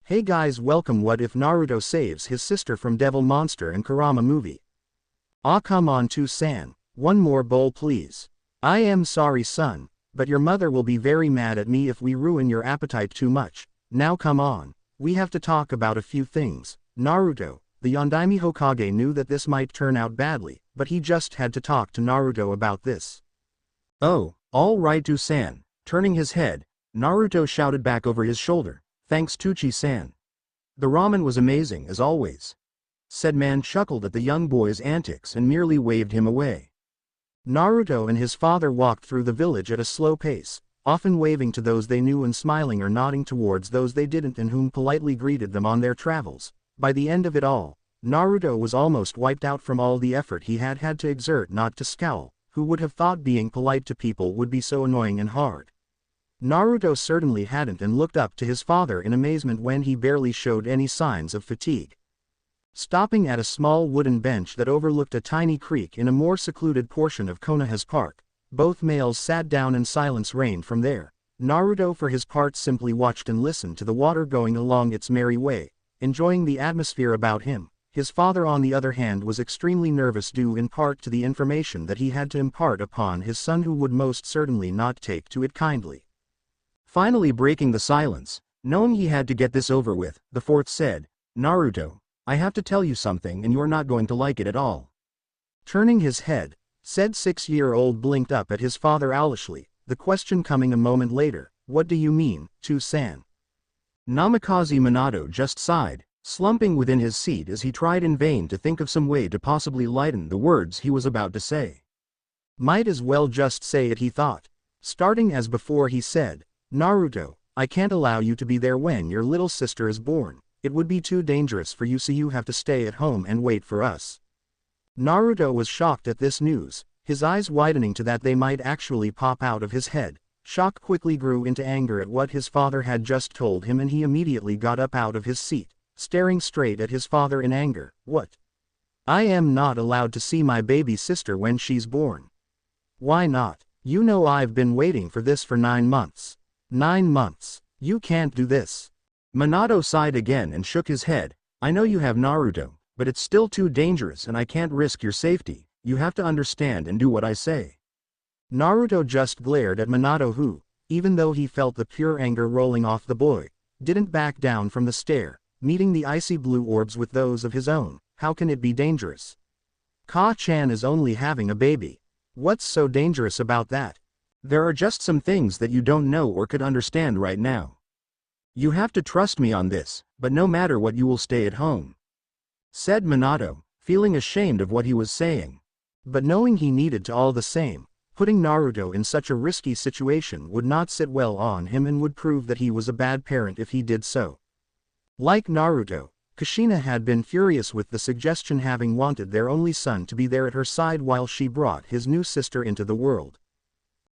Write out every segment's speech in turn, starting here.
Hey guys, welcome. What if Naruto saves his sister from Devil Monster and Kurama movie? Ah, come on san. One more bowl please. I am sorry son, but your mother will be very mad at me if we ruin your appetite too much. Now come on. We have to talk about a few things. Naruto, the Yondaime Hokage, knew that this might turn out badly, but he just had to talk to Naruto about this. Oh, all right san. Turning his head, Naruto shouted back over his shoulder, "Thanks Tuchi-san. The ramen was amazing as always." Said man chuckled at the young boy's antics and merely waved him away. Naruto and his father walked through the village at a slow pace, often waving to those they knew and smiling or nodding towards those they didn't and whom politely greeted them on their travels. By the end of it all, Naruto was almost wiped out from all the effort he had had to exert not to scowl. Who would have thought being polite to people would be so annoying and hard? Naruto certainly hadn't, and looked up to his father in amazement when he barely showed any signs of fatigue. Stopping at a small wooden bench that overlooked a tiny creek in a more secluded portion of Konoha's park, both males sat down and silence reigned from there. Naruto for his part simply watched and listened to the water going along its merry way, enjoying the atmosphere about him. His father on the other hand was extremely nervous, due in part to the information that he had to impart upon his son, who would most certainly not take to it kindly. Finally breaking the silence, knowing he had to get this over with, the fourth said, "Naruto, I have to tell you something and you're not going to like it at all." Turning his head, said 6-year-old blinked up at his father owlishly, the question coming a moment later, "What do you mean, san?" Namikaze Minato just sighed, slumping within his seat as he tried in vain to think of some way to possibly lighten the words he was about to say. Might as well just say it, he thought. Starting as before, he said, "Naruto, I can't allow you to be there when your little sister is born. It would be too dangerous for you, so you have to stay at home and wait for us." Naruto was shocked at this news, his eyes widening to that they might actually pop out of his head. Shock quickly grew into anger at what his father had just told him, and he immediately got up out of his seat, staring straight at his father in anger. "What? I am not allowed to see my baby sister when she's born? Why not? You know I've been waiting for this for 9 months. 9 months. You can't do this." Minato sighed again and shook his head. "I know you have Naruto, but it's still too dangerous and I can't risk your safety. You have to understand and do what I say." Naruto just glared at Minato, who, even though he felt the pure anger rolling off the boy, didn't back down from the stare, meeting the icy blue orbs with those of his own. "How can it be dangerous? Ka-chan is only having a baby. What's so dangerous about that?" "There are just some things that you don't know or could understand right now. You have to trust me on this, but no matter what you will stay at home," said Minato, feeling ashamed of what he was saying. But knowing he needed to all the same, putting Naruto in such a risky situation would not sit well on him and would prove that he was a bad parent if he did so. Like Naruto, Kushina had been furious with the suggestion, having wanted their only son to be there at her side while she brought his new sister into the world.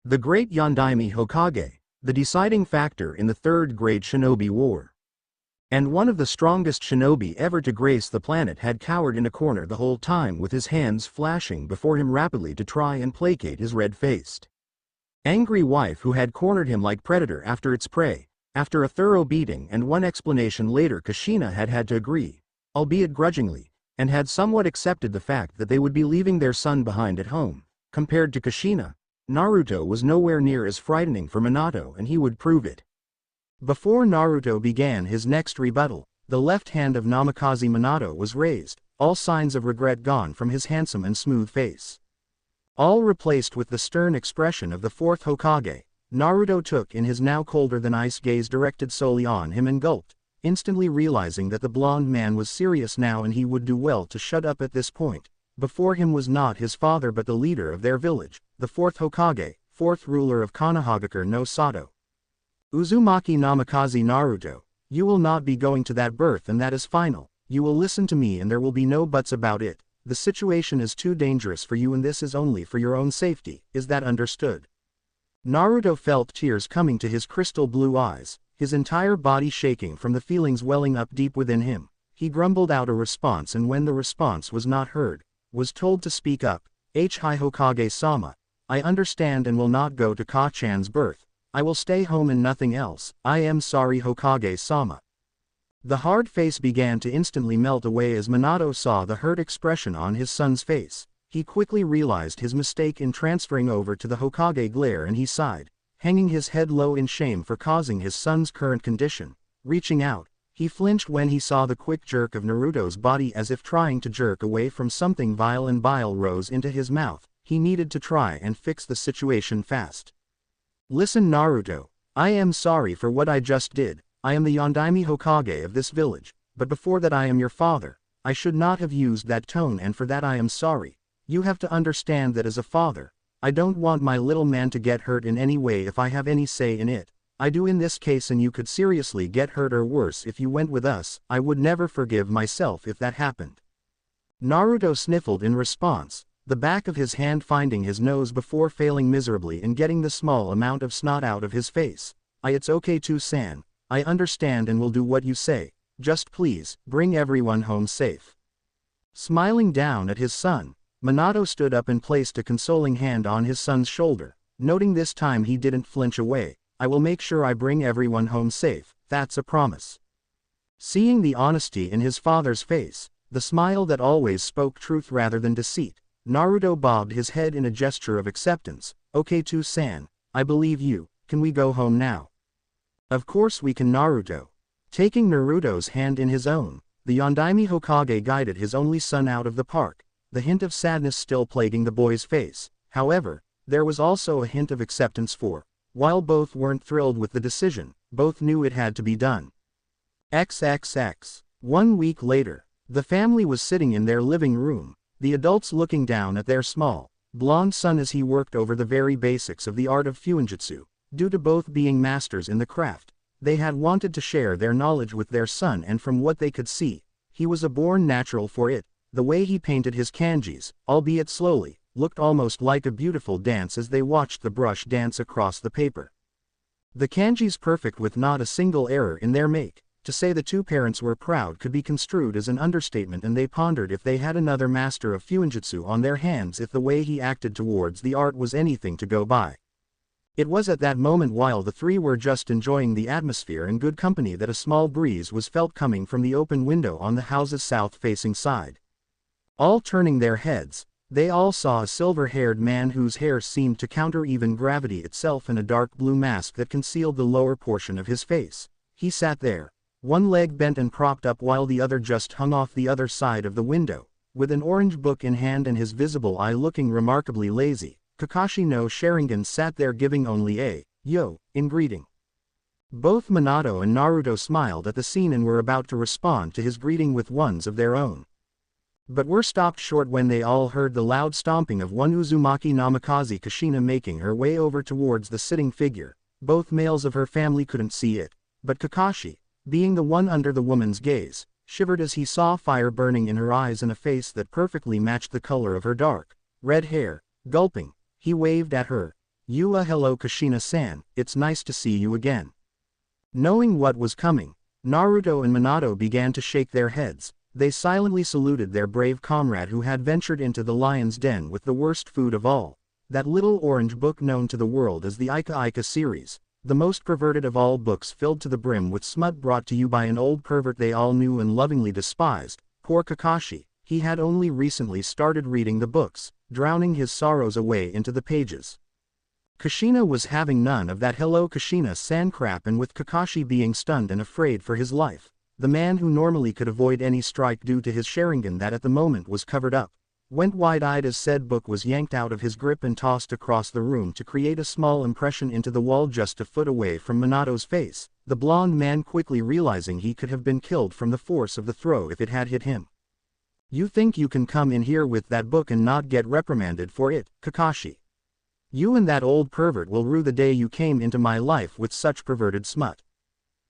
The great Yondaime Hokage, the deciding factor in the Third Great Shinobi War, and one of the strongest shinobi ever to grace the planet, had cowered in a corner the whole time, with his hands flashing before him rapidly to try and placate his red-faced, angry wife, who had cornered him like predator after its prey. After a thorough beating and one explanation later, Kushina had had to agree, albeit grudgingly, and had somewhat accepted the fact that they would be leaving their son behind at home. Compared to Kushina, Naruto was nowhere near as frightening for Minato, and he would prove it. Before Naruto began his next rebuttal, the left hand of Namikaze Minato was raised, all signs of regret gone from his handsome and smooth face. All replaced with the stern expression of the fourth Hokage. Naruto took in his now colder than ice gaze directed solely on him and gulped, instantly realizing that the blonde man was serious now and he would do well to shut up at this point. Before him was not his father but the leader of their village, the fourth Hokage, fourth ruler of Konohagakure no Sato. "Uzumaki Namikaze Naruto, you will not be going to that birth, and that is final. You will listen to me and there will be no buts about it. The situation is too dangerous for you and this is only for your own safety. Is that understood?" Naruto felt tears coming to his crystal blue eyes, his entire body shaking from the feelings welling up deep within him. He grumbled out a response, and when the response was not heard, was told to speak up. "Hi Hokage-sama, I understand and will not go to Ka-chan's birth. I will stay home and nothing else. I am sorry Hokage-sama." The hard face began to instantly melt away as Minato saw the hurt expression on his son's face. He quickly realized his mistake in transferring over to the Hokage glare and he sighed, hanging his head low in shame for causing his son's current condition. Reaching out, he flinched when he saw the quick jerk of Naruto's body as if trying to jerk away from something vile, and bile rose into his mouth. He needed to try and fix the situation fast. Listen Naruto, I am sorry for what I just did. I am the Yondaime Hokage of this village, but before that I am your father. I should not have used that tone, and for that I am sorry. You have to understand that as a father, I don't want my little man to get hurt in any way if I have any say in it. I do in this case, and you could seriously get hurt or worse if you went with us. I would never forgive myself if that happened. Naruto sniffled in response, the back of his hand finding his nose before failing miserably in getting the small amount of snot out of his face. It's okay too, San. I understand and will do what you say. Just please, bring everyone home safe. Smiling down at his son, Minato stood up and placed a consoling hand on his son's shoulder, noting this time he didn't flinch away. I will make sure I bring everyone home safe, that's a promise. Seeing the honesty in his father's face, the smile that always spoke truth rather than deceit, Naruto bobbed his head in a gesture of acceptance. Okay too, San, I believe you. Can we go home now? Of course we can, Naruto. Taking Naruto's hand in his own, the Yondaime Hokage guided his only son out of the park, the hint of sadness still plaguing the boy's face. However, there was also a hint of acceptance, for, while both weren't thrilled with the decision, both knew it had to be done. XXX. 1 week later, the family was sitting in their living room, the adults looking down at their small, blonde son as he worked over the very basics of the art of fuinjutsu. Due to both being masters in the craft, they had wanted to share their knowledge with their son, and from what they could see, he was a born natural for it. The way he painted his kanjis, albeit slowly, looked almost like a beautiful dance as they watched the brush dance across the paper. The kanjis perfect with not a single error in their make. To say the two parents were proud could be construed as an understatement, and they pondered if they had another master of fuinjutsu on their hands if the way he acted towards the art was anything to go by. It was at that moment, while the three were just enjoying the atmosphere and good company, that a small breeze was felt coming from the open window on the house's south-facing side. All turning their heads, they all saw a silver-haired man whose hair seemed to counter even gravity itself, and a dark blue mask that concealed the lower portion of his face. He sat there, one leg bent and propped up while the other just hung off the other side of the window, with an orange book in hand and his visible eye looking remarkably lazy. Kakashi no Sharingan sat there giving only a yo in greeting. Both Minato and Naruto smiled at the scene and were about to respond to his greeting with ones of their own, but were stopped short when they all heard the loud stomping of one Uzumaki Namikaze Kushina making her way over towards the sitting figure. Both males of her family couldn't see it, but Kakashi, being the one under the woman's gaze, shivered as he saw fire burning in her eyes and a face that perfectly matched the color of her dark red hair. Gulping, he waved at her. Hello Kushina-san, it's nice to see you again. Knowing what was coming, Naruto and Minato began to shake their heads. They silently saluted their brave comrade who had ventured into the lion's den with the worst food of all, that little orange book known to the world as the Ika Ika series, the most perverted of all books, filled to the brim with smut brought to you by an old pervert they all knew and lovingly despised. Poor Kakashi, he had only recently started reading the books, drowning his sorrows away into the pages. Kushina was having none of that hello Kushina-san crap, and with Kakashi being stunned and afraid for his life, the man who normally could avoid any strike due to his Sharingan that at the moment was covered up, went wide-eyed as said book was yanked out of his grip and tossed across the room to create a small impression into the wall just a foot away from Minato's face, the blonde man quickly realizing he could have been killed from the force of the throw if it had hit him. You think you can come in here with that book and not get reprimanded for it, Kakashi? You and that old pervert will rue the day you came into my life with such perverted smut.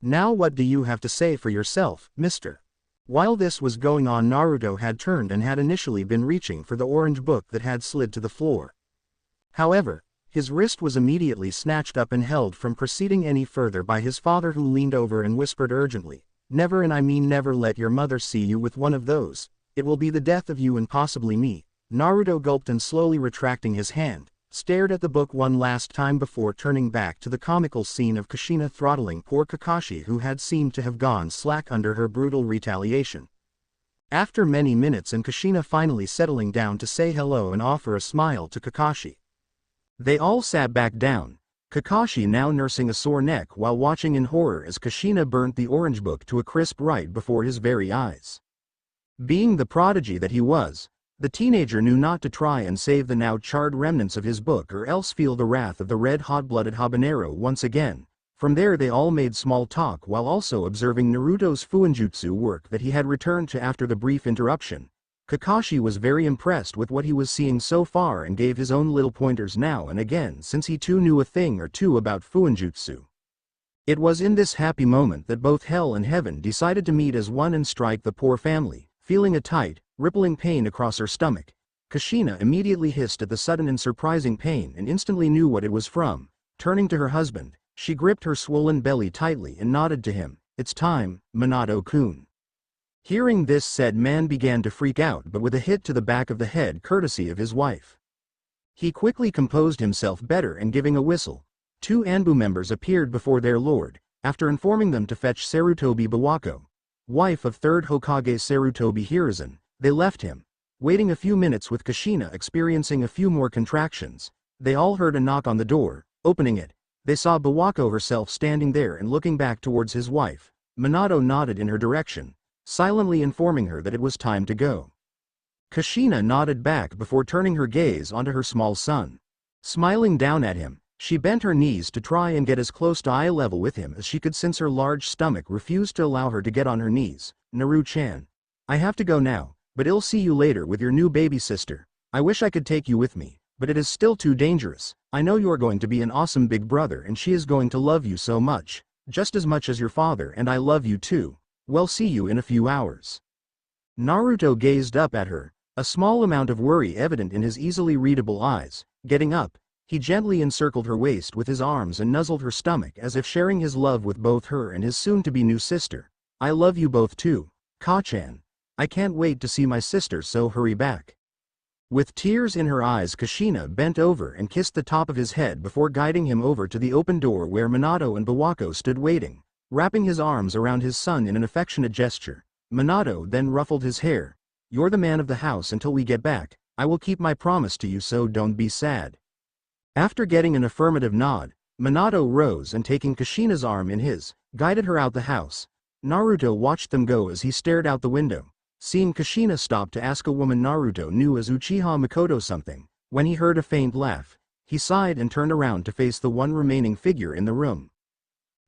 Now what do you have to say for yourself, mister? While this was going on, Naruto had turned and had initially been reaching for the orange book that had slid to the floor. However, his wrist was immediately snatched up and held from proceeding any further by his father, who leaned over and whispered urgently, "Never, and I mean never, let your mother see you with one of those. It will be the death of you and possibly me." Naruto gulped and slowly retracting his hand, stared at the book one last time before turning back to the comical scene of Kushina throttling poor Kakashi, who had seemed to have gone slack under her brutal retaliation. After many minutes and Kushina finally settling down to say hello and offer a smile to Kakashi. They all sat back down, Kakashi now nursing a sore neck while watching in horror as Kushina burnt the orange book to a crisp right before his very eyes. Being the prodigy that he was, the teenager knew not to try and save the now charred remnants of his book or else feel the wrath of the red-hot-blooded habanero once again. From there they all made small talk while also observing Naruto's fuinjutsu work that he had returned to after the brief interruption. Kakashi was very impressed with what he was seeing so far and gave his own little pointers now and again since he too knew a thing or two about fuinjutsu. It was in this happy moment that both hell and heaven decided to meet as one and strike the poor family. Feeling a tight, rippling pain across her stomach, Kushina immediately hissed at the sudden and surprising pain and instantly knew what it was from. Turning to her husband, she gripped her swollen belly tightly and nodded to him. "It's time, Minato-kun." Hearing this, said man began to freak out but with a hit to the back of the head courtesy of his wife. He quickly composed himself better and giving a whistle, 2 Anbu members appeared before their lord, after informing them to fetch Sarutobi Bawako, wife of 3rd Hokage Sarutobi Hiruzen. They left him, waiting a few minutes with Kushina experiencing a few more contractions. They all heard a knock on the door. Opening it, they saw Bawako herself standing there and looking back towards his wife. Minato nodded in her direction, silently informing her that it was time to go. Kushina nodded back before turning her gaze onto her small son. Smiling down at him, she bent her knees to try and get as close to eye level with him as she could since her large stomach refused to allow her to get on her knees. "Naru-chan. I have to go now, but I'll see you later with your new baby sister. I wish I could take you with me, but it is still too dangerous. I know you are going to be an awesome big brother and she is going to love you so much, just as much as your father, and I love you too. Well, see you in a few hours." Naruto gazed up at her, a small amount of worry evident in his easily readable eyes. Getting up, he gently encircled her waist with his arms and nuzzled her stomach as if sharing his love with both her and his soon-to-be new sister. "I love you both too, Ka-chan. I can't wait to see my sister, so hurry back." With tears in her eyes, Kushina bent over and kissed the top of his head before guiding him over to the open door where Minato and Bawako stood waiting. Wrapping his arms around his son in an affectionate gesture, Minato then ruffled his hair. "You're the man of the house until we get back. I will keep my promise to you, so don't be sad." After getting an affirmative nod, Minato rose and taking Kushina's arm in his, guided her out the house. Naruto watched them go as he stared out the window. Seeing Kushina stop to ask a woman Naruto knew as Uchiha Mikoto something, when he heard a faint laugh, he sighed and turned around to face the one remaining figure in the room.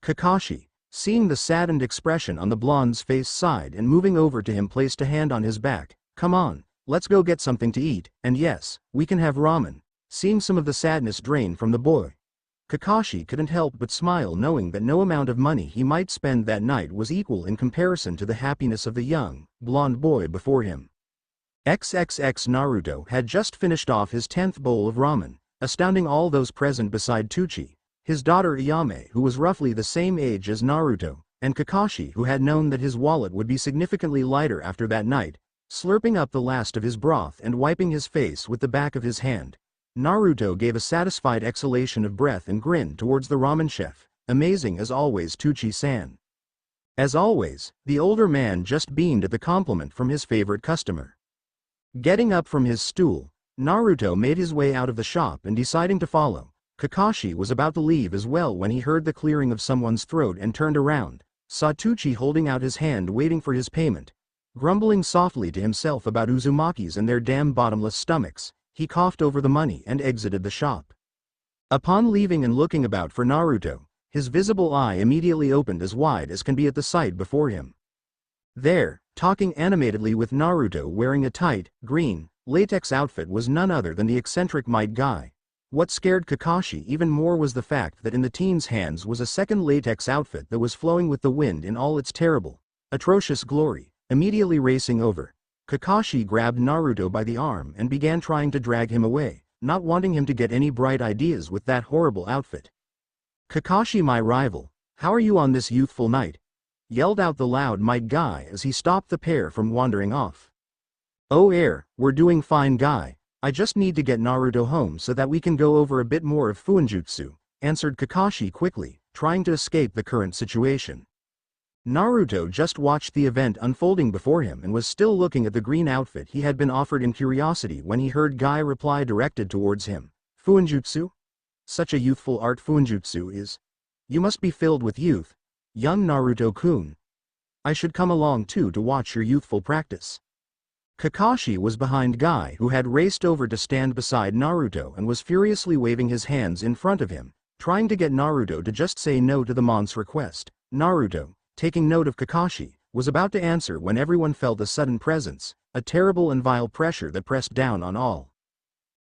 Kakashi, seeing the saddened expression on the blonde's face, sighed and moving over to him placed a hand on his back. "Come on, let's go get something to eat, and yes, we can have ramen." Seeing some of the sadness drain from the boy, Kakashi couldn't help but smile, knowing that no amount of money he might spend that night was equal in comparison to the happiness of the young, blonde boy before him. XXX Naruto had just finished off his 10th bowl of ramen, astounding all those present beside Tucci, his daughter Iyame, who was roughly the same age as Naruto, and Kakashi, who had known that his wallet would be significantly lighter after that night. Slurping up the last of his broth and wiping his face with the back of his hand, Naruto gave a satisfied exhalation of breath and grinned towards the ramen chef. "Amazing as always, Tucci-san." As always, the older man just beamed at the compliment from his favorite customer. Getting up from his stool, Naruto made his way out of the shop and deciding to follow. Kakashi was about to leave as well when he heard the clearing of someone's throat and turned around, saw Tucci holding out his hand waiting for his payment. Grumbling softly to himself about Uzumakis and their damn bottomless stomachs, he coughed over the money and exited the shop. Upon leaving and looking about for Naruto, his visible eye immediately opened as wide as can be at the sight before him. There, talking animatedly with Naruto wearing a tight, green, latex outfit was none other than the eccentric Might Guy. What scared Kakashi even more was the fact that in the teen's hands was a second latex outfit that was flowing with the wind in all its terrible, atrocious glory. Immediately racing over, Kakashi grabbed Naruto by the arm and began trying to drag him away, not wanting him to get any bright ideas with that horrible outfit. "Kakashi, my rival, how are you on this youthful night?" yelled out the loud Might Guy as he stopped the pair from wandering off. "Oh, we're doing fine, Guy. I just need to get Naruto home so that we can go over a bit more of Fuinjutsu, answered Kakashi quickly, trying to escape the current situation. Naruto just watched the event unfolding before him and was still looking at the green outfit he had been offered in curiosity when he heard Guy reply directed towards him. Fuinjutsu? Such a youthful art Fuinjutsu is. You must be filled with youth. Young Naruto-kun. I should come along too to watch your youthful practice. Kakashi was behind Guy, who had raced over to stand beside Naruto and was furiously waving his hands in front of him, trying to get Naruto to just say no to the mon's request. Naruto, taking note of Kakashi, was about to answer when everyone felt a sudden presence, a terrible and vile pressure that pressed down on all.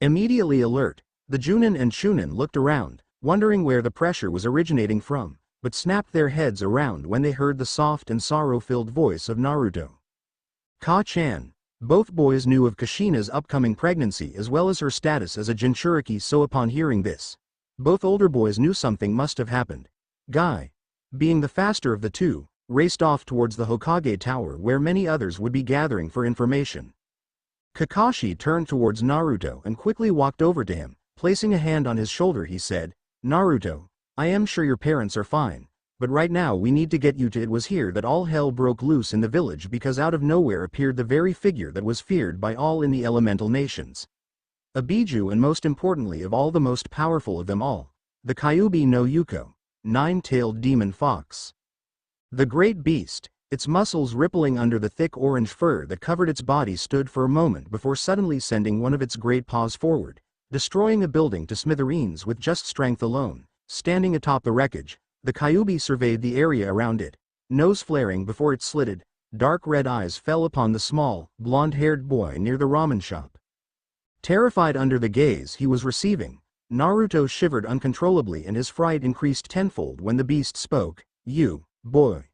Immediately alert, the Junin and Chunin looked around, wondering where the pressure was originating from, but snapped their heads around when they heard the soft and sorrow-filled voice of Naruto. Ka-chan. Both boys knew of Kushina's upcoming pregnancy as well as her status as a Jinchuriki, so upon hearing this, both older boys knew something must have happened. Guy, being the faster of the two, raced off towards the Hokage Tower where many others would be gathering for information. Kakashi turned towards Naruto and quickly walked over to him. Placing a hand on his shoulder, he said, Naruto, I am sure your parents are fine, but right now we need to get you to. It was here that all hell broke loose in the village because out of nowhere appeared the very figure that was feared by all in the elemental nations. A Biju, and most importantly of all the most powerful of them all, the Kyuubi no Yuko, nine-tailed demon fox. The great beast, its muscles rippling under the thick orange fur that covered its body, stood for a moment before suddenly sending one of its great paws forward, destroying a building to smithereens with just strength alone. Standing atop the wreckage, the Kyuubi surveyed the area around it, nose flaring before its slitted, dark red eyes fell upon the small, blonde-haired boy near the ramen shop. Terrified under the gaze he was receiving, Naruto shivered uncontrollably and his fright increased tenfold when the beast spoke. You, boy.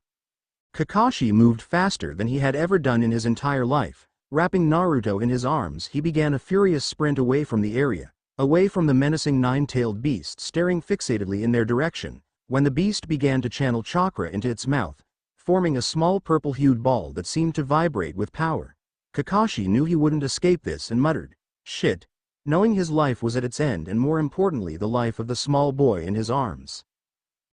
Kakashi moved faster than he had ever done in his entire life. Wrapping Naruto in his arms, he began a furious sprint away from the area, away from the menacing nine-tailed beast staring fixatedly in their direction, when the beast began to channel chakra into its mouth, forming a small purple-hued ball that seemed to vibrate with power. Kakashi knew he wouldn't escape this and muttered, "Shit," knowing his life was at its end and more importantly the life of the small boy in his arms.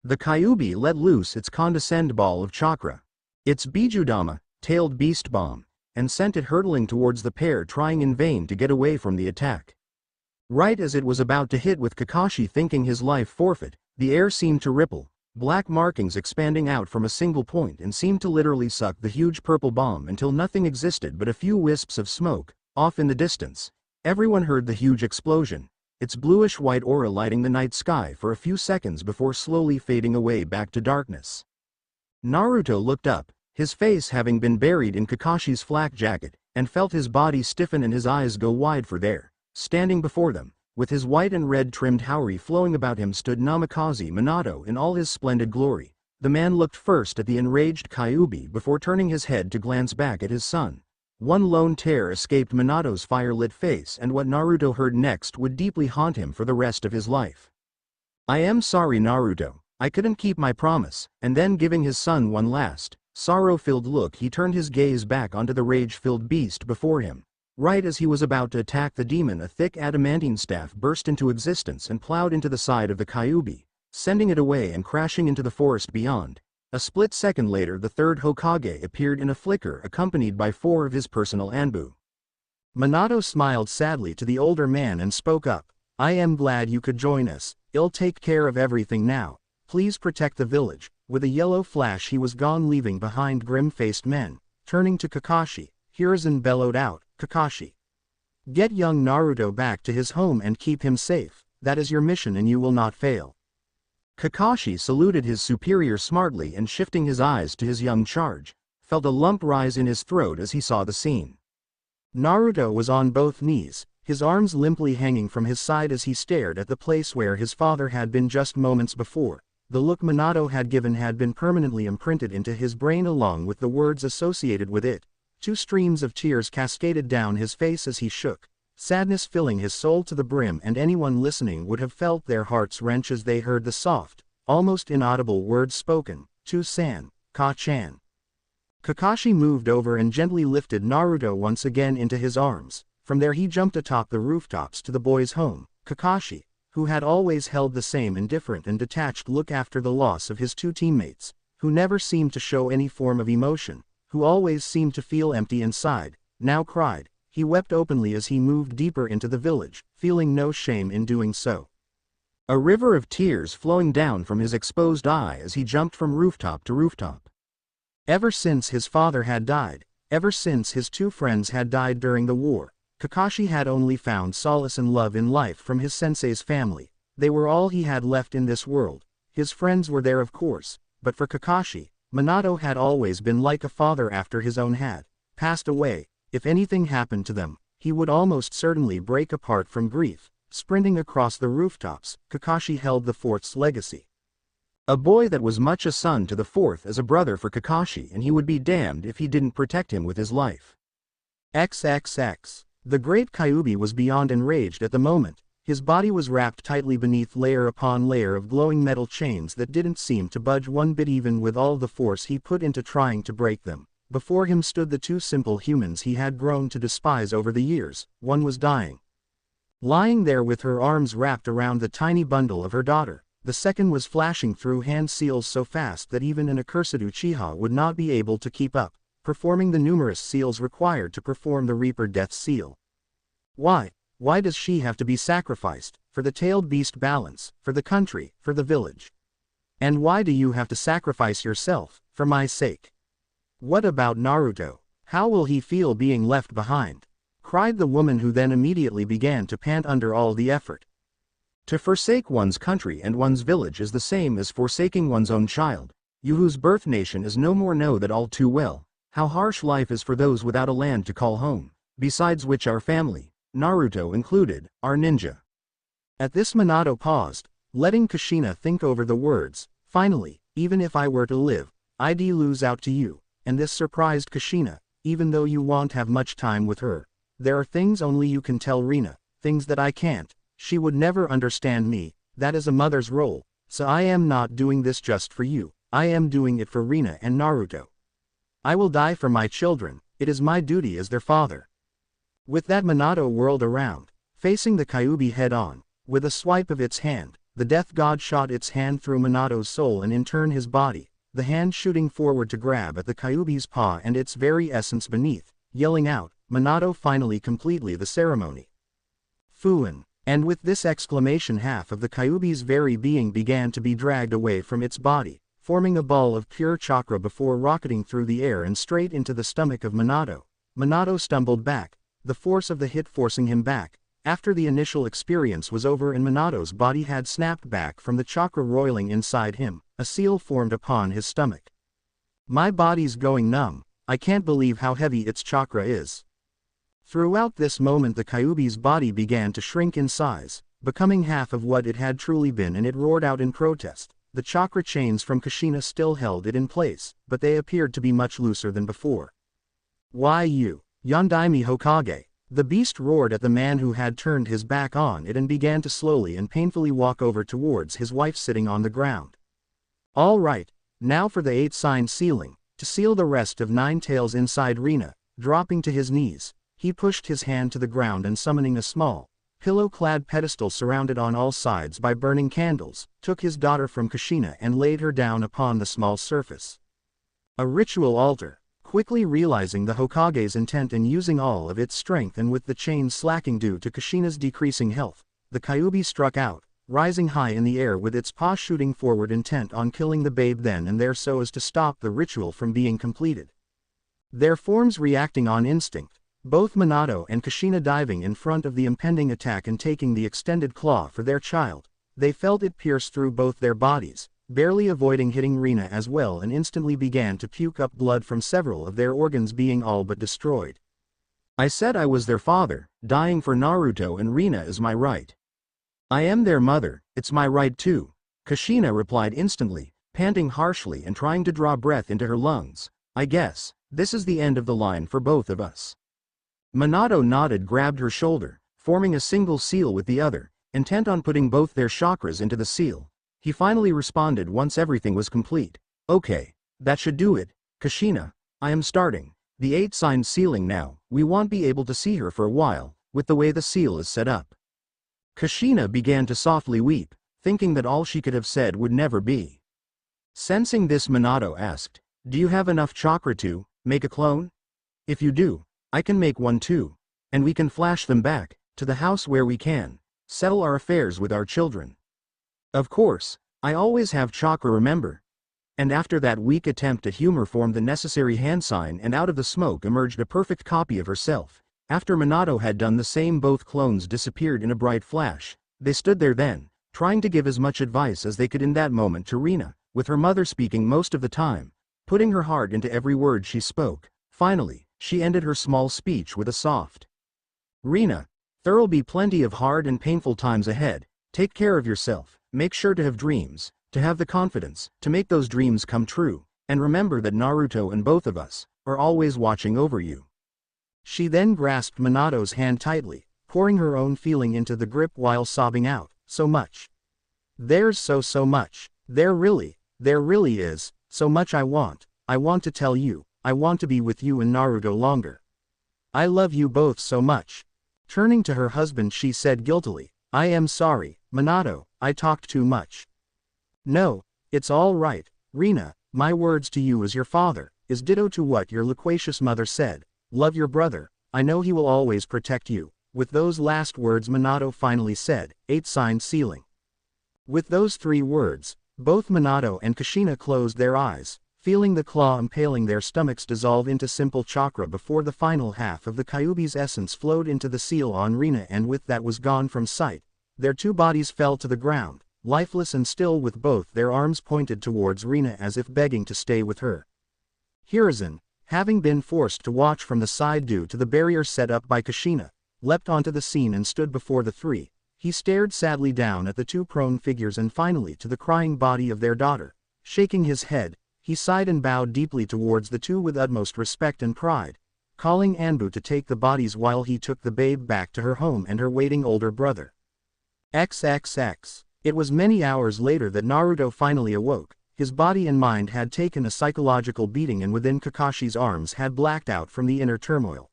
The Kyuubi let loose its condescend ball of chakra, its Bijudama, tailed beast bomb, and sent it hurtling towards the pair, trying in vain to get away from the attack. Right as it was about to hit, with Kakashi thinking his life forfeit, the air seemed to ripple, black markings expanding out from a single point and seemed to literally suck the huge purple bomb until nothing existed but a few wisps of smoke. Off in the distance, everyone heard the huge explosion, its bluish-white aura lighting the night sky for a few seconds before slowly fading away back to darkness. Naruto looked up, his face having been buried in Kakashi's flak jacket, and felt his body stiffen and his eyes go wide, for there, standing before them, with his white and red trimmed haori flowing about him, stood Namikaze Minato in all his splendid glory. The man looked first at the enraged Kyuubi before turning his head to glance back at his son. One lone tear escaped Minato's fire-lit face, and what Naruto heard next would deeply haunt him for the rest of his life. "I am sorry, Naruto, I couldn't keep my promise," and then giving his son one last, sorrow-filled look, he turned his gaze back onto the rage-filled beast before him. Right as he was about to attack the demon, a thick adamantine staff burst into existence and plowed into the side of the Kyuubi, sending it away and crashing into the forest beyond. A split second later, the third Hokage appeared in a flicker, accompanied by 4 of his personal Anbu. Minato smiled sadly to the older man and spoke up. "I am glad you could join us. I'll take care of everything now. Please protect the village." With a yellow flash he was gone, leaving behind grim-faced men. Turning to Kakashi, Hiruzen bellowed out, "Kakashi, get young Naruto back to his home and keep him safe. That is your mission and you will not fail." Kakashi saluted his superior smartly and, shifting his eyes to his young charge, felt a lump rise in his throat as he saw the scene. Naruto was on both knees, his arms limply hanging from his side as he stared at the place where his father had been just moments before. The look Minato had given had been permanently imprinted into his brain along with the words associated with it. 2 streams of tears cascaded down his face as he shook, sadness filling his soul to the brim, and anyone listening would have felt their hearts wrench as they heard the soft, almost inaudible words spoken, "To-san, Ka-chan." Kakashi moved over and gently lifted Naruto once again into his arms, From there he jumped atop the rooftops to the boy's home. Kakashi, who had always held the same indifferent and detached look after the loss of his two teammates, who never seemed to show any form of emotion, who always seemed to feel empty inside, now cried. He wept openly as he moved deeper into the village, feeling no shame in doing so. A river of tears flowing down from his exposed eye as he jumped from rooftop to rooftop. Ever since his father had died, ever since his two friends had died during the war, Kakashi had only found solace and love in life from his sensei's family. They were all he had left in this world. His friends were there of course, but for Kakashi, Minato had always been like a father after his own had passed away. If anything happened to them, he would almost certainly break apart from grief. Sprinting across the rooftops, Kakashi held the fourth's legacy. A boy that was much a son to the fourth as a brother for Kakashi, and he would be damned if he didn't protect him with his life. XXX. The great Kyuubi was beyond enraged at the moment. His body was wrapped tightly beneath layer upon layer of glowing metal chains that didn't seem to budge one bit even with all the force he put into trying to break them. Before him stood the two simple humans he had grown to despise over the years. One was dying, lying there with her arms wrapped around the tiny bundle of her daughter. The second was flashing through hand seals so fast that even an accursed Uchiha would not be able to keep up, performing the numerous seals required to perform the Reaper Death Seal. Why does she have to be sacrificed? For the tailed beast balance, for the country, for the village. And why do you have to sacrifice yourself, for my sake? What about Naruto? How will he feel being left behind? Cried the woman, who then immediately began to pant under all the effort. To forsake one's country and one's village is the same as forsaking one's own child. You whose birth nation is no more know that all too well, how harsh life is for those without a land to call home, besides which our family, Naruto included, are ninja. At this Minato paused, letting Kushina think over the words. Finally, even if I were to live, I'd lose out to you, and this surprised Kushina. Even though you won't have much time with her, there are things only you can tell Rina, things that I can't. She would never understand me. That is a mother's role, so I am not doing this just for you, I am doing it for Rina and Naruto. I will die for my children, it is my duty as their father. With that, Minato whirled around, facing the Kyuubi head-on. With a swipe of its hand, the death god shot its hand through Minato's soul and in turn his body, the hand shooting forward to grab at the Kyuubi's paw and its very essence beneath, yelling out, Minato finally completely the ceremony. Fuin. And with this exclamation, half of the Kyuubi's very being began to be dragged away from its body, forming a ball of pure chakra before rocketing through the air and straight into the stomach of Minato. Minato stumbled back, the force of the hit forcing him back. After the initial experience was over and Minato's body had snapped back from the chakra roiling inside him, a seal formed upon his stomach. My body's going numb, I can't believe how heavy its chakra is. Throughout this moment the Kyuubi's body began to shrink in size, becoming half of what it had truly been, and it roared out in protest. The chakra chains from Kushina still held it in place, but they appeared to be much looser than before. Why you, Yondaime Hokage? The beast roared at the man who had turned his back on it and began to slowly and painfully walk over towards his wife sitting on the ground. All right, now for the 8-sign sealing, to seal the rest of 9 tails inside Rina. Dropping to his knees, he pushed his hand to the ground and summoning a small, pillow-clad pedestal surrounded on all sides by burning candles, took his daughter from Kushina and laid her down upon the small surface. A ritual altar. Quickly realizing the Hokage's intent in using all of its strength and with the chains slacking due to Kushina's decreasing health, the Kyuubi struck out, rising high in the air with its paw shooting forward, intent on killing the babe then and there so as to stop the ritual from being completed. Their forms reacting on instinct, both Minato and Kushina diving in front of the impending attack and taking the extended claw for their child, they felt it pierce through both their bodies, barely avoiding hitting Rina as well, and instantly began to puke up blood from several of their organs being all but destroyed. I said I was their father, dying for Naruto and Rina is my right. I am their mother, it's my right too, Kushina replied instantly, panting harshly and trying to draw breath into her lungs. I guess, this is the end of the line for both of us. Minato nodded, grabbed her shoulder, forming a single seal with the other, intent on putting both their chakras into the seal. He finally responded once everything was complete. Okay, that should do it, Kushina, I am starting the 8-sign sealing now. We won't be able to see her for a while, with the way the seal is set up. Kushina began to softly weep, thinking that all she could have said would never be. Sensing this, Minato asked, "Do you have enough chakra to make a clone? If you do, I can make one too, and we can flash them back to the house where we can settle our affairs with our children." "Of course, I always have chakra, remember?" And after that weak attempt at humor formed the necessary hand sign, and out of the smoke emerged a perfect copy of herself. After Minato had done the same, both clones disappeared in a bright flash. They stood there then, trying to give as much advice as they could in that moment to Rina, with her mother speaking most of the time, putting her heart into every word she spoke. Finally, she ended her small speech with a soft, "Rina, there'll be plenty of hard and painful times ahead. Take care of yourself, make sure to have dreams, to have the confidence to make those dreams come true, and remember that Naruto and both of us are always watching over you." She then grasped Minato's hand tightly, pouring her own feeling into the grip while sobbing out, "So much. There's so much. There really is, so much I want to tell you, I want to be with you and Naruto longer. I love you both so much." Turning to her husband, she said guiltily, "I am sorry, Minato, I talked too much." "No, it's all right, Rina, my words to you as your father is ditto to what your loquacious mother said. Love your brother, I know he will always protect you." With those last words, Minato finally said, "8 signed sealing." With those 3 words, both Minato and Kushina closed their eyes, feeling the claw impaling their stomachs dissolve into simple chakra before the final half of the Kyuubi's essence flowed into the seal on Rina, and with that was gone from sight. Their 2 bodies fell to the ground, lifeless and still, with both their arms pointed towards Rina as if begging to stay with her. Hiruzen, having been forced to watch from the side due to the barrier set up by Kushina, leapt onto the scene and stood before the 3. He stared sadly down at the 2 prone figures and finally to the crying body of their daughter. Shaking his head, he sighed and bowed deeply towards the 2 with utmost respect and pride, calling Anbu to take the bodies while he took the babe back to her home and her waiting older brother. XXX. It was many hours later that Naruto finally awoke. His body and mind had taken a psychological beating, and within Kakashi's arms had blacked out from the inner turmoil.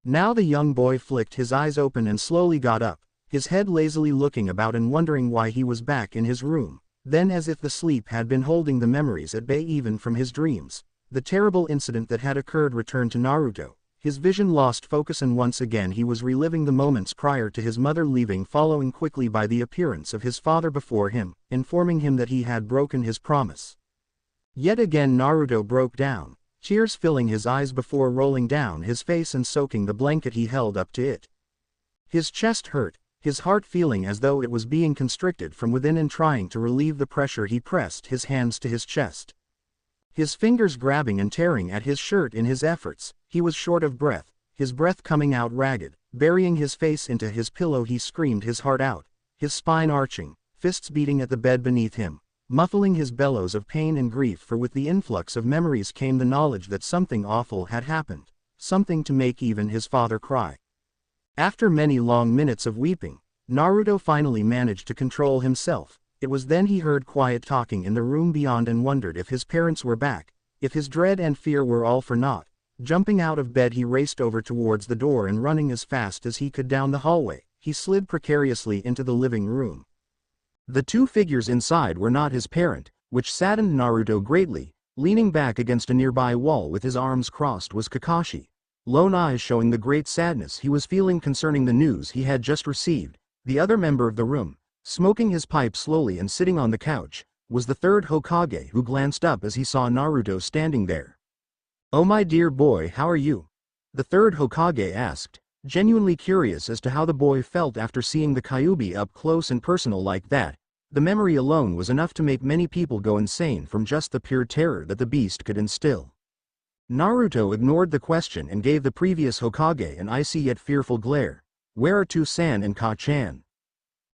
Now the young boy flicked his eyes open and slowly got up, his head lazily looking about and wondering why he was back in his room. Then, as if the sleep had been holding the memories at bay even from his dreams, the terrible incident that had occurred returned to Naruto. His vision lost focus, and once again he was reliving the moments prior to his mother leaving, following quickly by the appearance of his father before him, informing him that he had broken his promise. Yet again Naruto broke down, tears filling his eyes before rolling down his face and soaking the blanket he held up to it. His chest hurt, his heart feeling as though it was being constricted from within, and trying to relieve the pressure he pressed his hands to his chest, his fingers grabbing and tearing at his shirt in his efforts. He was short of breath, his breath coming out ragged. Burying his face into his pillow, he screamed his heart out, his spine arching, fists beating at the bed beneath him, muffling his bellows of pain and grief, for with the influx of memories came the knowledge that something awful had happened, something to make even his father cry. After many long minutes of weeping, Naruto finally managed to control himself. It was then he heard quiet talking in the room beyond and wondered if his parents were back, if his dread and fear were all for naught. Jumping out of bed, he raced over towards the door and running as fast as he could down the hallway, he slid precariously into the living room. The 2 figures inside were not his parent, which saddened Naruto greatly. Leaning back against a nearby wall with his arms crossed was Kakashi, lone eyes showing the great sadness he was feeling concerning the news he had just received. The other member of the room, smoking his pipe slowly and sitting on the couch, was the 3rd Hokage, who glanced up as he saw Naruto standing there. "Oh my dear boy, how are you?" the 3rd Hokage asked, genuinely curious as to how the boy felt after seeing the Kyuubi up close and personal like that. The memory alone was enough to make many people go insane from just the pure terror that the beast could instill. Naruto ignored the question and gave the previous Hokage an icy yet fearful glare. "Where are Toussaint and Ka-chan?"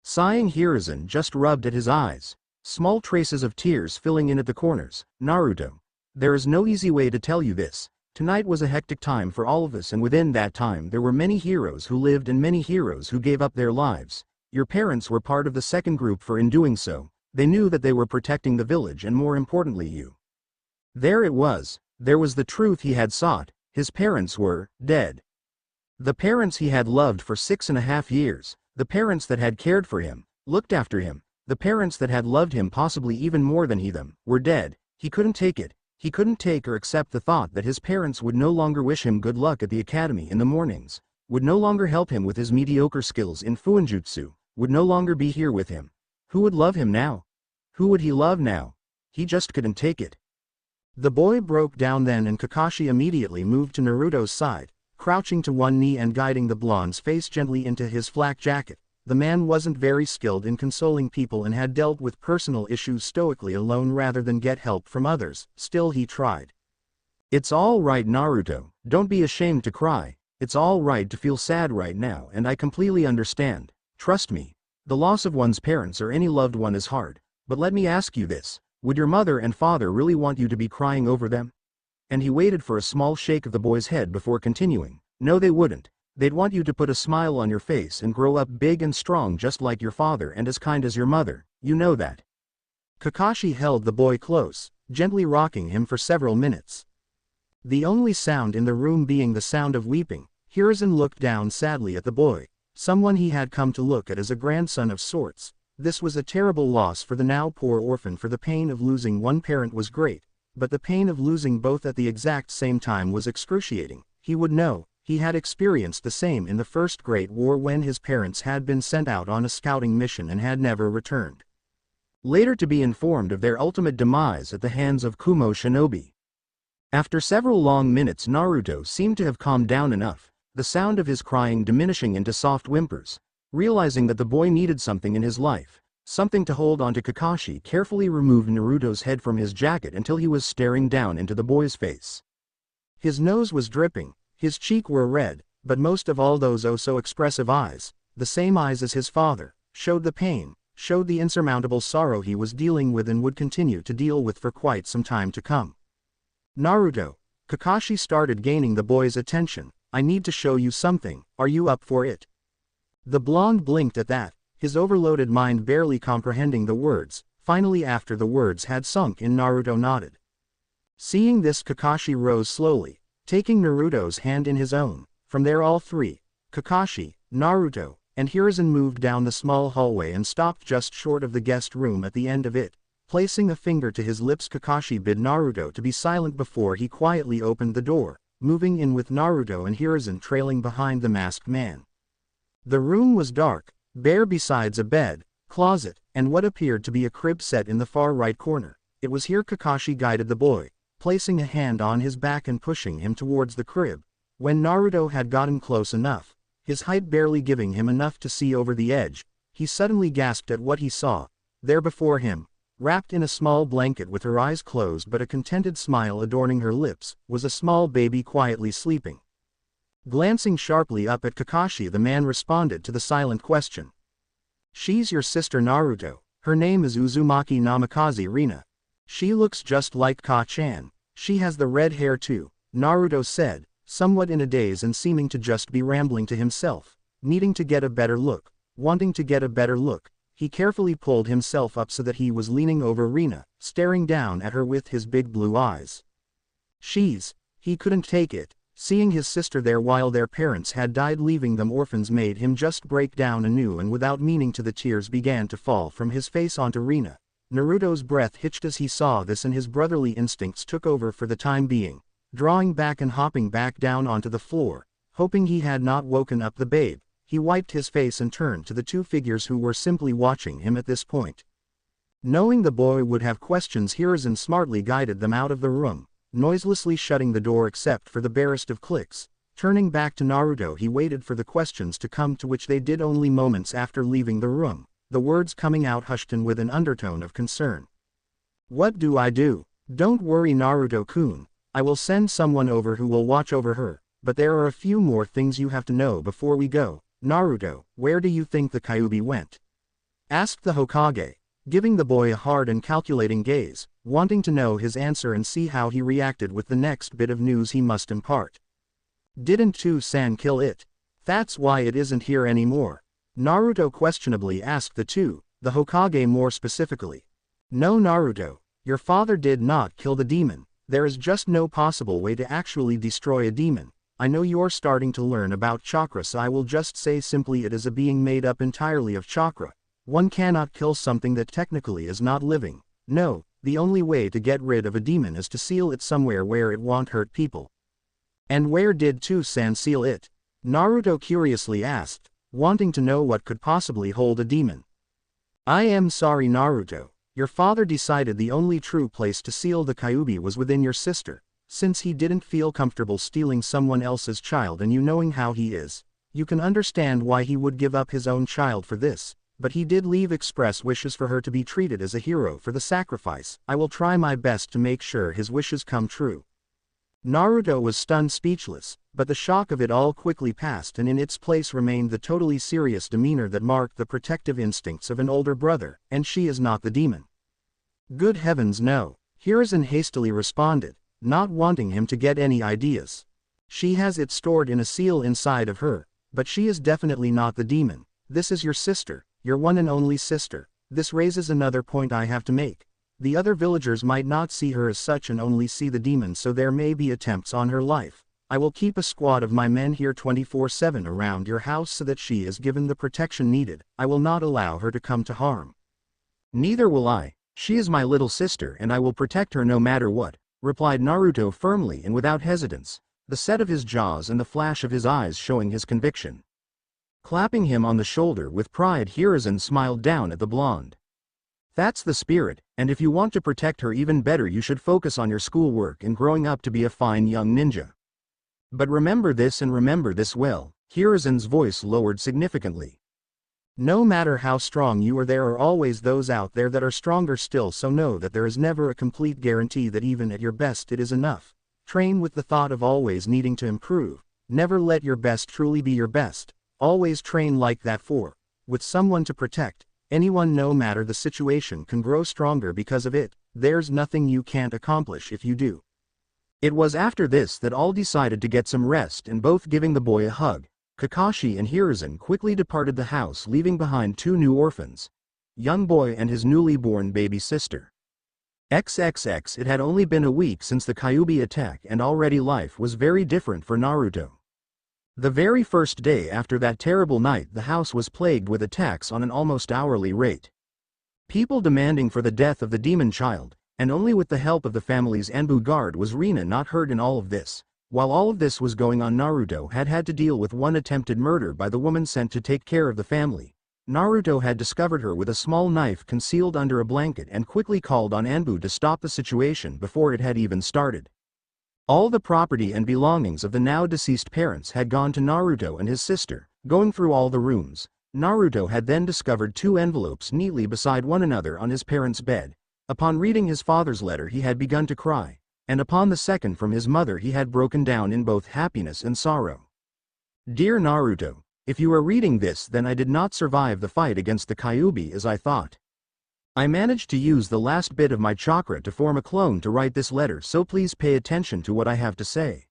Sighing, Hiruzen just rubbed at his eyes, small traces of tears filling in at the corners. "Naruto, there is no easy way to tell you this. Tonight was a hectic time for all of us, and within that time there were many heroes who lived and many heroes who gave up their lives. Your parents were part of the second group, for in doing so, they knew that they were protecting the village and more importantly you." There it was, there was the truth he had sought. His parents were dead. The parents he had loved for 6.5 years, the parents that had cared for him, looked after him, the parents that had loved him possibly even more than he them, were dead. He couldn't take it. He couldn't take or accept the thought that his parents would no longer wish him good luck at the academy in the mornings, would no longer help him with his mediocre skills in fuinjutsu, would no longer be here with him. Who would love him now? Who would he love now? He just couldn't take it. The boy broke down then, and Kakashi immediately moved to Naruto's side, crouching to one knee and guiding the blonde's face gently into his flak jacket. The man wasn't very skilled in consoling people and had dealt with personal issues stoically alone rather than get help from others. Still, he tried. It's all right, Naruto, don't be ashamed to cry. It's all right to feel sad right now, and I completely understand. Trust me. The loss of one's parents or any loved one is hard. But let me ask you this. Would your mother and father really want you to be crying over them? And he waited for a small shake of the boy's head before continuing. No, they wouldn't. They'd want you to put a smile on your face and grow up big and strong just like your father and as kind as your mother. You know that. Kakashi held the boy close, gently rocking him for several minutes. The only sound in the room being the sound of weeping, Hiruzen looked down sadly at the boy, someone he had come to look at as a grandson of sorts. This was a terrible loss for the now poor orphan, for the pain of losing one parent was great, but the pain of losing both at the exact same time was excruciating. He would know. He had experienced the same in the First Great War when his parents had been sent out on a scouting mission and had never returned. Later to be informed of their ultimate demise at the hands of Kumo shinobi. After several long minutes, Naruto seemed to have calmed down enough, the sound of his crying diminishing into soft whimpers. Realizing that the boy needed something in his life, something to hold on to, Kakashi carefully removed Naruto's head from his jacket until he was staring down into the boy's face. His nose was dripping. His cheeks were red, but most of all those oh so expressive eyes, the same eyes as his father, showed the pain, showed the insurmountable sorrow he was dealing with and would continue to deal with for quite some time to come. Naruto, Kakashi started gaining the boy's attention. I need to show you something, are you up for it? The blonde blinked at that, his overloaded mind barely comprehending the words. Finally, after the words had sunk in, Naruto nodded. Seeing this, Kakashi rose slowly, taking Naruto's hand in his own. From there all three, Kakashi, Naruto, and Hiruzen, moved down the small hallway and stopped just short of the guest room at the end of it. Placing a finger to his lips, Kakashi bid Naruto to be silent before he quietly opened the door, moving in with Naruto and Hiruzen trailing behind the masked man. The room was dark, bare besides a bed, closet, and what appeared to be a crib set in the far right corner. It was here Kakashi guided the boy, placing a hand on his back and pushing him towards the crib. When Naruto had gotten close enough, his height barely giving him enough to see over the edge, he suddenly gasped at what he saw. There before him, wrapped in a small blanket with her eyes closed but a contented smile adorning her lips, was a small baby quietly sleeping. Glancing sharply up at Kakashi, the man responded to the silent question. She's your sister, Naruto. Her name is Uzumaki Namikaze Rina. She looks just like Ka-chan. She has the red hair too, Naruto said, somewhat in a daze and seeming to just be rambling to himself. Needing to get a better look, wanting to get a better look, he carefully pulled himself up so that he was leaning over Rina, staring down at her with his big blue eyes. He couldn't take it. Seeing his sister there while their parents had died leaving them orphans made him just break down anew, and without meaning to the tears began to fall from his face onto Rina. Naruto's breath hitched as he saw this, and his brotherly instincts took over for the time being, drawing back and hopping back down onto the floor, hoping he had not woken up the babe. He wiped his face and turned to the two figures who were simply watching him at this point. Knowing the boy would have questions, Hiruzen smartly guided them out of the room, noiselessly shutting the door except for the barest of clicks. Turning back to Naruto, he waited for the questions to come, to which they did only moments after leaving the room, the words coming out hushed and with an undertone of concern. What do I do? Don't worry, Naruto-kun. I will send someone over who will watch over her, but there are a few more things you have to know before we go. Naruto, where do you think the Kyuubi went? Asked the Hokage, giving the boy a hard and calculating gaze, wanting to know his answer and see how he reacted with the next bit of news he must impart. Didn't Two-san kill it? That's why it isn't here anymore. Naruto questionably asked the Hokage more specifically. No, Naruto, your father did not kill the demon. There is just no possible way to actually destroy a demon. I know you're starting to learn about chakra, so I will just say simply it is a being made up entirely of chakra. One cannot kill something that technically is not living. No, the only way to get rid of a demon is to seal it somewhere where it won't hurt people. And where did To-san seal it? Naruto curiously asked, wanting to know what could possibly hold a demon. I am sorry, Naruto. Your father decided the only true place to seal the Kyuubi was within your sister. Since he didn't feel comfortable stealing someone else's child, and you knowing how he is, you can understand why he would give up his own child for this, but he did leave express wishes for her to be treated as a hero for the sacrifice. I will try my best to make sure his wishes come true. Naruto was stunned speechless, but the shock of it all quickly passed, and in its place remained the totally serious demeanor that marked the protective instincts of an older brother. And she is not the demon. Good heavens, no, Hiruzen hastily responded, not wanting him to get any ideas. She has it stored in a seal inside of her, but she is definitely not the demon. This is your sister, your one and only sister. This raises another point I have to make. The other villagers might not see her as such and only see the demon, so there may be attempts on her life. I will keep a squad of my men here 24/7 around your house so that she is given the protection needed. I will not allow her to come to harm. Neither will I. She is my little sister and I will protect her no matter what, replied Naruto firmly and without hesitance, the set of his jaws and the flash of his eyes showing his conviction. Clapping him on the shoulder with pride, Hiruzen smiled down at the blonde. That's the spirit, and if you want to protect her even better, you should focus on your schoolwork and growing up to be a fine young ninja. But remember this, and remember this well. Hiruzen's voice lowered significantly. No matter how strong you are, there are always those out there that are stronger still, so know that there is never a complete guarantee that even at your best it is enough. Train with the thought of always needing to improve. Never let your best truly be your best. Always train like that, for, with someone to protect, anyone no matter the situation can grow stronger because of it. There's nothing you can't accomplish if you do. It was after this that all decided to get some rest, and both giving the boy a hug, Kakashi and Hiruzen quickly departed the house, leaving behind two new orphans, young boy and his newly born baby sister. XXX. It had only been a week since the Kyuubi attack, and already life was very different for Naruto. The very first day after that terrible night, the house was plagued with attacks on an almost hourly rate. People demanding for the death of the demon child, and only with the help of the family's Anbu guard was Rina not hurt in all of this. While all of this was going on, Naruto had to deal with one attempted murder by the woman sent to take care of the family. Naruto had discovered her with a small knife concealed under a blanket and quickly called on Anbu to stop the situation before it had even started. All the property and belongings of the now deceased parents had gone to Naruto and his sister. Going through all the rooms, Naruto had then discovered two envelopes neatly beside one another on his parents' bed. Upon reading his father's letter, he had begun to cry, and upon the second from his mother he had broken down in both happiness and sorrow. Dear Naruto, if you are reading this, then I did not survive the fight against the Kyuubi as I thought. I managed to use the last bit of my chakra to form a clone to write this letter, so please pay attention to what I have to say.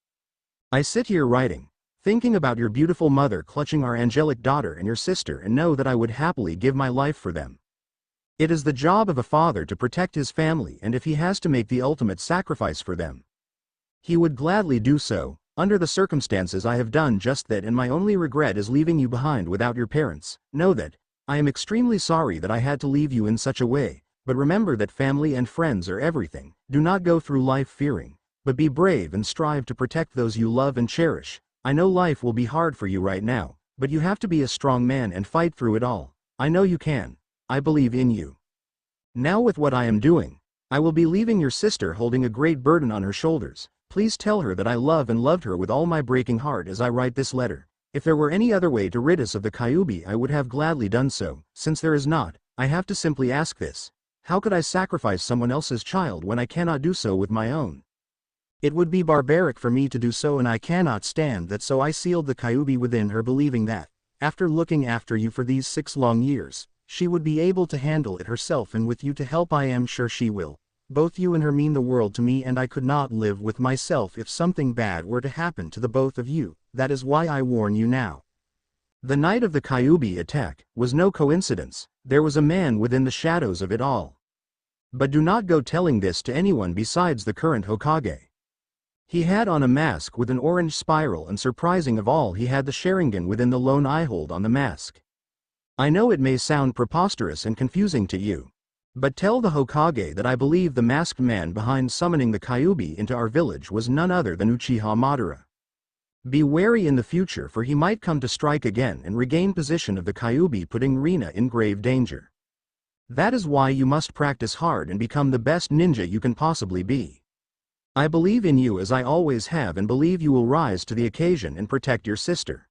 I sit here writing, thinking about your beautiful mother clutching our angelic daughter and your sister, and know that I would happily give my life for them. It is the job of a father to protect his family, and if he has to make the ultimate sacrifice for them, he would gladly do so. Under the circumstances I have done just that, and my only regret is leaving you behind without your parents. Know that I am extremely sorry that I had to leave you in such a way, but remember that family and friends are everything. Do not go through life fearing, but be brave and strive to protect those you love and cherish. I know life will be hard for you right now, but you have to be a strong man and fight through it all. I know you can. I believe in you. Now with what I am doing, I will be leaving your sister holding a great burden on her shoulders. Please tell her that I love and loved her with all my breaking heart as I write this letter. If there were any other way to rid us of the Kyuubi, I would have gladly done so. Since there is not, I have to simply ask this. How could I sacrifice someone else's child when I cannot do so with my own? It would be barbaric for me to do so, and I cannot stand that, so I sealed the Kyuubi within her, believing that, after looking after you for these 6 long years, she would be able to handle it herself, and with you to help I am sure she will. Both you and her mean the world to me, and I could not live with myself if something bad were to happen to the both of you. That is why I warn you now. The night of the Kyuubi attack was no coincidence. There was a man within the shadows of it all. But do not go telling this to anyone besides the current Hokage. He had on a mask with an orange spiral, and surprising of all, he had the Sharingan within the lone eye hold on the mask. I know it may sound preposterous and confusing to you, but tell the Hokage that I believe the masked man behind summoning the Kyuubi into our village was none other than Uchiha Madara. Be wary in the future, for he might come to strike again and regain possession of the Kyuubi, putting Rina in grave danger. That is why you must practice hard and become the best ninja you can possibly be. I believe in you as I always have, and believe you will rise to the occasion and protect your sister.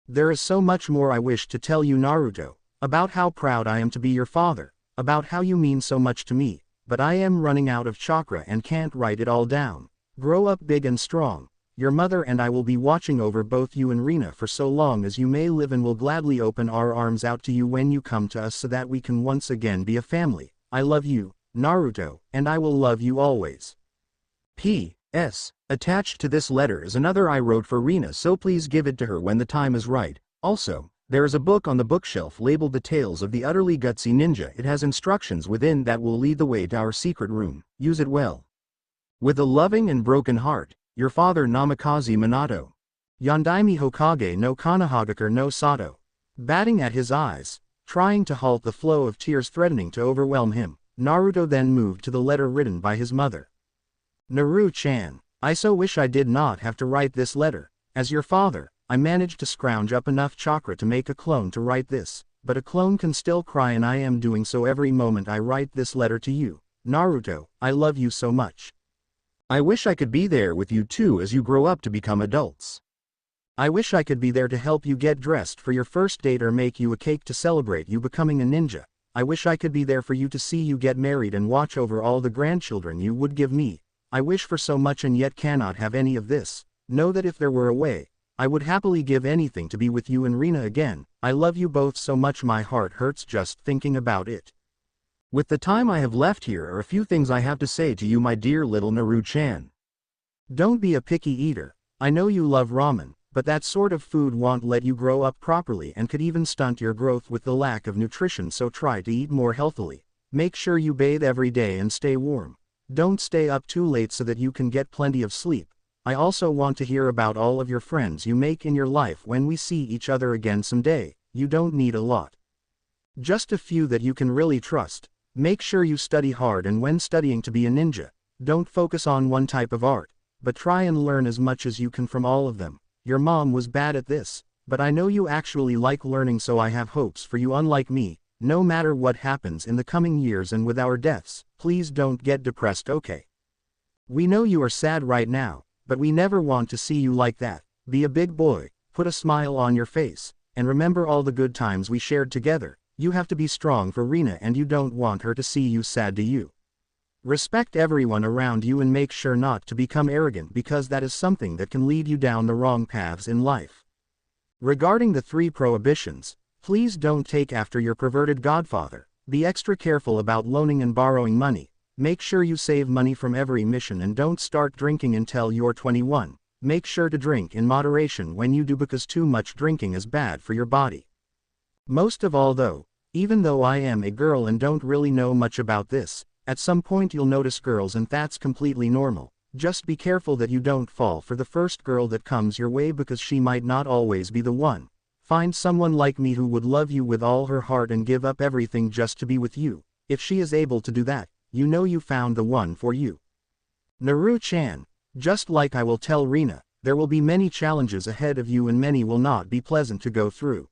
There is so much more I wish to tell you, Naruto, about how proud I am to be your father, about how you mean so much to me, but I am running out of chakra and can't write it all down. Grow up big and strong. Your mother and I will be watching over both you and Rina for so long as you may live, and will gladly open our arms out to you when you come to us so that we can once again be a family. I love you, Naruto, and I will love you always. P.S. Attached to this letter is another I wrote for Rina, so please give it to her when the time is right. Also, there is a book on the bookshelf labeled The Tales of the Utterly Gutsy Ninja. It has instructions within that will lead the way to our secret room. Use it well. With a loving and broken heart, your father, Namikaze Minato. Yondaime Hokage no Konohagakure no Sato. Batting at his eyes, trying to halt the flow of tears threatening to overwhelm him, Naruto then moved to the letter written by his mother. Naru-chan, I so wish I did not have to write this letter. As your father, I managed to scrounge up enough chakra to make a clone to write this, but a clone can still cry, and I am doing so every moment I write this letter to you. Naruto, I love you so much. I wish I could be there with you too as you grow up to become adults. I wish I could be there to help you get dressed for your first date or make you a cake to celebrate you becoming a ninja. I wish I could be there for you to see you get married and watch over all the grandchildren you would give me. I wish for so much and yet cannot have any of this. Know that if there were a way, I would happily give anything to be with you and Rina again. I love you both so much, my heart hurts just thinking about it. With the time I have left, here are a few things I have to say to you, my dear little Naru-chan. Don't be a picky eater. I know you love ramen, but that sort of food won't let you grow up properly and could even stunt your growth with the lack of nutrition, so try to eat more healthily. Make sure you bathe every day and stay warm. Don't stay up too late so that you can get plenty of sleep. I also want to hear about all of your friends you make in your life when we see each other again someday. You don't need a lot. Just a few that you can really trust. Make sure you study hard, and when studying to be a ninja, don't focus on one type of art, but try and learn as much as you can from all of them. Your mom was bad at this, but I know you actually like learning, so I have hopes for you. Unlike me, no matter what happens in the coming years and with our deaths, please don't get depressed, okay? We know you are sad right now, but we never want to see you like that. Be a big boy, put a smile on your face, and remember all the good times we shared together. You have to be strong for Rina, and you don't want her to see you sad, do you? Respect everyone around you and make sure not to become arrogant, because that is something that can lead you down the wrong paths in life. Regarding the 3 prohibitions, please don't take after your perverted godfather. Be extra careful about loaning and borrowing money. Make sure you save money from every mission, and don't start drinking until you're 21. Make sure to drink in moderation when you do, because too much drinking is bad for your body. Most of all though, even though I am a girl and don't really know much about this, at some point you'll notice girls, and that's completely normal. Just be careful that you don't fall for the first girl that comes your way, because she might not always be the one. Find someone like me who would love you with all her heart and give up everything just to be with you. If she is able to do that, you know you found the one for you. Naru-chan, just like I will tell Rina, there will be many challenges ahead of you, and many will not be pleasant to go through.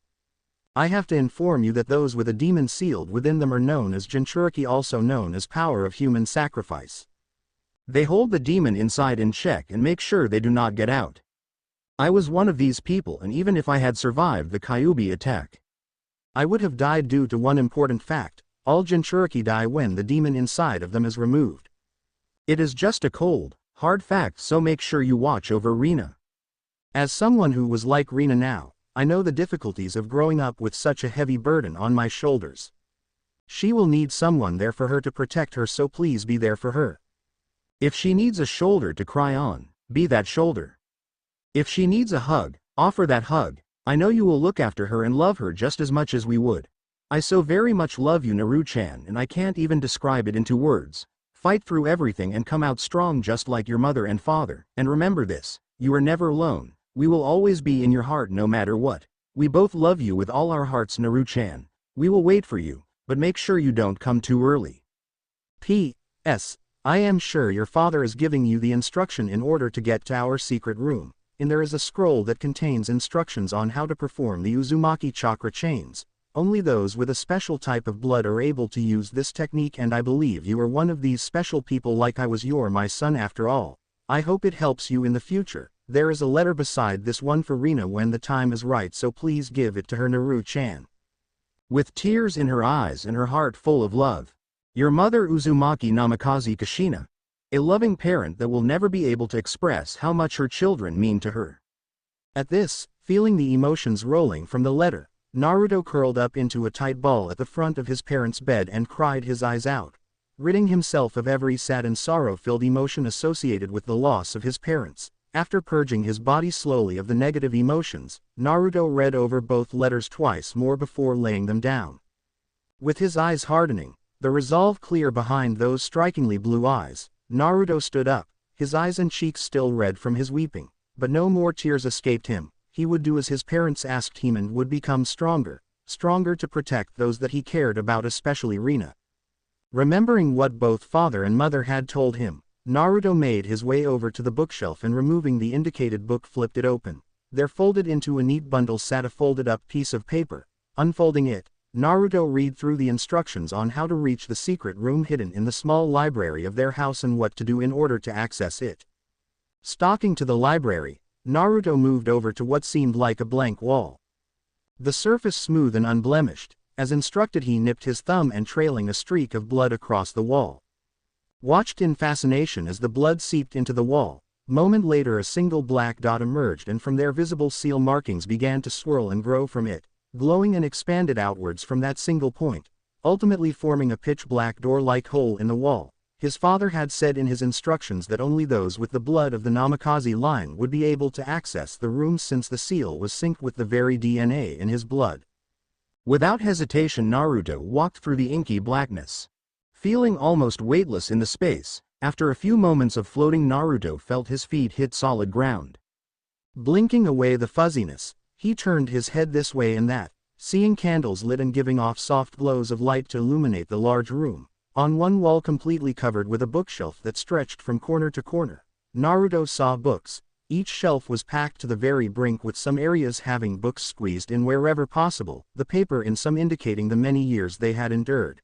I have to inform you that those with a demon sealed within them are known as Jinchuriki, also known as power of human sacrifice. They hold the demon inside in check and make sure they do not get out. I was one of these people, and even if I had survived the Kyuubi attack, I would have died due to one important fact: all Jinchuriki die when the demon inside of them is removed. It is just a cold, hard fact, so make sure you watch over Rina. As someone who was like Rina now, I know the difficulties of growing up with such a heavy burden on my shoulders. She will need someone there for her to protect her, so please be there for her. If she needs a shoulder to cry on, be that shoulder. If she needs a hug, offer that hug. I know you will look after her and love her just as much as we would. I so very much love you, Naru-chan, and I can't even describe it into words. Fight through everything and come out strong just like your mother and father, and remember this, you are never alone, we will always be in your heart no matter what. We both love you with all our hearts, Naru-chan. We will wait for you, but make sure you don't come too early. P.S. I am sure your father is giving you the instruction in order to get to our secret room, and there is a scroll that contains instructions on how to perform the Uzumaki chakra chains. Only those with a special type of blood are able to use this technique, and I believe you are one of these special people like I was. You're my son after all. I hope it helps you in the future. There is a letter beside this one for Rina when the time is right, so please give it to her, Naru-chan. With tears in her eyes and her heart full of love. Your mother, Uzumaki Namikaze Kushina. A loving parent that will never be able to express how much her children mean to her. At this, feeling the emotions rolling from the letter, Naruto curled up into a tight ball at the front of his parents' bed and cried his eyes out, ridding himself of every sad and sorrow-filled emotion associated with the loss of his parents. After purging his body slowly of the negative emotions, Naruto read over both letters twice more before laying them down. With his eyes hardening, the resolve clear behind those strikingly blue eyes, Naruto stood up, his eyes and cheeks still red from his weeping, but no more tears escaped him. He would do as his parents asked him and would become stronger to protect those that he cared about, especially Rina. Remembering what both father and mother had told him, Naruto made his way over to the bookshelf and removing the indicated book flipped it open. There folded into a neat bundle sat a folded up piece of paper. Unfolding it, Naruto read through the instructions on how to reach the secret room hidden in the small library of their house and what to do in order to access it. Stalking to the library, Naruto moved over to what seemed like a blank wall. The surface smooth and unblemished. As instructed, he nipped his thumb and trailing a streak of blood across the wall. Watched in fascination as the blood seeped into the wall. Moment later a single black dot emerged and from there visible seal markings began to swirl and grow from it, glowing and expanded outwards from that single point, ultimately forming a pitch-black door-like hole in the wall. His father had said in his instructions that only those with the blood of the Namikaze line would be able to access the room since the seal was synced with the very DNA in his blood. Without hesitation, Naruto walked through the inky blackness. Feeling almost weightless in the space, after a few moments of floating, Naruto felt his feet hit solid ground. Blinking away the fuzziness, he turned his head this way and that, seeing candles lit and giving off soft glows of light to illuminate the large room. On one wall completely covered with a bookshelf that stretched from corner to corner, Naruto saw books. Each shelf was packed to the very brink, with some areas having books squeezed in wherever possible, the paper in some indicating the many years they had endured.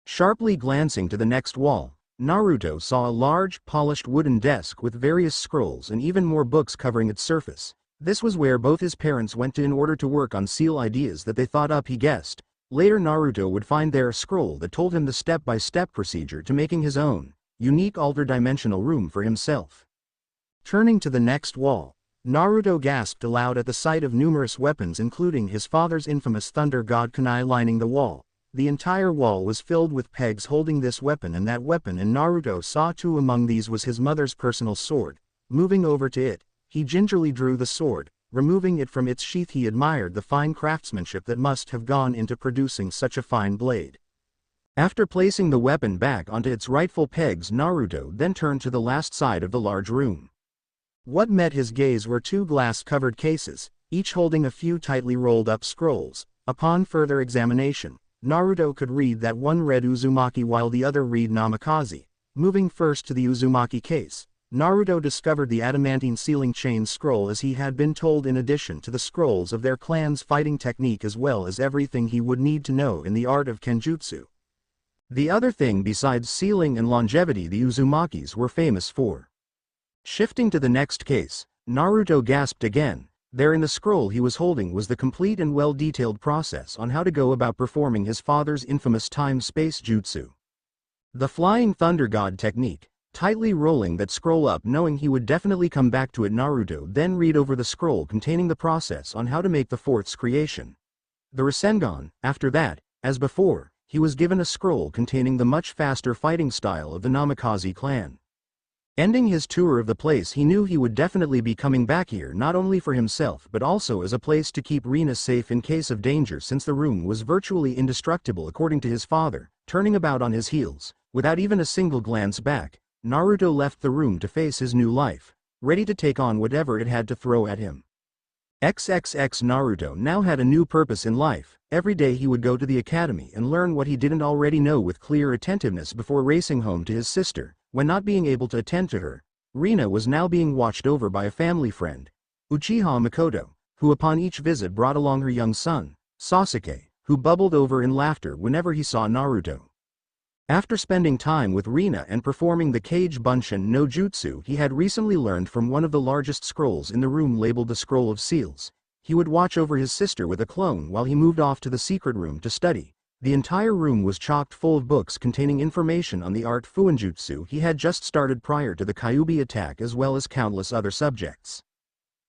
Sharply glancing to the next wall, Naruto saw a large, polished wooden desk with various scrolls and even more books covering its surface. This was where both his parents went to in order to work on seal ideas that they thought up, he guessed. Later Naruto would find there a scroll that told him the step-by-step procedure to making his own, unique alter-dimensional room for himself. Turning to the next wall, Naruto gasped aloud at the sight of numerous weapons, including his father's infamous Thunder God kunai lining the wall. The entire wall was filled with pegs holding this weapon and that weapon, and Naruto saw two among these was his mother's personal sword. Moving over to it, he gingerly drew the sword. Removing it from its sheath, he admired the fine craftsmanship that must have gone into producing such a fine blade. After placing the weapon back onto its rightful pegs, Naruto then turned to the last side of the large room. What met his gaze were two glass-covered cases, each holding a few tightly rolled-up scrolls. Upon further examination, Naruto could read that one read Uzumaki while the other read Namikaze. Moving first to the Uzumaki case, Naruto discovered the adamantine sealing chain scroll as he had been told, in addition to the scrolls of their clan's fighting technique as well as everything he would need to know in the art of Kenjutsu. The other thing besides sealing and longevity the Uzumakis were famous for. Shifting to the next case, Naruto gasped again. There in the scroll he was holding was the complete and well-detailed process on how to go about performing his father's infamous time-space jutsu. The Flying Thunder God technique. Tightly rolling that scroll up, knowing he would definitely come back to it, Naruto then read over the scroll containing the process on how to make the fourth's creation, the Rasengan. After that, as before, he was given a scroll containing the much faster fighting style of the Namikaze clan. Ending his tour of the place, he knew he would definitely be coming back here not only for himself but also as a place to keep Rina safe in case of danger, since the room was virtually indestructible according to his father. Turning about on his heels, without even a single glance back, Naruto left the room to face his new life, ready to take on whatever it had to throw at him. XXX Naruto now had a new purpose in life. Every day he would go to the academy and learn what he didn't already know with clear attentiveness before racing home to his sister. When not being able to attend to her, Rina was now being watched over by a family friend, Uchiha Mikoto, who upon each visit brought along her young son, Sasuke, who bubbled over in laughter whenever he saw Naruto. After spending time with Rina and performing the Kage Bunshin no Jutsu he had recently learned from one of the largest scrolls in the room labeled the Scroll of Seals, he would watch over his sister with a clone while he moved off to the secret room to study. The entire room was chocked full of books containing information on the art Fuinjutsu he had just started prior to the Kyuubi attack as well as countless other subjects.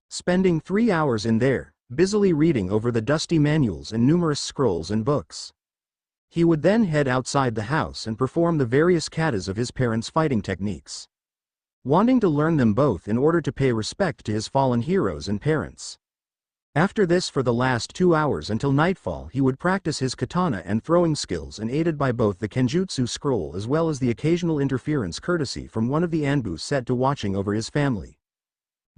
Spending 3 hours in there, busily reading over the dusty manuals and numerous scrolls and books. He would then head outside the house and perform the various katas of his parents' fighting techniques, wanting to learn them both in order to pay respect to his fallen heroes and parents. After this, for the last 2 hours until nightfall, he would practice his katana and throwing skills, and aided by both the Kenjutsu scroll as well as the occasional interference courtesy from one of the Anbu set to watching over his family.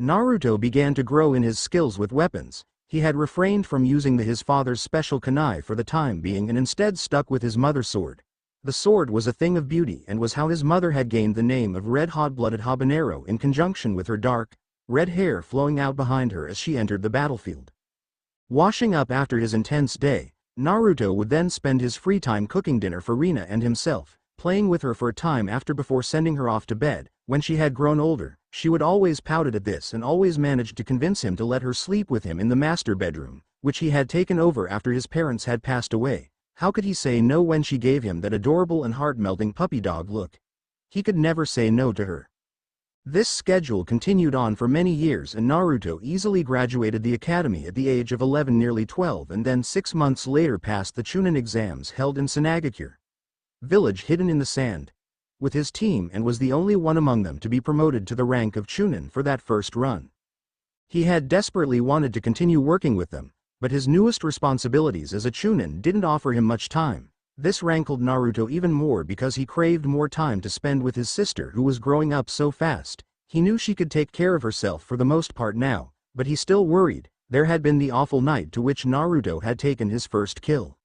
Naruto began to grow in his skills with weapons. He had refrained from using his father's special kunai for the time being and instead stuck with his mother's sword. The sword was a thing of beauty and was how his mother had gained the name of Red Hot-Blooded Habanero in conjunction with her dark, red hair flowing out behind her as she entered the battlefield. Washing up after his intense day, Naruto would then spend his free time cooking dinner for Rina and himself, playing with her for a time after before sending her off to bed. When she had grown older, she would always pouted at this and always managed to convince him to let her sleep with him in the master bedroom, which he had taken over after his parents had passed away. How could he say no when she gave him that adorable and heart-melting puppy dog look? He could never say no to her. This schedule continued on for many years and Naruto easily graduated the academy at the age of 11, nearly 12, and then 6 months later passed the Chunin exams held in Sanagakure village hidden in the sand, with his team, and was the only one among them to be promoted to the rank of Chunin for that first run. He had desperately wanted to continue working with them, but his newest responsibilities as a Chunin didn't offer him much time. This rankled Naruto even more because he craved more time to spend with his sister who was growing up so fast. He knew she could take care of herself for the most part now, but he still worried. There had been the awful night to which Naruto had taken his first kill.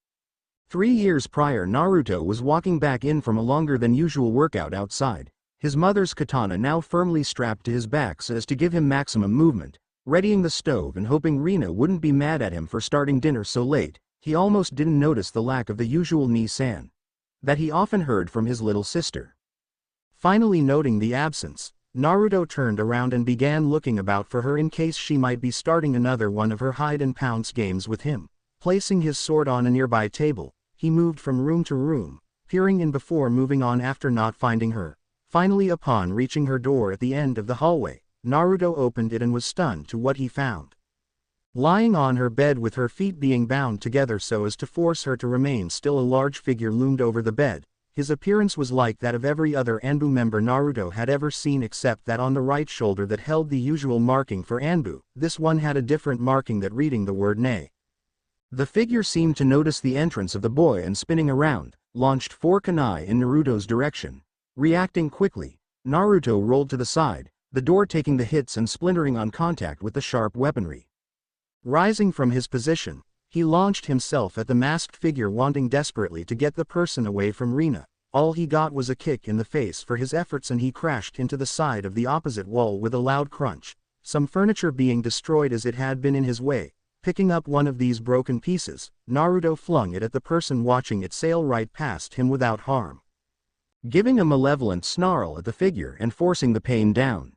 3 years prior, Naruto was walking back in from a longer than usual workout outside, his mother's katana now firmly strapped to his back so as to give him maximum movement, readying the stove and hoping Rina wouldn't be mad at him for starting dinner so late. He almost didn't notice the lack of the usual Ni-san that he often heard from his little sister. Finally noting the absence, Naruto turned around and began looking about for her in case she might be starting another one of her hide-and-pounce games with him. Placing his sword on a nearby table, he moved from room to room, peering in before moving on after not finding her. Finally, upon reaching her door at the end of the hallway, Naruto opened it and was stunned to what he found. Lying on her bed with her feet being bound together so as to force her to remain still, a large figure loomed over the bed. His appearance was like that of every other Anbu member Naruto had ever seen except that on the right shoulder that held the usual marking for Anbu, this one had a different marking that reading the word Ne. The figure seemed to notice the entrance of the boy and spinning around, launched 4 kunai in Naruto's direction. Reacting quickly, Naruto rolled to the side, the door taking the hits and splintering on contact with the sharp weaponry. Rising from his position, he launched himself at the masked figure, wanting desperately to get the person away from Rina. All he got was a kick in the face for his efforts and he crashed into the side of the opposite wall with a loud crunch, some furniture being destroyed as it had been in his way. Picking up one of these broken pieces, Naruto flung it at the person watching it sail right past him without harm, giving a malevolent snarl at the figure and forcing the pain down.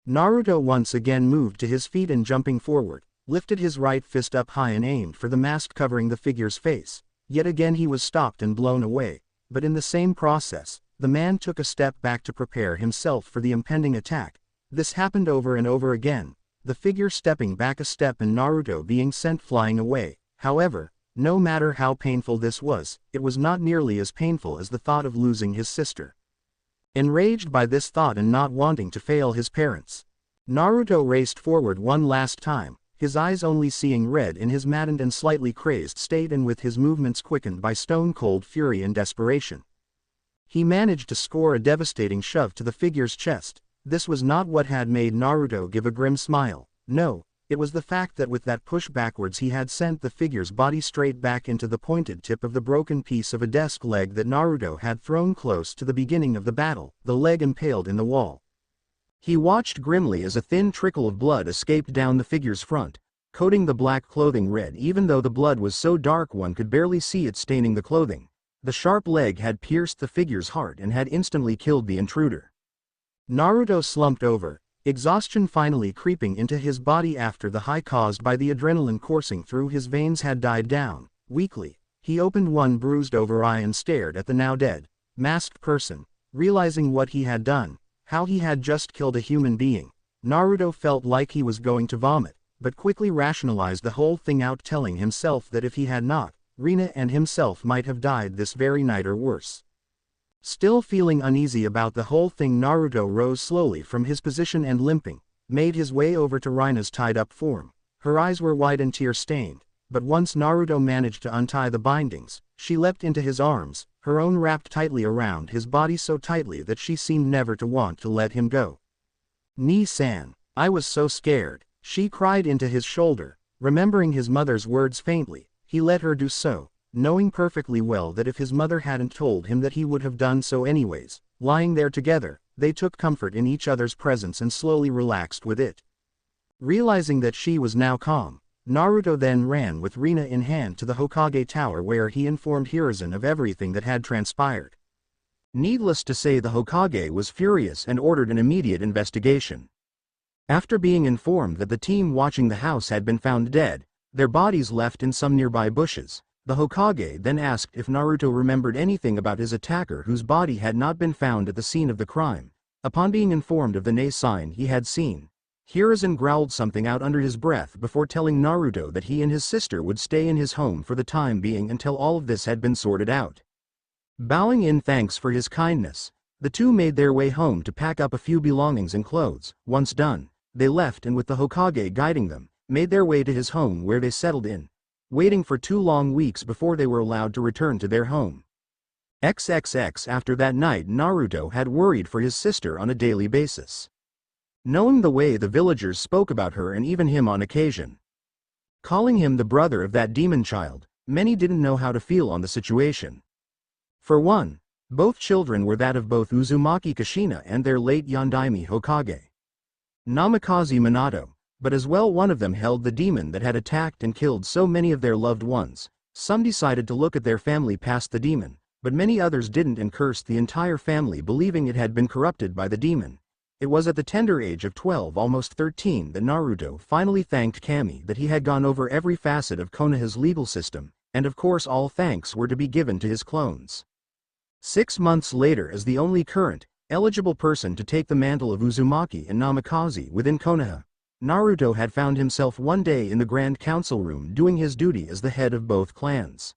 Naruto once again moved to his feet and jumping forward, lifted his right fist up high and aimed for the mask covering the figure's face. Yet again he was stopped and blown away, but in the same process, the man took a step back to prepare himself for the impending attack. This happened over and over again, the figure stepping back a step and Naruto being sent flying away. However, no matter how painful this was, it was not nearly as painful as the thought of losing his sister. Enraged by this thought and not wanting to fail his parents, Naruto raced forward one last time, his eyes only seeing red in his maddened and slightly crazed state and with his movements quickened by stone-cold fury and desperation. He managed to score a devastating shove to the figure's chest. This was not what had made Naruto give a grim smile. No, it was the fact that with that push backwards he had sent the figure's body straight back into the pointed tip of the broken piece of a desk leg that Naruto had thrown close to the beginning of the battle, the leg impaled in the wall. He watched grimly as a thin trickle of blood escaped down the figure's front, coating the black clothing red even though the blood was so dark one could barely see it staining the clothing. The sharp leg had pierced the figure's heart and had instantly killed the intruder. Naruto slumped over, exhaustion finally creeping into his body after the high caused by the adrenaline coursing through his veins had died down. Weakly, he opened one bruised-over eye and stared at the now dead, masked person. Realizing what he had done, how he had just killed a human being, Naruto felt like he was going to vomit, but quickly rationalized the whole thing out, telling himself that if he had not, Rina and himself might have died this very night or worse. Still feeling uneasy about the whole thing, Naruto rose slowly from his position and limping, made his way over to Rina's tied-up form. Her eyes were wide and tear-stained, but once Naruto managed to untie the bindings, she leapt into his arms, her own wrapped tightly around his body so tightly that she seemed never to want to let him go. "Nii-san, I was so scared," she cried into his shoulder. Remembering his mother's words faintly, he let her do so, knowing perfectly well that if his mother hadn't told him that he would have done so anyways. Lying there together, they took comfort in each other's presence and slowly relaxed with it. Realizing that she was now calm, Naruto then ran with Rina in hand to the Hokage Tower, where he informed Hiruzen of everything that had transpired. Needless to say, the Hokage was furious and ordered an immediate investigation. After being informed that the team watching the house had been found dead, their bodies left in some nearby bushes, the Hokage then asked if Naruto remembered anything about his attacker whose body had not been found at the scene of the crime. Upon being informed of the Nei sign he had seen, Hiruzen growled something out under his breath before telling Naruto that he and his sister would stay in his home for the time being until all of this had been sorted out. Bowing in thanks for his kindness, the two made their way home to pack up a few belongings and clothes. Once done, they left and with the Hokage guiding them, made their way to his home where they settled in, waiting for 2 long weeks before they were allowed to return to their home. XXX After that night, Naruto had worried for his sister on a daily basis. Knowing the way the villagers spoke about her and even him on occasion, calling him the brother of that demon child, many didn't know how to feel on the situation. For one, both children were that of both Uzumaki Kushina and their late Yondaime Hokage, Namikaze Minato, but as well one of them held the demon that had attacked and killed so many of their loved ones. Some decided to look at their family past the demon, but many others didn't and cursed the entire family, believing it had been corrupted by the demon. It was at the tender age of 12, almost 13, that Naruto finally thanked Kami that he had gone over every facet of Konoha's legal system, and of course all thanks were to be given to his clones. 6 months later, as the only current, eligible person to take the mantle of Uzumaki and Namikaze within Konoha, Naruto had found himself one day in the Grand Council room doing his duty as the head of both clans.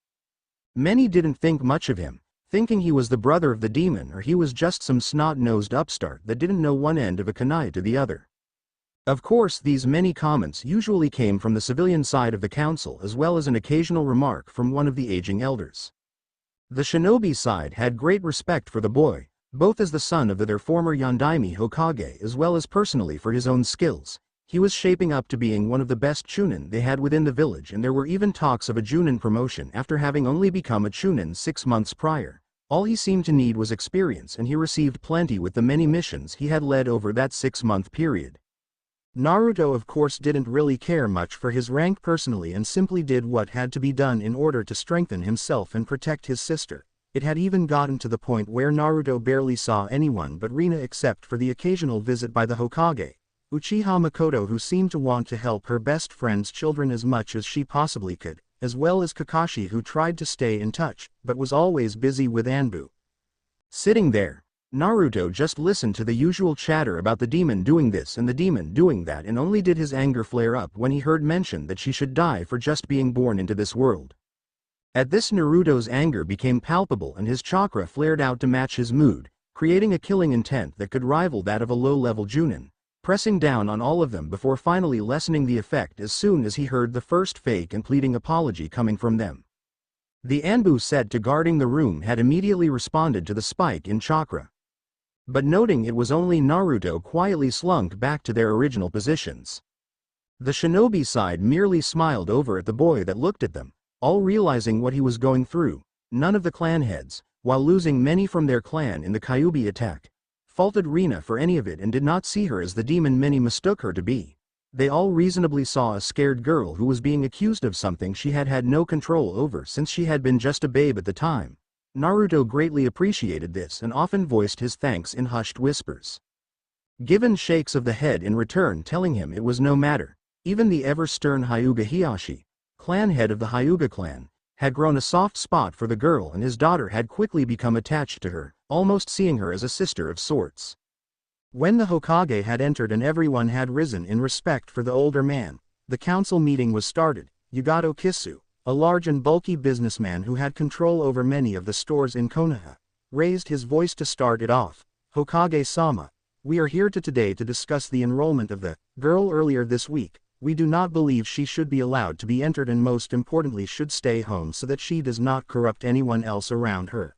Many didn't think much of him, thinking he was the brother of the demon or he was just some snot-nosed upstart that didn't know one end of a kunai to the other. Of course, these many comments usually came from the civilian side of the council as well as an occasional remark from one of the aging elders. The shinobi side had great respect for the boy, both as the son of their former Yondaime Hokage as well as personally for his own skills. He was shaping up to being one of the best chunin they had within the village, and there were even talks of a junin promotion after having only become a chunin 6 months prior. All he seemed to need was experience, and he received plenty with the many missions he had led over that 6-month period. Naruto of course didn't really care much for his rank personally and simply did what had to be done in order to strengthen himself and protect his sister. It had even gotten to the point where Naruto barely saw anyone but Rina except for the occasional visit by the Hokage, Uchiha Makoto, who seemed to want to help her best friend's children as much as she possibly could, as well as Kakashi, who tried to stay in touch, but was always busy with Anbu. Sitting there, Naruto just listened to the usual chatter about the demon doing this and the demon doing that, and only did his anger flare up when he heard mention that she should die for just being born into this world. At this, Naruto's anger became palpable and his chakra flared out to match his mood, creating a killing intent that could rival that of a low-level Junin. pressing down on all of them before finally lessening the effect as soon as he heard the first fake and pleading apology coming from them. The Anbu set to guarding the room had immediately responded to the spike in chakra. But noting it was only Naruto quietly slunk back to their original positions. The shinobi side merely smiled over at the boy that looked at them, all realizing what he was going through. None of the clan heads, while losing many from their clan in the Kyuubi attack, faulted Rina for any of it and did not see her as the demon many mistook her to be. They all reasonably saw a scared girl who was being accused of something she had had no control over since she had been just a babe at the time. Naruto greatly appreciated this and often voiced his thanks in hushed whispers. Given shakes of the head in return telling him it was no matter. Even the ever-stern Hyuga Hiyashi, clan head of the Hyuga clan, had grown a soft spot for the girl and his daughter had quickly become attached to her, almost seeing her as a sister of sorts. When the Hokage had entered and everyone had risen in respect for the older man, the council meeting was started. Yagato Kisu, a large and bulky businessman who had control over many of the stores in Konoha, raised his voice to start it off. Hokage-sama, we are here today to discuss the enrollment of the girl earlier this week. We do not believe she should be allowed to be entered and most importantly should stay home so that she does not corrupt anyone else around her.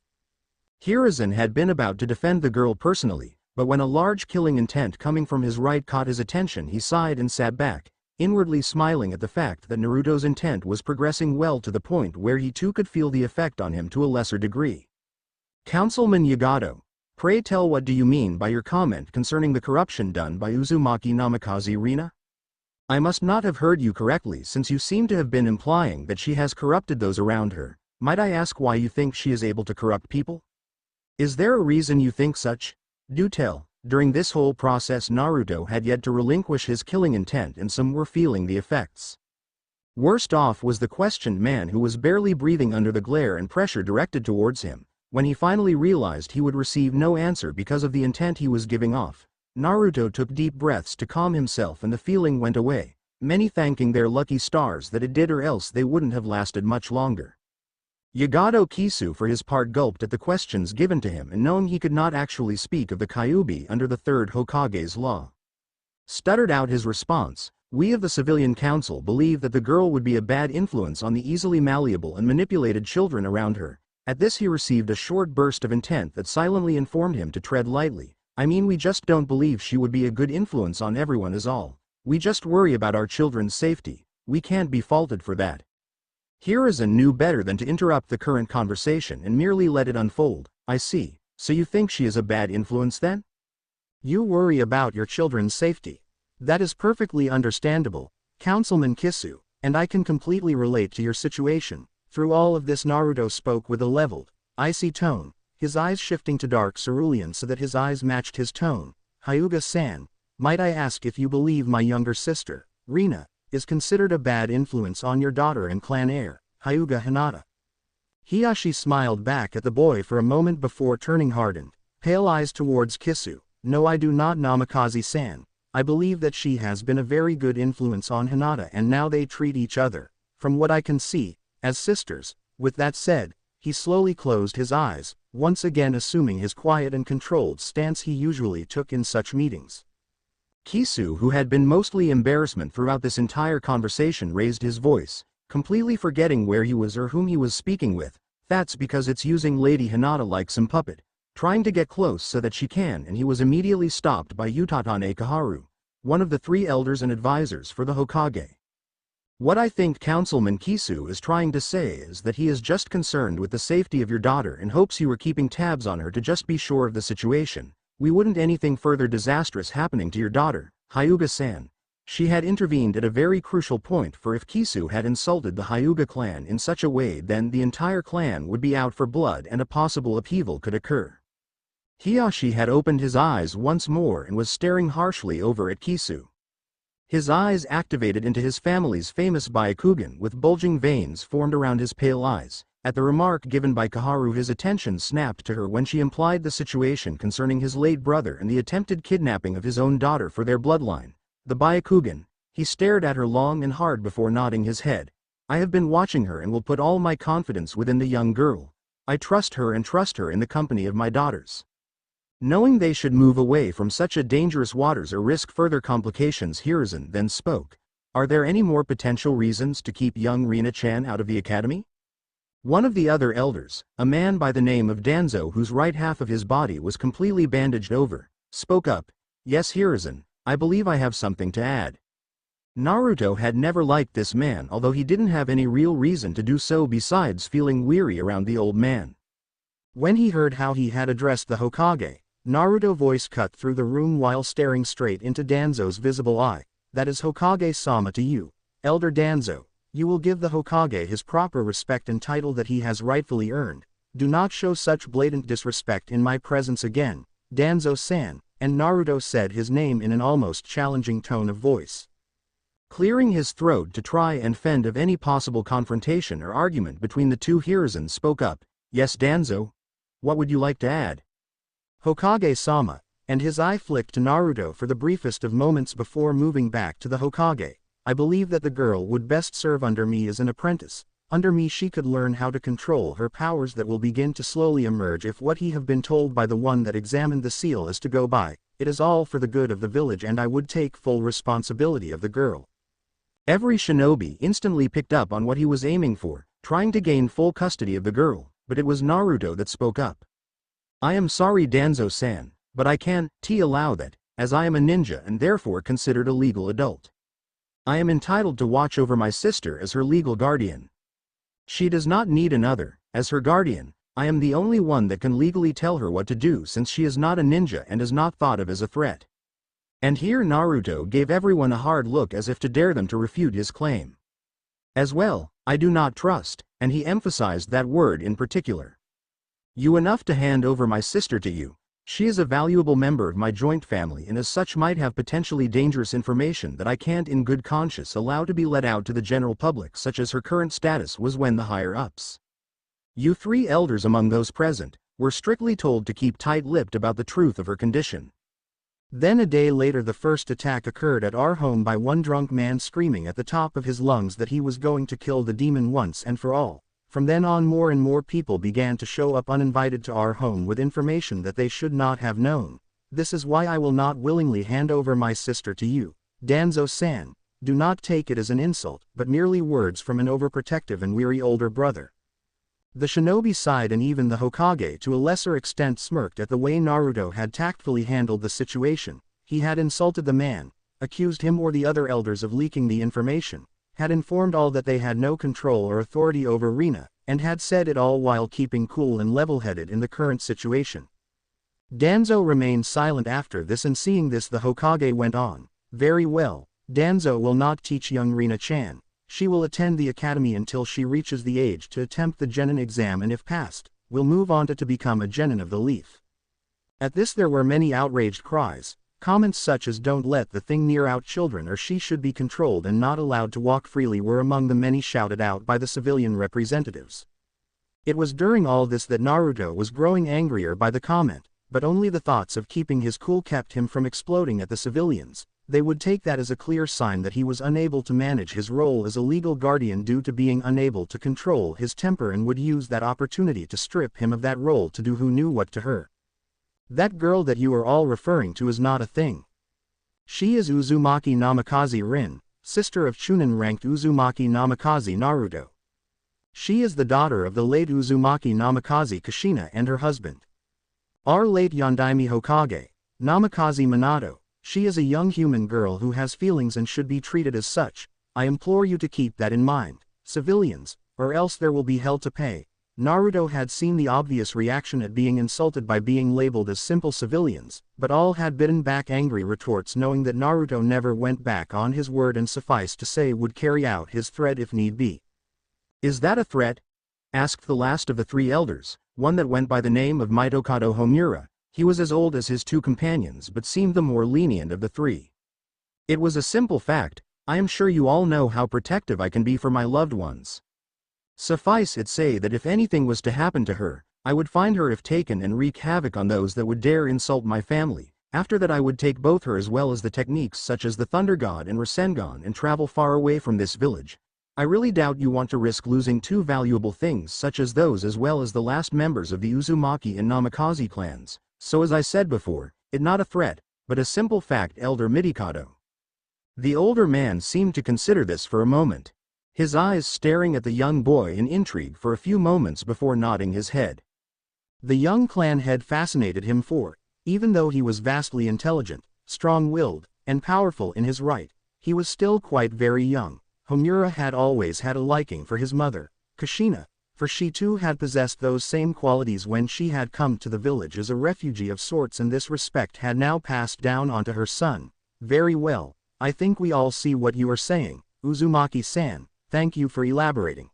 Hiruzen had been about to defend the girl personally, but when a large killing intent coming from his right caught his attention he sighed and sat back, inwardly smiling at the fact that Naruto's intent was progressing well to the point where he too could feel the effect on him to a lesser degree. Councilman Yagato, pray tell what do you mean by your comment concerning the corruption done by Uzumaki Namikaze Rina? I must not have heard you correctly since you seem to have been implying that she has corrupted those around her. Might I ask why you think she is able to corrupt people? Is there a reason you think such? Do tell. During this whole process Naruto had yet to relinquish his killing intent and some were feeling the effects. Worst off was the questioned man who was barely breathing under the glare and pressure directed towards him. When he finally realized he would receive no answer because of the intent he was giving off, Naruto took deep breaths to calm himself and the feeling went away, many thanking their lucky stars that it did or else they wouldn't have lasted much longer. Yagato Kisu for his part gulped at the questions given to him and knowing he could not actually speak of the Kyuubi under the third Hokage's law. Stuttered out his response, we of the civilian council believe that the girl would be a bad influence on the easily malleable and manipulated children around her. At this he received a short burst of intent that silently informed him to tread lightly. I mean we just don't believe she would be a good influence on everyone is all. We just worry about our children's safety. We can't be faulted for that. Hiruzen knew better than to interrupt the current conversation and merely let it unfold. I see. So you think she is a bad influence then? You worry about your children's safety. That is perfectly understandable, Councilman Kisu, and I can completely relate to your situation. Through all of this Naruto spoke with a leveled, icy tone, his eyes shifting to dark cerulean so that his eyes matched his tone. Hyuga-san, might I ask if you believe my younger sister, Rina, is considered a bad influence on your daughter and clan heir, Hyuga Hinata? Hiyashi smiled back at the boy for a moment before turning hardened, pale eyes towards Kisu. No, I do not, Namikaze-san. I believe that she has been a very good influence on Hinata and now they treat each other, from what I can see, as sisters. With that said, he slowly closed his eyes, once again assuming his quiet and controlled stance he usually took in such meetings. Kisu, who had been mostly embarrassment throughout this entire conversation, raised his voice, completely forgetting where he was or whom he was speaking with. That's because it's using Lady Hinata like some puppet, trying to get close so that she can, and he was immediately stopped by Utatane Kaharu, one of the three elders and advisors for the Hokage. What I think Councilman Kisu is trying to say is that he is just concerned with the safety of your daughter and hopes you are keeping tabs on her to just be sure of the situation. We wouldn't anything further disastrous happening to your daughter, Hyuga-san. She had intervened at a very crucial point, for if Kisu had insulted the Hyuga clan in such a way then the entire clan would be out for blood and a possible upheaval could occur. Hiyashi had opened his eyes once more and was staring harshly over at Kisu. His eyes activated into his family's famous Byakugan with bulging veins formed around his pale eyes. At the remark given by Kaharu his attention snapped to her when she implied the situation concerning his late brother and the attempted kidnapping of his own daughter for their bloodline. The Byakugan, he stared at her long and hard before nodding his head. I have been watching her and will put all my confidence within the young girl. I trust her and trust her in the company of my daughters. Knowing they should move away from such a dangerous waters or risk further complications, Hiruzen then spoke. Are there any more potential reasons to keep young Rina-chan out of the academy? One of the other elders, a man by the name of Danzo whose right half of his body was completely bandaged over, spoke up. Yes, Hiruzen, I believe I have something to add. Naruto had never liked this man, although he didn't have any real reason to do so besides feeling weary around the old man. When he heard how he had addressed the Hokage, Naruto's voice cut through the room while staring straight into Danzo's visible eye. That is Hokage-sama to you, Elder Danzo. You will give the Hokage his proper respect and title that he has rightfully earned. Do not show such blatant disrespect in my presence again, Danzo-san, and Naruto said his name in an almost challenging tone of voice. Clearing his throat to try and fend off any possible confrontation or argument between the two, Hiruzen spoke up. Yes, Danzo? What would you like to add? Hokage-sama, and his eye flicked to Naruto for the briefest of moments before moving back to the Hokage. I believe that the girl would best serve under me as an apprentice. Under me she could learn how to control her powers that will begin to slowly emerge if what he have been told by the one that examined the seal is to go by. It is all for the good of the village and I would take full responsibility of the girl. Every shinobi instantly picked up on what he was aiming for, trying to gain full custody of the girl, but it was Naruto that spoke up. I am sorry, Danzo-san, but I can't allow that, as I am a ninja and therefore considered a legal adult. I am entitled to watch over my sister as her legal guardian. She does not need another. As her guardian, I am the only one that can legally tell her what to do since she is not a ninja and is not thought of as a threat. And here Naruto gave everyone a hard look as if to dare them to refute his claim. As well, I do not trust, and he emphasized that word in particular. You enough to hand over my sister to you. She is a valuable member of my joint family and as such might have potentially dangerous information that I can't in good conscience allow to be let out to the general public, such as her current status was when the higher-ups. You three elders among those present were strictly told to keep tight-lipped about the truth of her condition. Then a day later the first attack occurred at our home by one drunk man screaming at the top of his lungs that he was going to kill the demon once and for all. From then on more and more people began to show up uninvited to our home with information that they should not have known. This is why I will not willingly hand over my sister to you, Danzo-san. Do not take it as an insult, but merely words from an overprotective and weary older brother. The shinobi sighed and even the Hokage to a lesser extent smirked at the way Naruto had tactfully handled the situation. He had insulted the man, accused him or the other elders of leaking the information, had informed all that they had no control or authority over Rina, and had said it all while keeping cool and level-headed in the current situation. Danzo remained silent after this, and seeing this the Hokage went on. Very well, Danzo will not teach young Rina-chan. She will attend the academy until she reaches the age to attempt the genin exam and if passed, will move on to become a genin of the leaf. At this there were many outraged cries, comments such as don't let the thing near out children or she should be controlled and not allowed to walk freely were among the many shouted out by the civilian representatives. It was during all this that Naruto was growing angrier by the comment, but only the thoughts of keeping his cool kept him from exploding at the civilians. They would take that as a clear sign that he was unable to manage his role as a legal guardian due to being unable to control his temper and would use that opportunity to strip him of that role to do who knew what to her. That girl that you are all referring to is not a thing. She is Uzumaki Namikaze Rin, sister of Chunin-ranked Uzumaki Namikaze Naruto. She is the daughter of the late Uzumaki Namikaze Kushina and her husband. Our late Yondaime Hokage, Namikaze Minato. She is a young human girl who has feelings and should be treated as such. I implore you to keep that in mind, civilians, or else there will be hell to pay. Naruto had seen the obvious reaction at being insulted by being labeled as simple civilians, but all had bitten back angry retorts knowing that Naruto never went back on his word and suffice to say would carry out his threat if need be. Is that a threat? Asked the last of the three elders, one that went by the name of Mitokado Homura. He was as old as his two companions but seemed the more lenient of the three. It was a simple fact. I am sure you all know how protective I can be for my loved ones. Suffice it say that if anything was to happen to her, I would find her if taken and wreak havoc on those that would dare insult my family. After that I would take both her as well as the techniques such as the Thunder God and Rasengan and travel far away from this village. I really doubt you want to risk losing two valuable things such as those as well as the last members of the Uzumaki and Namikaze clans. So as I said before, it not a threat, but a simple fact, Elder Mikado. The older man seemed to consider this for a moment, his eyes staring at the young boy in intrigue for a few moments before nodding his head. The young clan head fascinated him for, even though he was vastly intelligent, strong-willed, and powerful in his right, he was still quite very young. Homura had always had a liking for his mother, Kushina, for she too had possessed those same qualities when she had come to the village as a refugee of sorts, and this respect had now passed down onto her son. Very well, I think we all see what you are saying, Uzumaki-san, thank you for elaborating.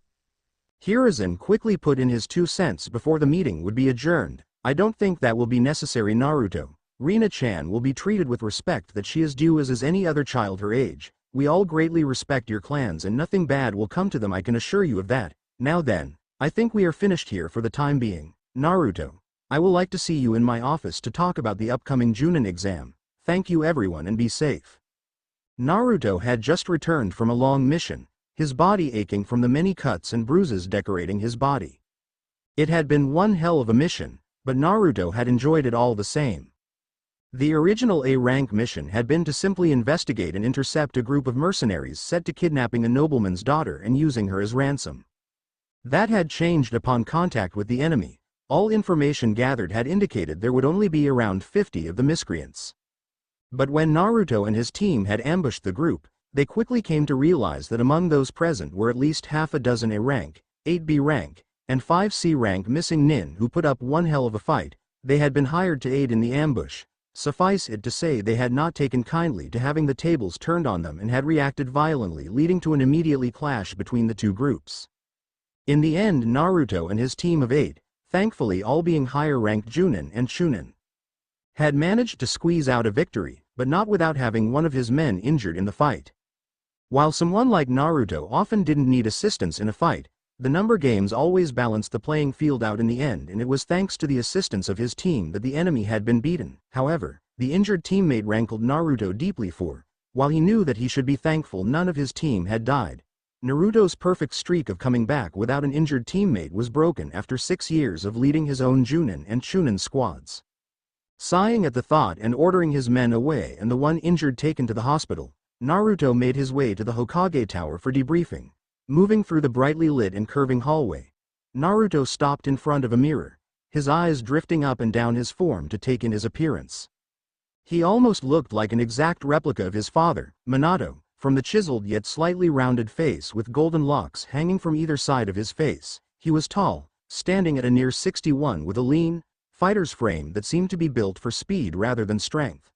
Hiruzen quickly put in his 2 cents before the meeting would be adjourned. I don't think that will be necessary, Naruto. Rina-chan will be treated with respect that she is due as is any other child her age. We all greatly respect your clans and nothing bad will come to them, I can assure you of that. Now then, I think we are finished here for the time being. Naruto, I will like to see you in my office to talk about the upcoming Junin exam. Thank you everyone and be safe. Naruto had just returned from a long mission, his body aching from the many cuts and bruises decorating his body. It had been one hell of a mission, but Naruto had enjoyed it all the same. The original A-rank mission had been to simply investigate and intercept a group of mercenaries set to kidnapping a nobleman's daughter and using her as ransom. That had changed upon contact with the enemy. All information gathered had indicated there would only be around 50 of the miscreants. But when Naruto and his team had ambushed the group, they quickly came to realize that among those present were at least half a dozen A-rank, 8 B-rank, and 5 C-rank missing nin who put up one hell of a fight. They had been hired to aid in the ambush. Suffice it to say they had not taken kindly to having the tables turned on them and had reacted violently, leading to an immediate clash between the two groups. In the end, Naruto and his team of 8, thankfully all being higher-ranked Junin and Chunin, had managed to squeeze out a victory, but not without having one of his men injured in the fight. While someone like Naruto often didn't need assistance in a fight, the number games always balanced the playing field out in the end, and it was thanks to the assistance of his team that the enemy had been beaten. However, the injured teammate rankled Naruto deeply for, while he knew that he should be thankful none of his team had died. Naruto's perfect streak of coming back without an injured teammate was broken after 6 years of leading his own Junin and Chunin squads. Sighing at the thought and ordering his men away and the one injured taken to the hospital, Naruto made his way to the Hokage Tower for debriefing. Moving through the brightly lit and curving hallway, Naruto stopped in front of a mirror, his eyes drifting up and down his form to take in his appearance. He almost looked like an exact replica of his father, Minato, from the chiseled yet slightly rounded face with golden locks hanging from either side of his face. He was tall, standing at a near 61 with a lean, fighter's frame that seemed to be built for speed rather than strength.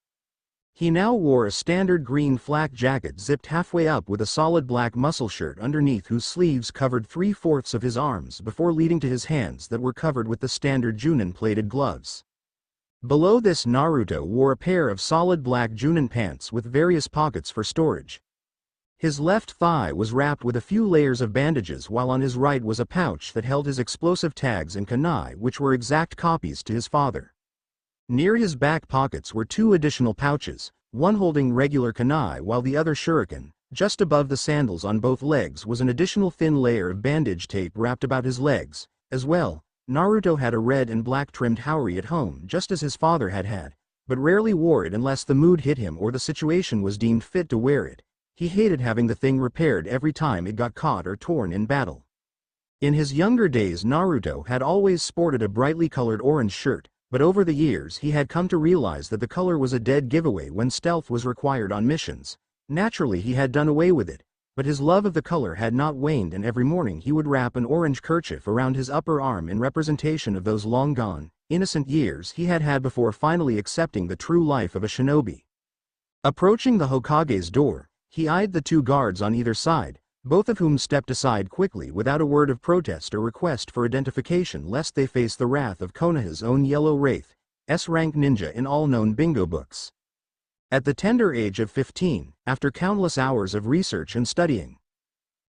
He now wore a standard green flak jacket zipped halfway up with a solid black muscle shirt underneath whose sleeves covered 3/4 of his arms before leading to his hands that were covered with the standard Junin plated gloves. Below this, Naruto wore a pair of solid black Junin pants with various pockets for storage. His left thigh was wrapped with a few layers of bandages, while on his right was a pouch that held his explosive tags and kunai, which were exact copies to his father. Near his back pockets were 2 additional pouches, one holding regular kunai while the other shuriken. Just above the sandals on both legs was an additional thin layer of bandage tape wrapped about his legs. As well, Naruto had a red and black trimmed haori at home just as his father had, but rarely wore it unless the mood hit him or the situation was deemed fit to wear it. He hated having the thing repaired every time it got caught or torn in battle. In his younger days, Naruto had always sported a brightly colored orange shirt, but over the years he had come to realize that the color was a dead giveaway when stealth was required on missions. Naturally he had done away with it, but his love of the color had not waned, and every morning he would wrap an orange kerchief around his upper arm in representation of those long-gone, innocent years he had had before finally accepting the true life of a shinobi. Approaching the Hokage's door, he eyed the 2 guards on either side, both of whom stepped aside quickly without a word of protest or request for identification lest they face the wrath of Konoha's own Yellow Wraith, S-rank ninja in all known bingo books. At the tender age of 15, after countless hours of research and studying,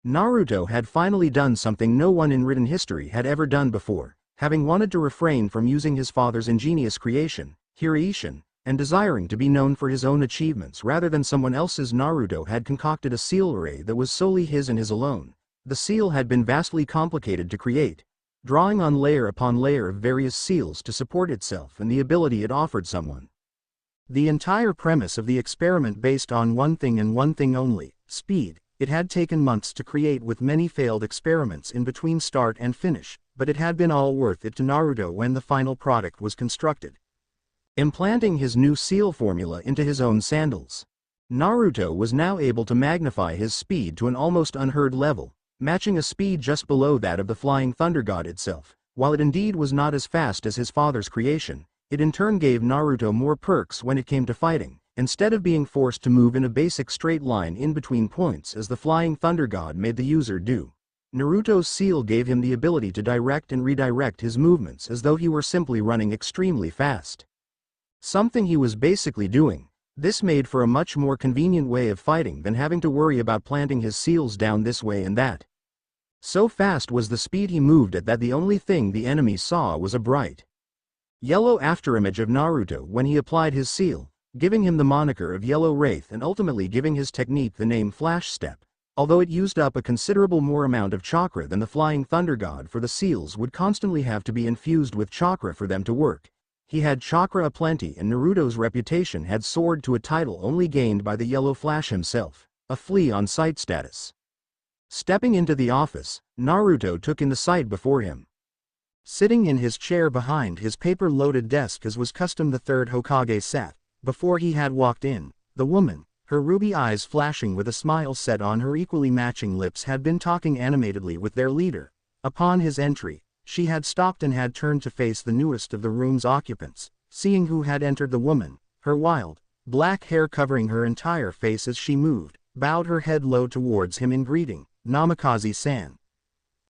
Naruto had finally done something no one in written history had ever done before, having wanted to refrain from using his father's ingenious creation, Hiraishin, and desiring to be known for his own achievements rather than someone else's. Naruto had concocted a seal array that was solely his and his alone. The seal had been vastly complicated to create, drawing on layer upon layer of various seals to support itself and the ability it offered someone. The entire premise of the experiment based on one thing and one thing only, speed. It had taken months to create with many failed experiments in between start and finish, but it had been all worth it to Naruto when the final product was constructed. Implanting his new seal formula into his own sandals, Naruto was now able to magnify his speed to an almost unheard level, matching a speed just below that of the flying thunder god itself. While it indeed was not as fast as his father's creation, it in turn gave Naruto more perks when it came to fighting. Instead of being forced to move in a basic straight line in between points as the flying thunder god made the user do, Naruto's seal gave him the ability to direct and redirect his movements as though he were simply running extremely fast. Something he was basically doing. This made for a much more convenient way of fighting than having to worry about planting his seals down this way and that. So fast was the speed he moved at that the only thing the enemy saw was a bright yellow afterimage of Naruto when he applied his seal, giving him the moniker of Yellow Wraith and ultimately giving his technique the name Flash Step. Although it used up a considerable more amount of chakra than the flying thunder god, for the seals would constantly have to be infused with chakra for them to work. He had chakra aplenty, and Naruto's reputation had soared to a title only gained by the Yellow Flash himself, a flea on sight status. Stepping into the office, Naruto took in the sight before him. Sitting in his chair behind his paper-loaded desk as was custom, the third Hokage sat. Before he had walked in, the woman, her ruby eyes flashing with a smile set on her equally matching lips, had been talking animatedly with their leader. Upon his entry, she had stopped and had turned to face the newest of the room's occupants. Seeing who had entered, the woman, her wild, black hair covering her entire face as she moved, bowed her head low towards him in greeting. "Namikaze-san."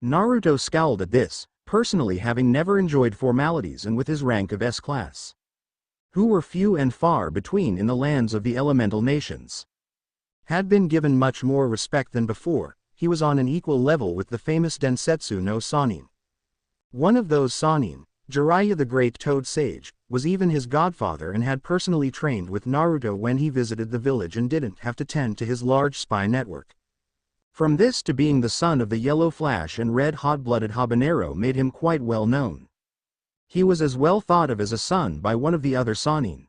Naruto scowled at this, personally having never enjoyed formalities and with his rank of S-class, who were few and far between in the lands of the elemental nations, had been given much more respect than before. He was on an equal level with the famous Densetsu no Sannin. One of those Sannin, Jiraiya the Great Toad Sage, was even his godfather and had personally trained with Naruto when he visited the village and didn't have to tend to his large spy network. From this to being the son of the Yellow Flash and red hot-blooded habanero made him quite well known. He was as well thought of as a son by one of the other Sannin.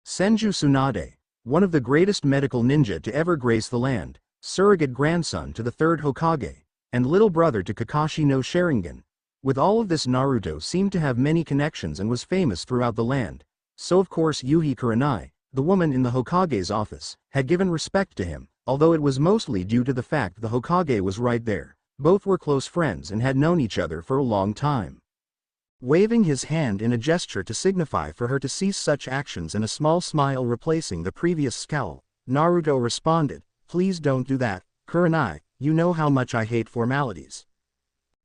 Senju Tsunade, one of the greatest medical ninja to ever grace the land, surrogate grandson to the third Hokage, and little brother to Kakashi no Sharingan. With all of this, Naruto seemed to have many connections and was famous throughout the land. So of course Yuhi Kurenai, the woman in the Hokage's office, had given respect to him, although it was mostly due to the fact the Hokage was right there. Both were close friends and had known each other for a long time. Waving his hand in a gesture to signify for her to cease such actions and a small smile replacing the previous scowl, Naruto responded, "Please don't do that, Kurenai, you know how much I hate formalities."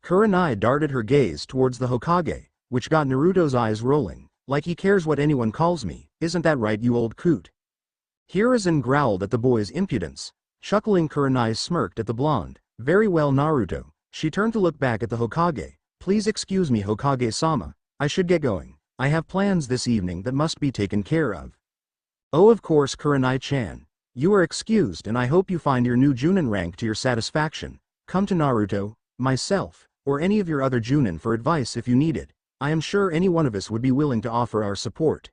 Kurenai darted her gaze towards the Hokage, which got Naruto's eyes rolling. "Like he cares what anyone calls me, isn't that right, you old coot?" Hiruzen growled at the boy's impudence. Chuckling, Kurenai smirked at the blonde. "Very well, Naruto." She turned to look back at the Hokage. "Please excuse me, Hokage-sama, I should get going. I have plans this evening that must be taken care of." "Oh, of course, Kurenai-chan. You are excused, and I hope you find your new Junin rank to your satisfaction. Come to Naruto, myself, or any of your other Junin for advice if you need it. I am sure any one of us would be willing to offer our support."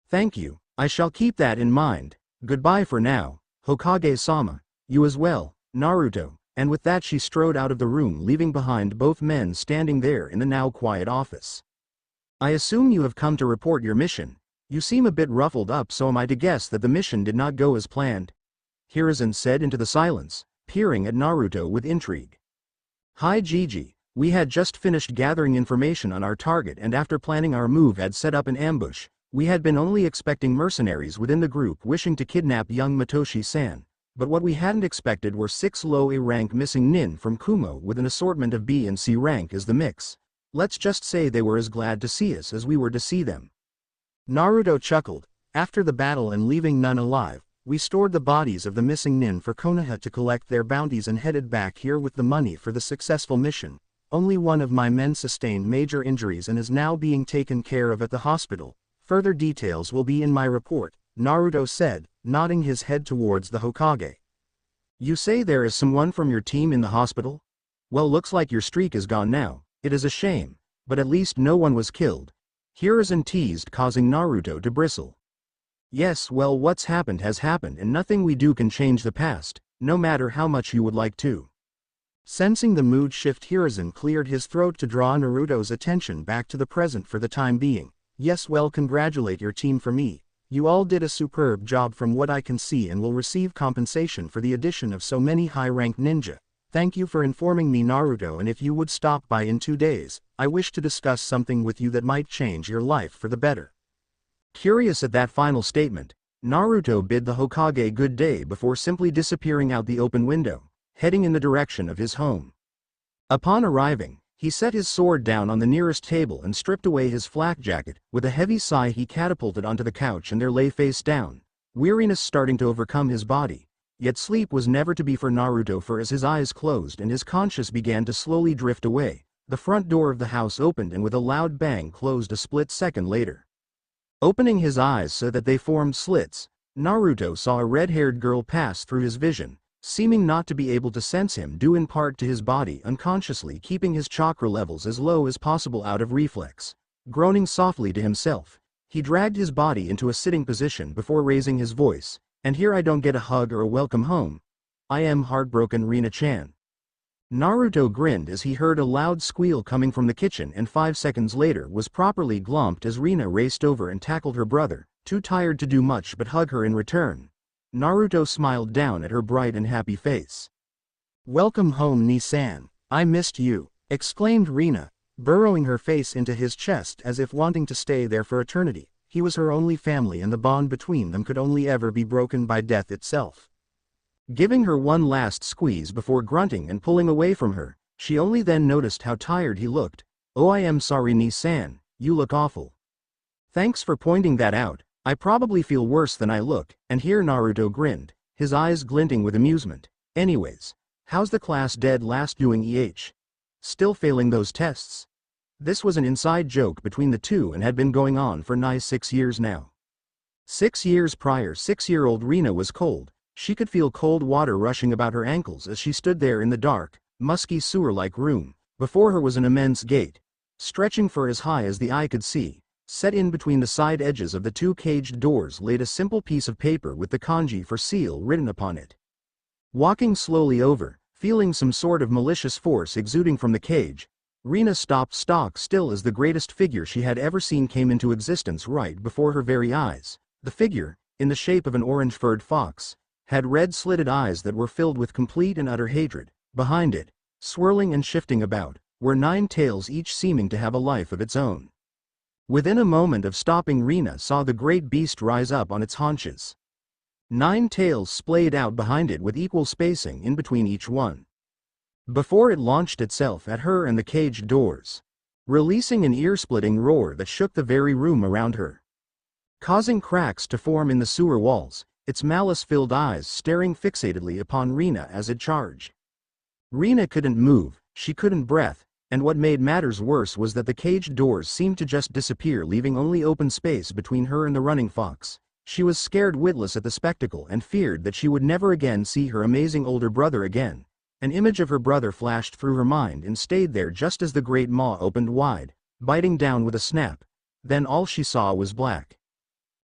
"Thank you, I shall keep that in mind. Goodbye for now, Hokage-sama. You as well, Naruto." And with that she strode out of the room, leaving behind both men standing there in the now quiet office. "I assume you have come to report your mission. You seem a bit ruffled up, so am I to guess that the mission did not go as planned?" Hiruzen said into the silence, peering at Naruto with intrigue. "Hi Gigi, we had just finished gathering information on our target and after planning our move had set up an ambush. We had been only expecting mercenaries within the group wishing to kidnap young Matoshi-san. But what we hadn't expected were 6 low A rank missing nin from Kumo with an assortment of B and C rank as the mix. Let's just say they were as glad to see us as we were to see them." Naruto chuckled. "After the battle and leaving none alive, we stored the bodies of the missing nin for Konoha to collect their bounties and headed back here with the money for the successful mission. Only one of my men sustained major injuries and is now being taken care of at the hospital. Further details will be in my report," Naruto said, nodding his head towards the Hokage. "You say there is someone from your team in the hospital? Well, looks like your streak is gone now. It is a shame, but at least no one was killed. Hiruzen teased, causing Naruto to bristle. Yes, well, what's happened has happened and nothing we do can change the past, no matter how much you would like to. Sensing the mood shift, Hiruzen cleared his throat to draw Naruto's attention back to the present for the time being. Yes, well, congratulate your team for me. You all did a superb job from what I can see and will receive compensation for the addition of so many high-ranked ninja. Thank you for informing me, Naruto, and if you would stop by in 2 days, I wish to discuss something with you that might change your life for the better. Curious at that final statement, Naruto bid the Hokage good day before simply disappearing out the open window, heading in the direction of his home. Upon arriving, he set his sword down on the nearest table and stripped away his flak jacket. With a heavy sigh, he catapulted onto the couch and there lay face down, weariness starting to overcome his body. Yet sleep was never to be for Naruto, for as his eyes closed and his conscience began to slowly drift away, the front door of the house opened and with a loud bang closed a split second later. Opening his eyes so that they formed slits, Naruto saw a red-haired girl pass through his vision, seeming not to be able to sense him due in part to his body unconsciously keeping his chakra levels as low as possible out of reflex. Groaning softly to himself, he dragged his body into a sitting position before raising his voice. And here I don't get a hug or a welcome home. I am heartbroken, Rina-chan. Naruto grinned as he heard a loud squeal coming from the kitchen and 5 seconds later was properly glomped as Rina raced over and tackled her brother, too tired to do much but hug her in return. Naruto smiled down at her bright and happy face. Welcome home, Ni-san. I missed you, exclaimed Rina, burrowing her face into his chest as if wanting to stay there for eternity. He was her only family and the bond between them could only ever be broken by death itself. Giving her one last squeeze before grunting and pulling away from her, she only then noticed how tired he looked. Oh, I am sorry, Ni-san, you look awful. Thanks for pointing that out. I probably feel worse than I look, and here Naruto grinned, his eyes glinting with amusement. Anyways, how's the class dead last doing Still failing those tests? This was an inside joke between the two and had been going on for nigh 6 years now. 6 years prior, 6-year-old Rina was cold. She could feel cold water rushing about her ankles as she stood there in the dark, musky sewer-like room. Before her was an immense gate, stretching for as high as the eye could see. Set in between the side edges of the 2 caged doors laid a simple piece of paper with the kanji for seal written upon it. Walking slowly over, feeling some sort of malicious force exuding from the cage, Rina stopped stock still as the greatest figure she had ever seen came into existence right before her very eyes. The figure, in the shape of an orange-furred fox, had red slitted eyes that were filled with complete and utter hatred. Behind it, swirling and shifting about, were 9 tails, each seeming to have a life of its own. Within a moment of stopping, Rina saw the great beast rise up on its haunches. 9 tails splayed out behind it with equal spacing in between each one, before it launched itself at her and the caged doors, releasing an ear-splitting roar that shook the very room around her, causing cracks to form in the sewer walls, its malice-filled eyes staring fixatedly upon Rina as it charged. Rina couldn't move, she couldn't breathe, and what made matters worse was that the caged doors seemed to just disappear, leaving only open space between her and the running fox. She was scared witless at the spectacle and feared that she would never again see her amazing older brother again. An image of her brother flashed through her mind and stayed there just as the great maw opened wide, biting down with a snap. Then all she saw was black.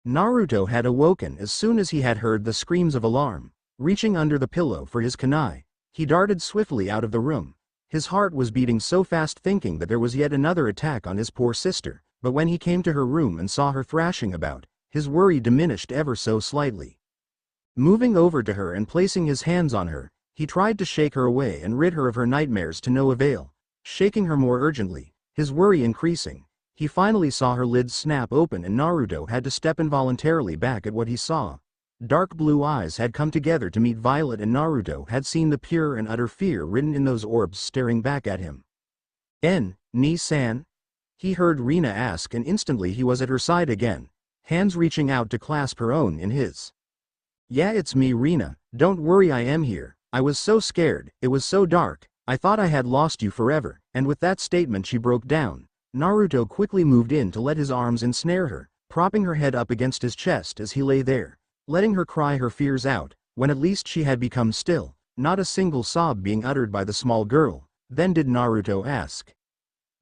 Naruto had awoken as soon as he had heard the screams of alarm. Reaching under the pillow for his kunai, he darted swiftly out of the room. His heart was beating so fast, thinking that there was yet another attack on his poor sister, but when he came to her room and saw her thrashing about, his worry diminished ever so slightly. Moving over to her and placing his hands on her, he tried to shake her away and rid her of her nightmares to no avail. Shaking her more urgently, his worry increasing, he finally saw her lids snap open and Naruto had to step involuntarily back at what he saw. Dark blue eyes had come together to meet violet and Naruto had seen the pure and utter fear written in those orbs staring back at him. Ni-san? He heard Rina ask and instantly he was at her side again, hands reaching out to clasp her own in his. Yeah, it's me, Rina, don't worry, I am here. I was so scared, it was so dark, I thought I had lost you forever, and with that statement she broke down. Naruto quickly moved in to let his arms ensnare her, propping her head up against his chest as he lay there, letting her cry her fears out. When at least she had become still, not a single sob being uttered by the small girl, then did Naruto ask.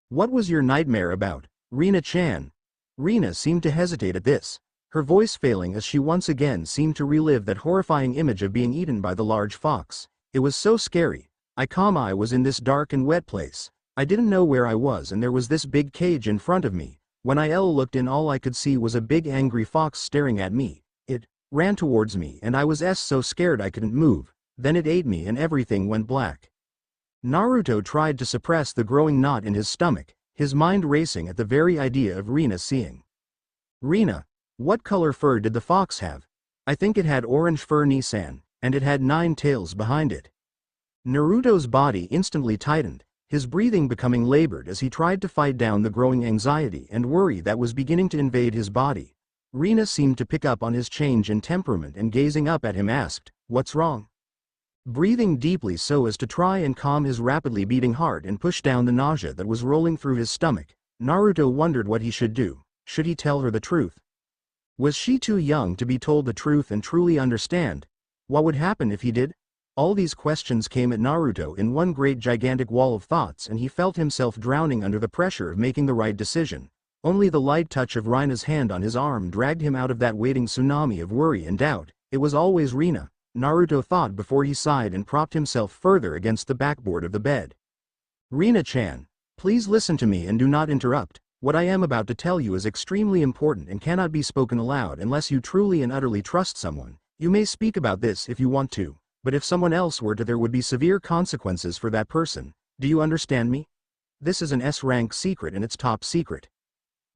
What was your nightmare about, Rina-chan? Rina seemed to hesitate at this, her voice failing as she once again seemed to relive that horrifying image of being eaten by the large fox. It was so scary. I was in this dark and wet place. I didn't know where I was and there was this big cage in front of me. When I looked in, all I could see was a big angry fox staring at me. It ran towards me and I was so scared I couldn't move. Then it ate me and everything went black. Naruto tried to suppress the growing knot in his stomach, his mind racing at the very idea of Rina seeing. Rina, what color fur did the fox have? I think it had orange fur, Nissan, and it had 9 tails behind it. Naruto's body instantly tightened, his breathing becoming labored as he tried to fight down the growing anxiety and worry that was beginning to invade his body. Rina seemed to pick up on his change in temperament and gazing up at him asked, "What's wrong?" Breathing deeply so as to try and calm his rapidly beating heart and push down the nausea that was rolling through his stomach, Naruto wondered what he should do. Should he tell her the truth? Was she too young to be told the truth and truly understand? What would happen if he did? All these questions came at Naruto in one great gigantic wall of thoughts and he felt himself drowning under the pressure of making the right decision. Only the light touch of Rina's hand on his arm dragged him out of that waiting tsunami of worry and doubt. It was always Rina, Naruto thought before he sighed and propped himself further against the backboard of the bed. Rina-chan, please listen to me and do not interrupt. What I am about to tell you is extremely important and cannot be spoken aloud unless you truly and utterly trust someone. You may speak about this if you want to, but if someone else were to, there would be severe consequences for that person. Do you understand me? This is an S-rank secret and it's top secret.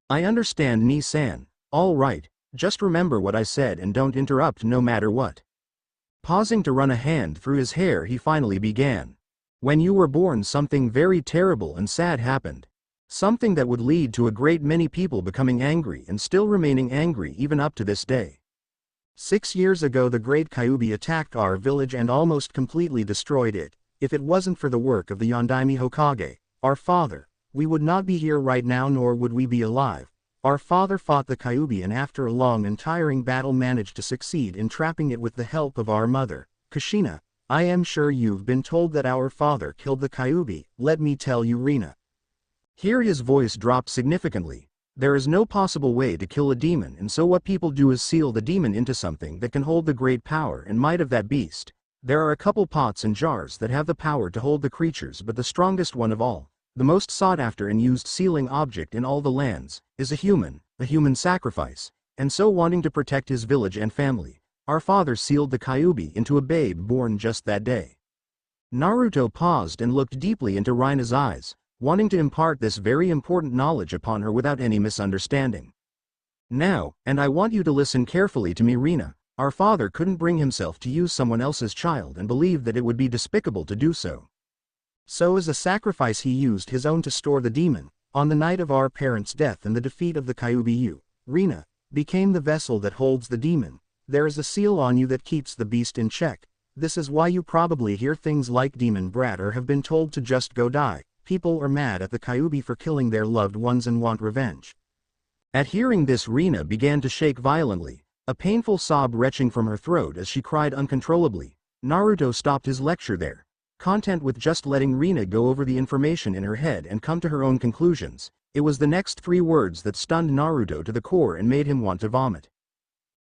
I understand, Ni-san. All right, just remember what I said and don't interrupt no matter what. Pausing to run a hand through his hair, he finally began. When you were born, something very terrible and sad happened. Something that would lead to a great many people becoming angry and still remaining angry even up to this day. 6 years ago the great Kyuubi attacked our village and almost completely destroyed it. If it wasn't for the work of the Yondaime Hokage, our father, we would not be here right now nor would we be alive. Our father fought the Kyuubi and after a long and tiring battle managed to succeed in trapping it with the help of our mother, Kushina. I am sure you've been told that our father killed the Kyuubi. Let me tell you, Rina. Here his voice dropped significantly. There is no possible way to kill a demon, and so what people do is seal the demon into something that can hold the great power and might of that beast. There are a couple pots and jars that have the power to hold the creatures, but the strongest one of all, the most sought after and used sealing object in all the lands, is a human sacrifice. And so, wanting to protect his village and family, our father sealed the Kyuubi into a babe born just that day. Naruto paused and looked deeply into Rina's eyes, wanting to impart this very important knowledge upon her without any misunderstanding. Now, and I want you to listen carefully to me, Rina, our father couldn't bring himself to use someone else's child and believed that it would be despicable to do so. So as a sacrifice he used his own to store the demon. On the night of our parents' death and the defeat of the Kyuubi, you, Rina, became the vessel that holds the demon. There is a seal on you that keeps the beast in check. This is why you probably hear things like demon brat or have been told to just go die. People are mad at the Kyuubi for killing their loved ones and want revenge. At hearing this, Rina began to shake violently, a painful sob retching from her throat as she cried uncontrollably. Naruto stopped his lecture there, content with just letting Rina go over the information in her head and come to her own conclusions. It was the next 3 words that stunned Naruto to the core and made him want to vomit.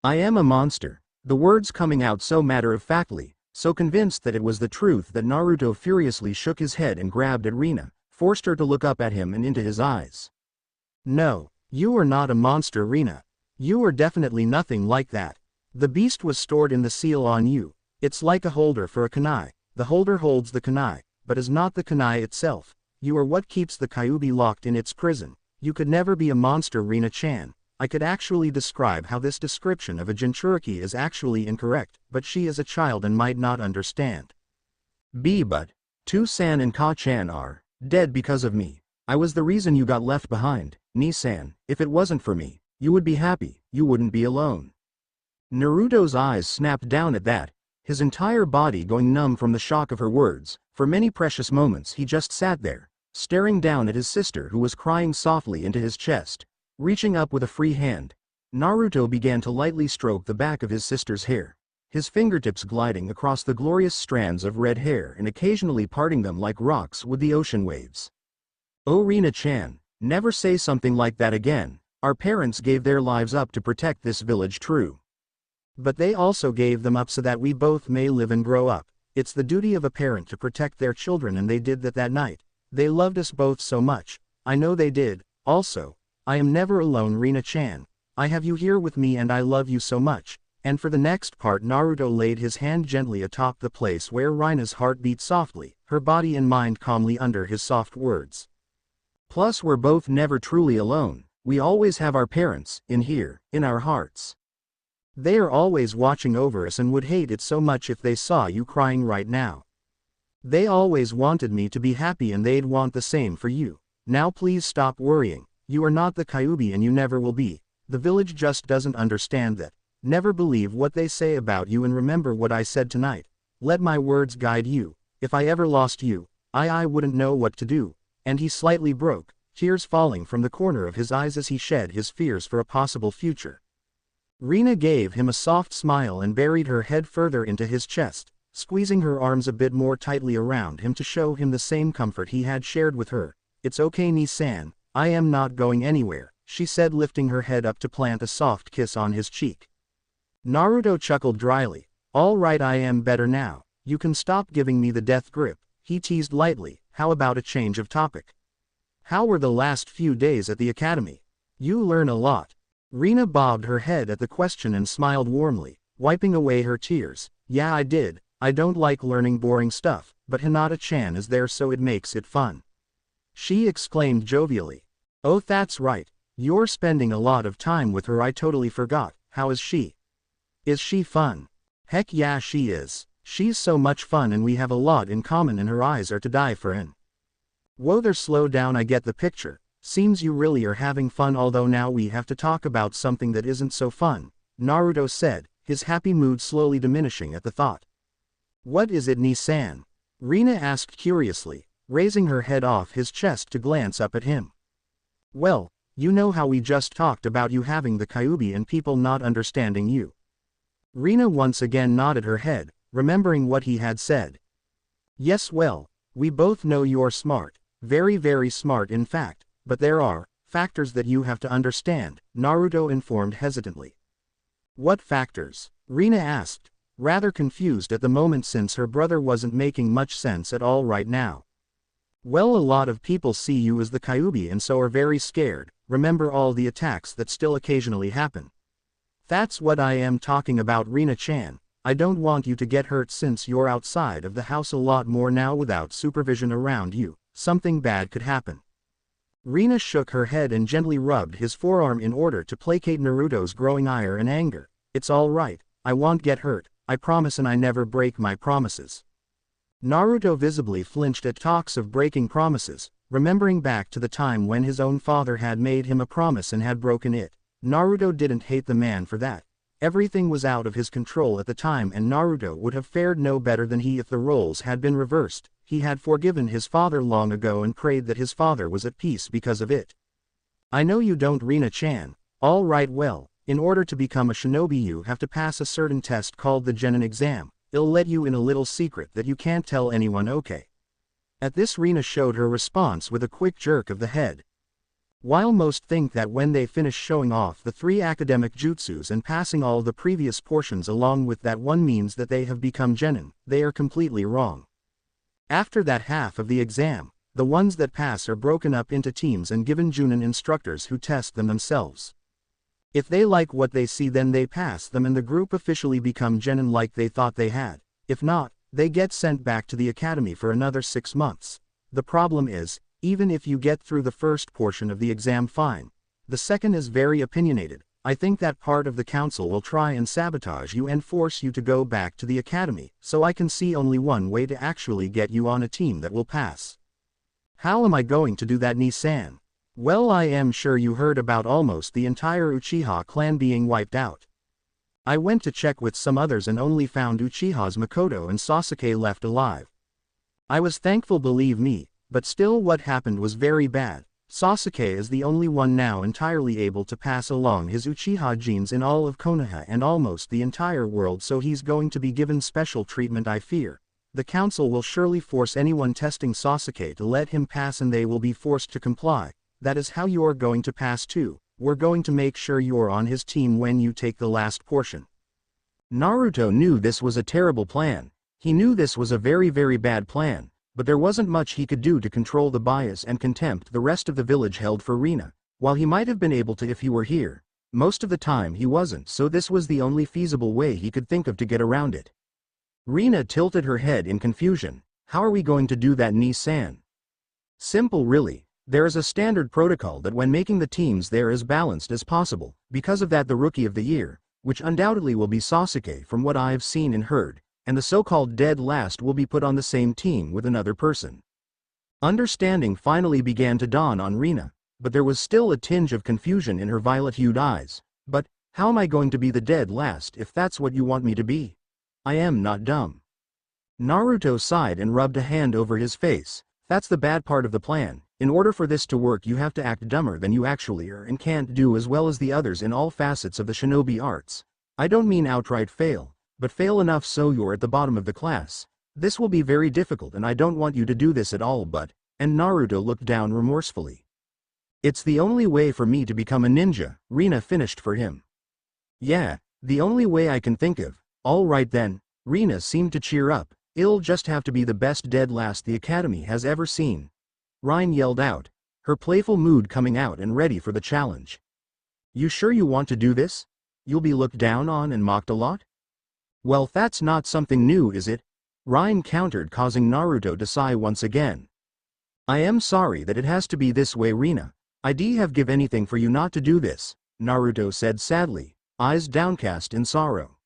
I am a monster. The words coming out so matter-of-factly, so convinced that it was the truth that Naruto furiously shook his head and grabbed at Rina, forced her to look up at him and into his eyes. No, you are not a monster, Rina. You are definitely nothing like that. The beast was stored in the seal on you. It's like a holder for a kunai. The holder holds the kunai, but is not the kunai itself. You are what keeps the Kyuubi locked in its prison. You could never be a monster, Rina-chan. I could actually describe how this description of a Jinchuriki is actually incorrect, but she is a child and might not understand. But, Tu-san and Ka-chan are dead because of me. I was the reason you got left behind, Ni-san. If it wasn't for me, you would be happy, you wouldn't be alone. Naruto's eyes snapped down at that, his entire body going numb from the shock of her words. For many precious moments he just sat there, staring down at his sister who was crying softly into his chest. Reaching up with a free hand, Naruto began to lightly stroke the back of his sister's hair, his fingertips gliding across the glorious strands of red hair and occasionally parting them like rocks with the ocean waves. Oh Rina-chan, never say something like that again. Our parents gave their lives up to protect this village true. But they also gave them up so that we both may live and grow up. It's the duty of a parent to protect their children, and they did that night. They loved us both so much. I know they did. Also, I am never alone, Rina-chan. I have you here with me and I love you so much. And for the next part, Naruto laid his hand gently atop the place where Rina's heart beat softly, her body and mind calmly under his soft words. Plus we're both never truly alone. We always have our parents, in here, in our hearts. They are always watching over us and would hate it so much if they saw you crying right now. They always wanted me to be happy and they'd want the same for you. Now please stop worrying. You are not the Kyuubi and you never will be. The village just doesn't understand that. Never believe what they say about you and remember what I said tonight. Let my words guide you. If I ever lost you, I wouldn't know what to do. And he slightly broke, tears falling from the corner of his eyes as he shed his fears for a possible future. Rina gave him a soft smile and buried her head further into his chest, squeezing her arms a bit more tightly around him to show him the same comfort he had shared with her. It's okay, Ni-san, I am not going anywhere, she said, lifting her head up to plant a soft kiss on his cheek. Naruto chuckled dryly. All right, I am better now. You can stop giving me the death grip, he teased lightly. How about a change of topic? How were the last few days at the academy? You learn a lot. Rina bobbed her head at the question and smiled warmly, wiping away her tears. Yeah, I did. I don't like learning boring stuff, but Hinata-chan is there so it makes it fun. She exclaimed jovially. Oh, that's right. You're spending a lot of time with her. I totally forgot. How is she? Is she fun? Heck yeah, she is. She's so much fun and we have a lot in common and her eyes are to die for. And whoa there, slow down, I get the picture. Seems you really are having fun, although now we have to talk about something that isn't so fun, Naruto said, his happy mood slowly diminishing at the thought. What is it, Ni-san? Rina asked curiously, raising her head off his chest to glance up at him. Well, you know how we just talked about you having the Kyuubi and people not understanding you. Rina once again nodded her head, remembering what he had said. Yes, well, we both know you're smart, very very smart in fact, but there are factors that you have to understand, Naruto informed hesitantly. What factors? Rina asked, rather confused at the moment since her brother wasn't making much sense at all right now. Well, a lot of people see you as the Kyuubi and so are very scared. Remember all the attacks that still occasionally happen. That's what I am talking about, Rina-chan. I don't want you to get hurt since you're outside of the house a lot more now without supervision around you. Something bad could happen. Rina shook her head and gently rubbed his forearm in order to placate Naruto's growing ire and anger. It's all right, I won't get hurt, I promise, and I never break my promises. Naruto visibly flinched at talks of breaking promises, remembering back to the time when his own father had made him a promise and had broken it. Naruto didn't hate the man for that. Everything was out of his control at the time and Naruto would have fared no better than he if the roles had been reversed. He had forgiven his father long ago and prayed that his father was at peace because of it. I know you don't, Rina-chan. All right, well, in order to become a shinobi you have to pass a certain test called the Genin exam. It'll let you in a little secret that you can't tell anyone, okay? At this, Rina showed her response with a quick jerk of the head. While most think that when they finish showing off the 3 academic jutsus and passing all the previous portions along with that one means that they have become genin, they are completely wrong. After that half of the exam, the ones that pass are broken up into teams and given junin instructors who test them themselves. If they like what they see, then they pass them and the group officially become genin like they thought they had. If not, they get sent back to the academy for another 6 months. The problem is, even if you get through the first portion of the exam fine, the second is very opinionated. I think that part of the council will try and sabotage you and force you to go back to the academy, so I can see only one way to actually get you on a team that will pass. How am I going to do that, Ni-san? Well, I am sure you heard about almost the entire Uchiha clan being wiped out. I went to check with some others and only found Uchiha's Makoto and Sasuke left alive. I was thankful, believe me, but still what happened was very bad. Sasuke is the only one now entirely able to pass along his Uchiha genes in all of Konoha and almost the entire world, so he's going to be given special treatment, I fear. the council will surely force anyone testing Sasuke to let him pass and they will be forced to comply. That is how you're going to pass too. We're going to make sure you're on his team when you take the last portion. Naruto knew this was a terrible plan. He knew this was a very bad plan, but there wasn't much he could do to control the bias and contempt the rest of the village held for Rina. While he might have been able to if he were here, most of the time he wasn't, so this was the only feasible way he could think of to get around it. Rina tilted her head in confusion. How are we going to do that, Ni-san? Simple really. There is a standard protocol that when making the teams they're as balanced as possible. Because of that the Rookie of the Year, which undoubtedly will be Sasuke from what I've seen and heard, and the so-called dead last will be put on the same team with another person. Understanding finally began to dawn on Rina, but there was still a tinge of confusion in her violet-hued eyes. But, how am I going to be the dead last if that's what you want me to be? I am not dumb. Naruto sighed and rubbed a hand over his face. That's the bad part of the plan. In order for this to work you have to act dumber than you actually are and can't do as well as the others in all facets of the shinobi arts. I don't mean outright fail, but fail enough so you're at the bottom of the class. This will be very difficult and I don't want you to do this at all but, and Naruto looked down remorsefully. It's the only way for me to become a ninja, Rina finished for him. Yeah, the only way I can think of. All right then, Rina seemed to cheer up. It'll just have to be the best dead last the academy has ever seen. Rine yelled out, her playful mood coming out and ready for the challenge. You sure you want to do this? You'll be looked down on and mocked a lot? Well, that's not something new, is it? Rine countered, causing Naruto to sigh once again. I am sorry that it has to be this way, Rina. I'd have give anything for you not to do this, Naruto said sadly, eyes downcast in sorrow.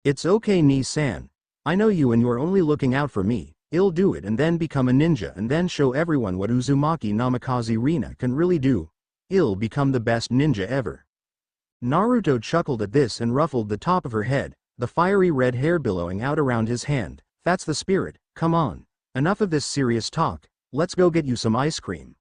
It's okay, Ni-san. I know you and you're only looking out for me. I'll do it and then become a ninja and then show everyone what Uzumaki Namikaze Rina can really do. I'll become the best ninja ever. Naruto chuckled at this and ruffled the top of her head, the fiery red hair billowing out around his hand. That's the spirit, come on. Enough of this serious talk, let's go get you some ice cream.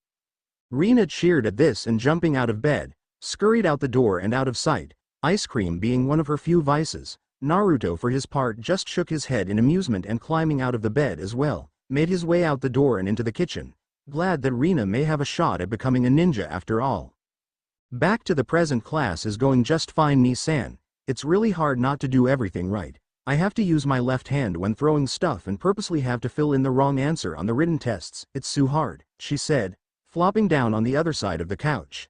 Rina cheered at this and jumping out of bed, scurried out the door and out of sight, ice cream being one of her few vices. Naruto for his part just shook his head in amusement and climbing out of the bed as well, made his way out the door and into the kitchen, glad that Rina may have a shot at becoming a ninja after all. Back to the present class is going just fine, Ni-san. It's really hard not to do everything right. I have to use my left hand when throwing stuff and purposely have to fill in the wrong answer on the written tests. It's so hard, she said, flopping down on the other side of the couch.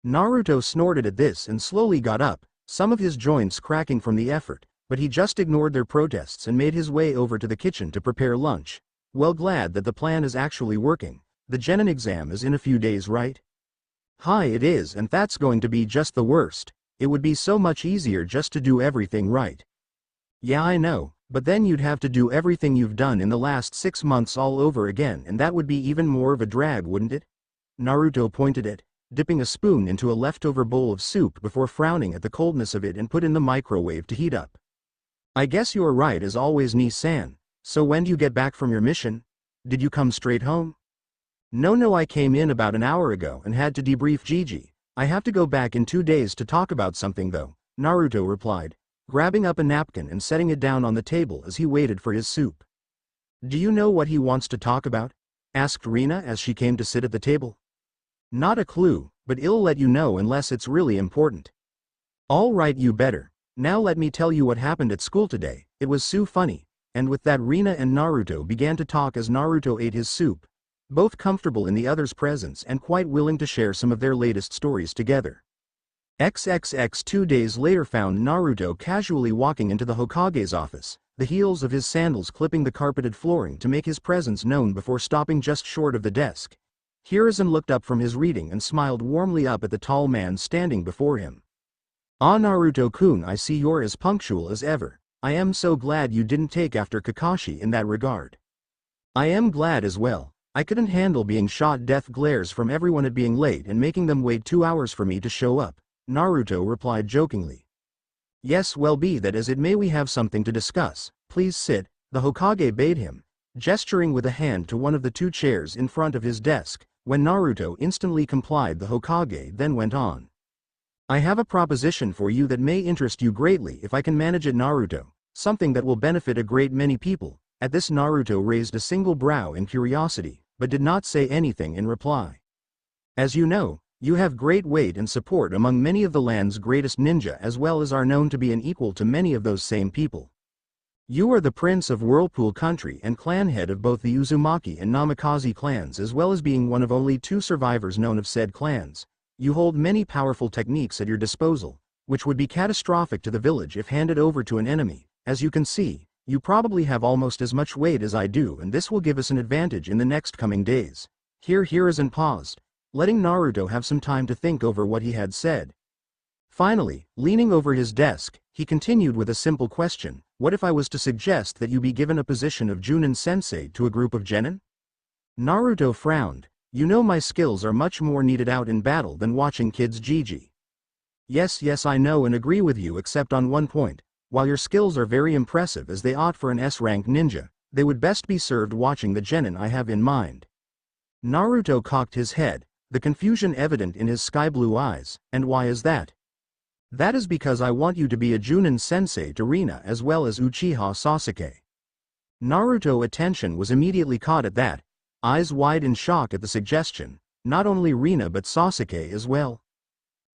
Naruto snorted at this and slowly got up, some of his joints cracking from the effort, but he just ignored their protests and made his way over to the kitchen to prepare lunch. Well, glad that the plan is actually working. The Genin exam is in a few days, right? Hi, it is, and that's going to be just the worst. It would be so much easier just to do everything right. Yeah, I know, but then you'd have to do everything you've done in the last 6 months all over again and that would be even more of a drag, wouldn't it? Naruto pointed at, dipping a spoon into a leftover bowl of soup before frowning at the coldness of it and put in the microwave to heat up. I guess you're right as always, Ni-san. So when do you get back from your mission? Did you come straight home? No, I came in about an hour ago and had to debrief Gigi. I have to go back in 2 days to talk about something though, Naruto replied, grabbing up a napkin and setting it down on the table as he waited for his soup. Do you know what he wants to talk about? Asked Rina as she came to sit at the table. Not a clue, but I'll let you know unless it's really important. All right, you better. Now let me tell you what happened at school today. It was so funny. And with that Rina and Naruto began to talk as Naruto ate his soup, both comfortable in the other's presence and quite willing to share some of their latest stories together. XXX 2 days later found Naruto casually walking into the Hokage's office, the heels of his sandals clipping the carpeted flooring to make his presence known before stopping just short of the desk. Hiruzen looked up from his reading and smiled warmly up at the tall man standing before him. Ah, Naruto-kun, I see you're as punctual as ever. I am so glad you didn't take after Kakashi in that regard. I am glad as well. I couldn't handle being shot death glares from everyone at being late and making them wait 2 hours for me to show up, Naruto replied jokingly. Yes, well be that as it may, we have something to discuss. Please sit, the Hokage bade him, gesturing with a hand to one of the 2 chairs in front of his desk. When Naruto instantly complied, the Hokage then went on. I have a proposition for you that may interest you greatly if I can manage it, Naruto, something that will benefit a great many people. At this Naruto raised a single brow in curiosity, but did not say anything in reply. As you know, you have great weight and support among many of the land's greatest ninja as well as are known to be an equal to many of those same people. You are the prince of Whirlpool Country and clan head of both the Uzumaki and Namikaze clans as well as being one of only 2 survivors known of said clans. You hold many powerful techniques at your disposal, which would be catastrophic to the village if handed over to an enemy. As you can see, you probably have almost as much weight as I do and this will give us an advantage in the next coming days. Hiruzen paused, letting Naruto have some time to think over what he had said. Finally, leaning over his desk, he continued with a simple question: what if I was to suggest that you be given a position of Junin sensei to a group of genin? Naruto frowned. You know my skills are much more needed out in battle than watching kids Gigi. Yes, I know and agree with you except on one point. While your skills are very impressive as they ought for an S-rank ninja, they would best be served watching the genin I have in mind. Naruto cocked his head, the confusion evident in his sky-blue eyes. And why is that? That is because I want you to be a Junin sensei to Rina as well as Uchiha Sasuke. Naruto's attention was immediately caught at that, eyes wide in shock at the suggestion. Not only Rina but Sasuke as well.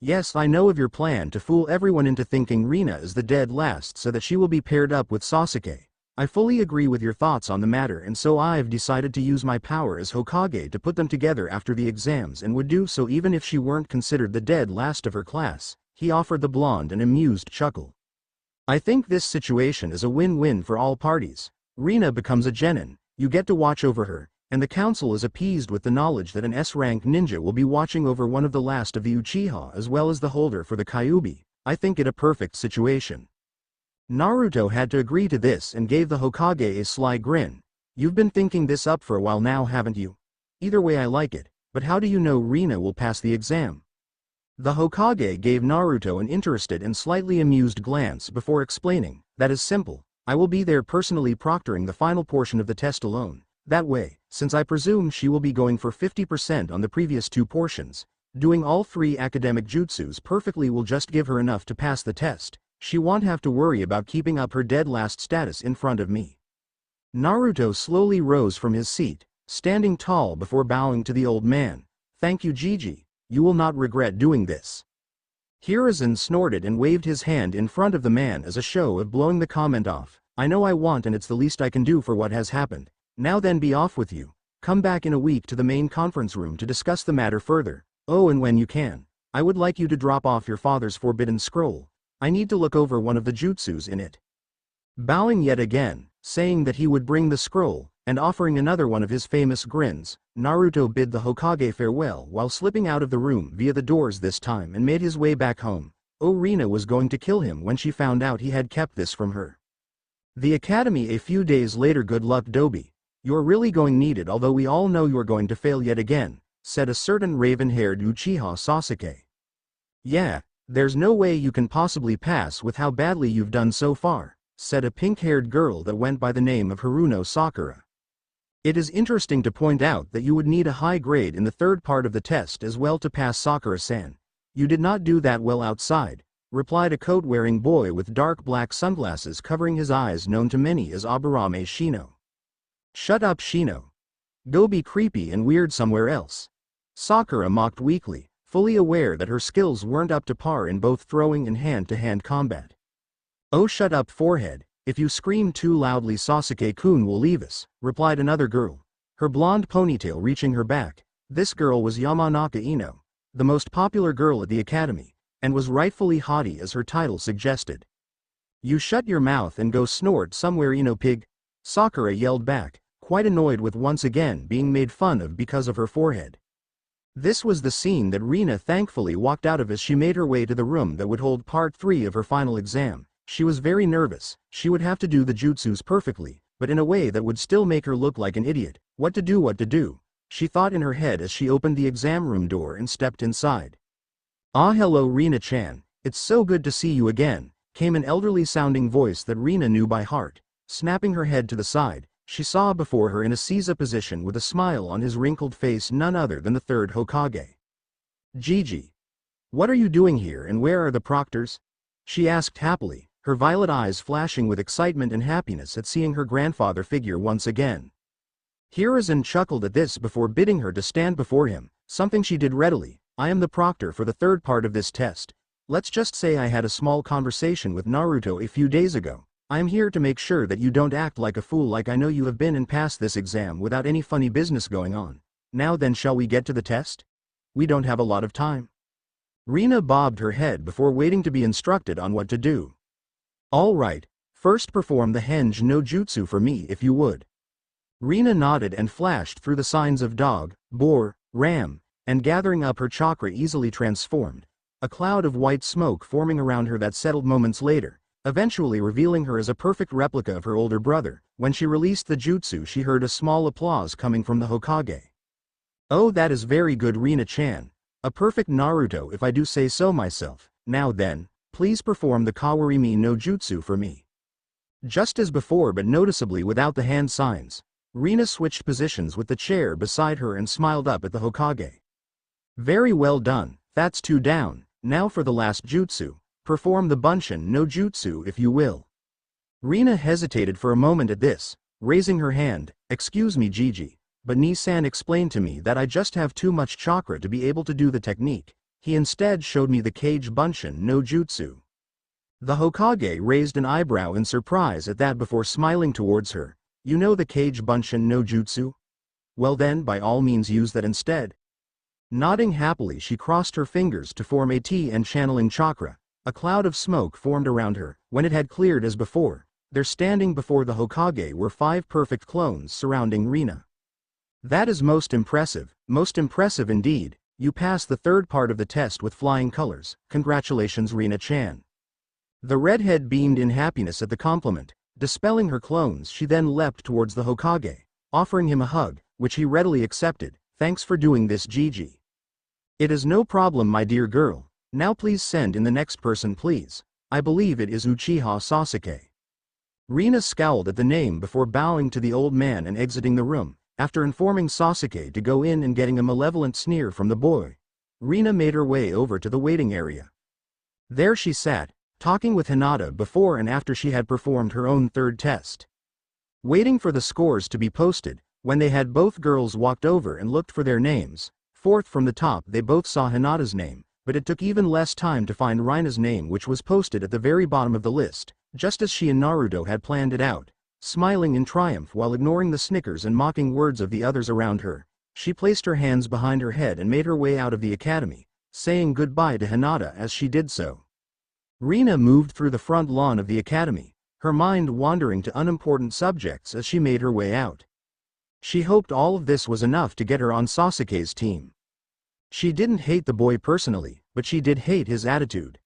Yes, I know of your plan to fool everyone into thinking Rina is the dead last so that she will be paired up with Sasuke. I fully agree with your thoughts on the matter and so I've decided to use my power as Hokage to put them together after the exams and would do so even if she weren't considered the dead last of her class. He offered the blonde an amused chuckle. I think this situation is a win-win for all parties. Rina becomes a genin, you get to watch over her, and the council is appeased with the knowledge that an S-rank ninja will be watching over one of the last of the Uchiha as well as the holder for the Kyuubi. I think it a perfect situation. Naruto had to agree to this and gave the Hokage a sly grin. You've been thinking this up for a while now, haven't you? Either way I like it, but how do you know Rina will pass the exam? The Hokage gave Naruto an interested and slightly amused glance before explaining, that is simple, I will be there personally proctoring the final portion of the test alone. That way, since I presume she will be going for 50% on the previous 2 portions, doing all 3 academic jutsus perfectly will just give her enough to pass the test. She won't have to worry about keeping up her dead last status in front of me. Naruto slowly rose from his seat, standing tall before bowing to the old man. Thank you, Gigi. You will not regret doing this. Hiruzen snorted and waved his hand in front of the man as a show of blowing the comment off. I know I want and it's the least I can do for what has happened. Now then be off with you. Come back in a week to the main conference room to discuss the matter further. Oh, and when you can, I would like you to drop off your father's forbidden scroll. I need to look over one of the jutsus in it. Bowing yet again, saying that he would bring the scroll, and offering another one of his famous grins, Naruto bid the Hokage farewell while slipping out of the room via the doors this time and made his way back home. Rina was going to kill him when she found out he had kept this from her. The academy a few days later. Good luck, Dobi. You're really going need it, although we all know you're going to fail yet again, said a certain raven-haired Uchiha Sasuke. Yeah, there's no way you can possibly pass with how badly you've done so far, said a pink-haired girl that went by the name of Haruno Sakura. It is interesting to point out that you would need a high grade in the 3rd part of the test as well to pass, Sakura-san. You did not do that well outside, replied a coat-wearing boy with dark black sunglasses covering his eyes, known to many as Aburame Shino. Shut up, Shino. Go be creepy and weird somewhere else. Sakura mocked weakly, fully aware that her skills weren't up to par in both throwing and hand-to-hand combat. Oh, shut up, forehead. If you scream too loudly, Sasuke-kun will leave us, replied another girl, her blonde ponytail reaching her back. This girl was Yamanaka Ino, the most popular girl at the academy, and was rightfully haughty as her title suggested. You shut your mouth and go snort somewhere, Ino pig, Sakura yelled back, quite annoyed with once again being made fun of because of her forehead. This was the scene that Rina thankfully walked out of as she made her way to the room that would hold part 3 of her final exam. She was very nervous. She would have to do the jutsus perfectly, but in a way that would still make her look like an idiot. What to do, she thought in her head as she opened the exam room door and stepped inside. Ah, hello Rina-chan, it's so good to see you again, came an elderly-sounding voice that Rina knew by heart. Snapping her head to the side, she saw before her in a Seiza position with a smile on his wrinkled face none other than the 3rd Hokage. Gigi. What are you doing here and where are the proctors? She asked happily, her violet eyes flashing with excitement and happiness at seeing her grandfather figure once again. Hiruzen chuckled at this before bidding her to stand before him, something she did readily. I am the proctor for the third part of this test. Let's just say I had a small conversation with Naruto a few days ago. I am here to make sure that you don't act like a fool like I know you have been and pass this exam without any funny business going on. Now then, shall we get to the test? We don't have a lot of time. Rina bobbed her head before waiting to be instructed on what to do. All right, first perform the henge no jutsu for me if you would. Rina nodded and flashed through the signs of dog, boar, ram, and gathering up her chakra easily transformed, a cloud of white smoke forming around her that settled moments later, eventually revealing her as a perfect replica of her older brother. When she released the jutsu, she heard a small applause coming from the Hokage. Oh, that is very good, Rina-chan. A perfect Naruto if I do say so myself. Now then, please perform the Kawarimi no Jutsu for me. Just as before but noticeably without the hand signs, Rina switched positions with the chair beside her and smiled up at the Hokage. Very well done, that's 2 down. Now for the last jutsu, perform the Bunshin no Jutsu if you will. Rina hesitated for a moment at this, raising her hand. Excuse me, Gigi, but Nisan explained to me that I just have too much chakra to be able to do the technique. He instead showed me the Kage Bunshin no Jutsu. The Hokage raised an eyebrow in surprise at that before smiling towards her. You know the Kage Bunshin no Jutsu? Well then, by all means use that instead. Nodding happily, she crossed her fingers to form a T and channeling chakra. A cloud of smoke formed around her. When it had cleared as before, there standing before the Hokage were 5 perfect clones surrounding Rina. That is most impressive indeed. You passed the third part of the test with flying colors. Congratulations, Rina-chan. The redhead beamed in happiness at the compliment. Dispelling her clones, she then leapt towards the Hokage, offering him a hug, which he readily accepted. Thanks for doing this, Gigi. It is no problem, my dear girl. Now please send in the next person, please. I believe it is Uchiha Sasuke. Rina scowled at the name before bowing to the old man and exiting the room. After informing Sasuke to go in and getting a malevolent sneer from the boy, Rina made her way over to the waiting area. There she sat, talking with Hinata before and after she had performed her own third test. Waiting for the scores to be posted, when they had both girls walked over and looked for their names. Fourth from the top, they both saw Hinata's name, but it took even less time to find Rina's name, which was posted at the very bottom of the list, just as she and Naruto had planned it out. Smiling in triumph while ignoring the snickers and mocking words of the others around her, she placed her hands behind her head and made her way out of the academy, saying goodbye to Hinata as she did so. Rina moved through the front lawn of the academy, her mind wandering to unimportant subjects as she made her way out. She hoped all of this was enough to get her on Sasuke's team. She didn't hate the boy personally, but she did hate his attitude.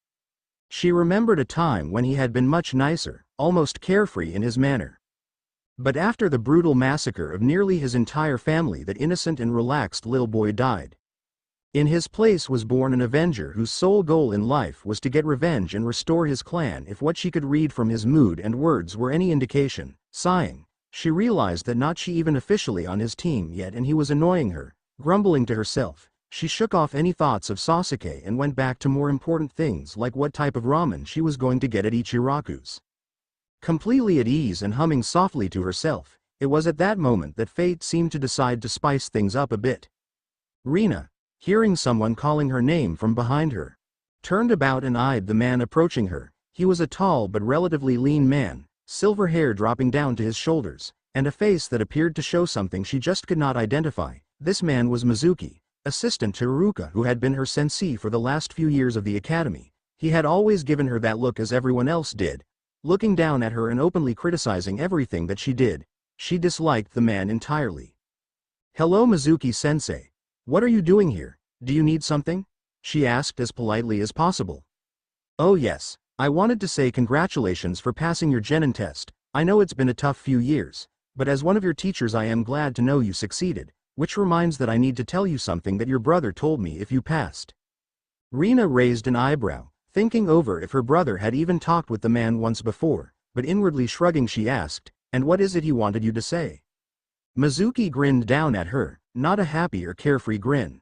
She remembered a time when he had been much nicer, almost carefree in his manner. But after the brutal massacre of nearly his entire family, that innocent and relaxed little boy died. In his place was born an avenger whose sole goal in life was to get revenge and restore his clan. If what she could read from his mood and words were any indication, sighing, she realized that not she even officially on his team yet, and he was annoying her. Grumbling to herself, she shook off any thoughts of Sasuke and went back to more important things like what type of ramen she was going to get at Ichiraku's. Completely at ease and humming softly to herself, it was at that moment that fate seemed to decide to spice things up a bit. Rina, hearing someone calling her name from behind her, turned about and eyed the man approaching her. He was a tall but relatively lean man, silver hair dropping down to his shoulders, and a face that appeared to show something she just could not identify. This man was Mizuki, assistant to Haruka, who had been her sensei for the last few years of the academy. He had always given her that look as everyone else did, looking down at her and openly criticizing everything that she did. She disliked the man entirely. "Hello, Mizuki-sensei. What are you doing here? Do you need something?" she asked as politely as possible. "Oh yes, I wanted to say congratulations for passing your genin test. I know it's been a tough few years, but as one of your teachers I am glad to know you succeeded, which reminds that I need to tell you something that your brother told me if you passed." Rina raised an eyebrow, thinking over if her brother had even talked with the man once before, but inwardly shrugging she asked, "And what is it he wanted you to say?" Mizuki grinned down at her, not a happy or carefree grin,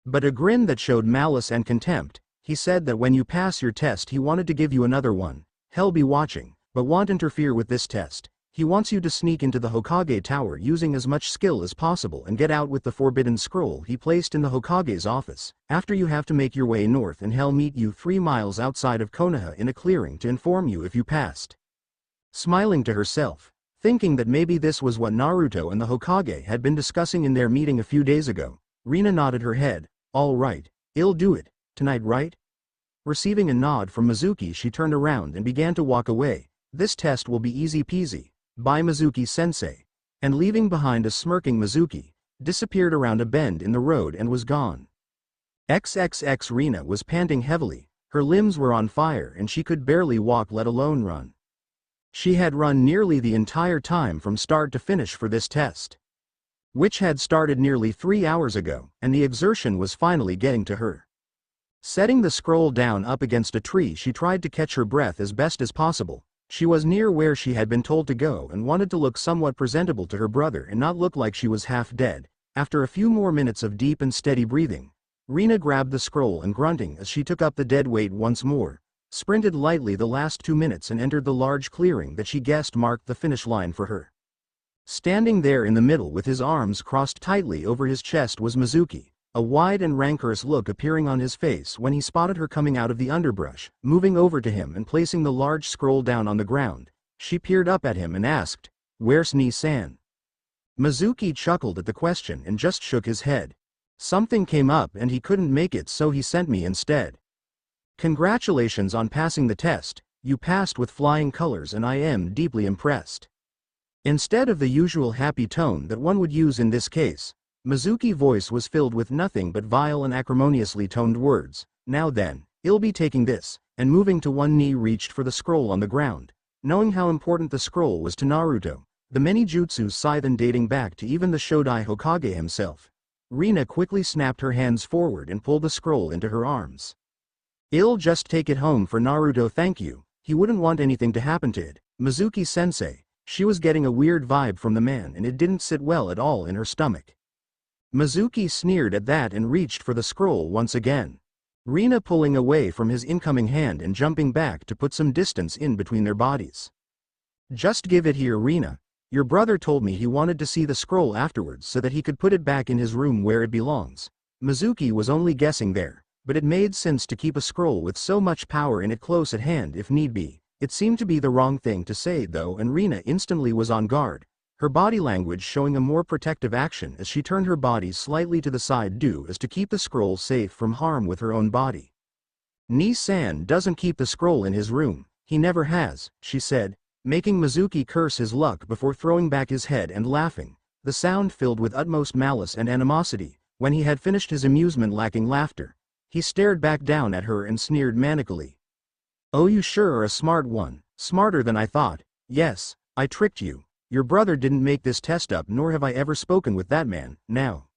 but a grin that showed malice and contempt. He said that when you pass your test he wanted to give you another one. Hell be watching, but won't interfere with this test. He wants you to sneak into the Hokage tower using as much skill as possible and get out with the forbidden scroll he placed in the Hokage's office. After you have to make your way north and Hell meet you 3 miles outside of Konoha in a clearing to inform you if you passed. Smiling to herself, thinking that maybe this was what Naruto and the Hokage had been discussing in their meeting a few days ago, Rina nodded her head. All right, I'll do it, tonight right? Receiving a nod from Mizuki, she turned around and began to walk away. This test will be easy peasy. Bye Mizuki-sensei. And leaving behind a smirking Mizuki, disappeared around a bend in the road and was gone. XXX Rina was panting heavily, her limbs were on fire and she could barely walk let alone run. She had run nearly the entire time from start to finish for this test, which had started nearly 3 hours ago, and the exertion was finally getting to her. Setting the scroll down up against a tree, she tried to catch her breath as best as possible. She was near where she had been told to go and wanted to look somewhat presentable to her brother and not look like she was half dead. After a few more minutes of deep and steady breathing, Rina grabbed the scroll and grunting as she took up the dead weight once more, sprinted lightly the last 2 minutes and entered the large clearing that she guessed marked the finish line for her. Standing there in the middle with his arms crossed tightly over his chest was Mizuki, a wide and rancorous look appearing on his face when he spotted her coming out of the underbrush. Moving over to him and placing the large scroll down on the ground, she peered up at him and asked, "Where's Ni-san?" Mizuki chuckled at the question and just shook his head. "Something came up and he couldn't make it, so he sent me instead." "Congratulations on passing the test, you passed with flying colors and I am deeply impressed." Instead of the usual happy tone that one would use in this case, Mizuki's voice was filled with nothing but vile and acrimoniously toned words. "Now then, I'll be taking this," and moving to one knee reached for the scroll on the ground. Knowing how important the scroll was to Naruto, the many jutsus scythen dating back to even the Shodai Hokage himself, Rina quickly snapped her hands forward and pulled the scroll into her arms. "I'll just take it home for Naruto, thank you. He wouldn't want anything to happen to it." Mizuki-sensei, she was getting a weird vibe from the man and it didn't sit well at all in her stomach. Mizuki sneered at that and reached for the scroll once again, Rina pulling away from his incoming hand and jumping back to put some distance in between their bodies. "Just give it here, Rina. Your brother told me he wanted to see the scroll afterwards so that he could put it back in his room where it belongs." Mizuki was only guessing there, but it made sense to keep a scroll with so much power in it close at hand if need be. It seemed to be the wrong thing to say though, and Rina instantly was on guard, her body language showing a more protective action as she turned her body slightly to the side due as to keep the scroll safe from harm with her own body. "Ni-san doesn't keep the scroll in his room, he never has," she said, making Mizuki curse his luck before throwing back his head and laughing, the sound filled with utmost malice and animosity. When he had finished his amusement lacking laughter, he stared back down at her and sneered manically. "Oh, you sure are a smart one, smarter than I thought. Yes, I tricked you. Your brother didn't make this test up, nor have I ever spoken with that man. Now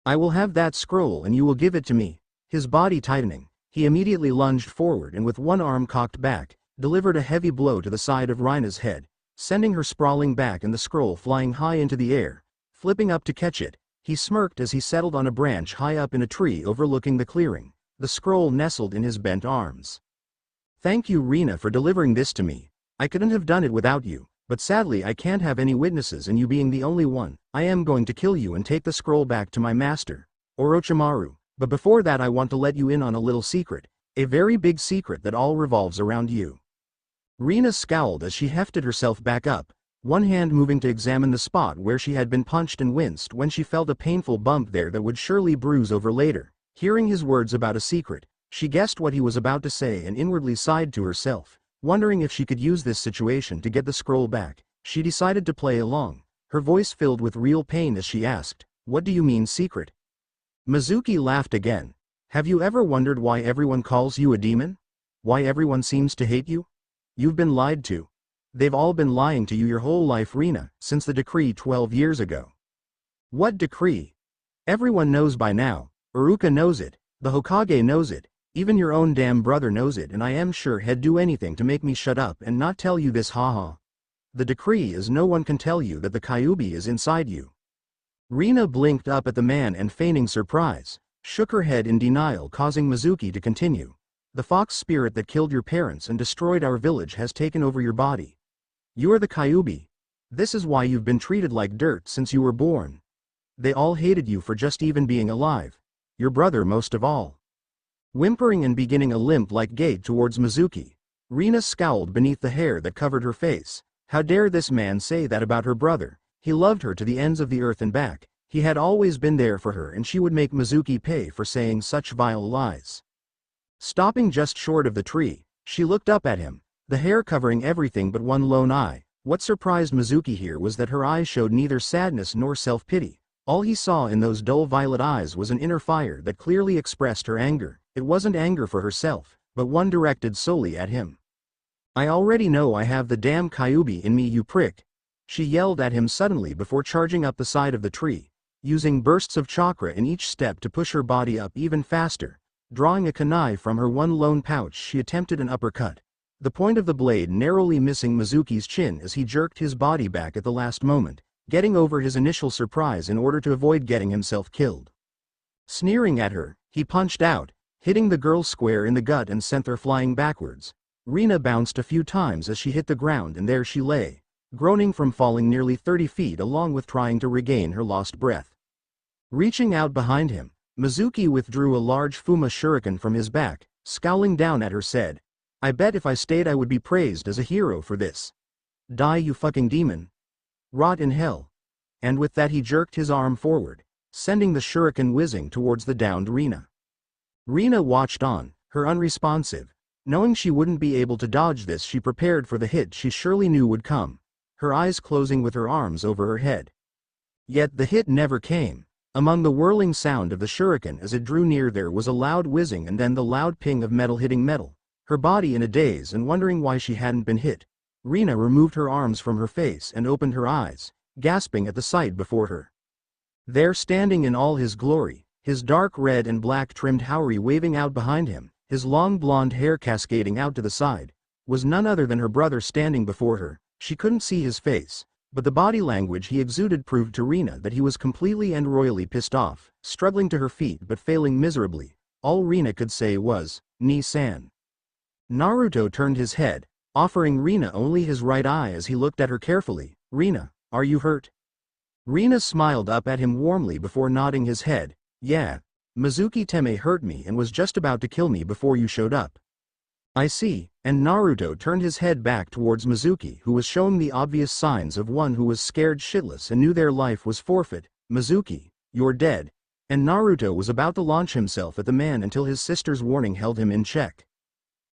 I will have that scroll and you will give it to me." His body tightening, he immediately lunged forward and with one arm cocked back, delivered a heavy blow to the side of Rina's head, sending her sprawling back and the scroll flying high into the air. Flipping up to catch it, he smirked as he settled on a branch high up in a tree overlooking the clearing, the scroll nestled in his bent arms. "Thank you, Rina, for delivering this to me. I couldn't have done it without you. But sadly I can't have any witnesses, and you being the only one, I am going to kill you and take the scroll back to my master, Orochimaru. But before that I want to let you in on a little secret, a very big secret that all revolves around you." Rina scowled as she hefted herself back up, one hand moving to examine the spot where she had been punched and winced when she felt a painful bump there that would surely bruise over later. Hearing his words about a secret, she guessed what he was about to say and inwardly sighed to herself. Wondering if she could use this situation to get the scroll back, she decided to play along, her voice filled with real pain as she asked, "What do you mean secret?" Mizuki laughed again. "Have you ever wondered why everyone calls you a demon? Why everyone seems to hate you? You've been lied to. They've all been lying to you your whole life, Rina, since the decree 12 years ago." "What decree?" "Everyone knows by now. Iruka knows it, the Hokage knows it. Even your own damn brother knows it, and I am sure he'd do anything to make me shut up and not tell you this, haha. The decree is no one can tell you that the Kyuubi is inside you." Rina blinked up at the man and feigning surprise, shook her head in denial, causing Mizuki to continue. The fox spirit that killed your parents and destroyed our village has taken over your body. You are the Kyuubi. This is why you've been treated like dirt since you were born. They all hated you for just even being alive. Your brother most of all." Whimpering and beginning a limp-like gait towards Mizuki, Rina scowled beneath the hair that covered her face. How dare this man say that about her brother? He loved her to the ends of the earth and back. He had always been there for her, and she would make Mizuki pay for saying such vile lies. Stopping just short of the tree, she looked up at him, the hair covering everything but one lone eye. What surprised Mizuki here was that her eyes showed neither sadness nor self-pity. All he saw in those dull violet eyes was an inner fire that clearly expressed her anger. It wasn't anger for herself, but one directed solely at him. "I already know I have the damn Kyuubi in me, you prick," she yelled at him suddenly before charging up the side of the tree, using bursts of chakra in each step to push her body up even faster. Drawing a kunai from her one lone pouch, she attempted an uppercut, the point of the blade narrowly missing Mizuki's chin as he jerked his body back at the last moment, getting over his initial surprise in order to avoid getting himself killed. Sneering at her, he punched out, hitting the girl square in the gut and sent her flying backwards. Rina bounced a few times as she hit the ground, and there she lay, groaning from falling nearly 30 feet along with trying to regain her lost breath. Reaching out behind him, Mizuki withdrew a large Fuma shuriken from his back, scowling down at her said, "I bet if I stayed I would be praised as a hero for this. Die, you fucking demon. Rot in hell." And with that he jerked his arm forward, sending the shuriken whizzing towards the downed Rina. Rina watched on, her unresponsive. Knowing she wouldn't be able to dodge this, she prepared for the hit she surely knew would come, her eyes closing with her arms over her head. Yet the hit never came. Among the whirling sound of the shuriken as it drew near there was a loud whizzing and then the loud ping of metal hitting metal. Her body in a daze and wondering why she hadn't been hit, Rina removed her arms from her face and opened her eyes, gasping at the sight before her. There, standing in all his glory, his dark red and black trimmed haori waving out behind him, his long blonde hair cascading out to the side, was none other than her brother standing before her. She couldn't see his face, but the body language he exuded proved to Rina that he was completely and royally pissed off. Struggling to her feet but failing miserably, all Rina could say was, "Ni-san." Naruto turned his head, offering Rina only his right eye as he looked at her carefully. "Rina, are you hurt?" Rina smiled up at him warmly before nodding his head. "Yeah. Mizuki Teme hurt me and was just about to kill me before you showed up." "I see," and Naruto turned his head back towards Mizuki, who was showing the obvious signs of one who was scared shitless and knew their life was forfeit. "Mizuki, you're dead." And Naruto was about to launch himself at the man until his sister's warning held him in check.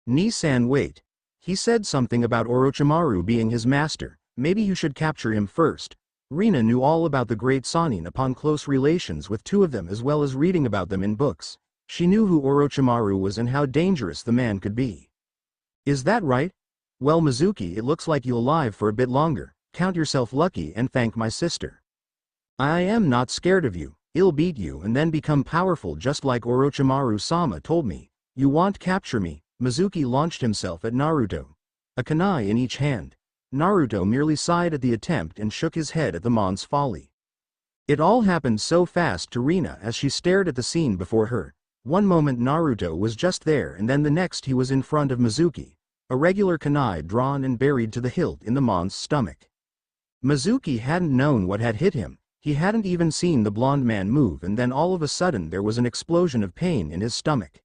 "Ni-san, wait. He said something about Orochimaru being his master. Maybe you should capture him first." Rina knew all about the great Sannin upon close relations with two of them as well as reading about them in books. She knew who Orochimaru was and how dangerous the man could be. "Is that right? Well, Mizuki, it looks like you're alive for a bit longer. Count yourself lucky and thank my sister. I am not scared of you. I'll beat you and then become powerful just like Orochimaru-sama told me. You want capture me?" Mizuki launched himself at Naruto, a kunai in each hand. Naruto merely sighed at the attempt and shook his head at the man's folly. It all happened so fast to Rina as she stared at the scene before her. One moment Naruto was just there and then the next he was in front of Mizuki, a regular kunai drawn and buried to the hilt in the man's stomach. Mizuki hadn't known what had hit him, he hadn't even seen the blonde man move, and then all of a sudden there was an explosion of pain in his stomach.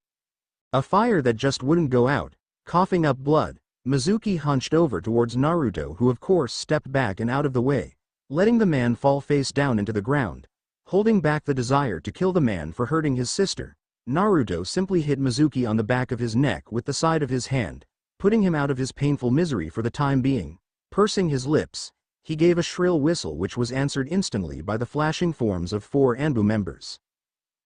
A fire that just wouldn't go out, coughing up blood. Mizuki hunched over towards Naruto, who of course stepped back and out of the way, letting the man fall face down into the ground. Holding back the desire to kill the man for hurting his sister, Naruto simply hit Mizuki on the back of his neck with the side of his hand, putting him out of his painful misery for the time being. Pursing his lips, he gave a shrill whistle which was answered instantly by the flashing forms of 4 Anbu members.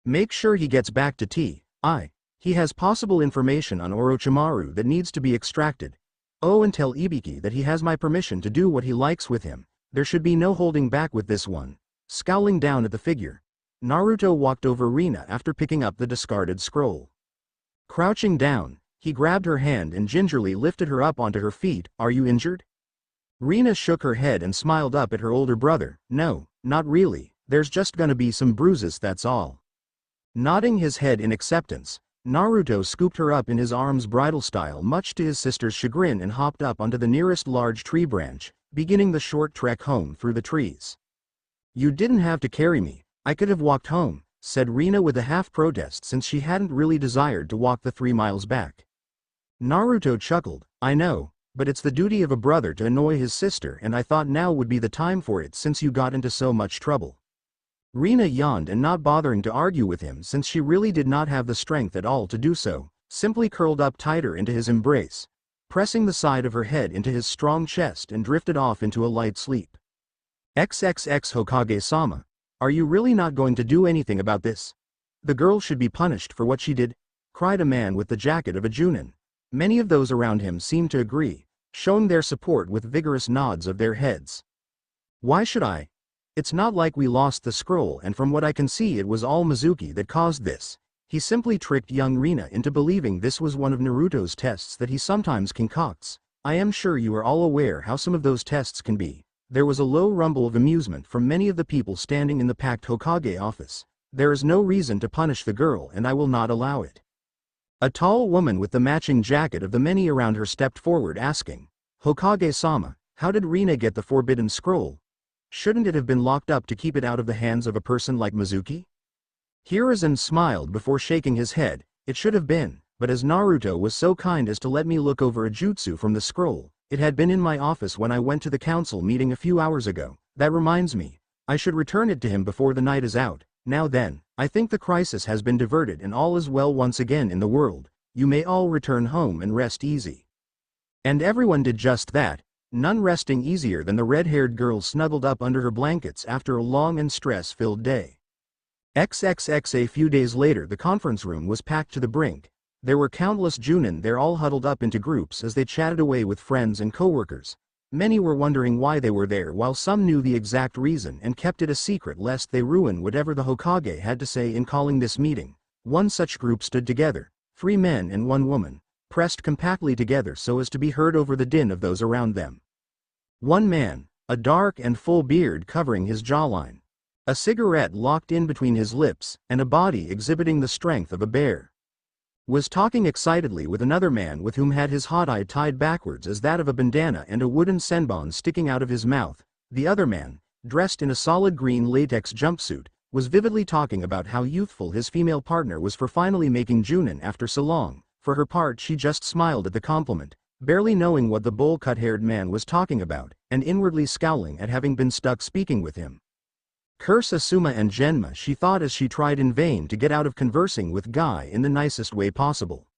"Make sure he gets back to T.I. He has possible information on Orochimaru that needs to be extracted. Oh, and tell Ibiki that he has my permission to do what he likes with him. There should be no holding back with this one." Scowling down at the figure, Naruto walked over Rina after picking up the discarded scroll. Crouching down, he grabbed her hand and gingerly lifted her up onto her feet. "Are you injured?" Rina shook her head and smiled up at her older brother. "No, not really. There's just gonna be some bruises, that's all." Nodding his head in acceptance, Naruto scooped her up in his arms bridal style much to his sister's chagrin and hopped up onto the nearest large tree branch, beginning the short trek home through the trees. "You didn't have to carry me, I could have walked home," said Rina with a half-protest since she hadn't really desired to walk the 3 miles back. Naruto chuckled, "I know, but it's the duty of a brother to annoy his sister and I thought now would be the time for it since you got into so much trouble." Rina yawned and not bothering to argue with him since she really did not have the strength at all to do so, simply curled up tighter into his embrace, pressing the side of her head into his strong chest and drifted off into a light sleep. "XXX Hokage-sama, are you really not going to do anything about this? The girl should be punished for what she did," cried a man with the jacket of a Junin. Many of those around him seemed to agree, showing their support with vigorous nods of their heads. "Why should I? It's not like we lost the scroll and from what I can see it was all Mizuki that caused this." He simply tricked young Rina into believing this was one of Naruto's tests that he sometimes concocts. "I am sure you are all aware how some of those tests can be." There was a low rumble of amusement from many of the people standing in the packed Hokage office. "There is no reason to punish the girl and I will not allow it." A tall woman with the matching jacket of the many around her stepped forward asking, "Hokage-sama, how did Rina get the forbidden scroll? Shouldn't it have been locked up to keep it out of the hands of a person like Mizuki?" Hiruzen smiled before shaking his head. "It should have been, but as Naruto was so kind as to let me look over a jutsu from the scroll, it had been in my office when I went to the council meeting a few hours ago. That reminds me, I should return it to him before the night is out. Now then, I think the crisis has been diverted and all is well once again in the world. You may all return home and rest easy." And everyone did just that, none resting easier than the red-haired girl snuggled up under her blankets after a long and stress-filled day. XXX. A few days later the conference room was packed to the brink. There were countless Junin there all huddled up into groups as they chatted away with friends and coworkers. Many were wondering why they were there while some knew the exact reason and kept it a secret lest they ruin whatever the Hokage had to say in calling this meeting. One such group stood together, 3 men and 1 woman, pressed compactly together so as to be heard over the din of those around them. One man, a dark and full beard covering his jawline, a cigarette locked in between his lips, and a body exhibiting the strength of a bear, was talking excitedly with another man with whom had his hot eye tied backwards as that of a bandana and a wooden senbon sticking out of his mouth. The other man, dressed in a solid green latex jumpsuit, was vividly talking about how youthful his female partner was for finally making Junin after so long. For her part she just smiled at the compliment, barely knowing what the bowl-cut-haired man was talking about, and inwardly scowling at having been stuck speaking with him. Curse Asuma and Genma, she thought as she tried in vain to get out of conversing with Guy in the nicest way possible.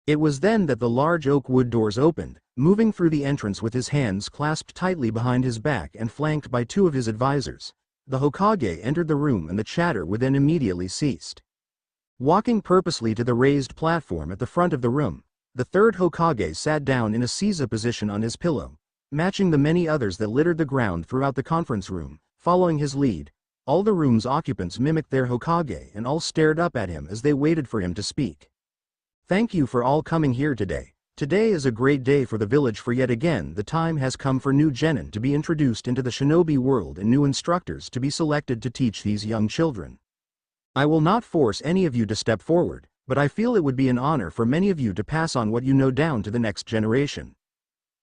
It was then that the large oak wood doors opened, moving through the entrance with his hands clasped tightly behind his back and flanked by 2 of his advisors. The Hokage entered the room and the chatter within immediately ceased. Walking purposely to the raised platform at the front of the room, the 3rd Hokage sat down in a seiza position on his pillow, matching the many others that littered the ground throughout the conference room. Following his lead, all the room's occupants mimicked their Hokage and all stared up at him as they waited for him to speak. "Thank you for all coming here today. Today is a great day for the village, for yet again the time has come for new genin to be introduced into the shinobi world and new instructors to be selected to teach these young children. I will not force any of you to step forward, but I feel it would be an honor for many of you to pass on what you know down to the next generation.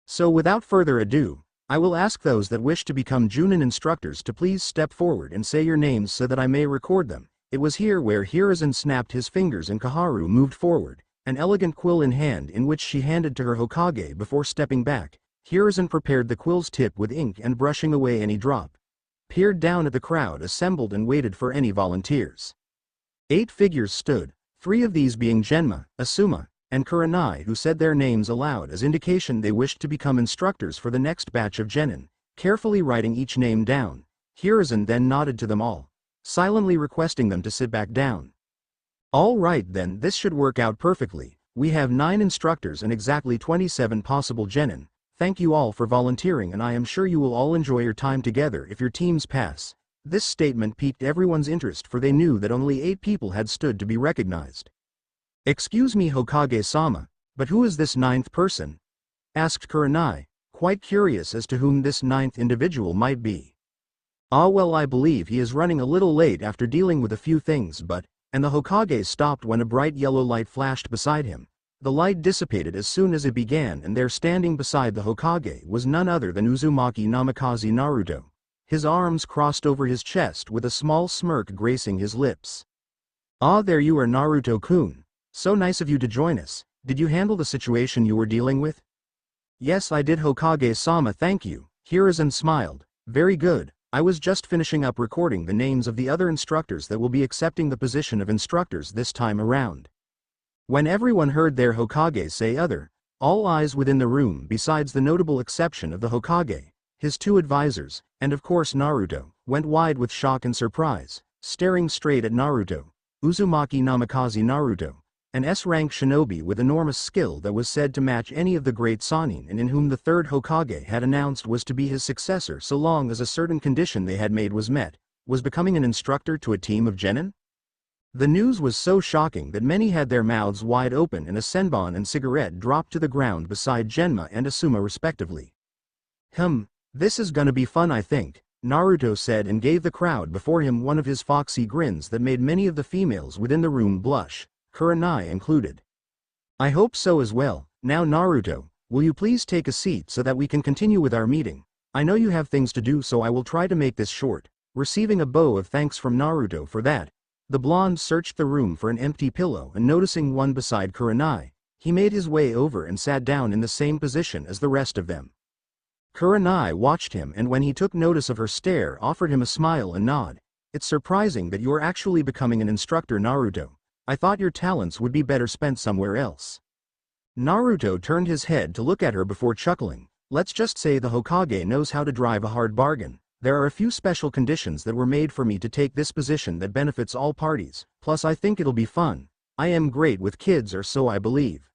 So without further ado, I will ask those that wish to become Junin instructors to please step forward and say your names so that I may record them." It was here where Hiruzen snapped his fingers and Kaharu moved forward, an elegant quill in hand in which she handed to her Hokage before stepping back. Hiruzen prepared the quill's tip with ink and brushing away any drop, peered down at the crowd assembled and waited for any volunteers. 8 figures stood, 3 of these being Genma, Asuma, and Kurenai, who said their names aloud as indication they wished to become instructors for the next batch of genin. Carefully writing each name down, Hiruzen then nodded to them all, silently requesting them to sit back down. "All right then, this should work out perfectly. We have 9 instructors and exactly 27 possible genin. Thank you all for volunteering and I am sure you will all enjoy your time together if your teams pass." This statement piqued everyone's interest for they knew that only 8 people had stood to be recognized. "Excuse me Hokage-sama, but who is this 9th person?" asked Kurenai, quite curious as to whom this 9th individual might be. "Ah well, I believe he is running a little late after dealing with a few things, but and the Hokage stopped when a bright yellow light flashed beside him. The light dissipated as soon as it began, and there standing beside the Hokage was none other than Uzumaki Namikaze Naruto. His arms crossed over his chest with a small smirk gracing his lips. "Ah, there you are, Naruto-kun. So nice of you to join us. Did you handle the situation you were dealing with?" "Yes, I did, Hokage-sama, thank you," Hiruzen smiled. "Very good. I was just finishing up recording the names of the other instructors that will be accepting the position of instructors this time around." When everyone heard their Hokage say other, all eyes within the room, besides the notable exception of the Hokage, his two advisors, and of course Naruto, went wide with shock and surprise, staring straight at Naruto, Uzumaki Namikaze Naruto, an S-rank shinobi with enormous skill that was said to match any of the great Sannin, and in whom the third Hokage had announced was to be his successor so long as a certain condition they had made was met, was becoming an instructor to a team of genin? The news was so shocking that many had their mouths wide open, and a senbon and cigarette dropped to the ground beside Genma and Asuma respectively. This is gonna be fun, I think," Naruto said, and gave the crowd before him one of his foxy grins that made many of the females within the room blush, Kurenai included. "I hope so as well. Now Naruto, will you please take a seat so that we can continue with our meeting? I know you have things to do, so I will try to make this short." Receiving a bow of thanks from Naruto for that, the blonde searched the room for an empty pillow, and noticing one beside Kurenai, he made his way over and sat down in the same position as the rest of them. Kurenai watched him, and when he took notice of her stare, offered him a smile and nod. "It's surprising that you're actually becoming an instructor, Naruto. I thought your talents would be better spent somewhere else." Naruto turned his head to look at her before chuckling. "Let's just say the Hokage knows how to drive a hard bargain. There are a few special conditions that were made for me to take this position that benefits all parties, plus I think it'll be fun. I am great with kids, or so I believe."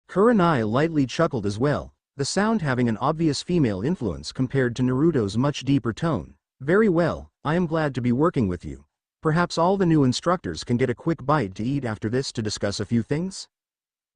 Kurenai lightly chuckled as well, the sound having an obvious female influence compared to Naruto's much deeper tone. "Very well, I am glad to be working with you. Perhaps all the new instructors can get a quick bite to eat after this to discuss a few things?"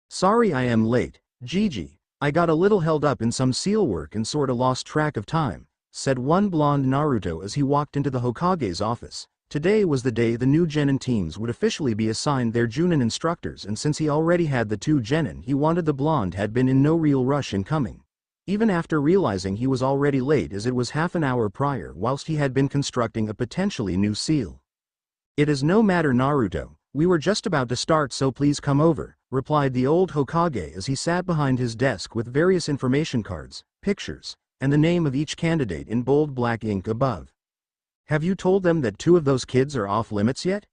"Sorry I am late, Gigi. I got a little held up in some seal work and sorta lost track of time," said one blonde Naruto as he walked into the Hokage's office. Today was the day the new genin teams would officially be assigned their Junin instructors, and since he already had the two genin he wanted, the blonde had been in no real rush in coming. Even after realizing he was already late, as it was half an hour prior whilst he had been constructing a potentially new seal. "It is no matter, Naruto, we were just about to start, so please come over," replied the old Hokage as he sat behind his desk with various information cards, pictures, and the name of each candidate in bold black ink above. "Have you told them that 2 of those kids are off limits yet?"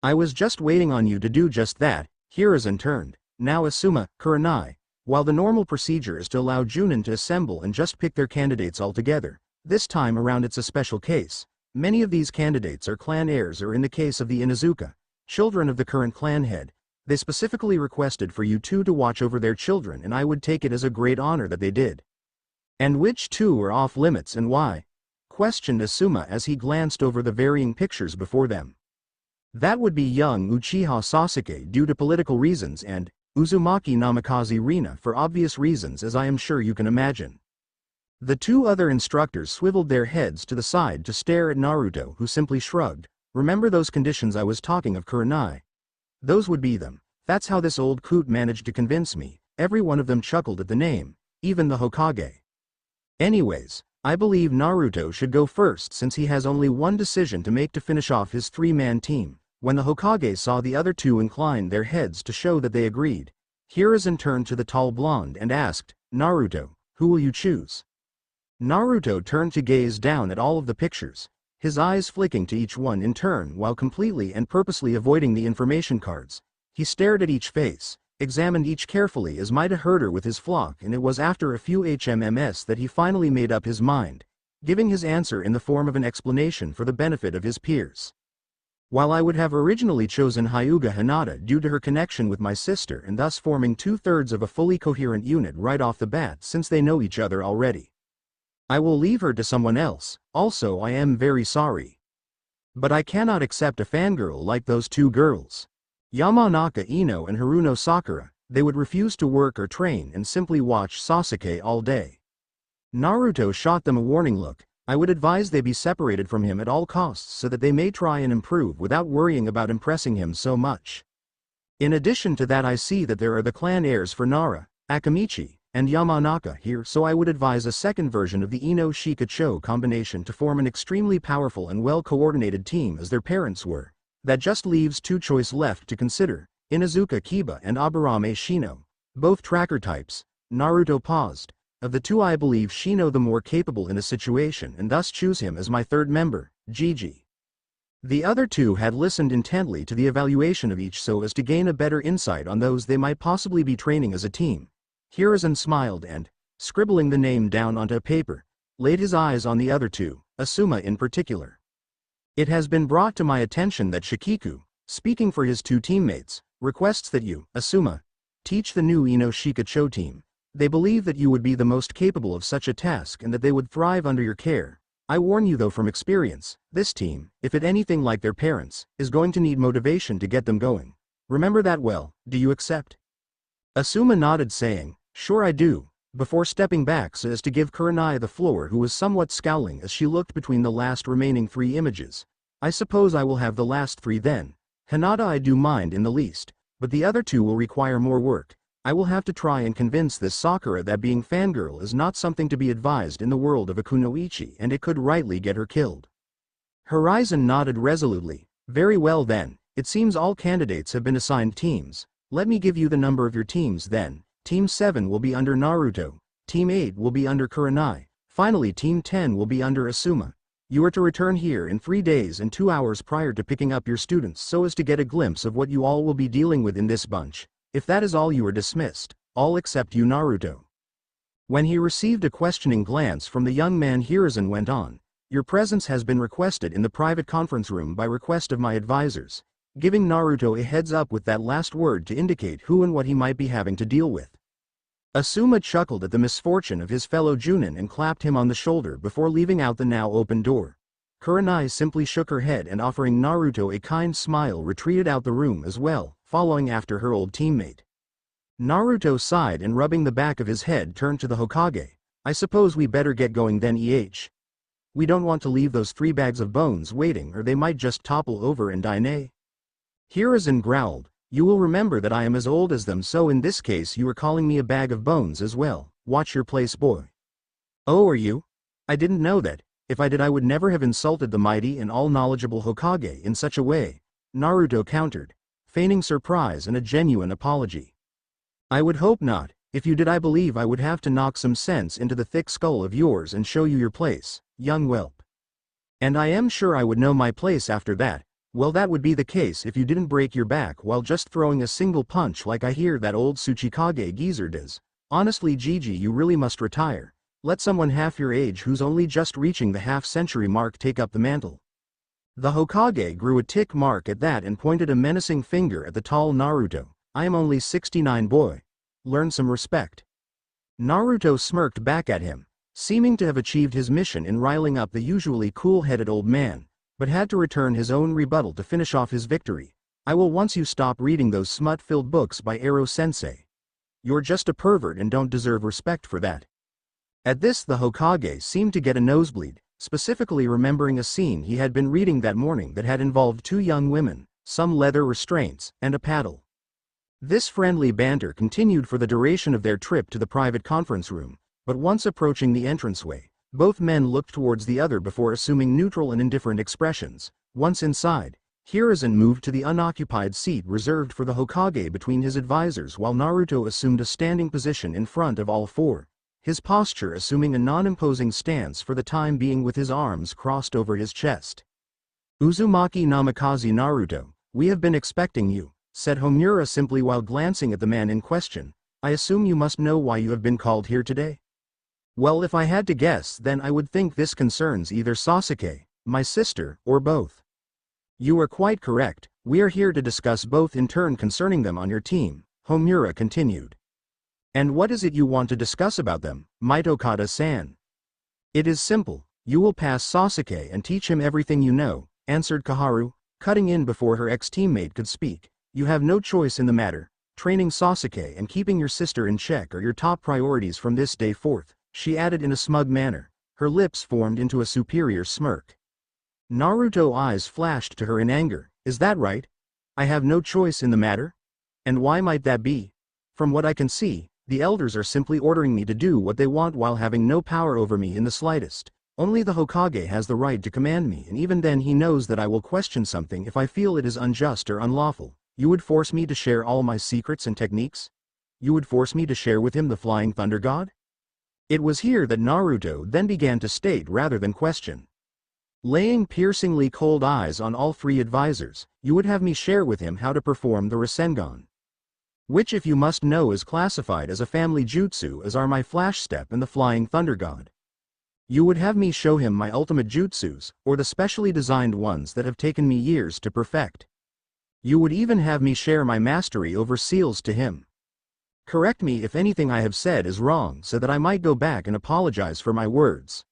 "I was just waiting on you to do just that," Hiruzen turned. "Now Asuma, Kurenai, while the normal procedure is to allow Junin to assemble and just pick their candidates all together, this time around it's a special case. Many of these candidates are clan heirs, or in the case of the Inuzuka, children of the current clan head. They specifically requested for you two to watch over their children, and I would take it as a great honor that they did." "And which 2 are off limits and why?" questioned Asuma as he glanced over the varying pictures before them. "That would be young Uchiha Sasuke due to political reasons, and Uzumaki Namikaze Rina for obvious reasons, as I am sure you can imagine." The 2 other instructors swiveled their heads to the side to stare at Naruto, who simply shrugged. "Remember those conditions I was talking of, Kurenai? Those would be them. That's how this old coot managed to convince me." Every one of them chuckled at the name, even the Hokage. "Anyways, I believe Naruto should go first since he has only one decision to make to finish off his 3-man team." When the Hokage saw the other 2 incline their heads to show that they agreed, Hiruzen turned to the tall blonde and asked, "Naruto, who will you choose?" Naruto turned to gaze down at all of the pictures, his eyes flicking to each one in turn while completely and purposely avoiding the information cards. He stared at each face, examined each carefully as might a herder with his flock, and it was after a few HMMs that he finally made up his mind, giving his answer in the form of an explanation for the benefit of his peers. "While I would have originally chosen Hyuga Hinata due to her connection with my sister and thus forming 2/3 of a fully coherent unit right off the bat since they know each other already, I will leave her to someone else. Also, I am very sorry, but I cannot accept a fangirl like those 2 girls. Yamanaka Ino and Haruno Sakura, they would refuse to work or train and simply watch Sasuke all day." Naruto shot them a warning look. I would advise they be separated from him at all costs so that they may try and improve without worrying about impressing him so much. In addition to that, I see that there are the clan heirs for Nara, Akamichi, and Yamanaka here, so I would advise a second version of the Ino Shikacho combination to form an extremely powerful and well-coordinated team as their parents were. That just leaves two choices left to consider, Inazuka Kiba and Aburame Shino, both tracker types. Naruto paused. Of the two, I believe Shino the more capable in a situation and thus choose him as my third member, Gigi. The other two had listened intently to the evaluation of each so as to gain a better insight on those they might possibly be training as a team. Hiruzen smiled and, scribbling the name down onto a paper, laid his eyes on the other two, Asuma in particular. It has been brought to my attention that Shikiku, speaking for his two teammates, requests that you, Asuma, teach the new Ino Shikacho team. They believe that you would be the most capable of such a task and that they would thrive under your care. I warn you though from experience, this team, if it anything like their parents, is going to need motivation to get them going. Remember that well. Do you accept? Asuma nodded, saying, "Sure I do," before stepping back so as to give Kurenai the floor, who was somewhat scowling as she looked between the last remaining 3 images. I suppose I will have the last 3 then. Hinata I do mind in the least, but the other 2 will require more work. I will have to try and convince this Sakura that being fangirl is not something to be advised in the world of Akunoichi and it could rightly get her killed. Horizon nodded resolutely. Very well then, it seems all candidates have been assigned teams. Let me give you the number of your teams then. Team 7 will be under Naruto, Team 8 will be under Kurenai, finally Team 10 will be under Asuma. You are to return here in 3 days and 2 hours prior to picking up your students so as to get a glimpse of what you all will be dealing with in this bunch. If that is all, you are dismissed, all except you, Naruto. When he received a questioning glance from the young man, Hiruzen went on, your presence has been requested in the private conference room by request of my advisors, giving Naruto a heads up with that last word to indicate who and what he might be having to deal with. Asuma chuckled at the misfortune of his fellow Junin and clapped him on the shoulder before leaving out the now open door. Kurenai simply shook her head and, offering Naruto a kind smile, retreated out the room as well, following after her old teammate. Naruto sighed and, rubbing the back of his head, turned to the Hokage. I suppose we better get going then, We don't want to leave those 3 bags of bones waiting, or they might just topple over and die. Hiruzen growled, you will remember that I am as old as them, so in this case you are calling me a bag of bones as well. Watch your place, boy. Oh, are you? I didn't know that. If I did, I would never have insulted the mighty and all-knowledgeable Hokage in such a way, Naruto countered, feigning surprise and a genuine apology. I would hope not. If you did, I believe I would have to knock some sense into the thick skull of yours and show you your place, young whelp. And I am sure I would know my place after that. Well, that would be the case if you didn't break your back while just throwing a single punch like I hear that old Tsuchikage geezer does. Honestly, Gigi, you really must retire. Let someone half your age who's only just reaching the half-century mark take up the mantle. The Hokage grew a tick mark at that and pointed a menacing finger at the tall Naruto. I am only 69, boy. Learn some respect. Naruto smirked back at him, seeming to have achieved his mission in riling up the usually cool-headed old man, but had to return his own rebuttal to finish off his victory. I will once you stop reading those smut-filled books by Ero-sensei. You're just a pervert and don't deserve respect for that. At this, the Hokage seemed to get a nosebleed, specifically remembering a scene he had been reading that morning that had involved 2 young women, some leather restraints, and a paddle. This friendly banter continued for the duration of their trip to the private conference room, but once approaching the entranceway, both men looked towards the other before assuming neutral and indifferent expressions. Once inside, Hiruzen moved to the unoccupied seat reserved for the Hokage between his advisors, while Naruto assumed a standing position in front of all 4. His posture assuming a non-imposing stance for the time being with his arms crossed over his chest. Uzumaki Namikaze Naruto, we have been expecting you, said Homura simply while glancing at the man in question. I assume you must know why you have been called here today? Well, if I had to guess, then I would think this concerns either Sasuke, my sister, or both. You are quite correct, we are here to discuss both in turn concerning them on your team, Homura continued. And what is it you want to discuss about them, Mitokata-san? It is simple, you will pass Sasuke and teach him everything you know, answered Kaharu, cutting in before her ex-teammate could speak. You have no choice in the matter. Training Sasuke and keeping your sister in check are your top priorities from this day forth, she added in a smug manner, Her lips formed into a superior smirk. Naruto's eyes flashed to her in anger. Is that right? I have no choice in the matter? And why might that be? From what I can see, the elders are simply ordering me to do what they want while having no power over me in the slightest. Only the Hokage has the right to command me, and even then he knows that I will question something if I feel it is unjust or unlawful. You would force me to share all my secrets and techniques? You would force me to share with him the Flying Thunder God? It was here that Naruto then began to state rather than question. Laying piercingly cold eyes on all three advisors, you would have me share with him how to perform the Rasengan. Which, if you must know, is classified as a family jutsu, as are my Flash Step and the Flying Thunder God. You would have me show him my ultimate jutsus, or the specially designed ones that have taken me years to perfect. You would even have me share my mastery over seals to him. Correct me if anything I have said is wrong so that I might go back and apologize for my words.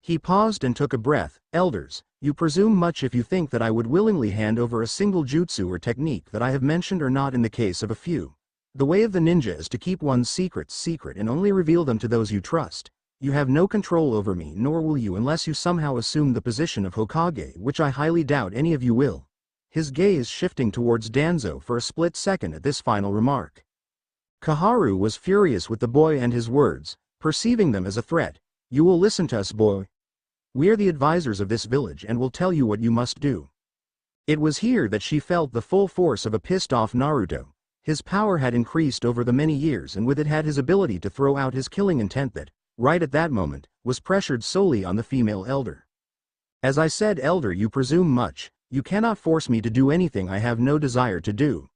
He paused and took a breath. Elders, you presume much if you think that I would willingly hand over a single jutsu or technique that I have mentioned or not in the case of a few. The way of the ninja is to keep one's secrets secret and only reveal them to those you trust. You have no control over me, nor will you unless you somehow assume the position of Hokage, which I highly doubt any of you will. His gaze shifting towards Danzo for a split second at this final remark. Koharu was furious with the boy and his words, perceiving them as a threat. You will listen to us, boy. We are the advisors of this village and will tell you what you must do. It was here that she felt the full force of a pissed-off Naruto. His power had increased over the many years, and with it had his ability to throw out his killing intent that, right at that moment, was pressured solely on the female elder. As I said, elder, you presume much. You cannot force me to do anything I have no desire to do.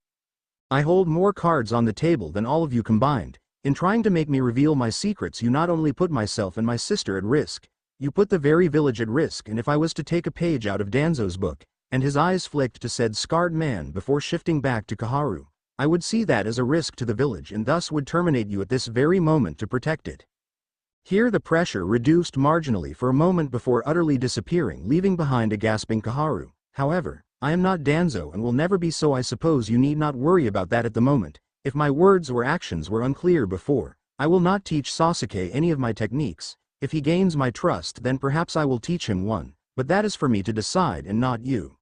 I hold more cards on the table than all of you combined. In trying to make me reveal my secrets, you not only put myself and my sister at risk, you put the very village at risk. And if I was to take a page out of Danzo's book, and his eyes flicked to said scarred man before shifting back to Koharu, I would see that as a risk to the village and thus would terminate you at this very moment to protect it. Here the pressure reduced marginally for a moment before utterly disappearing, leaving behind a gasping Koharu. However, I am not Danzo and will never be, so I suppose you need not worry about that at the moment. If my words or actions were unclear before, I will not teach Sasuke any of my techniques. If he gains my trust, then perhaps I will teach him one, but that is for me to decide and not you.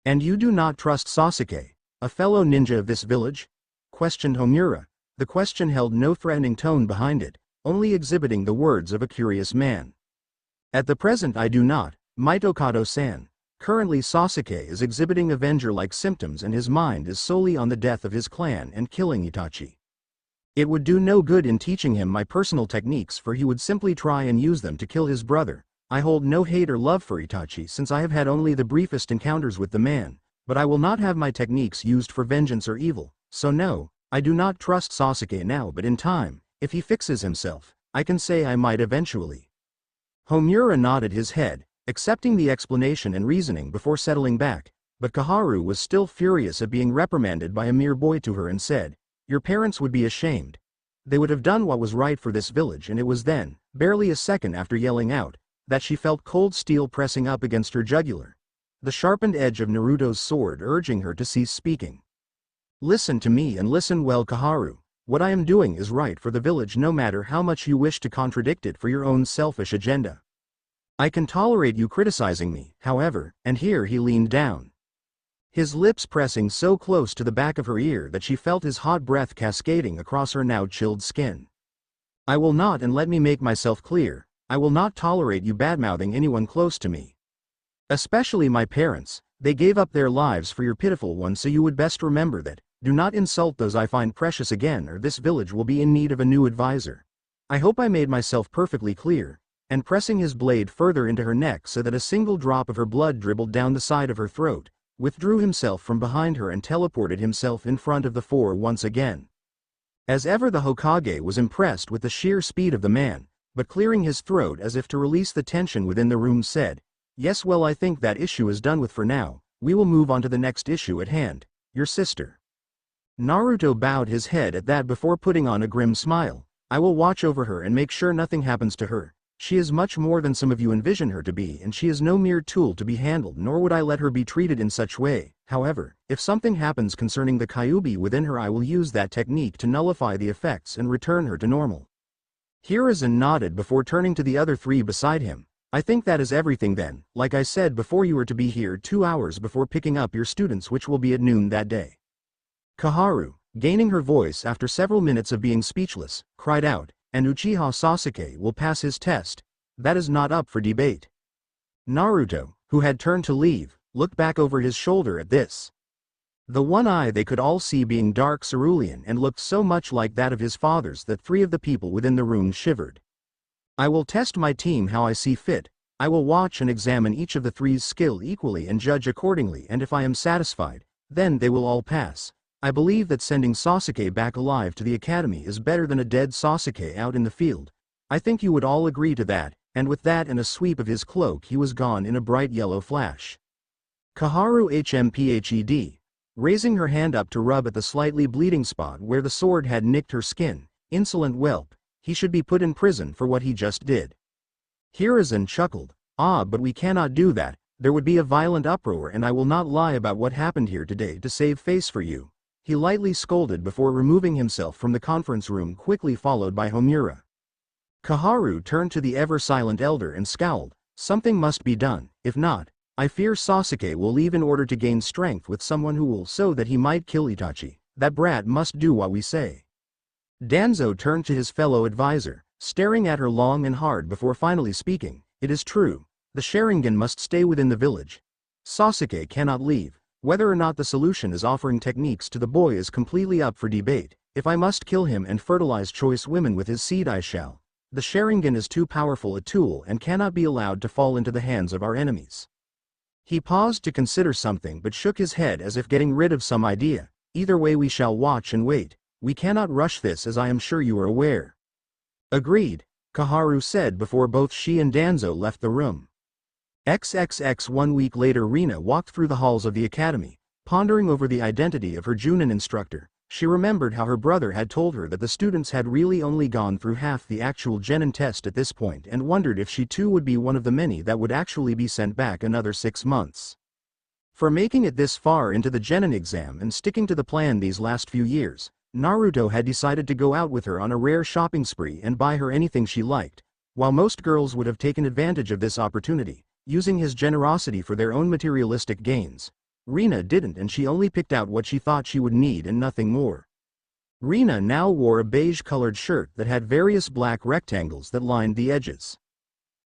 And you do not trust Sasuke, a fellow ninja of this village? Questioned Homura. The question held no threatening tone behind it, only exhibiting the words of a curious man. At the present I do not, Mitokado-san. Currently Sasuke is exhibiting Avenger-like symptoms and his mind is solely on the death of his clan and killing Itachi. It would do no good in teaching him my personal techniques, for he would simply try and use them to kill his brother. I hold no hate or love for Itachi since I have had only the briefest encounters with the man, but I will not have my techniques used for vengeance or evil, so no, I do not trust Sasuke now, but in time, if he fixes himself, I can say I might eventually. Homura nodded his head, accepting the explanation and reasoning before settling back, but Koharu was still furious at being reprimanded by a mere boy to her and said, your parents would be ashamed. They would have done what was right for this village, and it was then, barely a second after yelling out, that she felt cold steel pressing up against her jugular. The sharpened edge of Naruto's sword urging her to cease speaking. Listen to me and listen well, Koharu. What I am doing is right for the village, no matter how much you wish to contradict it for your own selfish agenda. I can tolerate you criticizing me, however, and here he leaned down, his lips pressing so close to the back of her ear that she felt his hot breath cascading across her now chilled skin. I will not, and let me make myself clear, I will not tolerate you badmouthing anyone close to me. Especially my parents. They gave up their lives for your pitiful one, so you would best remember that. Do not insult those I find precious again, or this village will be in need of a new advisor. I hope I made myself perfectly clear. And pressing his blade further into her neck so that a single drop of her blood dribbled down the side of her throat, withdrew himself from behind her and teleported himself in front of the four once again. As ever, the Hokage was impressed with the sheer speed of the man, but clearing his throat as if to release the tension within the room said, yes, well, I think that issue is done with for now. We will move on to the next issue at hand, your sister. Naruto bowed his head at that before putting on a grim smile. I will watch over her and make sure nothing happens to her. She is much more than some of you envision her to be, and she is no mere tool to be handled, nor would I let her be treated in such way. However, if something happens concerning the Kyuubi within her, I will use that technique to nullify the effects and return her to normal. Hiruzen nodded before turning to the other three beside him. I think that is everything then. Like I said before, you are to be here 2 hours before picking up your students, which will be at noon that day. Kaharu, gaining her voice after several minutes of being speechless, cried out, and Uchiha Sasuke will pass his test. That is not up for debate. Naruto, who had turned to leave, looked back over his shoulder at this. The one eye they could all see being dark cerulean and looked so much like that of his father's that 3 of the people within the room shivered. I will test my team how I see fit. I will watch and examine each of the 3's skill equally and judge accordingly, and if I am satisfied, then they will all pass. I believe that sending Sasuke back alive to the academy is better than a dead Sasuke out in the field. I think you would all agree to that, and with that and a sweep of his cloak he was gone in a bright yellow flash. Kaharu HMPHED, raising her hand up to rub at the slightly bleeding spot where the sword had nicked her skin, insolent whelp, he should be put in prison for what he just did. Hiruzen chuckled, but we cannot do that, there would be a violent uproar and I will not lie about what happened here today to save face for you. He lightly scolded before removing himself from the conference room, quickly followed by Homura. Kaharu turned to the ever-silent elder and scowled, something must be done, if not, I fear Sasuke will leave in order to gain strength with someone who will so that he might kill Itachi. That brat must do what we say. Danzo turned to his fellow advisor, staring at her long and hard before finally speaking, it is true, the Sharingan must stay within the village. Sasuke cannot leave. Whether or not the solution is offering techniques to the boy is completely up for debate. If I must kill him and fertilize choice women with his seed, I shall. The Sharingan is too powerful a tool and cannot be allowed to fall into the hands of our enemies. He paused to consider something but shook his head as if getting rid of some idea. Either way we shall watch and wait. We cannot rush this, as I am sure you are aware. Agreed, Kaharu said before both she and Danzo left the room. XXX 1 week later, Rina walked through the halls of the academy, pondering over the identity of her Junin instructor. She remembered how her brother had told her that the students had really only gone through half the actual Genin test at this point, and wondered if she too would be one of the many that would actually be sent back another 6 months. For making it this far into the Genin exam and sticking to the plan these last few years, Naruto had decided to go out with her on a rare shopping spree and buy her anything she liked. While most girls would have taken advantage of this opportunity, using his generosity for their own materialistic gains, Rina didn't, and she only picked out what she thought she would need and nothing more. Rina now wore a beige-colored shirt that had various black rectangles that lined the edges.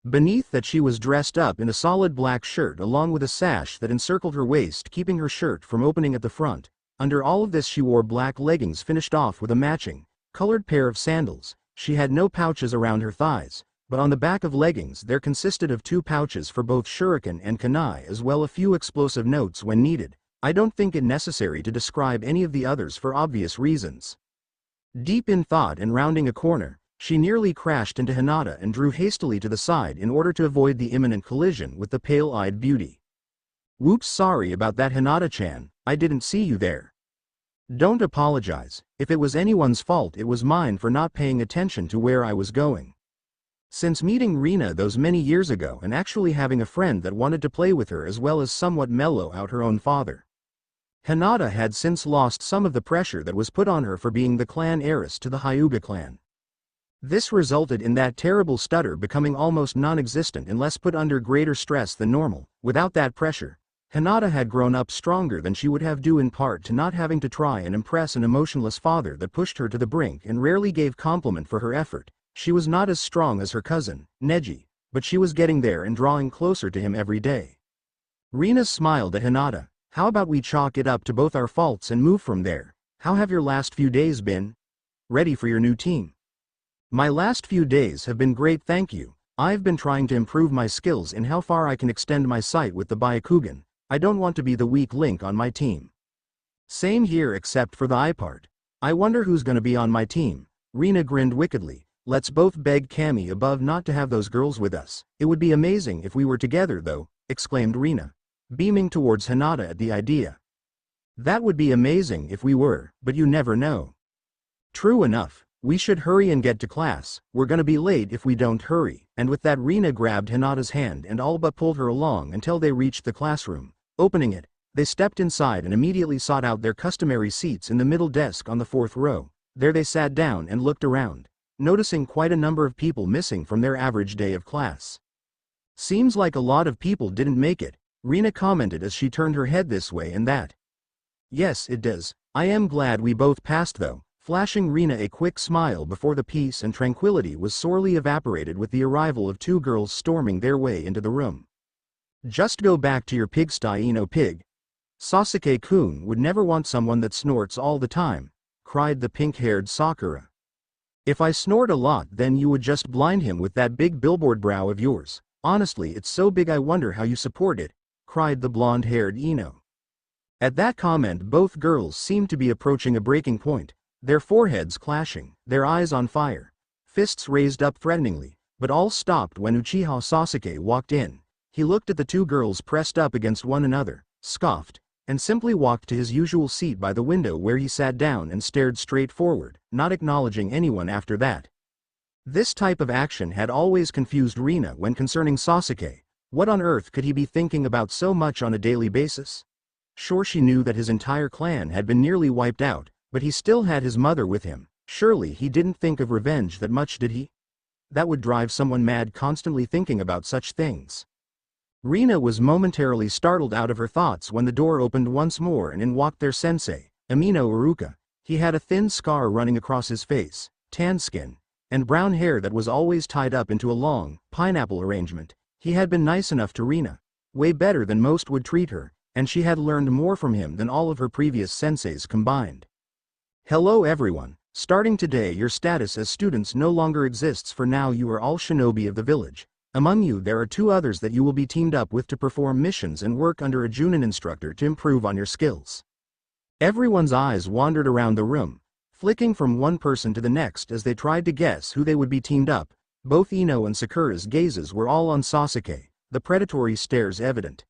Beneath that she was dressed up in a solid black shirt along with a sash that encircled her waist, keeping her shirt from opening at the front. Under all of this she wore black leggings finished off with a matching, colored pair of sandals. She had no pouches around her thighs, but on the back of leggings there consisted of 2 pouches for both shuriken and kunai, as well a few explosive notes when needed. I don't think it necessary to describe any of the others for obvious reasons. Deep in thought and rounding a corner, she nearly crashed into Hinata and drew hastily to the side in order to avoid the imminent collision with the pale-eyed beauty. Whoops, sorry about that, Hinata-chan, I didn't see you there. Don't apologize. If it was anyone's fault, it was mine for not paying attention to where I was going. Since meeting Rina those many years ago and actually having a friend that wanted to play with her as well as somewhat mellow out her own father, Hinata had since lost some of the pressure that was put on her for being the clan heiress to the Hyuga clan. This resulted in that terrible stutter becoming almost non-existent unless put under greater stress than normal. Without that pressure, Hinata had grown up stronger than she would have, due in part to not having to try and impress an emotionless father that pushed her to the brink and rarely gave compliment for her effort. She was not as strong as her cousin, Neji, but she was getting there and drawing closer to him every day. Rina smiled at Hinata. How about we chalk it up to both our faults and move from there? How have your last few days been? Ready for your new team? My last few days have been great, thank you. I've been trying to improve my skills in how far I can extend my sight with the Byakugan. I don't want to be the weak link on my team. Same here, except for the eye part. I wonder who's gonna be on my team. Rina grinned wickedly. Let's both beg Kami above not to have those girls with us. It would be amazing if we were together though, exclaimed Rina, beaming towards Hinata at the idea. That would be amazing if we were, but you never know. True enough. We should hurry and get to class, we're gonna be late if we don't hurry. And with that, Rina grabbed Hinata's hand and all but pulled her along until they reached the classroom. Opening it, they stepped inside and immediately sought out their customary seats in the middle desk on the 4th row. There they sat down and looked around. noticing quite a number of people missing from their average day of class. Seems like a lot of people didn't make it, Rina commented as she turned her head this way and that. Yes, it does. I am glad we both passed though, flashing Rina a quick smile before the peace and tranquility was sorely evaporated with the arrival of two girls storming their way into the room. Just go back to your pigsty, pig. Sasuke-kun would never want someone that snorts all the time, cried the pink-haired Sakura. If I snort a lot then you would just blind him with that big billboard brow of yours. Honestly, it's so big I wonder how you support it, cried the blonde-haired Ino. At that comment both girls seemed to be approaching a breaking point, their foreheads clashing, their eyes on fire, fists raised up threateningly, but all stopped when Uchiha Sasuke walked in. He looked at the two girls pressed up against one another, scoffed, and simply walked to his usual seat by the window where he sat down and stared straight forward, not acknowledging anyone after that. This type of action had always confused Rina when concerning Sasuke. What on earth could he be thinking about so much on a daily basis? Sure, she knew that his entire clan had been nearly wiped out, but he still had his mother with him. Surely he didn't think of revenge that much, did he? That would drive someone mad constantly thinking about such things. Rina was momentarily startled out of her thoughts when the door opened once more and in walked their sensei, Amino Iruka. He had a thin scar running across his face, tan skin, and brown hair that was always tied up into a long, pineapple arrangement. He had been nice enough to Rina, way better than most would treat her, and she had learned more from him than all of her previous senseis combined. Hello everyone, starting today your status as students no longer exists. For now you are all shinobi of the village. Among you there are two others that you will be teamed up with to perform missions and work under a Junin instructor to improve on your skills. Everyone's eyes wandered around the room, flicking from one person to the next as they tried to guess who they would be teamed up. Both Ino and Sakura's gazes were all on Sasuke, the predatory stares evident.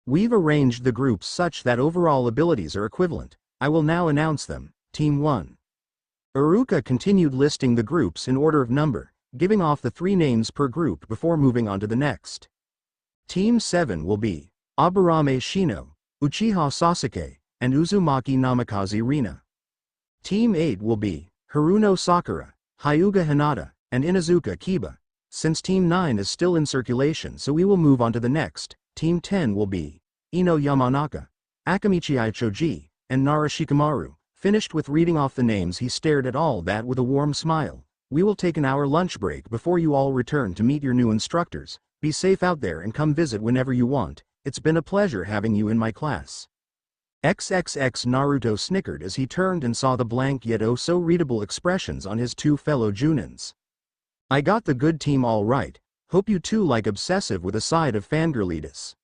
We've arranged the groups such that overall abilities are equivalent. I will now announce them. Team 1. Iruka continued listing the groups in order of number, giving off the 3 names per group before moving on to the next. Team 7 will be Aburame Shino, Uchiha Sasuke, and Uzumaki Namikaze Rina. Team 8 will be Haruno Sakura, Hyuga Hinata, and Inazuka Kiba. Since Team 9 is still in circulation, so we will move on to the next. Team 10 will be Ino Yamanaka, Akamichi Ichoji, and Nara Shikamaru. Finished with reading off the names, he stared at all that with a warm smile. We will take an hour lunch break before you all return to meet your new instructors. Be safe out there and come visit whenever you want. It's been a pleasure having you in my class. XXX Naruto snickered as he turned and saw the blank yet oh so readable expressions on his two fellow Junins. I got the good team all right. Hope you two like obsessive with a side of fangirlitis.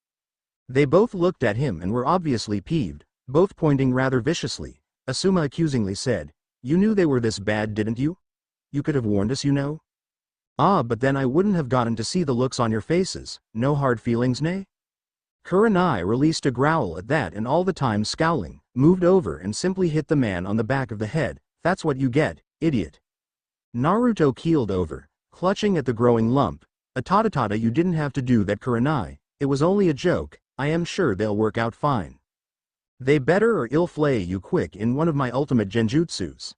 They both looked at him and were obviously peeved, both pointing rather viciously. Asuma accusingly said, "You knew they were this bad, didn't you? You could have warned us, you know." "Ah, but then I wouldn't have gotten to see the looks on your faces. No hard feelings, nay?" Kurenai released a growl at that and all the time scowling, moved over and simply hit the man on the back of the head. "That's what you get, idiot." Naruto keeled over, clutching at the growing lump. "Atatata, you didn't have to do that, Kurenai. It was only a joke. I am sure they'll work out fine. They better or I'll flay you quick in one of my ultimate genjutsus."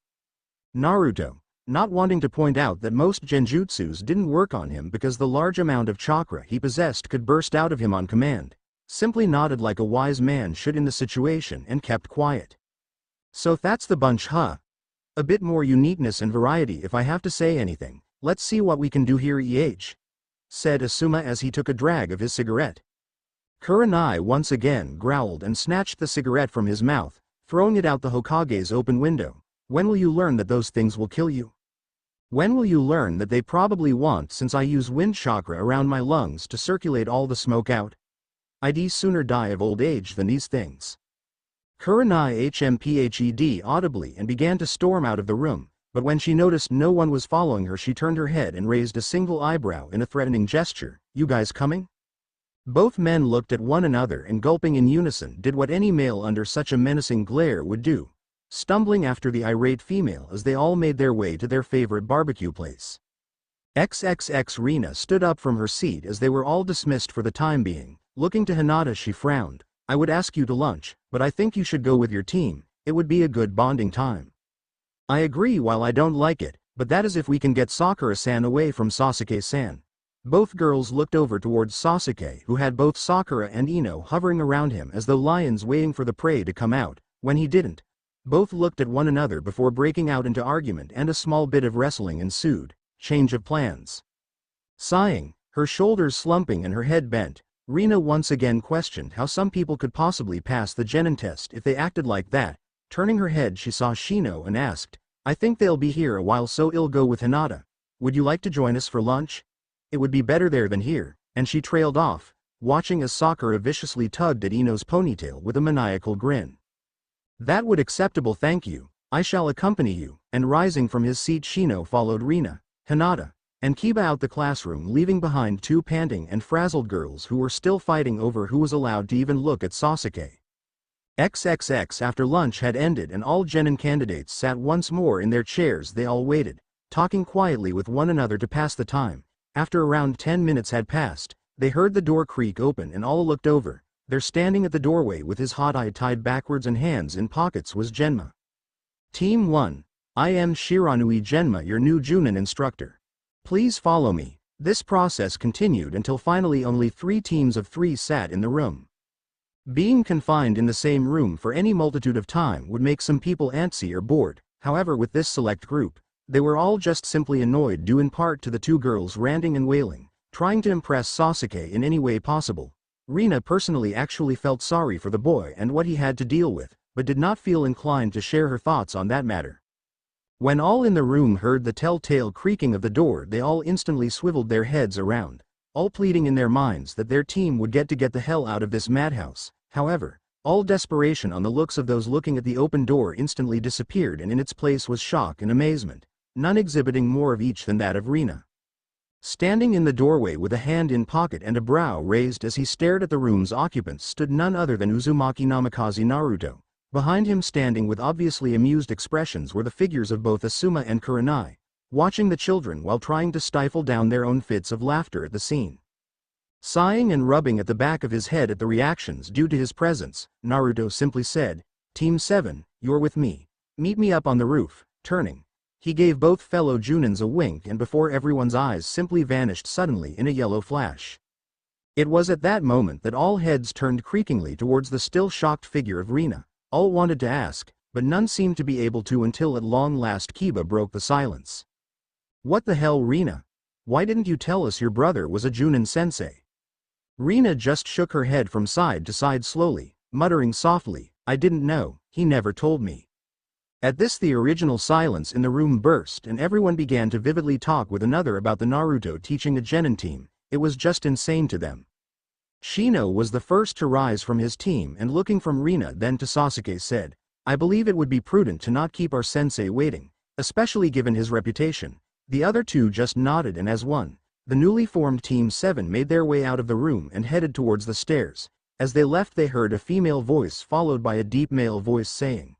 Naruto, not wanting to point out that most genjutsus didn't work on him because the large amount of chakra he possessed could burst out of him on command, simply nodded like a wise man should in the situation and kept quiet. "So that's the bunch, huh? A bit more uniqueness and variety if I have to say anything. Let's see what we can do here, said Asuma as he took a drag of his cigarette. Kurenai once again growled and snatched the cigarette from his mouth, throwing it out the Hokage's open window. "When will you learn that those things will kill you? When will you learn that they probably won't, since I use wind chakra around my lungs to circulate all the smoke out? I'd sooner die of old age than these things." Kurenai hmphed audibly and began to storm out of the room, but when she noticed no one was following her she turned her head and raised a single eyebrow in a threatening gesture. "You guys coming?" Both men looked at one another and gulping in unison did what any male under such a menacing glare would do, stumbling after the irate female as they all made their way to their favorite barbecue place. XXX Rina stood up from her seat as they were all dismissed for the time being. Looking to Hinata she frowned. "I would ask you to lunch, but I think you should go with your team. It would be a good bonding time." "I agree, while I don't like it, But that is if we can get Sakura-san away from Sasuke-san. Both girls looked over towards Sasuke, who had both Sakura and Ino hovering around him as though lions waiting for the prey to come out. When he didn't, both looked at one another before breaking out into argument, and a small bit of wrestling ensued. Change of plans. Sighing, her shoulders slumping and her head bent, Rina once again questioned how some people could possibly pass the genin test if they acted like that. Turning her head, she saw Shino and asked, "I think they'll be here a while, so I'll go with Hinata. Would you like to join us for lunch? It would be better there than here," and she trailed off, watching as Sakura viciously tugged at Ino's ponytail with a maniacal grin. "That would acceptable, thank you. I shall accompany you," and rising from his seat Shino followed Rina, Hinata, and Kiba out the classroom, leaving behind two panting and frazzled girls who were still fighting over who was allowed to even look at Sasuke. XXX. After lunch had ended and all genin candidates sat once more in their chairs, they all waited, talking quietly with one another to pass the time. After around 10 minutes had passed, they heard the door creak open and all looked over. There, standing at the doorway with his hot eye tied backwards and hands in pockets, was Genma. Team 1. I am Shiranui Genma, your new Junin instructor. Please follow me. This process continued until finally only 3 teams of 3 sat in the room. Being confined in the same room for any multitude of time would make some people antsy or bored. However, with this select group, they were all just simply annoyed, due in part to the 2 girls ranting and wailing, trying to impress Sasuke in any way possible. Rina personally actually felt sorry for the boy and what he had to deal with, but did not feel inclined to share her thoughts on that matter. When all in the room heard the telltale creaking of the door, they all instantly swiveled their heads around, all pleading in their minds that their team would get the hell out of this madhouse. However, all desperation on the looks of those looking at the open door instantly disappeared, and in its place was shock and amazement, none exhibiting more of each than that of Rina. Standing in the doorway with a hand in pocket and a brow raised as he stared at the room's occupants stood none other than Uzumaki Namikaze Naruto. Behind him, standing with obviously amused expressions, were the figures of both Asuma and Kurenai, watching the children while trying to stifle down their own fits of laughter at the scene. Sighing and rubbing at the back of his head at the reactions due to his presence, Naruto simply said, "Team 7, you're with me. Meet me up on the roof." Turning, he gave both fellow Junins a wink, and before everyone's eyes simply vanished suddenly in a yellow flash. It was at that moment that all heads turned creakingly towards the still shocked figure of Rina. All wanted to ask, but none seemed to be able to, until at long last Kiba broke the silence. "What the hell, Rina? Why didn't you tell us your brother was a Junin sensei?" Rina just shook her head from side to side slowly, muttering softly, "I didn't know, he never told me." At this the original silence in the room burst, and everyone began to vividly talk with another about the Naruto teaching a genin team. It was just insane to them. Shino was the first to rise from his team, and looking from Rina then to Sasuke said, "I believe it would be prudent to not keep our sensei waiting, especially given his reputation." The other 2 just nodded, and as one, the newly formed Team 7 made their way out of the room and headed towards the stairs. As they left, they heard a female voice followed by a deep male voice saying,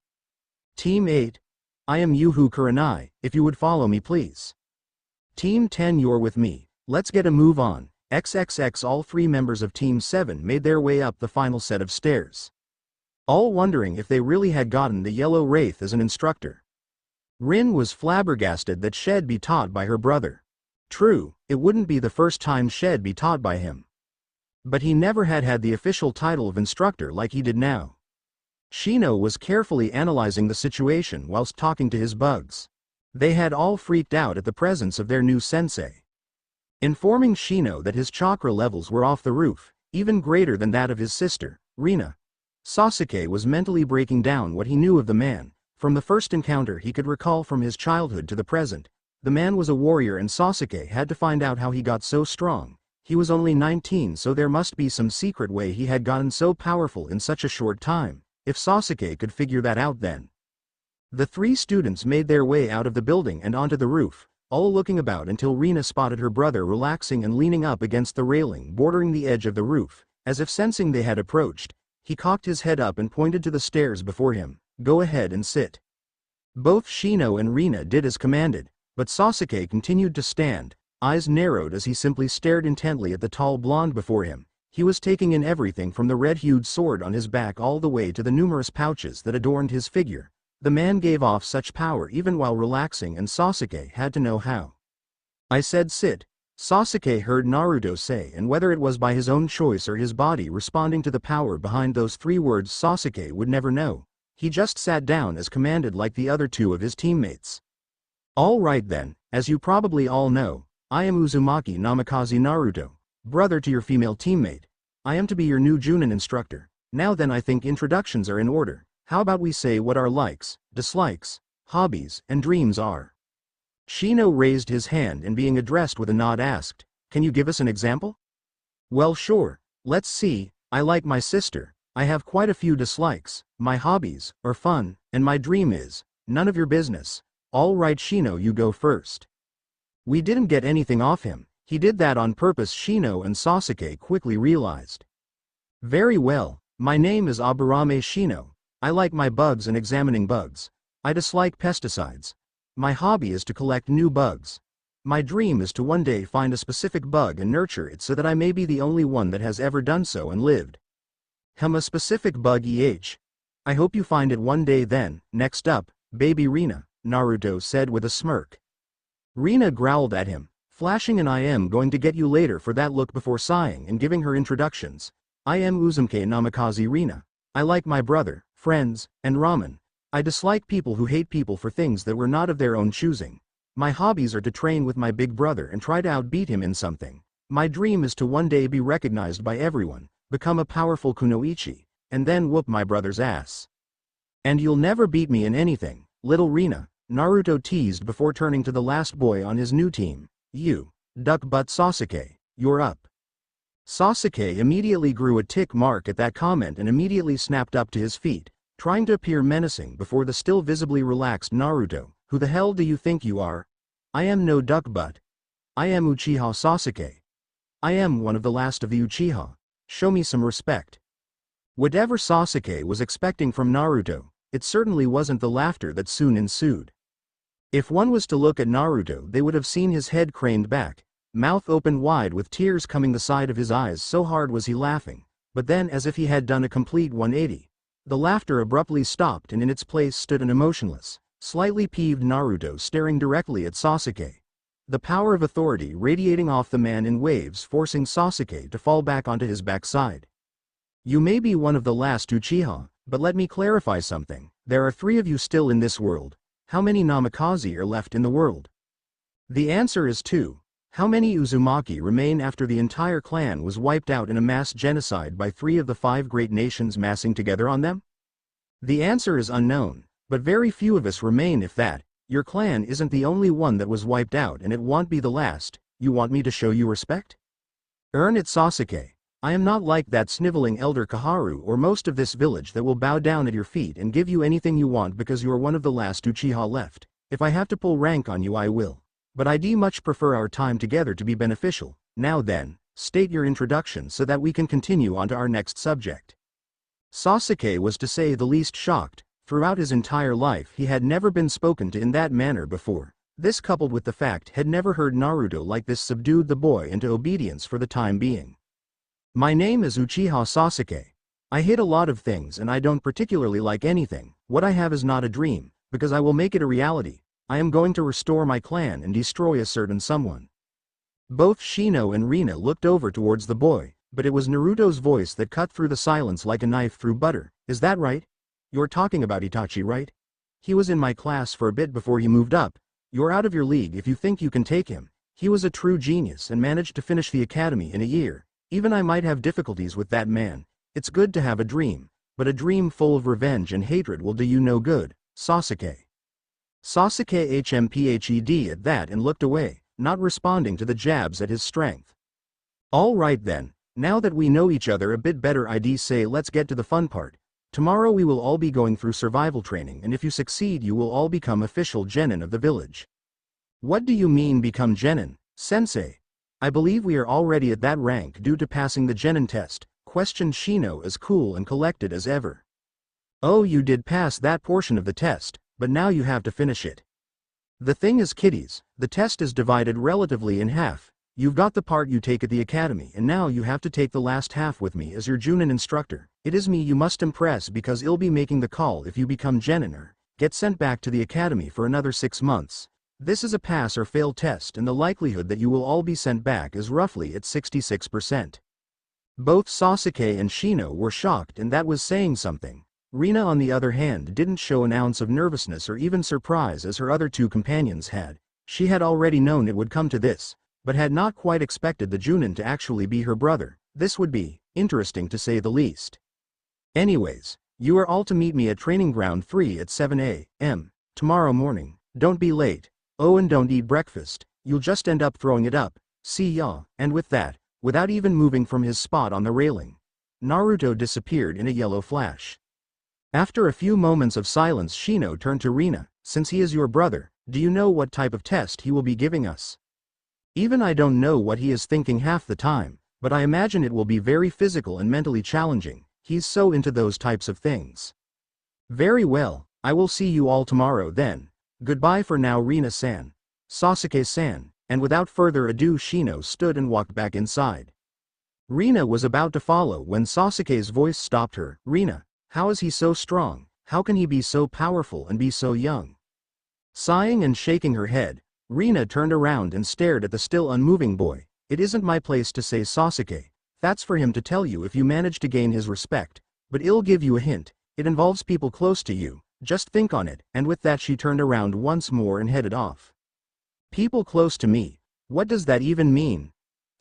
"Team 8, I am Yuhu Kurenai, if you would follow me please." "Team 10, you're with me, let's get a move on." XXX. All 3 members of Team 7 made their way up the final set of stairs, all wondering if they really had gotten the Yellow Wraith as an instructor. Rin was flabbergasted that she'd be taught by her brother. True, it wouldn't be the first time she'd be taught by him, but he never had the official title of instructor like he did now. Shino was carefully analyzing the situation whilst talking to his bugs. They had all freaked out at the presence of their new sensei, informing Shino that his chakra levels were off the roof, even greater than that of his sister, Rina. Sasuke was mentally breaking down what he knew of the man. From the first encounter he could recall from his childhood to the present, the man was a warrior, and Sasuke had to find out how he got so strong. He was only 19, so there must be some secret way he had gotten so powerful in such a short time. If Sasuke could figure that out, then. The 3 students made their way out of the building and onto the roof, all looking about until Rina spotted her brother relaxing and leaning up against the railing bordering the edge of the roof. As if sensing they had approached, he cocked his head up and pointed to the stairs before him. "Go ahead and sit." Both Shino and Rina did as commanded, but Sasuke continued to stand, eyes narrowed as he simply stared intently at the tall blonde before him. He was taking in everything from the red-hued sword on his back all the way to the numerous pouches that adorned his figure. The man gave off such power even while relaxing, and Sasuke had to know how. I said sit. Sasuke heard Naruto say, and whether it was by his own choice or his body responding to the power behind those 3 words, Sasuke would never know. He just sat down as commanded like the other 2 of his teammates. All right then, as you probably all know, I am Uzumaki Namikaze Naruto, brother to your female teammate. I am to be your new Junin instructor. Now then, I think introductions are in order. How about we say what our likes, dislikes, hobbies, and dreams are? Shino raised his hand and being addressed with a nod asked, "Can you give us an example?" "Well sure, let's see, I like my sister, I have quite a few dislikes, my hobbies are fun, and my dream is none of your business." "All right Shino, you go first." We didn't get anything off him, he did that on purpose, Shino and Sasuke quickly realized. "Very well, my name is Aburame Shino, I like my bugs and examining bugs. I dislike pesticides. My hobby is to collect new bugs. My dream is to one day find a specific bug and nurture it so that I may be the only one that has ever done so and lived." A specific bug I hope you find it one day then." "Next up, baby Rina," Naruto said with a smirk. Rina growled at him, flashing an "I am going to get you later" for that look before sighing and giving her introductions. "I am Uzumaki Namikaze Rina. I like my brother, friends, and ramen. I dislike people who hate people for things that were not of their own choosing. My hobbies are to train with my big brother and try to outbeat him in something. My dream is to one day be recognized by everyone, become a powerful kunoichi, and then whoop my brother's ass. And you'll never beat me in anything, little Rina," Naruto teased before turning to the last boy on his new team. "You, duck butt Sasuke, you're up." Sasuke immediately grew a tick mark at that comment and immediately snapped up to his feet, trying to appear menacing before the still visibly relaxed Naruto. "Who the hell do you think you are? I am no duck butt. I am Uchiha Sasuke. I am one of the last of the Uchiha. Show me some respect." Whatever Sasuke was expecting from Naruto, it certainly wasn't the laughter that soon ensued. If one was to look at Naruto, they would have seen his head craned back, mouth open wide with tears coming the side of his eyes, so hard was he laughing. But then, as if he had done a complete 180, the laughter abruptly stopped and in its place stood an emotionless, slightly peeved Naruto staring directly at Sasuke. The power of authority radiating off the man in waves, forcing Sasuke to fall back onto his backside. "You may be one of the last Uchiha, but let me clarify something. There are 3 of you still in this world. How many Namikaze are left in the world?" The answer is 2. How many Uzumaki remain after the entire clan was wiped out in a mass genocide by 3 of the 5 great nations massing together on them? The answer is unknown, but very few of us remain. If that, your clan isn't the only one that was wiped out and it won't be the last, you want me to show you respect? Earn it Sasuke. I am not like that sniveling elder Kaharu or most of this village that will bow down at your feet and give you anything you want because you are one of the last Uchiha left. If I have to pull rank on you I will. But I do much prefer our time together to be beneficial. Now then, state your introduction so that we can continue on to our next subject. Sasuke was to say the least shocked. Throughout his entire life he had never been spoken to in that manner before. This, coupled with the fact had never heard Naruto like this, subdued the boy into obedience for the time being. "My name is Uchiha Sasuke. I hate a lot of things and I don't particularly like anything. What I have is not a dream, because I will make it a reality. I am going to restore my clan and destroy a certain someone." Both Shino and Rina looked over towards the boy, but it was Naruto's voice that cut through the silence like a knife through butter. "Is that right? You're talking about Itachi, right? He was in my class for a bit before he moved up. You're out of your league if you think you can take him. He was a true genius and managed to finish the academy in a year. Even I might have difficulties with that man. It's good to have a dream, but a dream full of revenge and hatred will do you no good, Sasuke." Sasuke HMPHED at that and looked away, not responding to the jabs at his strength. "All right then, now that we know each other a bit better, I'd say let's get to the fun part. Tomorrow we will all be going through survival training, and if you succeed you will all become official genin of the village." "What do you mean become genin, sensei?" "I believe we are already at that rank due to passing the genin test," questioned Shino as cool and collected as ever. "Oh, you did pass that portion of the test, but now you have to finish it. The thing is, kiddies, the test is divided relatively in half. You've got the part you take at the academy and now you have to take the last half with me as your Junin instructor. It is me you must impress because I'll be making the call if you become genin, or get sent back to the academy for another 6 months. This is a pass or fail test and the likelihood that you will all be sent back is roughly at 66%. Both Sasuke and Shino were shocked and that was saying something. Rina on the other hand didn't show an ounce of nervousness or even surprise as her other two companions had. She had already known it would come to this, but had not quite expected the Junin to actually be her brother. This would be interesting to say the least. Anyways, you are all to meet me at training ground 3 at 7 a.m. tomorrow morning. Don't be late. Oh, and don't eat breakfast. You'll just end up throwing it up. See ya. And with that, without even moving from his spot on the railing, Naruto disappeared in a yellow flash. After a few moments of silence, Shino turned to Rina. Since he is your brother, do you know what type of test he will be giving us? Even I don't know what he is thinking half the time, but I imagine it will be very physical and mentally challenging. He's so into those types of things. Very well, I will see you all tomorrow then. Goodbye for now, Rina-san. Sasuke-san, and without further ado Shino stood and walked back inside. Rina was about to follow when Sasuke's voice stopped her. Rina, how is he so strong? How can he be so powerful and be so young? Sighing and shaking her head, Rina turned around and stared at the still unmoving boy. It isn't my place to say, Sasuke. That's for him to tell you if you manage to gain his respect, but I'll give you a hint. It involves people close to you. Just think on it. And with that she turned around once more and headed off. People close to me? What does that even mean?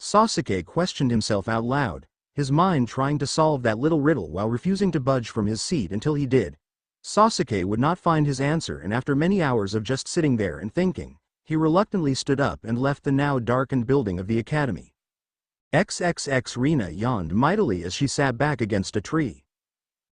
Sasuke questioned himself out loud, his mind trying to solve that little riddle while refusing to budge from his seat until he did. Sasuke would not find his answer, and after many hours of just sitting there and thinking, he reluctantly stood up and left the now darkened building of the academy. XXX Rina yawned mightily as she sat back against a tree.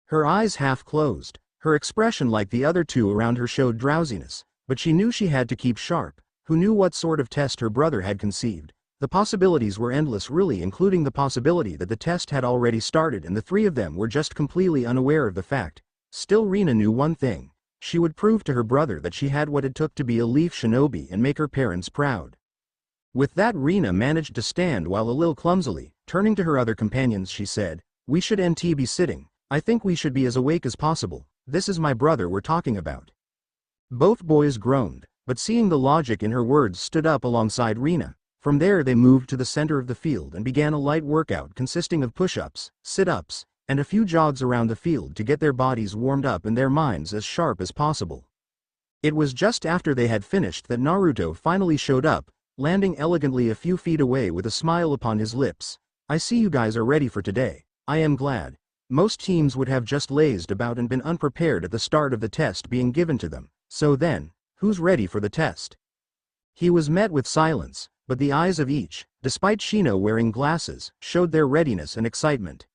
Her eyes half closed, her expression like the other two around her showed drowsiness, but she knew she had to keep sharp. Who knew what sort of test her brother had conceived? The possibilities were endless, really, including the possibility that the test had already started and the three of them were just completely unaware of the fact. Still, Rina knew one thing. She would prove to her brother that she had what it took to be a leaf shinobi and make her parents proud. With that, Rina managed to stand while a little clumsily, turning to her other companions, she said, "We should be sitting. I think we should be as awake as possible. This is my brother we're talking about." Both boys groaned, but seeing the logic in her words stood up alongside Rina. From there they moved to the center of the field and began a light workout consisting of push-ups, sit-ups, and a few jogs around the field to get their bodies warmed up and their minds as sharp as possible. It was just after they had finished that Naruto finally showed up, landing elegantly a few feet away with a smile upon his lips. "I see you guys are ready for today. I am glad. Most teams would have just lazed about and been unprepared at the start of the test being given to them. So then, who's ready for the test?" He was met with silence, but the eyes of each, despite Shino wearing glasses, showed their readiness and excitement.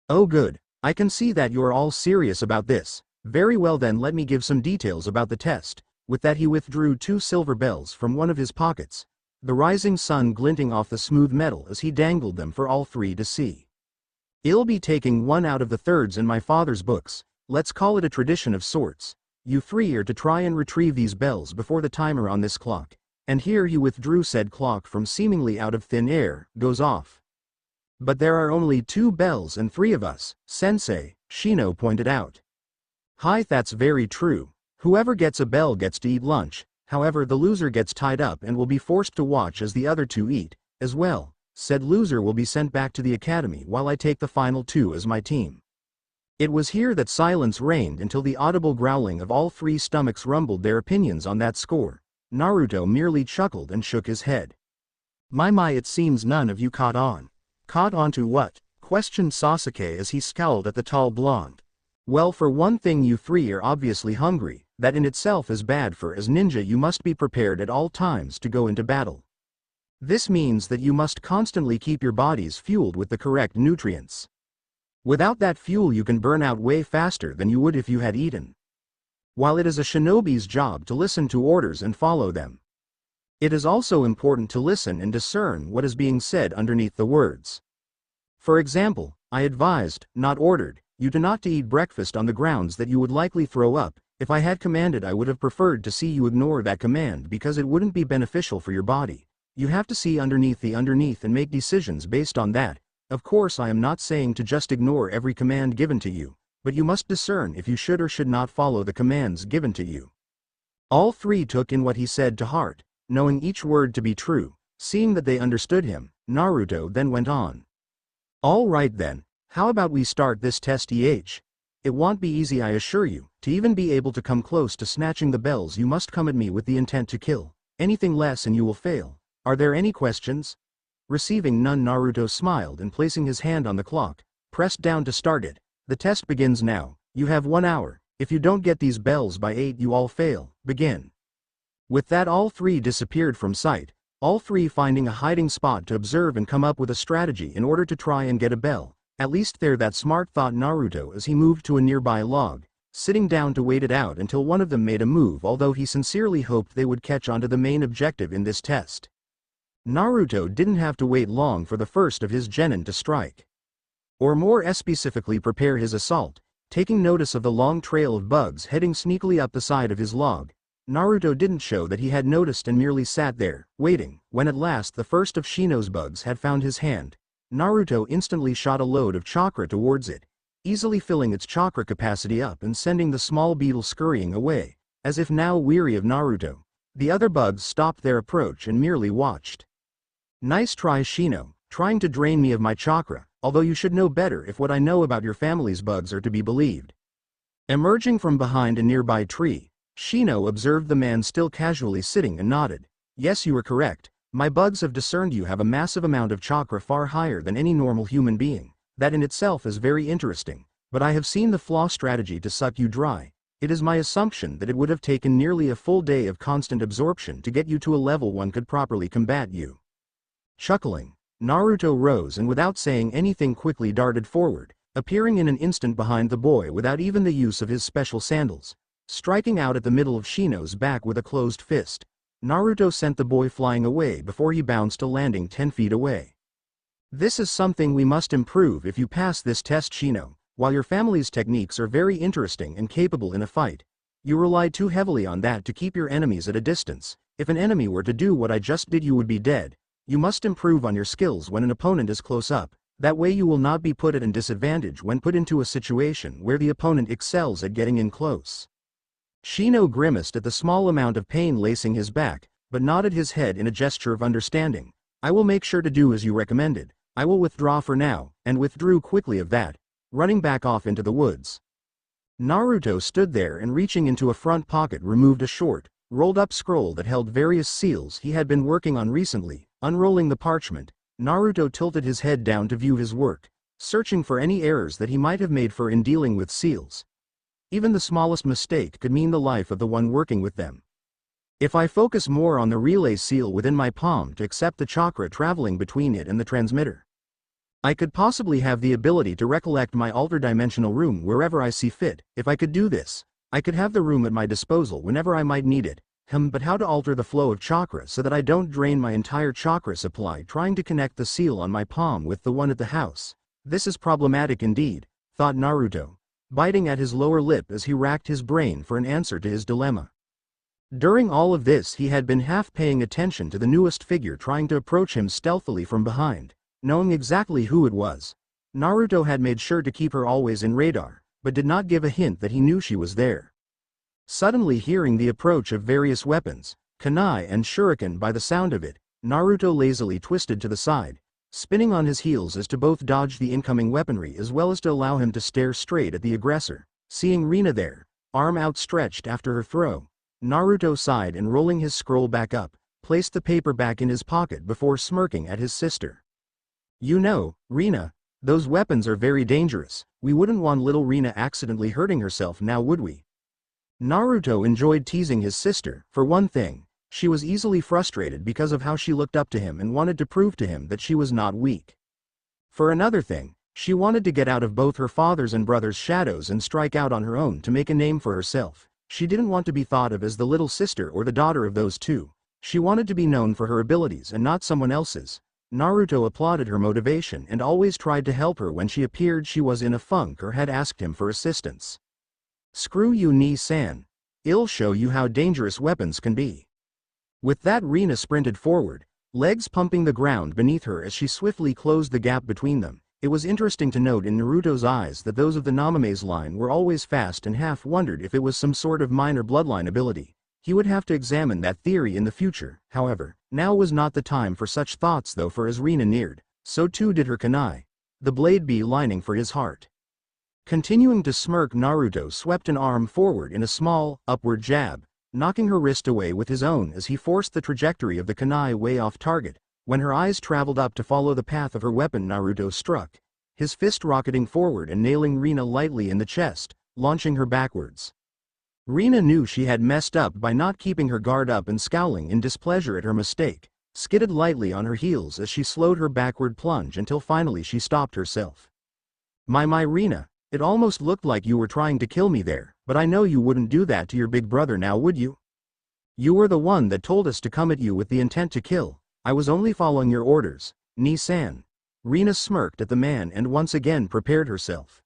"Oh good, I can see that you're all serious about this. Very well then, let me give some details about the test." With that he withdrew 2 silver bells from one of his pockets, the rising sun glinting off the smooth metal as he dangled them for all three to see. "I'll be taking 1 out of the thirds in my father's books. Let's call it a tradition of sorts. You three are to try and retrieve these bells before the timer on this clock." And here he withdrew said clock from seemingly out of thin air, goes off. "But there are only 2 bells and 3 of us, sensei," Shino pointed out. "Hi, that's very true. Whoever gets a bell gets to eat lunch. However, the loser gets tied up and will be forced to watch as the other 2 eat, as well. Said loser will be sent back to the academy while I take the final 2 as my team." It was here that silence reigned until the audible growling of all 3 stomachs rumbled their opinions on that score. Naruto merely chuckled and shook his head. My, it seems none of you caught on. Caught on to what? Questioned Sasuke as he scowled at the tall blonde. "Well, for one thing, you 3 are obviously hungry. That in itself is bad, for as ninja you must be prepared at all times to go into battle. This means that you must constantly keep your bodies fueled with the correct nutrients. Without that fuel you can burn out way faster than you would if you had eaten. While it is a shinobi's job to listen to orders and follow them, it is also important to listen and discern what is being said underneath the words. For example, I advised, not ordered, you to not to eat breakfast on the grounds that you would likely throw up. If I had commanded, I would have preferred to see you ignore that command because it wouldn't be beneficial for your body. You have to see underneath and make decisions based on that. Of course, I am not saying to just ignore every command given to you, but you must discern if you should or should not follow the commands given to you. All three took in what he said to heart, knowing each word to be true. Seeing that they understood him, Naruto then went on. All right then, how about we start this test? It won't be easy, I assure you. To even be able to come close to snatching the bells, you must come at me with the intent to kill. Anything less and you will fail. Are there any questions? Receiving none, Naruto smiled and placing his hand on the clock, pressed down to start it. The test begins now. You have 1 hour. If you don't get these bells by 8, you all fail. Begin. With that, all three disappeared from sight, all three finding a hiding spot to observe and come up with a strategy in order to try and get a bell. At least they're that smart, thought Naruto as he moved to a nearby log, sitting down to wait it out until one of them made a move, although he sincerely hoped they would catch on to the main objective in this test. Naruto didn't have to wait long for the first of his genin to strike. Or more specifically, prepare his assault. Taking notice of the long trail of bugs heading sneakily up the side of his log, Naruto didn't show that he had noticed and merely sat there, waiting. When at last the first of Shino's bugs had found his hand, Naruto instantly shot a load of chakra towards it, easily filling its chakra capacity up and sending the small beetle scurrying away. As if now weary of Naruto, the other bugs stopped their approach and merely watched. Nice try, Shino, trying to drain me of my chakra, although you should know better if what I know about your family's bugs are to be believed. Emerging from behind a nearby tree, Shino observed the man still casually sitting and nodded. Yes, you are correct. My bugs have discerned you have a massive amount of chakra, far higher than any normal human being. That in itself is very interesting, but I have seen the flaw strategy to suck you dry. It is my assumption that it would have taken nearly a full day of constant absorption to get you to a level one could properly combat you. Chuckling, Naruto rose and without saying anything quickly darted forward, appearing in an instant behind the boy without even the use of his special sandals. Striking out at the middle of Shino's back with a closed fist, Naruto sent the boy flying away before he bounced to landing 10 feet away. This is something we must improve if you pass this test, Shino. While your family's techniques are very interesting and capable in a fight, you rely too heavily on that to keep your enemies at a distance. If an enemy were to do what I just did, you would be dead. You must improve on your skills when an opponent is close up. That way you will not be put at a disadvantage when put into a situation where the opponent excels at getting in close. Shino grimaced at the small amount of pain lacing his back, but nodded his head in a gesture of understanding. I will make sure to do as you recommended. I will withdraw for now, and withdrew quickly of that, running back off into the woods. Naruto stood there and reaching into a front pocket removed a short, rolled up scroll that held various seals he had been working on recently. Unrolling the parchment, Naruto tilted his head down to view his work, searching for any errors that he might have made in dealing with seals. Even the smallest mistake could mean the life of the one working with them. If I focus more on the relay seal within my palm to accept the chakra traveling between it and the transmitter, I could possibly have the ability to recollect my alter-dimensional room wherever I see fit. If I could do this, I could have the room at my disposal whenever I might need it. But how to alter the flow of chakra so that I don't drain my entire chakra supply trying to connect the seal on my palm with the one at the house? This is problematic indeed, thought Naruto, biting at his lower lip as he racked his brain for an answer to his dilemma. During all of this he had been half paying attention to the newest figure trying to approach him stealthily from behind. Knowing exactly who it was, Naruto had made sure to keep her always in radar, but did not give a hint that he knew she was there. Suddenly hearing the approach of various weapons, kunai and shuriken by the sound of it, Naruto lazily twisted to the side, spinning on his heels as to both dodge the incoming weaponry as well as to allow him to stare straight at the aggressor. Seeing Rina there, arm outstretched after her throw, Naruto sighed and rolling his scroll back up, placed the paper back in his pocket before smirking at his sister. You know, Rina, those weapons are very dangerous. We wouldn't want little Rina accidentally hurting herself now, would we? Naruto enjoyed teasing his sister. For one thing, she was easily frustrated because of how she looked up to him and wanted to prove to him that she was not weak. For another thing, she wanted to get out of both her father's and brother's shadows and strike out on her own to make a name for herself. She didn't want to be thought of as the little sister or the daughter of those two. She wanted to be known for her abilities and not someone else's. Naruto applauded her motivation and always tried to help her when she appeared she was in a funk or had asked him for assistance. Screw you, Nii-san. I'll show you how dangerous weapons can be. With that, Rina sprinted forward, legs pumping the ground beneath her as she swiftly closed the gap between them, It was interesting to note in Naruto's eyes that those of the Namame's line were always fast and half wondered if it was some sort of minor bloodline ability. He would have to examine that theory in the future, however. Now was not the time for such thoughts though, for as Rina neared, so too did her kunai. The blade be lining for his heart. Continuing to smirk, Naruto swept an arm forward in a small, upward jab, knocking her wrist away with his own as he forced the trajectory of the kunai way off target. When her eyes traveled up to follow the path of her weapon, Naruto struck, his fist rocketing forward and nailing Rina lightly in the chest, launching her backwards. Rina knew she had messed up by not keeping her guard up and, scowling in displeasure at her mistake, skidded lightly on her heels as she slowed her backward plunge until finally she stopped herself. My Rina, it almost looked like you were trying to kill me there, but I know you wouldn't do that to your big brother now, would you? You were the one that told us to come at you with the intent to kill. I was only following your orders, Ni-san. Rina smirked at the man and once again prepared herself.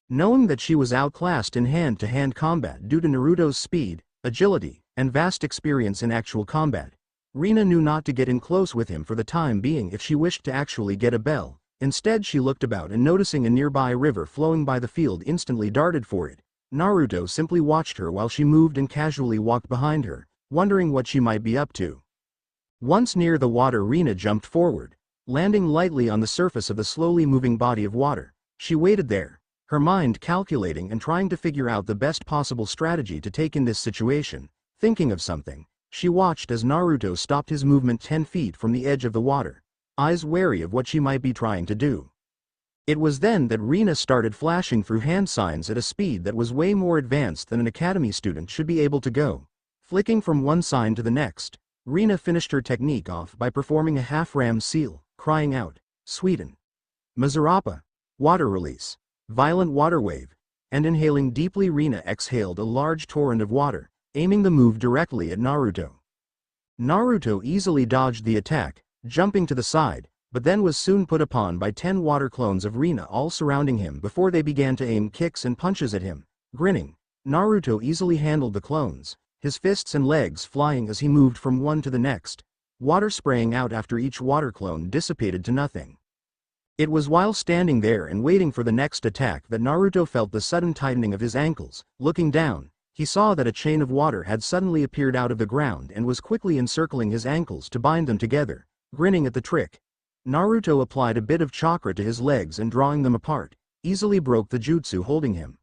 Knowing that she was outclassed in hand-to-hand combat due to Naruto's speed, agility, and vast experience in actual combat, Rina knew not to get in close with him for the time being if she wished to actually get a bell. Instead, she looked about and, noticing a nearby river flowing by the field, instantly darted for it. Naruto simply watched her while she moved and casually walked behind her, wondering what she might be up to. Once near the water, Rina jumped forward, landing lightly on the surface of the slowly moving body of water. She waited there, her mind calculating and trying to figure out the best possible strategy to take in this situation. Thinking of something, she watched as Naruto stopped his movement 10 feet from the edge of the water, eyes wary of what she might be trying to do. It was then that Rina started flashing through hand signs at a speed that was way more advanced than an academy student should be able to go. Flicking from one sign to the next, Rina finished her technique off by performing a half-ram seal, crying out, "Sweden! Mazarapa! Water release! Violent water wave!" And inhaling deeply, Rina exhaled a large torrent of water, aiming the move directly at Naruto. Naruto easily dodged the attack, jumping to the side, but then was soon put upon by 10 water clones of Rina all surrounding him before they began to aim kicks and punches at him. Grinning, Naruto easily handled the clones, his fists and legs flying as he moved from one to the next, water spraying out after each water clone dissipated to nothing. It was while standing there and waiting for the next attack that Naruto felt the sudden tightening of his ankles. Looking down, he saw that a chain of water had suddenly appeared out of the ground and was quickly encircling his ankles to bind them together. Grinning at the trick, Naruto applied a bit of chakra to his legs and, drawing them apart, easily broke the jutsu holding him.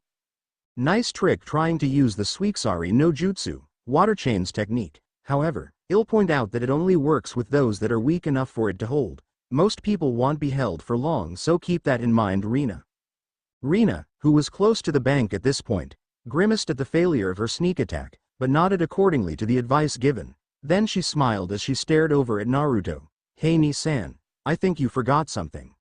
Nice trick trying to use the Suikusari no Jutsu, water chains technique. However, he'll point out that it only works with those that are weak enough for it to hold. Most people won't be held for long, so keep that in mind. Rina, who was close to the bank at this point, grimaced at the failure of her sneak attack, but nodded accordingly to the advice given. Then she smiled as she stared over at Naruto. Hey Ni-san, I think you forgot something.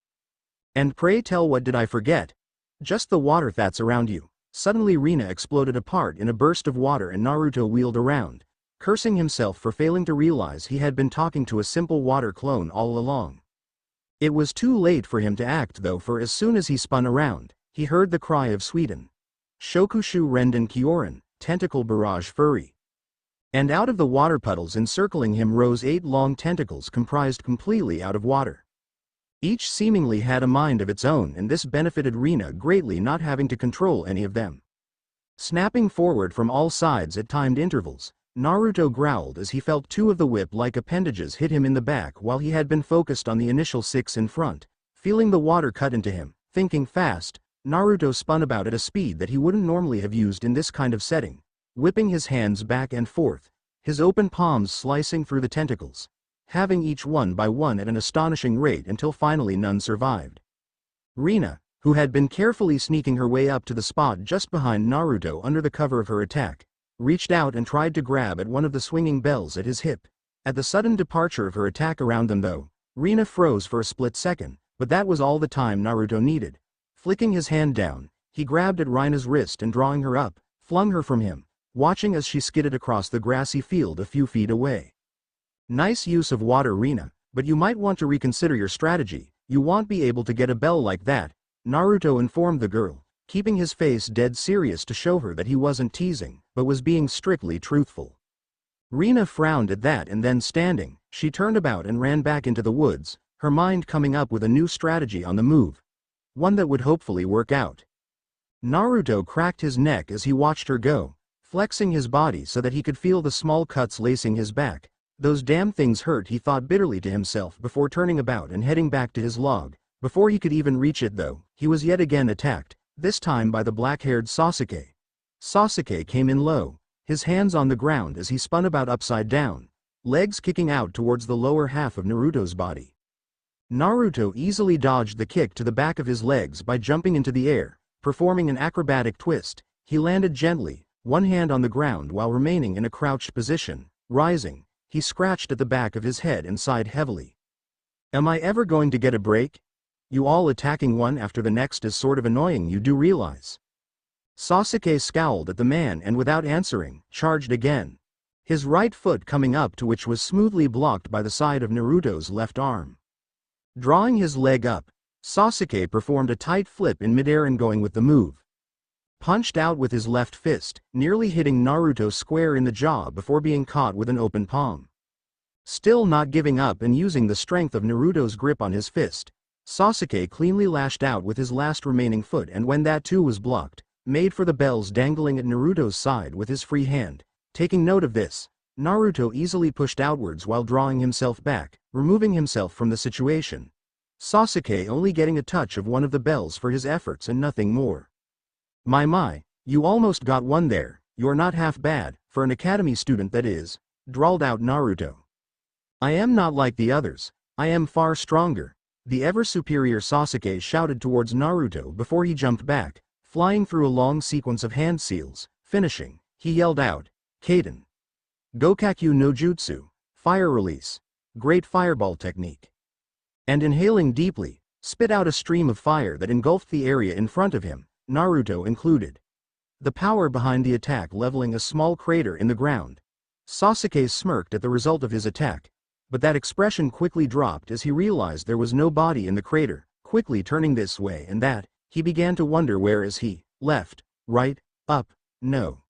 And pray tell, what did I forget? Just the water that's around you. Suddenly Rina exploded apart in a burst of water and Naruto wheeled around, cursing himself for failing to realize he had been talking to a simple water clone all along. It was too late for him to act though, for as soon as he spun around, he heard the cry of Sweden. Shokushu Renden Kyorin, tentacle barrage furry. And out of the water puddles encircling him rose 8 long tentacles comprised completely out of water. Each seemingly had a mind of its own, and this benefited Rina greatly, not having to control any of them. Snapping forward from all sides at timed intervals, Naruto growled as he felt 2 of the whip-like appendages hit him in the back while he had been focused on the initial 6 in front. Feeling the water cut into him, thinking fast, Naruto spun about at a speed that he wouldn't normally have used in this kind of setting, whipping his hands back and forth, his open palms slicing through the tentacles, having each one by one at an astonishing rate until finally none survived. Rina, who had been carefully sneaking her way up to the spot just behind Naruto under the cover of her attack, reached out and tried to grab at one of the swinging bells at his hip. At the sudden departure of her attack around them though, Rina froze for a split second, but that was all the time Naruto needed. Flicking his hand down, he grabbed at Rina's wrist and, drawing her up, flung her from him, watching as she skidded across the grassy field a few feet away. Nice use of water, Rina, but you might want to reconsider your strategy. You won't be able to get a bell like that, Naruto informed the girl, keeping his face dead serious to show her that he wasn't teasing, but was being strictly truthful. Rina frowned at that and then, standing, she turned about and ran back into the woods, her mind coming up with a new strategy on the move. one that would hopefully work out. Naruto cracked his neck as he watched her go, flexing his body so that he could feel the small cuts lacing his back. Those damn things hurt, he thought bitterly to himself before turning about and heading back to his log. Before he could even reach it though, he was yet again attacked, this time by the black-haired Sasuke. Sasuke came in low, his hands on the ground as he spun about upside down, legs kicking out towards the lower half of Naruto's body. Naruto easily dodged the kick to the back of his legs by jumping into the air, performing an acrobatic twist. He landed gently, one hand on the ground while remaining in a crouched position. Rising, he scratched at the back of his head and sighed heavily. Am I ever going to get a break? You all attacking one after the next is sort of annoying, you do realize. Sasuke scowled at the man and without answering, charged again. His right foot coming up to which was smoothly blocked by the side of Naruto's left arm. Drawing his leg up, Sasuke performed a tight flip in midair and going with the move. Punched out with his left fist, nearly hitting Naruto square in the jaw before being caught with an open palm. Still not giving up and using the strength of Naruto's grip on his fist, Sasuke cleanly lashed out with his last remaining foot, and when that too was blocked, made for the bells dangling at Naruto's side with his free hand. Taking note of this, Naruto easily pushed outwards while drawing himself back, removing himself from the situation. Sasuke only getting a touch of one of the bells for his efforts and nothing more. My, you almost got one there, you're not half bad, for an academy student that is, drawled out Naruto. I am not like the others, I am far stronger, the ever-superior Sasuke shouted towards Naruto before he jumped back, flying through a long sequence of hand seals. Finishing, he yelled out, Kaden. Gokakyu no Jutsu, fire release, great fireball technique. And inhaling deeply, spit out a stream of fire that engulfed the area in front of him, Naruto included. The power behind the attack leveling a small crater in the ground. Sasuke smirked at the result of his attack, but that expression quickly dropped as he realized there was no body in the crater. Quickly turning this way and that, he began to wonder where is he, left, right, up, no.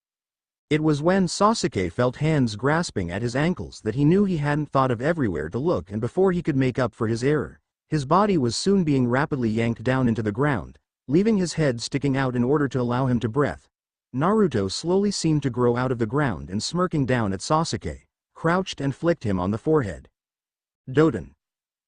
It was when Sasuke felt hands grasping at his ankles that he knew he hadn't thought of everywhere to look, and before he could make up for his error, his body was soon being rapidly yanked down into the ground, leaving his head sticking out in order to allow him to breathe. Naruto slowly seemed to grow out of the ground and smirking down at Sasuke, crouched and flicked him on the forehead. Doten.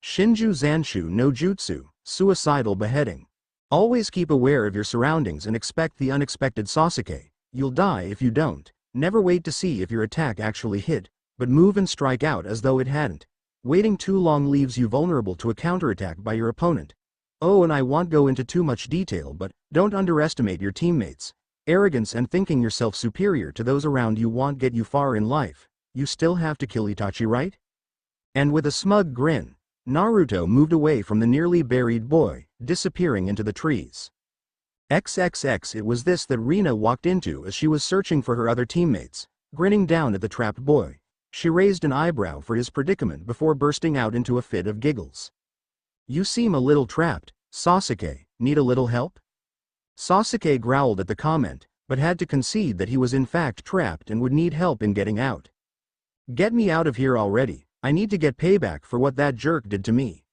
Shinju Zanshu no Jutsu, suicidal beheading. Always keep aware of your surroundings and expect the unexpected, Sasuke. You'll die if you don't. Never wait to see if your attack actually hit, but move and strike out as though it hadn't. Waiting too long leaves you vulnerable to a counterattack by your opponent. Oh, and I won't go into too much detail, but don't underestimate your teammates. Arrogance and thinking yourself superior to those around you won't get you far in life. You still have to kill Itachi, right? And with a smug grin, Naruto moved away from the nearly buried boy, disappearing into the trees. XXX. It was this that Rina walked into as she was searching for her other teammates, grinning down at the trapped boy. She raised an eyebrow for his predicament before bursting out into a fit of giggles. You seem a little trapped, Sasuke. Need a little help? Sasuke growled at the comment, but had to concede that he was in fact trapped and would need help in getting out. Get me out of here already, I need to get payback for what that jerk did to me.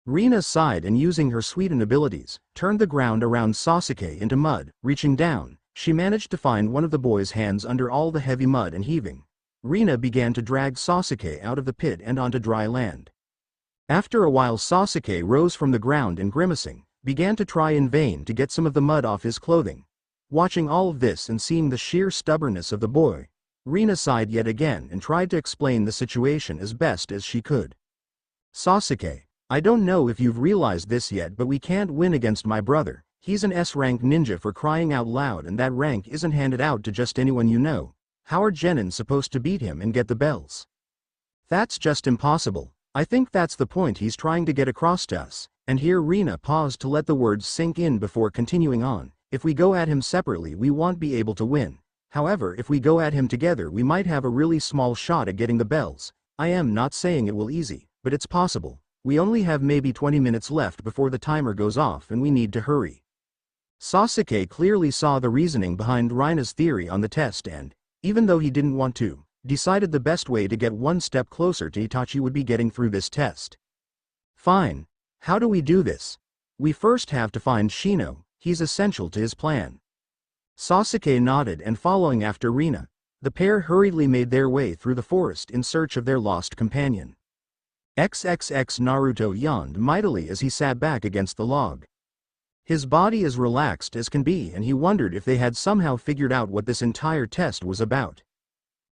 Rina sighed and using her Suiton abilities, turned the ground around Sasuke into mud. Reaching down, she managed to find one of the boy's hands under all the heavy mud and heaving. Rina began to drag Sasuke out of the pit and onto dry land. After a while Sasuke rose from the ground and grimacing, began to try in vain to get some of the mud off his clothing. Watching all of this and seeing the sheer stubbornness of the boy, Rina sighed yet again and tried to explain the situation as best as she could. Sasuke, I don't know if you've realized this yet, but we can't win against my brother. He's an S-rank ninja, for crying out loud, and that rank isn't handed out to just anyone you know. How are Genin supposed to beat him and get the bells? That's just impossible. I think that's the point he's trying to get across to us. And here Rina paused to let the words sink in before continuing on. If we go at him separately we won't be able to win. However, if we go at him together we might have a really small shot at getting the bells. I am not saying it will easy, but it's possible. We only have maybe 20 minutes left before the timer goes off and we need to hurry. Sasuke clearly saw the reasoning behind Rina's theory on the test and, even though he didn't want to, decided the best way to get one step closer to Itachi would be getting through this test. Fine. How do we do this? We first have to find Shino, he's essential to his plan. Sasuke nodded, and following after Rina, the pair hurriedly made their way through the forest in search of their lost companion. XXX Naruto yawned mightily as he sat back against the log. His body as relaxed as can be, and he wondered if they had somehow figured out what this entire test was about.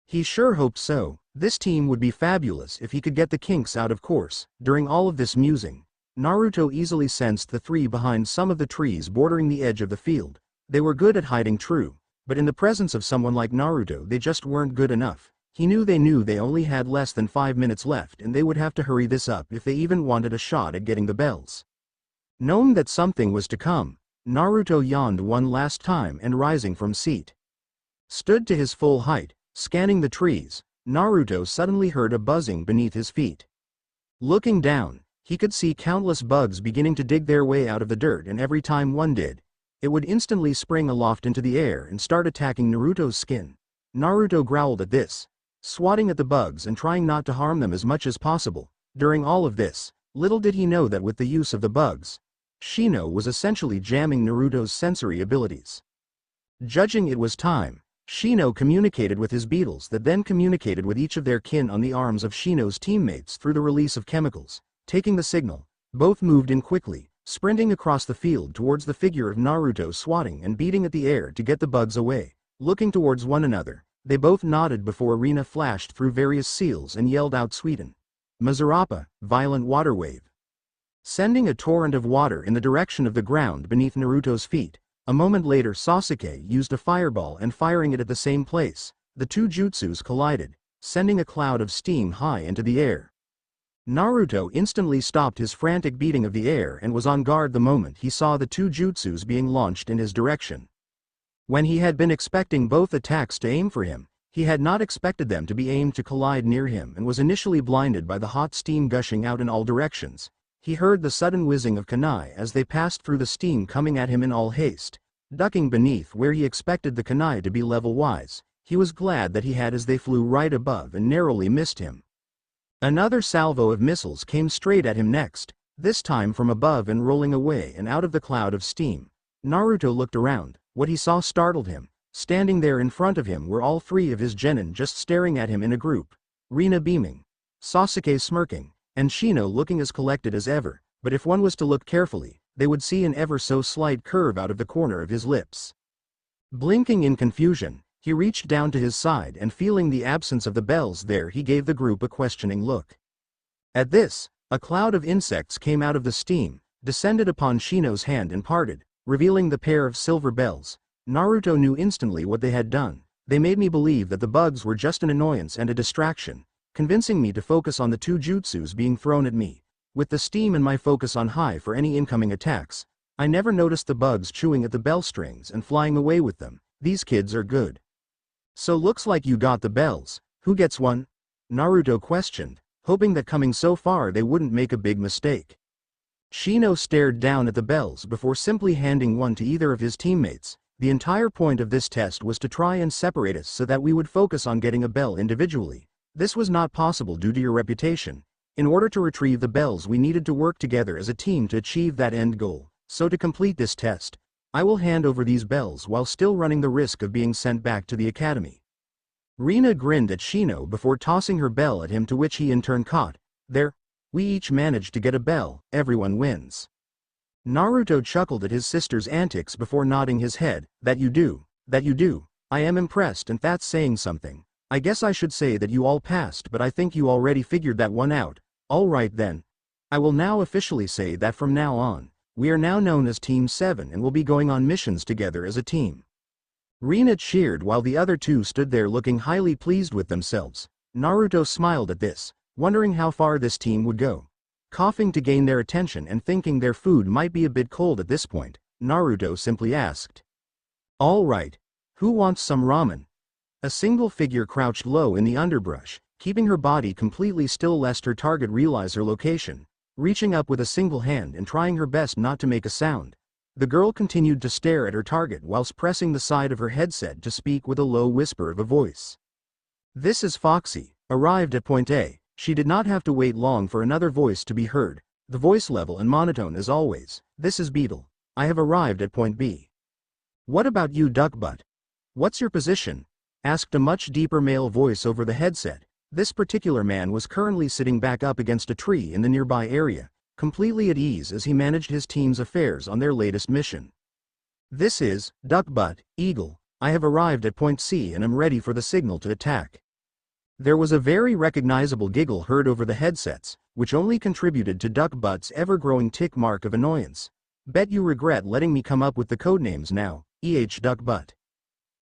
He sure hoped so. This team would be fabulous if he could get the kinks out, of course. During all of this musing, Naruto easily sensed the three behind some of the trees bordering the edge of the field. They were good at hiding, true, but in the presence of someone like Naruto they just weren't good enough. He knew they only had less than 5 minutes left, and they would have to hurry this up if they even wanted a shot at getting the bells. Knowing that something was to come, Naruto yawned one last time and, rising from seat, stood to his full height. Scanning the trees, Naruto suddenly heard a buzzing beneath his feet. Looking down, he could see countless bugs beginning to dig their way out of the dirt, and every time one did, it would instantly spring aloft into the air and start attacking Naruto's skin. Naruto growled at this, swatting at the bugs and trying not to harm them as much as possible. During all of this, little did he know that with the use of the bugs, Shino was essentially jamming Naruto's sensory abilities. Judging it was time, Shino communicated with his beetles that then communicated with each of their kin on the arms of Shino's teammates through the release of chemicals. Taking the signal, both moved in quickly, sprinting across the field towards the figure of Naruto, swatting and beating at the air to get the bugs away. Looking towards one another, they both nodded before Rina flashed through various seals and yelled out Suiten. Mazarapa, violent water wave. Sending a torrent of water in the direction of the ground beneath Naruto's feet. A moment later Sasuke used a fireball and, firing it at the same place, the two jutsus collided, sending a cloud of steam high into the air. Naruto instantly stopped his frantic beating of the air and was on guard the moment he saw the two jutsus being launched in his direction. When he had been expecting both attacks to aim for him, he had not expected them to be aimed to collide near him, and was initially blinded by the hot steam gushing out in all directions. He heard the sudden whizzing of kunai as they passed through the steam coming at him in all haste. Ducking beneath where he expected the kunai to be level-wise, he was glad that he had, as they flew right above and narrowly missed him. Another salvo of missiles came straight at him next, this time from above and rolling away and out of the cloud of steam. Naruto looked around. What he saw startled him. Standing there in front of him were all three of his genin, just staring at him in a group. Rina beaming, Sasuke smirking, and Shino looking as collected as ever, but if one was to look carefully, they would see an ever so slight curve out of the corner of his lips. Blinking in confusion, he reached down to his side, and feeling the absence of the bells there, he gave the group a questioning look. At this, a cloud of insects came out of the steam, descended upon Shino's hand and parted, revealing the pair of silver bells. Naruto knew instantly what they had done. They made me believe that the bugs were just an annoyance and a distraction, convincing me to focus on the two jutsus being thrown at me. With the steam and my focus on high for any incoming attacks, I never noticed the bugs chewing at the bell strings and flying away with them. These kids are good. So looks like you got the bells. Who gets one? Naruto questioned, hoping that coming so far they wouldn't make a big mistake. Shino stared down at the bells before simply handing one to either of his teammates. The entire point of this test was to try and separate us so that we would focus on getting a bell individually. This was not possible due to your reputation. In order to retrieve the bells, we needed to work together as a team to achieve that end goal. So to complete this test, I will hand over these bells while still running the risk of being sent back to the academy. Rina grinned at Shino before tossing her bell at him, to which he in turn caught. There, we each managed to get a bell. Everyone wins. Naruto chuckled at his sister's antics before nodding his head. That you do. I am impressed, and that's saying something. I guess I should say that you all passed, but I think you already figured that one out. Alright then. I will now officially say that from now on, we are now known as Team 7 and will be going on missions together as a team. Rina cheered while the other two stood there looking highly pleased with themselves. Naruto smiled at this, wondering how far this team would go. Coughing to gain their attention and thinking their food might be a bit cold at this point, Naruto simply asked. Alright. Who wants some ramen? A single figure crouched low in the underbrush, keeping her body completely still lest her target realize her location, reaching up with a single hand and trying her best not to make a sound. The girl continued to stare at her target whilst pressing the side of her headset to speak with a low whisper of a voice. This is Foxy. Arrived at point A, she did not have to wait long for another voice to be heard. The voice level and monotone as always. This is Beetle. I have arrived at point B. What about you, Duckbutt? What's your position? Asked a much deeper male voice over the headset. This particular man was currently sitting back up against a tree in the nearby area, completely at ease as he managed his team's affairs on their latest mission. This is Duckbutt, Eagle. I have arrived at point C and am ready for the signal to attack. There was a very recognizable giggle heard over the headsets, which only contributed to Duckbutt's ever-growing tick mark of annoyance. Bet you regret letting me come up with the codenames now, Duckbutt.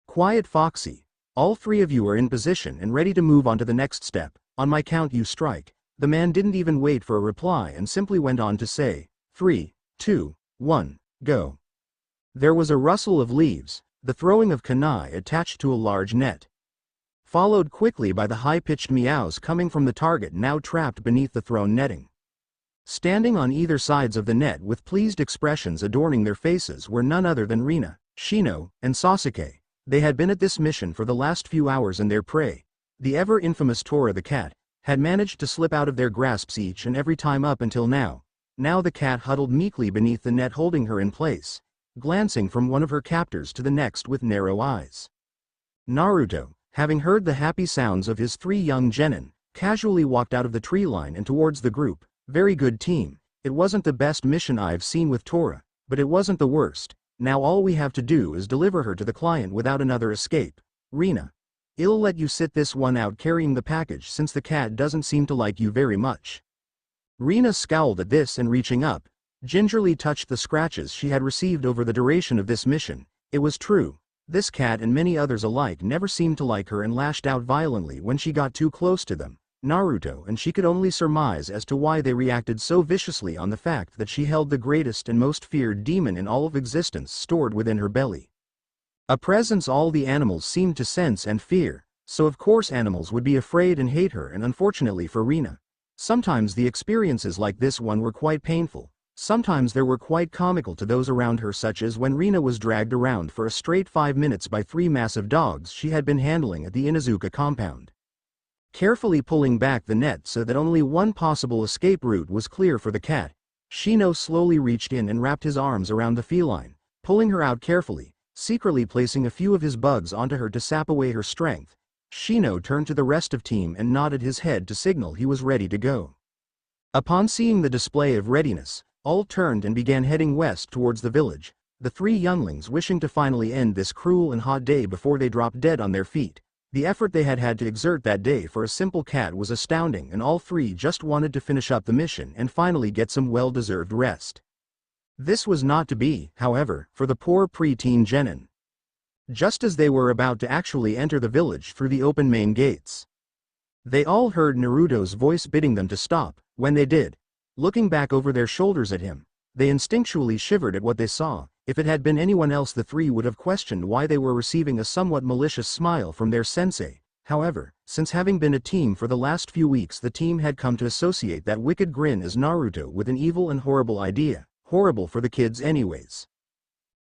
Quiet Foxy. All three of you are in position and ready to move on to the next step. On my count you strike. The man didn't even wait for a reply and simply went on to say, 3, 2, 1, go. There was a rustle of leaves, the throwing of kunai attached to a large net, followed quickly by the high-pitched meows coming from the target now trapped beneath the thrown netting. Standing on either sides of the net with pleased expressions adorning their faces were none other than Rina, Shino, and Sasuke. They had been at this mission for the last few hours and their prey, the ever-infamous Tora the cat, had managed to slip out of their grasps each and every time up until now. Now the cat huddled meekly beneath the net holding her in place, glancing from one of her captors to the next with narrow eyes. Naruto, having heard the happy sounds of his three young genin, casually walked out of the tree line and towards the group. Very good team. It wasn't the best mission I've seen with Tora, but it wasn't the worst. Now all we have to do is deliver her to the client without another escape. Rina. I'll let you sit this one out carrying the package since the cat doesn't seem to like you very much. Rina scowled at this and reaching up, gingerly touched the scratches she had received over the duration of this mission. It was true. This cat and many others alike never seemed to like her and lashed out violently when she got too close to them. Naruto and she could only surmise as to why they reacted so viciously on the fact that she held the greatest and most feared demon in all of existence stored within her belly. A presence all the animals seemed to sense and fear, so of course animals would be afraid and hate her, and unfortunately for Rina, sometimes the experiences like this one were quite painful. Sometimes they were quite comical to those around her, such as when Rina was dragged around for a straight 5 minutes by 3 massive dogs she had been handling at the Inuzuka compound. Carefully pulling back the net so that only one possible escape route was clear for the cat, Shino slowly reached in and wrapped his arms around the feline, pulling her out carefully, secretly placing a few of his bugs onto her to sap away her strength. Shino turned to the rest of team and nodded his head to signal he was ready to go. Upon seeing the display of readiness, all turned and began heading west towards the village, the three younglings wishing to finally end this cruel and hot day before they dropped dead on their feet. The effort they had had to exert that day for a simple cat was astounding, and all three just wanted to finish up the mission and finally get some well-deserved rest. This was not to be, however, for the poor pre-teen genin. Just as they were about to actually enter the village through the open main gates, they all heard Naruto's voice bidding them to stop. When they did, looking back over their shoulders at him, they instinctually shivered at what they saw. If it had been anyone else, the three would have questioned why they were receiving a somewhat malicious smile from their sensei. However, since having been a team for the last few weeks, the team had come to associate that wicked grin as Naruto with an evil and horrible idea. Horrible for the kids anyways.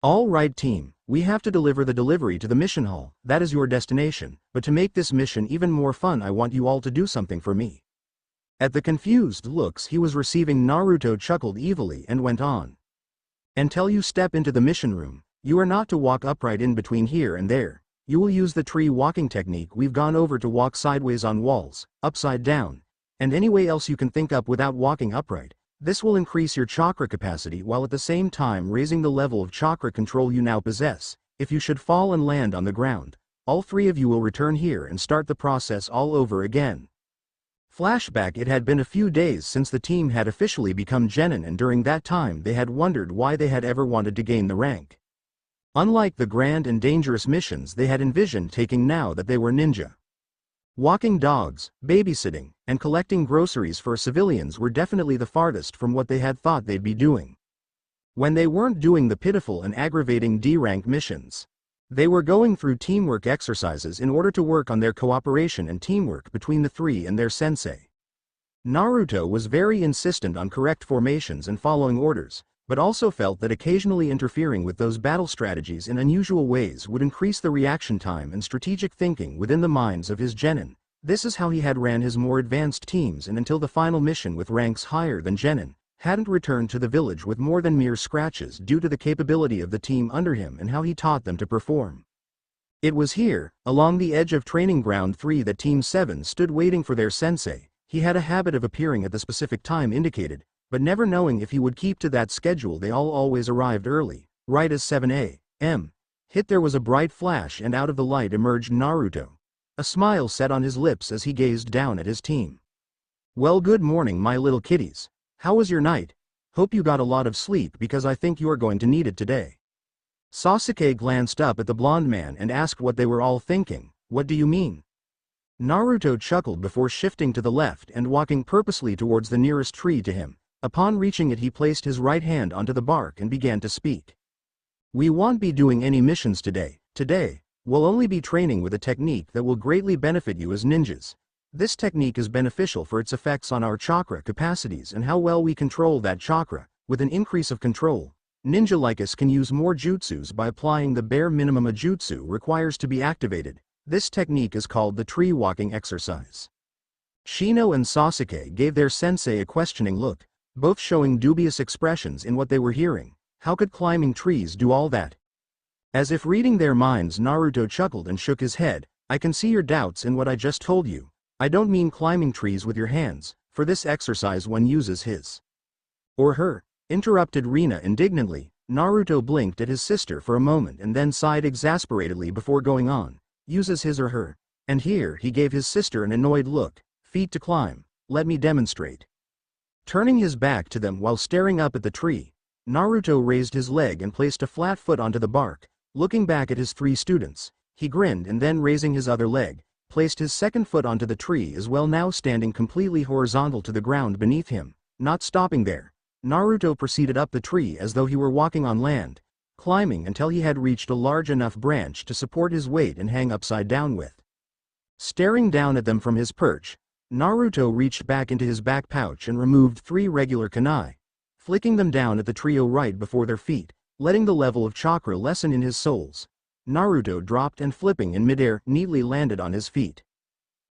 All right team, we have to deliver the delivery to the mission hall. That is your destination, but to make this mission even more fun, I want you all to do something for me. At the confused looks he was receiving, Naruto chuckled evilly and went on. Until you step into the mission room, you are not to walk upright in between here and there. You will use the tree walking technique we've gone over to walk sideways on walls, upside down, and any way else you can think up without walking upright. This will increase your chakra capacity while at the same time raising the level of chakra control you now possess. If you should fall and land on the ground, all three of you will return here and start the process all over again. Flashback: it had been a few days since the team had officially become genin, and during that time they had wondered why they had ever wanted to gain the rank. Unlike the grand and dangerous missions they had envisioned taking now that they were ninja. Walking dogs, babysitting, and collecting groceries for civilians were definitely the farthest from what they had thought they'd be doing. When they weren't doing the pitiful and aggravating D-rank missions, they were going through teamwork exercises in order to work on their cooperation and teamwork between the three and their sensei. Naruto was very insistent on correct formations and following orders, but also felt that occasionally interfering with those battle strategies in unusual ways would increase the reaction time and strategic thinking within the minds of his genin. This is how he had ran his more advanced teams, and until the final mission with ranks higher than genin, hadn't returned to the village with more than mere scratches due to the capability of the team under him and how he taught them to perform. It was here, along the edge of Training Ground 3, that Team 7 stood waiting for their sensei. He had a habit of appearing at the specific time indicated, but never knowing if he would keep to that schedule. They all always arrived early, right as 7 a.m. hit. There was a bright flash and out of the light emerged Naruto. A smile set on his lips as he gazed down at his team. "Well, good morning, my little kitties. How was your night? Hope you got a lot of sleep because I think you are going to need it today." Sasuke glanced up at the blonde man and asked what they were all thinking. "What do you mean?" Naruto chuckled before shifting to the left and walking purposely towards the nearest tree to him. Upon reaching it, he placed his right hand onto the bark and began to speak. "We won't be doing any missions today. Today, we'll only be training with a technique that will greatly benefit you as ninjas. This technique is beneficial for its effects on our chakra capacities and how well we control that chakra. With an increase of control, ninja like us can use more jutsus by applying the bare minimum a jutsu requires to be activated. This technique is called the tree walking exercise." Shino and Sasuke gave their sensei a questioning look, both showing dubious expressions in what they were hearing. How could climbing trees do all that? As if reading their minds, Naruto chuckled and shook his head. "I can see your doubts in what I just told you. I don't mean climbing trees with your hands. For this exercise one uses his." "Or her," interrupted Rina indignantly. Naruto blinked at his sister for a moment and then sighed exasperatedly before going on. "Uses his or her." And here he gave his sister an annoyed look. "Feet to climb. Let me demonstrate." Turning his back to them while staring up at the tree, Naruto raised his leg and placed a flat foot onto the bark. Looking back at his three students, he grinned and then raising his other leg, placed his second foot onto the tree as well, now standing completely horizontal to the ground beneath him. Not stopping there, Naruto proceeded up the tree as though he were walking on land, climbing until he had reached a large enough branch to support his weight and hang upside down with. Staring down at them from his perch, Naruto reached back into his back pouch and removed 3 regular kunai, flicking them down at the trio right before their feet, letting the level of chakra lessen in his souls. Naruto dropped and flipping in midair, neatly landed on his feet.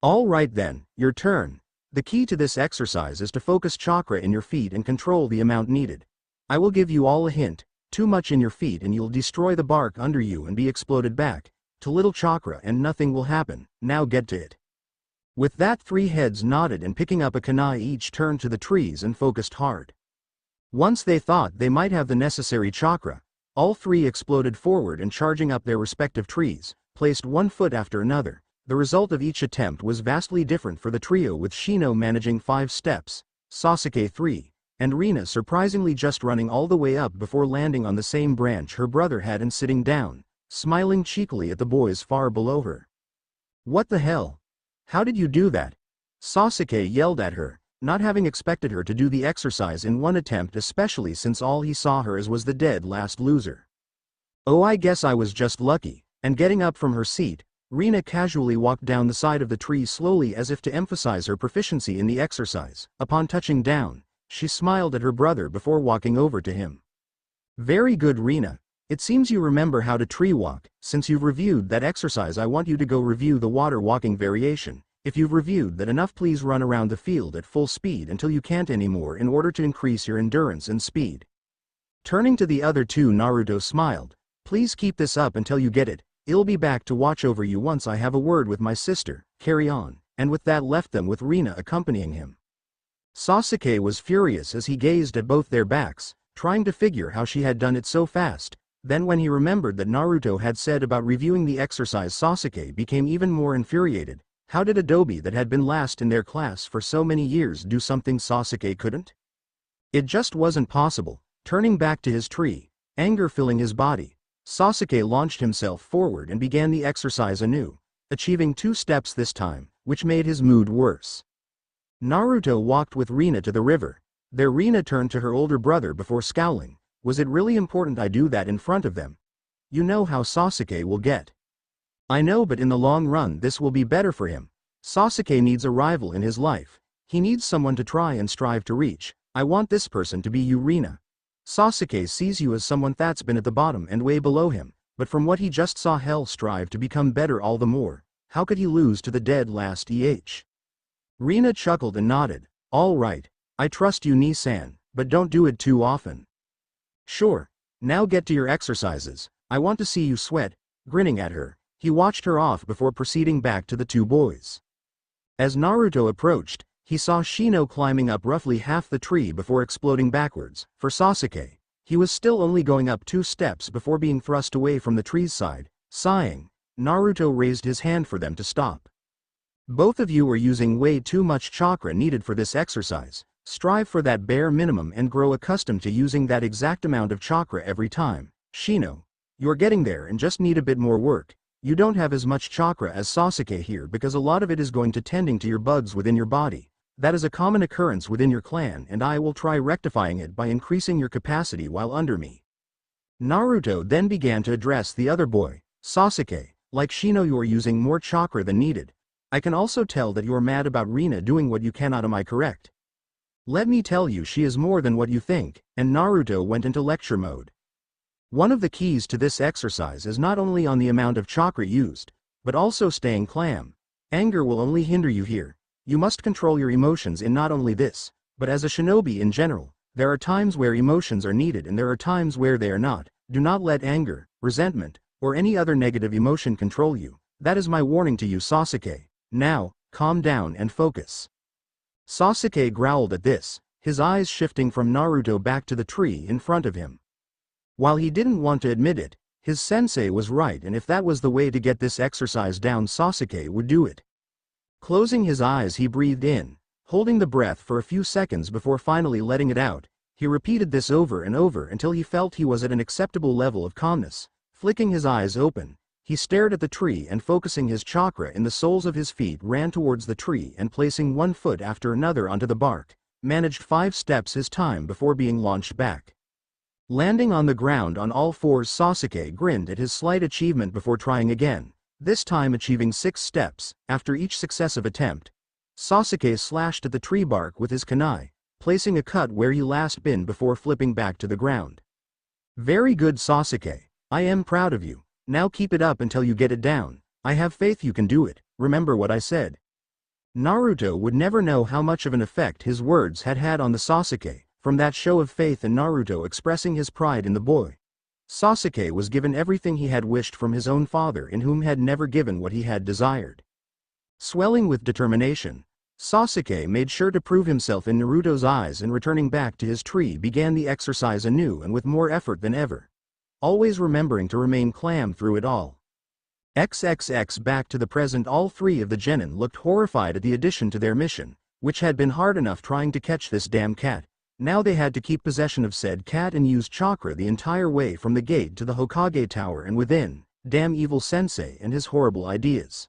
"All right then, your turn. The key to this exercise is to focus chakra in your feet and control the amount needed. I will give you all a hint. Too much in your feet and you'll destroy the bark under you and be exploded back. Too little chakra and nothing will happen. Now get to it." With that, 3 heads nodded and picking up a kunai each turned to the trees and focused hard. Once they thought they might have the necessary chakra, all 3 exploded forward and charging up their respective trees, placed one foot after another. The result of each attempt was vastly different for the trio, with Shino managing 5 steps, Sasuke 3, and Rina surprisingly just running all the way up before landing on the same branch her brother had and sitting down, smiling cheekily at the boys far below her. "What the hell? How did you do that?" Sasuke yelled at her, not having expected her to do the exercise in one attempt, especially since all he saw her as was the dead last loser. "Oh, I guess I was just lucky," and getting up from her seat, Rina casually walked down the side of the tree slowly as if to emphasize her proficiency in the exercise. Upon touching down, she smiled at her brother before walking over to him. "Very good, Rina. It seems you remember how to tree walk. Since you've reviewed that exercise, I want you to go review the water walking variation. If you've reviewed that enough, please run around the field at full speed until you can't anymore in order to increase your endurance and speed." Turning to the other 2, Naruto smiled. "Please keep this up until you get it. I'll be back to watch over you once I have a word with my sister. Carry on," and with that left them with Rina accompanying him. Sasuke was furious as he gazed at both their backs, trying to figure how she had done it so fast. Then when he remembered that Naruto had said about reviewing the exercise, Sasuke became even more infuriated. How did Adobe, that had been last in their class for so many years, do something Sasuke couldn't? It just wasn't possible. Turning back to his tree, anger filling his body, Sasuke launched himself forward and began the exercise anew, achieving 2 steps this time, which made his mood worse. Naruto walked with Rina to the river. There Rina turned to her older brother before scowling. "Was it really important I do that in front of them? You know how Sasuke will get." "I know, but in the long run this will be better for him. Sasuke needs a rival in his life. He needs someone to try and strive to reach. I want this person to be you, Rina. Sasuke sees you as someone that's been at the bottom and way below him, but from what he just saw, hell, strive to become better all the more. How could he lose to the dead last Rina chuckled and nodded. "All right, I trust you, Ni-san. but don't do it too often. Sure. Now get to your exercises, I want to see you sweat. Grinning at her, he watched her off before proceeding back to the two boys. As Naruto approached, he saw Shino climbing up roughly half the tree before exploding backwards. For Sasuke, he was still only going up 2 steps before being thrust away from the tree's side. Sighing, Naruto raised his hand for them to stop. Both of you are using way too much chakra needed for this exercise. Strive for that bare minimum and grow accustomed to using that exact amount of chakra every time. Shino, you're getting there and just need a bit more work. You don't have as much chakra as Sasuke here because a lot of it is going to tending to your bugs within your body. That is a common occurrence within your clan and I will try rectifying it by increasing your capacity while under me. Naruto then began to address the other boy. Sasuke, like Shino, you are using more chakra than needed. I can also tell that you are mad about Rina doing what you cannot, am I correct? Let me tell you, she is more than what you think, and Naruto went into lecture mode. One of the keys to this exercise is not only on the amount of chakra used, but also staying calm. Anger will only hinder you here. You must control your emotions in not only this, but as a shinobi in general. There are times where emotions are needed and there are times where they are not. Do not let anger, resentment, or any other negative emotion control you. That is my warning to you, Sasuke. Now, calm down and focus. Sasuke growled at this, his eyes shifting from Naruto back to the tree in front of him. While he didn't want to admit it, his sensei was right, and if that was the way to get this exercise down, Sasuke would do it. Closing his eyes, he breathed in, holding the breath for a few seconds before finally letting it out. He repeated this over and over until he felt he was at an acceptable level of calmness. Flicking his eyes open, he stared at the tree and focusing his chakra in the soles of his feet ran towards the tree and placing one foot after another onto the bark, managed 5 steps his time before being launched back. Landing on the ground on all fours, Sasuke grinned at his slight achievement before trying again, this time achieving 6 steps. After each successive attempt, Sasuke slashed at the tree bark with his kunai, placing a cut where he last been before flipping back to the ground. Very good, Sasuke. I am proud of you. Now keep it up until you get it down. I have faith you can do it. Remember what I said. Naruto would never know how much of an effect his words had had on the Sasuke. From that show of faith and Naruto expressing his pride in the boy, Sasuke was given everything he had wished from his own father, in whom had never given what he had desired. Swelling with determination, Sasuke made sure to prove himself in Naruto's eyes, and returning back to his tree began the exercise anew and with more effort than ever, always remembering to remain calm through it all. XXX back to the present, all 3 of the genin looked horrified at the addition to their mission, which had been hard enough trying to catch this damn cat. Now they had to keep possession of said cat and use chakra the entire way from the gate to the Hokage tower and within. Damn evil sensei and his horrible ideas.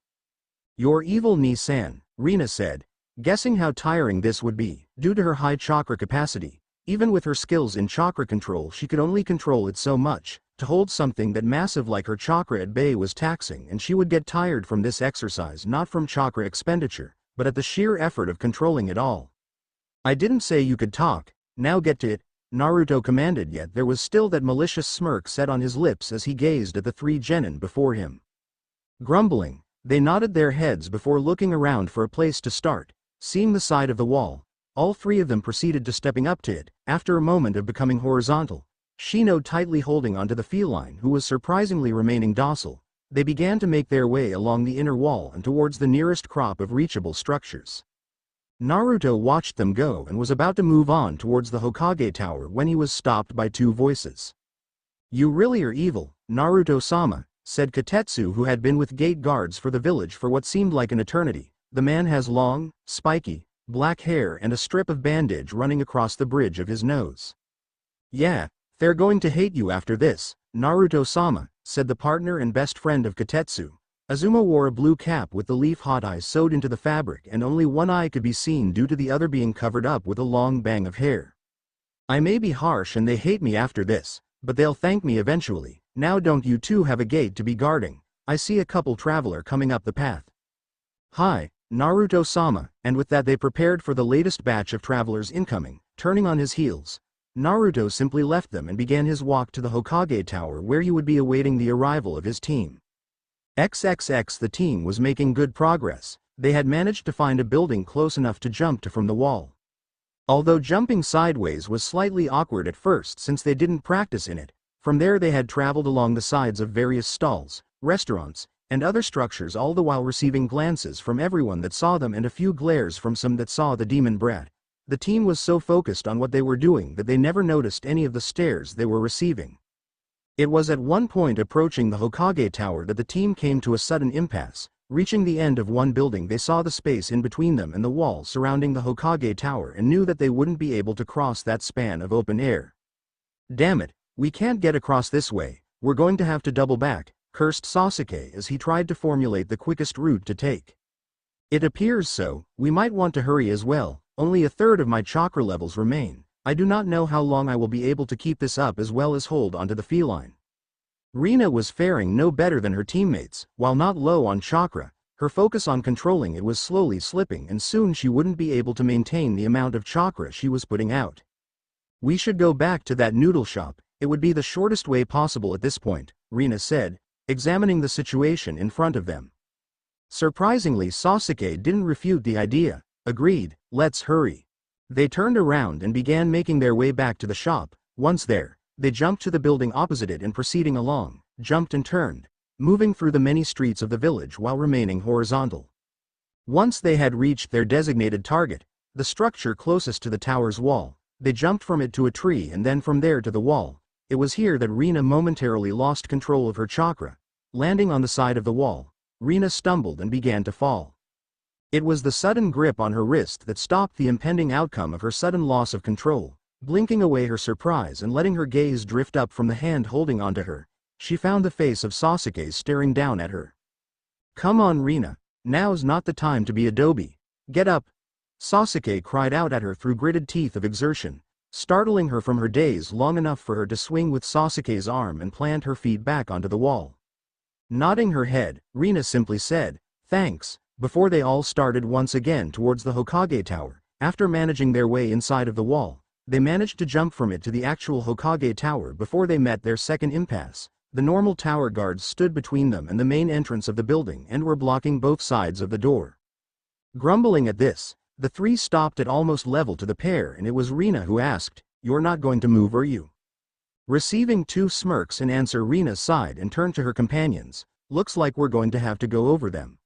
You're evil, Ni-san, Rina said, guessing how tiring this would be. Due to her high chakra capacity, even with her skills in chakra control, she could only control it so much. To hold something that massive like her chakra at bay was taxing, and she would get tired from this exercise, not from chakra expenditure, but at the sheer effort of controlling it all. I didn't say you could talk. Now get to it, Naruto commanded, yet there was still that malicious smirk set on his lips as he gazed at the 3 genin before him. Grumbling, they nodded their heads before looking around for a place to start. Seeing the side of the wall, all 3 of them proceeded to stepping up to it. After a moment of becoming horizontal, Shino tightly holding onto the feline, who was surprisingly remaining docile, they began to make their way along the inner wall and towards the nearest crop of reachable structures. Naruto watched them go and was about to move on towards the Hokage tower when he was stopped by 2 voices. You really are evil, Naruto-sama, said Katetsu, who had been with gate guards for the village for what seemed like an eternity. The man has long, spiky, black hair and a strip of bandage running across the bridge of his nose. Yeah, they're going to hate you after this, Naruto-sama, said the partner and best friend of Katetsu. Azuma wore a blue cap with the leaf hot eyes sewed into the fabric, and only one eye could be seen due to the other being covered up with a long bang of hair. I may be harsh and they hate me after this, but they'll thank me eventually. Now don't you 2 have a gate to be guarding? I see a couple traveler coming up the path. Hi, Naruto-sama, and with that they prepared for the latest batch of travelers incoming. Turning on his heels, Naruto simply left them and began his walk to the Hokage tower, where he would be awaiting the arrival of his team. XXX The team was making good progress. They had managed to find a building close enough to jump to from the wall. Although jumping sideways was slightly awkward at first since they didn't practice in it, from there they had traveled along the sides of various stalls, restaurants, and other structures, all the while receiving glances from everyone that saw them and a few glares from some that saw the demon brat. The team was so focused on what they were doing that they never noticed any of the stares they were receiving. It was at one point approaching the Hokage Tower that the team came to a sudden impasse. Reaching the end of one building, they saw the space in between them and the wall surrounding the Hokage Tower and knew that they wouldn't be able to cross that span of open air. "Damn it, we can't get across this way, we're going to have to double back," cursed Sasuke as he tried to formulate the quickest route to take. "It appears so, we might want to hurry as well, only a third of my chakra levels remain. I do not know how long I will be able to keep this up as well as hold onto the feline." Rina was faring no better than her teammates. While not low on chakra, her focus on controlling it was slowly slipping and soon she wouldn't be able to maintain the amount of chakra she was putting out. "We should go back to that noodle shop, it would be the shortest way possible at this point," Rina said, examining the situation in front of them. Surprisingly, Sasuke didn't refute the idea. "Agreed, let's hurry." They turned around and began making their way back to the shop. Once there, they jumped to the building opposite it and proceeding along, jumped and turned, moving through the many streets of the village while remaining horizontal. Once they had reached their designated target, the structure closest to the tower's wall, they jumped from it to a tree and then from there to the wall. It was here that Rina momentarily lost control of her chakra. Landing on the side of the wall, Rina stumbled and began to fall. It was the sudden grip on her wrist that stopped the impending outcome of her sudden loss of control. Blinking away her surprise and letting her gaze drift up from the hand holding onto her, she found the face of Sasuke staring down at her. "Come on, Rina, now's not the time to be a doby. Get up!" Sasuke cried out at her through gritted teeth of exertion, startling her from her daze long enough for her to swing with Sasuke's arm and plant her feet back onto the wall. Nodding her head, Rina simply said, "Thanks," before they all started once again towards the Hokage Tower. After managing their way inside of the wall, they managed to jump from it to the actual Hokage Tower before they met their second impasse. The normal tower guards stood between them and the main entrance of the building and were blocking both sides of the door. Grumbling at this, the three stopped at almost level to the pair and it was Rina who asked, "You're not going to move, are you?" Receiving two smirks in answer, Rina sighed and turned to her companions. "Looks like we're going to have to go over them."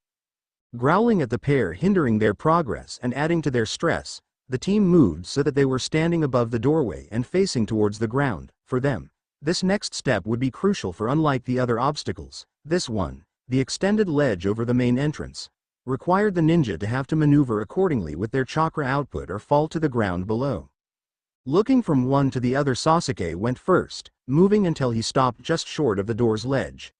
Growling at the pair hindering their progress and adding to their stress, the team moved so that they were standing above the doorway and facing towards the ground. For them, this next step would be crucial, for unlike the other obstacles, this one, the extended ledge over the main entrance, required the ninja to have to maneuver accordingly with their chakra output or fall to the ground below. Looking from one to the other, Sasuke went first, moving until he stopped just short of the door's ledge.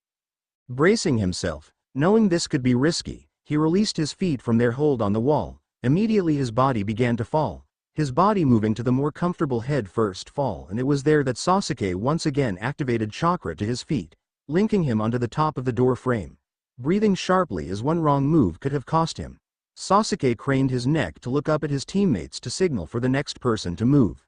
Bracing himself, knowing this could be risky, he released his feet from their hold on the wall. Immediately his body began to fall, his body moving to the more comfortable head first fall, and it was there that Sasuke once again activated chakra to his feet, linking him onto the top of the door frame. Breathing sharply as one wrong move could have cost him, Sasuke craned his neck to look up at his teammates to signal for the next person to move.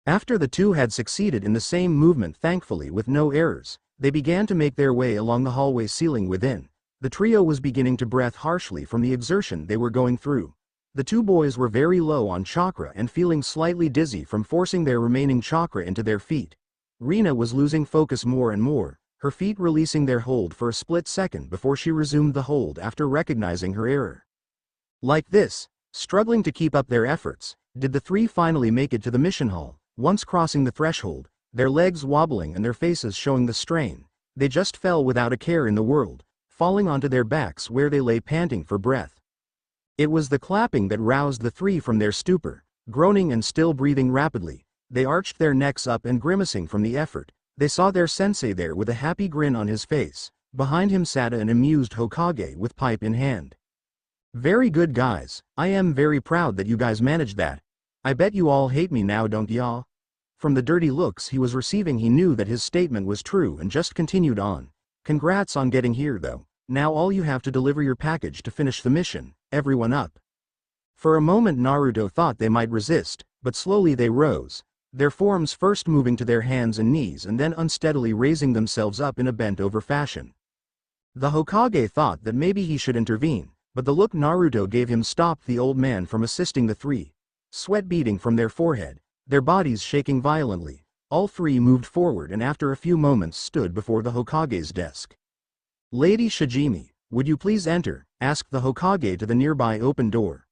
After the two had succeeded in the same movement, thankfully with no errors, they began to make their way along the hallway ceiling within. The trio was beginning to breathe harshly from the exertion they were going through. The two boys were very low on chakra and feeling slightly dizzy from forcing their remaining chakra into their feet. Rina was losing focus more and more, her feet releasing their hold for a split second before she resumed the hold after recognizing her error. Like this, struggling to keep up their efforts, did the three finally make it to the mission hall. Once crossing the threshold, their legs wobbling and their faces showing the strain, they just fell without a care in the world, falling onto their backs where they lay panting for breath. It was the clapping that roused the three from their stupor. Groaning and still breathing rapidly, they arched their necks up and grimacing from the effort. They saw their sensei there with a happy grin on his face. Behind him sat an amused Hokage with pipe in hand. "Very good, guys. I am very proud that you guys managed that. I bet you all hate me now, don't ya?" From the dirty looks he was receiving, he knew that his statement was true and just continued on. "Congrats on getting here though. Now all you have to deliver your package to finish the mission. Everyone up." For a moment Naruto thought they might resist, but slowly they rose, their forms first moving to their hands and knees and then unsteadily raising themselves up in a bent-over fashion. The Hokage thought that maybe he should intervene, but the look Naruto gave him stopped the old man from assisting the three. Sweat beading from their forehead, their bodies shaking violently, all three moved forward and after a few moments stood before the Hokage's desk. "Lady Shijimi, would you please enter?" asked the Hokage to the nearby open door.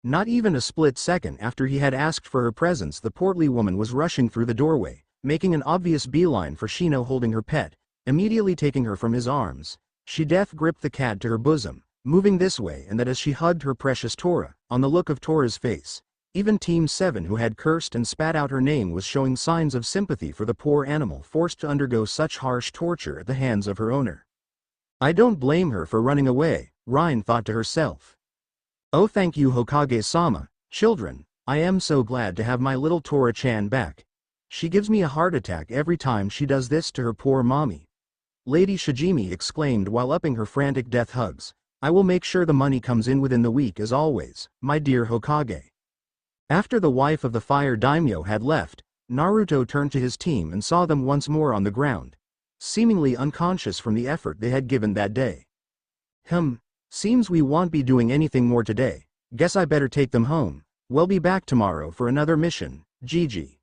Not even a split second after he had asked for her presence, the portly woman was rushing through the doorway, making an obvious beeline for Shino holding her pet, immediately taking her from his arms. She gripped the cat to her bosom, moving this way and that as she hugged her precious Tora. On the look of Tora's face, even Team 7, who had cursed and spat out her name, was showing signs of sympathy for the poor animal forced to undergo such harsh torture at the hands of her owner. "I don't blame her for running away," Rine thought to herself. "Oh, thank you, Hokage-sama. Children, I am so glad to have my little Tora-chan back. She gives me a heart attack every time she does this to her poor mommy," Lady Shijimi exclaimed while upping her frantic death hugs. "I will make sure the money comes in within the week as always, my dear Hokage." After the wife of the fire daimyo had left, Naruto turned to his team and saw them once more on the ground, seemingly unconscious from the effort they had given that day. Seems we won't be doing anything more today. Guess I better take them home. We'll be back tomorrow for another mission, Gigi.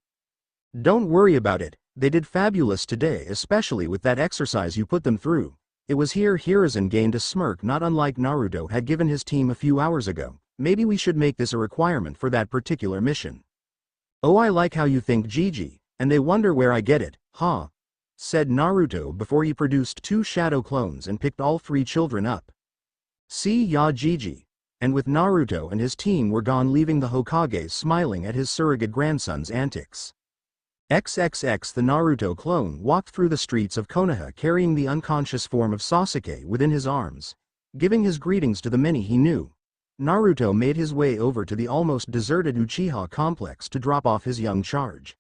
"Don't worry about it, they did fabulous today, especially with that exercise you put them through." It was here Hiruzen gained a smirk not unlike Naruto had given his team a few hours ago. "Maybe we should make this a requirement for that particular mission." "Oh, I like how you think, Gigi, and they wonder where I get it, huh?" said Naruto before he produced 2 shadow clones and picked all 3 children up. "See ya, Gigi." And with Naruto and his team were gone, leaving the Hokage smiling at his surrogate grandson's antics. XXX The Naruto clone walked through the streets of Konoha carrying the unconscious form of Sasuke within his arms. Giving his greetings to the many he knew, Naruto made his way over to the almost deserted Uchiha complex to drop off his young charge.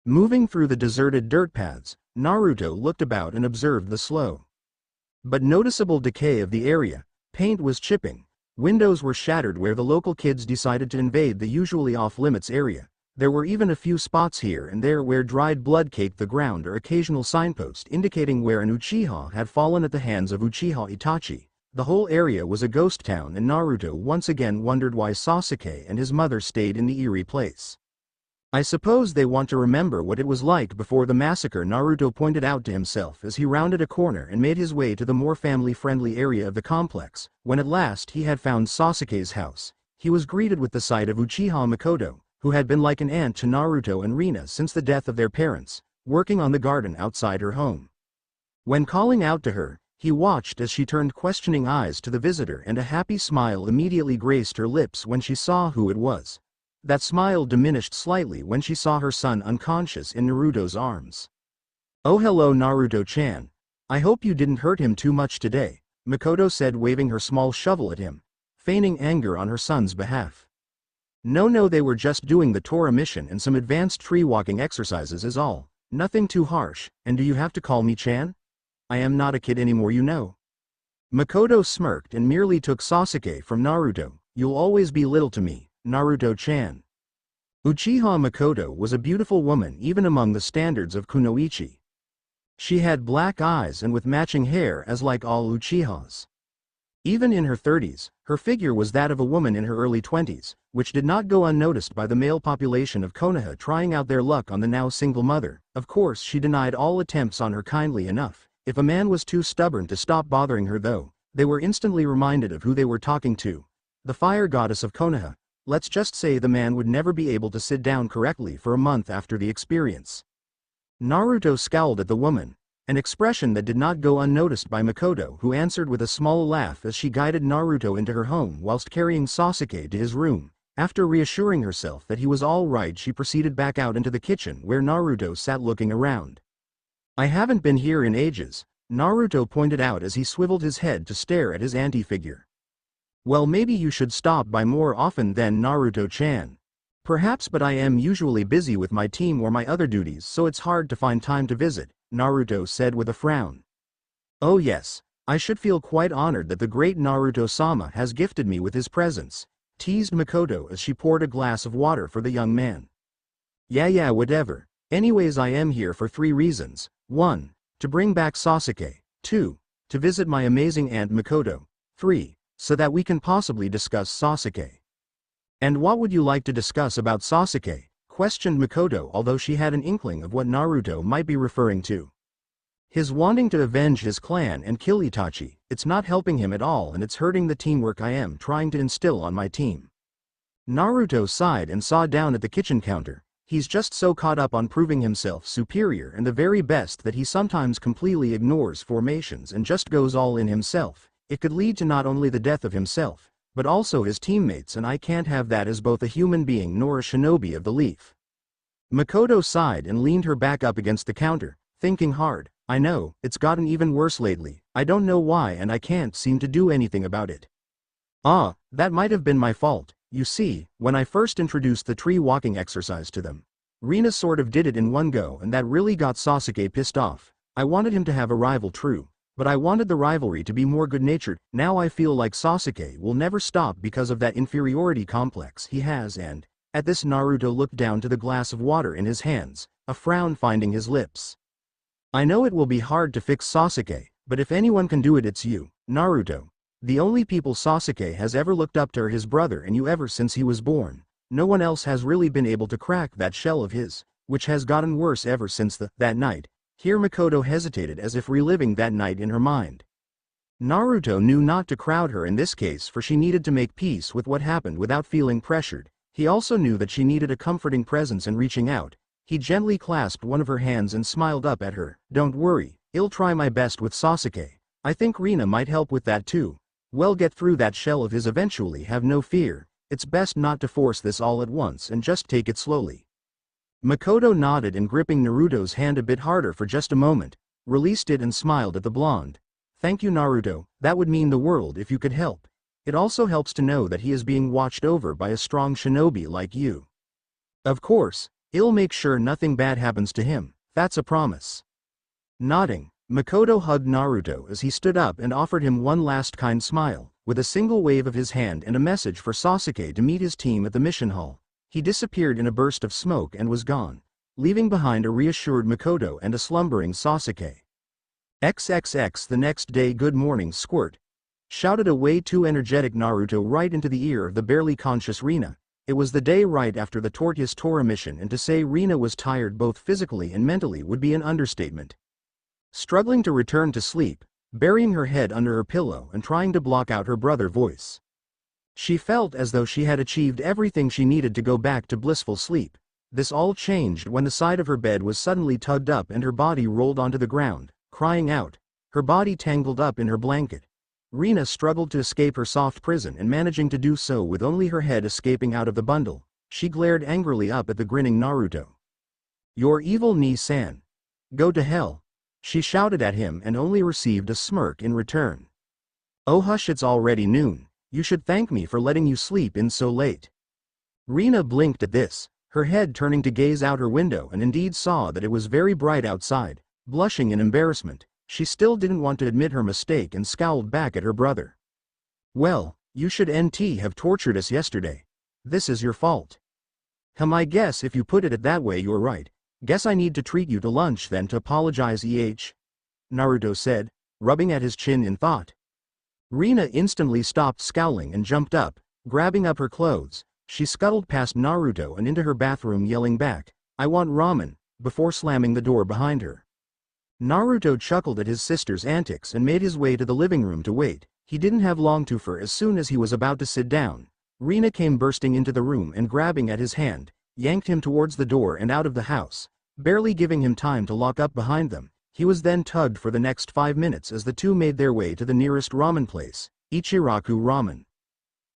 Moving through the deserted dirt paths, Naruto looked about and observed the slow but noticeable decay of the area. Paint was chipping, windows were shattered where the local kids decided to invade the usually off-limits area. There were even a few spots here and there where dried blood caked the ground or occasional signpost indicating where an Uchiha had fallen at the hands of Uchiha Itachi. The whole area was a ghost town and Naruto once again wondered why Sasuke and his mother stayed in the eerie place. "I suppose they want to remember what it was like before the massacre," Naruto pointed out to himself as he rounded a corner and made his way to the more family-friendly area of the complex. When at last he had found Sasuke's house, he was greeted with the sight of Uchiha Makoto, who had been like an aunt to Naruto and Rina since the death of their parents, working on the garden outside her home. When calling out to her, he watched as she turned questioning eyes to the visitor and a happy smile immediately graced her lips when she saw who it was. That smile diminished slightly when she saw her son unconscious in Naruto's arms. "Oh, hello, Naruto-chan. I hope you didn't hurt him too much today," Makoto said, waving her small shovel at him, feigning anger on her son's behalf. No, they were just doing the Tora mission and some advanced tree-walking exercises is all. Nothing too harsh, and do you have to call me Chan? I am not a kid anymore, you know." Makoto smirked and merely took Sasuke from Naruto. "You'll always be little to me, Naruto-chan." Uchiha Makoto was a beautiful woman even among the standards of Kunoichi. She had black eyes and with matching hair as like all Uchihas. Even in her 30s, her figure was that of a woman in her early 20s, which did not go unnoticed by the male population of Konoha trying out their luck on the now single mother. Of course she denied all attempts on her kindly enough. If a man was too stubborn to stop bothering her though, they were instantly reminded of who they were talking to. The fire goddess of Konoha. Let's just say the man would never be able to sit down correctly for a month after the experience. Naruto scowled at the woman, an expression that did not go unnoticed by Makoto, who answered with a small laugh as she guided Naruto into her home whilst carrying Sasuke to his room. After reassuring herself that he was all right, she proceeded back out into the kitchen where Naruto sat looking around. "I haven't been here in ages," Naruto pointed out as he swiveled his head to stare at his anti-figure. "Well, maybe you should stop by more often then, Naruto-chan." "Perhaps, but I am usually busy with my team or my other duties, so it's hard to find time to visit," Naruto said with a frown. "Oh yes, I should feel quite honored that the great Naruto-sama has gifted me with his presence," teased Makoto as she poured a glass of water for the young man. Yeah, whatever. Anyways, I am here for 3 reasons. 1. To bring back Sasuke. 2. To visit my amazing aunt Makoto. 3. So that we can possibly discuss Sasuke." And what would you like to discuss about Sasuke? Questioned Makoto, although she had an inkling of what Naruto might be referring to. His wanting to avenge his clan and kill Itachi, it's not helping him at all and it's hurting the teamwork I am trying to instill on my team. Naruto sighed and saw down at the kitchen counter. He's just so caught up on proving himself superior and the very best that he sometimes completely ignores formations and just goes all in himself. It could lead to not only the death of himself, but also his teammates, and I can't have that as both a human being nor a shinobi of the leaf. Makoto sighed and leaned her back up against the counter, thinking hard. I know, it's gotten even worse lately, I don't know why and I can't seem to do anything about it. Ah, that might have been my fault. You see, when I first introduced the tree walking exercise to them, Rina sort of did it in one go and that really got Sasuke pissed off. I wanted him to have a rival, true, but I wanted the rivalry to be more good-natured. Now I feel like Sasuke will never stop because of that inferiority complex he has, and, at this, Naruto looked down to the glass of water in his hands, a frown finding his lips. I know it will be hard to fix Sasuke, but if anyone can do it, it's you, Naruto. The only people Sasuke has ever looked up to are his brother and you ever since he was born. No one else has really been able to crack that shell of his, which has gotten worse ever since that night. Here Makoto hesitated as if reliving that night in her mind. Naruto knew not to crowd her in this case, for she needed to make peace with what happened without feeling pressured. He also knew that she needed a comforting presence, and reaching out, he gently clasped one of her hands and smiled up at her. Don't worry, I'll try my best with Sasuke. I think Rina might help with that too. We'll get through that shell of his eventually, have no fear. It's best not to force this all at once and just take it slowly. Makoto nodded and, gripping Naruto's hand a bit harder for just a moment, released it and smiled at the blonde. Thank you, Naruto, that would mean the world if you could help. It also helps to know that he is being watched over by a strong shinobi like you. Of course, I'll make sure nothing bad happens to him, that's a promise. Nodding, Makoto hugged Naruto as he stood up and offered him one last kind smile. With a single wave of his hand and a message for Sasuke to meet his team at the mission hall, he disappeared in a burst of smoke and was gone, leaving behind a reassured Makoto and a slumbering Sasuke. XXX. The next day. Good morning, Squirt, shouted a way too energetic Naruto right into the ear of the barely conscious Rina. It was the day right after the Tortoise Tora mission, and to say Rina was tired both physically and mentally would be an understatement. Struggling to return to sleep, burying her head under her pillow and trying to block out her brother's voice, she felt as though she had achieved everything she needed to go back to blissful sleep. This all changed when the side of her bed was suddenly tugged up and her body rolled onto the ground, crying out, her body tangled up in her blanket. Rina struggled to escape her soft prison, and managing to do so with only her head escaping out of the bundle, she glared angrily up at the grinning Naruto. You're evil, Ni-san. Go to hell, she shouted at him, and only received a smirk in return. Oh hush, it's already noon. You should thank me for letting you sleep in so late. Rina blinked at this, her head turning to gaze out her window, and indeed saw that it was very bright outside. Blushing in embarrassment, she still didn't want to admit her mistake and scowled back at her brother. Well, you should have tortured us yesterday. This is your fault. I guess if you put it that way you're right. Guess I need to treat you to lunch then to apologize, Naruto said, rubbing at his chin in thought. Rina instantly stopped scowling and jumped up. Grabbing up her clothes, she scuttled past Naruto and into her bathroom, yelling back, I want ramen, before slamming the door behind her. Naruto chuckled at his sister's antics and made his way to the living room to wait. He didn't have long to, for as soon as he was about to sit down, Rina came bursting into the room and, grabbing at his hand, yanked him towards the door and out of the house, barely giving him time to lock up behind them. He was then tugged for the next 5 minutes as the two made their way to the nearest ramen place, Ichiraku Ramen.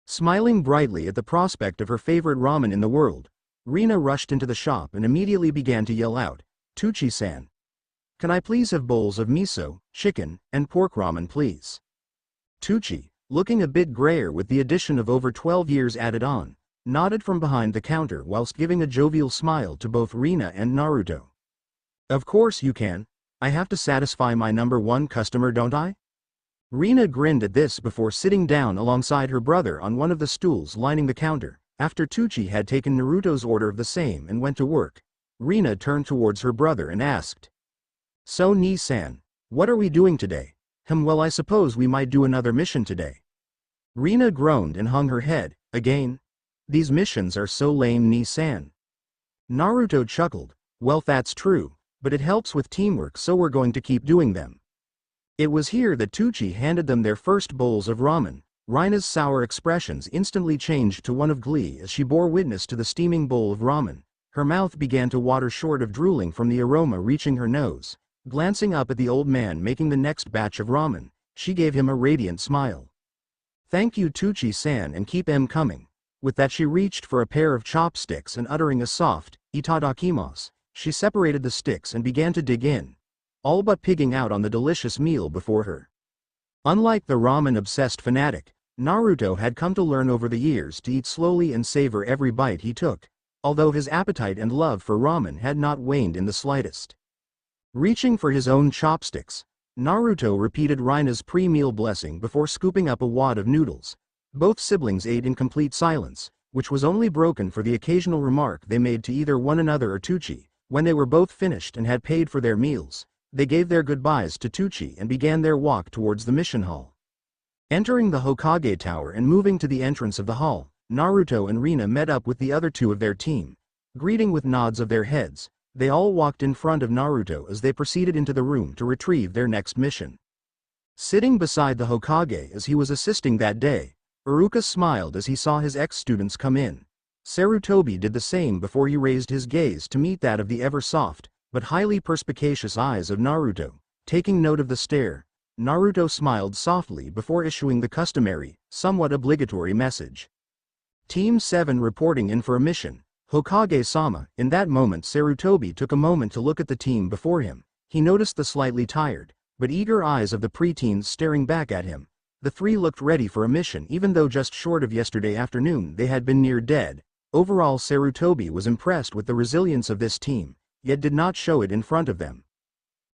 Smiling brightly at the prospect of her favorite ramen in the world, Rina rushed into the shop and immediately began to yell out, Tucci-san. Can I please have bowls of miso, chicken, and pork ramen, please? Tucci, looking a bit grayer with the addition of over 12 years added on, nodded from behind the counter whilst giving a jovial smile to both Rina and Naruto. Of course you can. I have to satisfy my number one customer, don't I? Rina grinned at this before sitting down alongside her brother on one of the stools lining the counter. After Tucci had taken Naruto's order of the same and went to work, Rina turned towards her brother and asked, So Ni-san, what are we doing today? Well, I suppose we might do another mission today. Rina groaned and hung her head. Again? These missions are so lame, Ni-san. Naruto chuckled. Well, that's true, but it helps with teamwork, so we're going to keep doing them. It was here that Tucci handed them their first bowls of ramen. Rina's sour expressions instantly changed to one of glee as she bore witness to the steaming bowl of ramen. Her mouth began to water short of drooling from the aroma reaching her nose. Glancing up at the old man making the next batch of ramen, she gave him a radiant smile. Thank you, Tucci-san, and keep em coming. With that, she reached for a pair of chopsticks and uttering a soft, "Itadakimasu," she separated the sticks and began to dig in, all but pigging out on the delicious meal before her. Unlike the ramen-obsessed fanatic, Naruto had come to learn over the years to eat slowly and savor every bite he took, although his appetite and love for ramen had not waned in the slightest. Reaching for his own chopsticks, Naruto repeated Rina's pre-meal blessing before scooping up a wad of noodles. Both siblings ate in complete silence, which was only broken for the occasional remark they made to either one another or Tucci. When they were both finished and had paid for their meals, they gave their goodbyes to Tucci and began their walk towards the mission hall. Entering the Hokage Tower and moving to the entrance of the hall, Naruto and Rina met up with the other two of their team. Greeting with nods of their heads, they all walked in front of Naruto as they proceeded into the room to retrieve their next mission. Sitting beside the Hokage as he was assisting that day, Iruka smiled as he saw his ex-students come in. Sarutobi did the same before he raised his gaze to meet that of the ever-soft, but highly perspicacious eyes of Naruto. Taking note of the stare, Naruto smiled softly before issuing the customary, somewhat obligatory message. Team 7 reporting in for a mission. Hokage-sama. In that moment, Sarutobi took a moment to look at the team before him. He noticed the slightly tired, but eager eyes of the preteens staring back at him. The three looked ready for a mission even though just short of yesterday afternoon they had been near dead. Overall, Sarutobi was impressed with the resilience of this team, yet did not show it in front of them.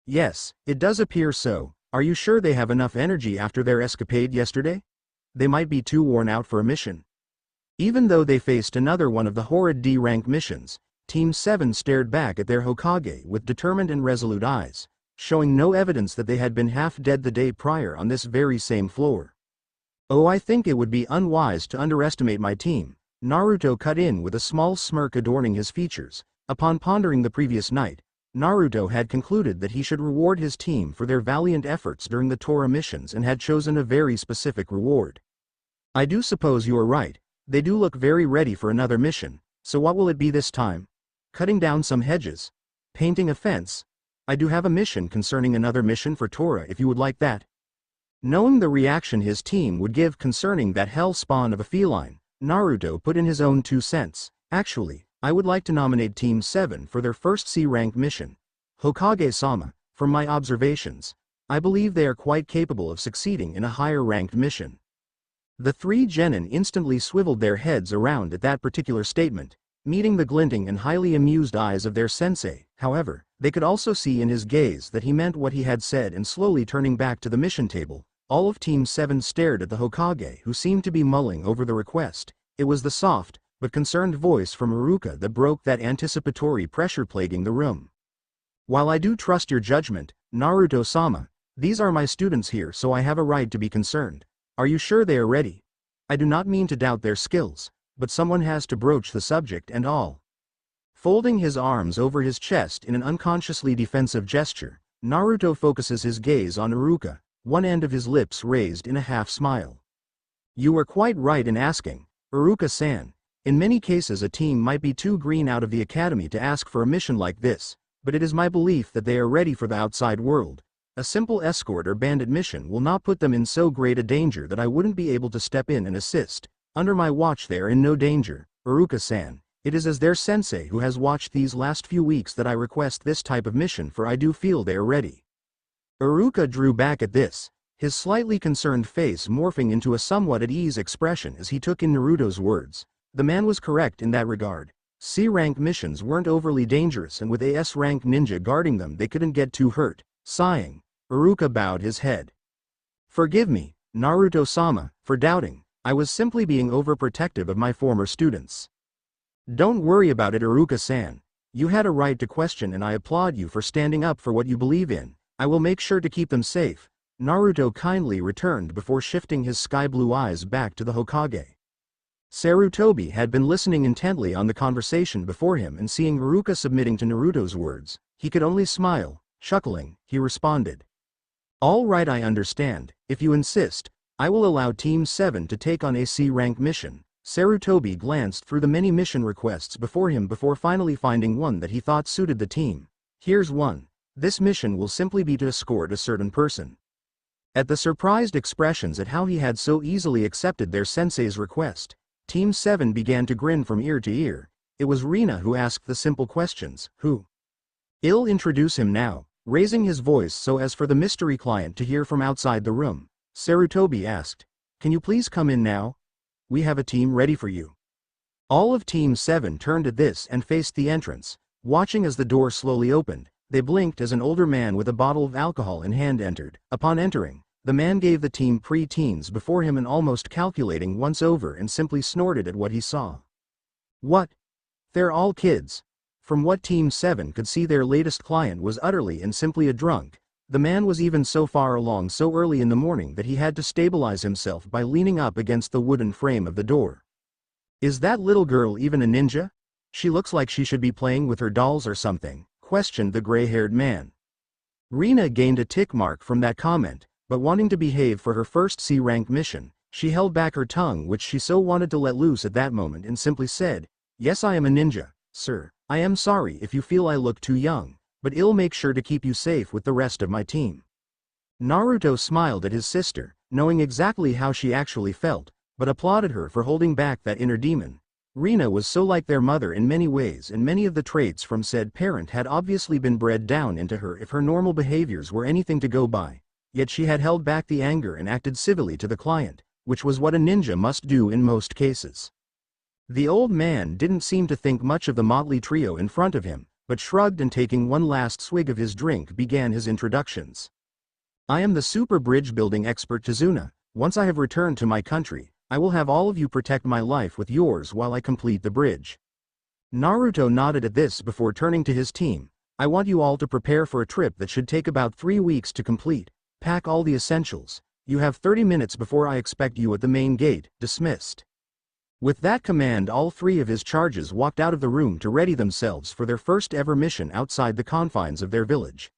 Yes, it does appear so. Are you sure they have enough energy after their escapade yesterday? They might be too worn out for a mission. Even though they faced another one of the horrid D-rank missions, Team 7 stared back at their Hokage with determined and resolute eyes, showing no evidence that they had been half dead the day prior on this very same floor. Oh, I think it would be unwise to underestimate my team, Naruto cut in with a small smirk adorning his features. Upon pondering the previous night, Naruto had concluded that he should reward his team for their valiant efforts during the Torah missions and had chosen a very specific reward. I do suppose you are right. They do look very ready for another mission, so what will it be this time? Cutting down some hedges? Painting a fence? I do have a mission concerning another mission for Torah if you would like that. Knowing the reaction his team would give concerning that hell spawn of a feline, Naruto put in his own 2 cents. Actually, I would like to nominate Team 7 for their first C-rank mission. Hokage-sama, from my observations, I believe they are quite capable of succeeding in a higher-ranked mission. The 3 genin instantly swiveled their heads around at that particular statement, meeting the glinting and highly amused eyes of their sensei. However, they could also see in his gaze that he meant what he had said, and slowly turning back to the mission table, all of Team 7 stared at the Hokage, who seemed to be mulling over the request. It was the soft, but concerned voice from Iruka that broke that anticipatory pressure plaguing the room. While I do trust your judgment, Naruto-sama, these are my students here, so I have a right to be concerned. Are you sure they are ready? I do not mean to doubt their skills, but someone has to broach the subject and all. Folding his arms over his chest in an unconsciously defensive gesture, Naruto focuses his gaze on Iruka, one end of his lips raised in a half-smile. You were quite right in asking, Iruka-san. In many cases a team might be too green out of the academy to ask for a mission like this, but it is my belief that they are ready for the outside world. A simple escort or bandit mission will not put them in so great a danger that I wouldn't be able to step in and assist. Under my watch they are in no danger, Iruka-san. It is as their sensei who has watched these last few weeks that I request this type of mission, for I do feel they are ready. Iruka drew back at this, his slightly concerned face morphing into a somewhat at ease expression as he took in Naruto's words. The man was correct in that regard. C-rank missions weren't overly dangerous, and with a S-rank ninja guarding them they couldn't get too hurt. Sighing, Iruka bowed his head. Forgive me, Naruto-sama, for doubting. I was simply being overprotective of my former students. Don't worry about it, Iruka-san. You had a right to question and I applaud you for standing up for what you believe in. I will make sure to keep them safe. Naruto kindly returned before shifting his sky-blue eyes back to the Hokage. Sarutobi had been listening intently on the conversation before him, and seeing Haruka submitting to Naruto's words, he could only smile. Chuckling, he responded. All right, I understand. If you insist, I will allow Team 7 to take on a C-rank mission. Sarutobi glanced through the many mission requests before him before finally finding one that he thought suited the team. Here's one. This mission will simply be to escort a certain person. At the surprised expressions at how he had so easily accepted their sensei's request, Team 7 began to grin from ear to ear. It was Rina who asked the simple questions. Who? I'll introduce him now, raising his voice so as for the mystery client to hear from outside the room. Sarutobi asked, "Can you please come in now? We have a team ready for you." All of Team 7 turned at this and faced the entrance, watching as the door slowly opened. They blinked as an older man with a bottle of alcohol in hand entered. Upon entering, the man gave the team pre-teens before him an almost calculating once over and simply snorted at what he saw. What? They're all kids. From what Team 7 could see, their latest client was utterly and simply a drunk. The man was even so far along so early in the morning that he had to stabilize himself by leaning up against the wooden frame of the door. Is that little girl even a ninja? She looks like she should be playing with her dolls or something, questioned the gray-haired man. Rina gained a tick mark from that comment, but wanting to behave for her first C-rank mission, she held back her tongue, which she so wanted to let loose at that moment, and simply said, "Yes, I am a ninja, sir. I am sorry if you feel I look too young, but I'll make sure to keep you safe with the rest of my team." Naruto smiled at his sister, knowing exactly how she actually felt, but applauded her for holding back that inner demon. Rina was so like their mother in many ways, and many of the traits from said parent had obviously been bred down into her if her normal behaviors were anything to go by. Yet she had held back the anger and acted civilly to the client, which was what a ninja must do in most cases. The old man didn't seem to think much of the motley trio in front of him, but shrugged and taking one last swig of his drink began his introductions. "I am the super bridge building expert Tazuna. Once I have returned to my country, I will have all of you protect my life with yours while I complete the bridge." Naruto nodded at this before turning to his team. "I want you all to prepare for a trip that should take about 3 weeks to complete. Pack all the essentials. You have 30 minutes before I expect you at the main gate." Dismissed. With that command, all 3 of his charges walked out of the room to ready themselves for their first ever mission outside the confines of their village.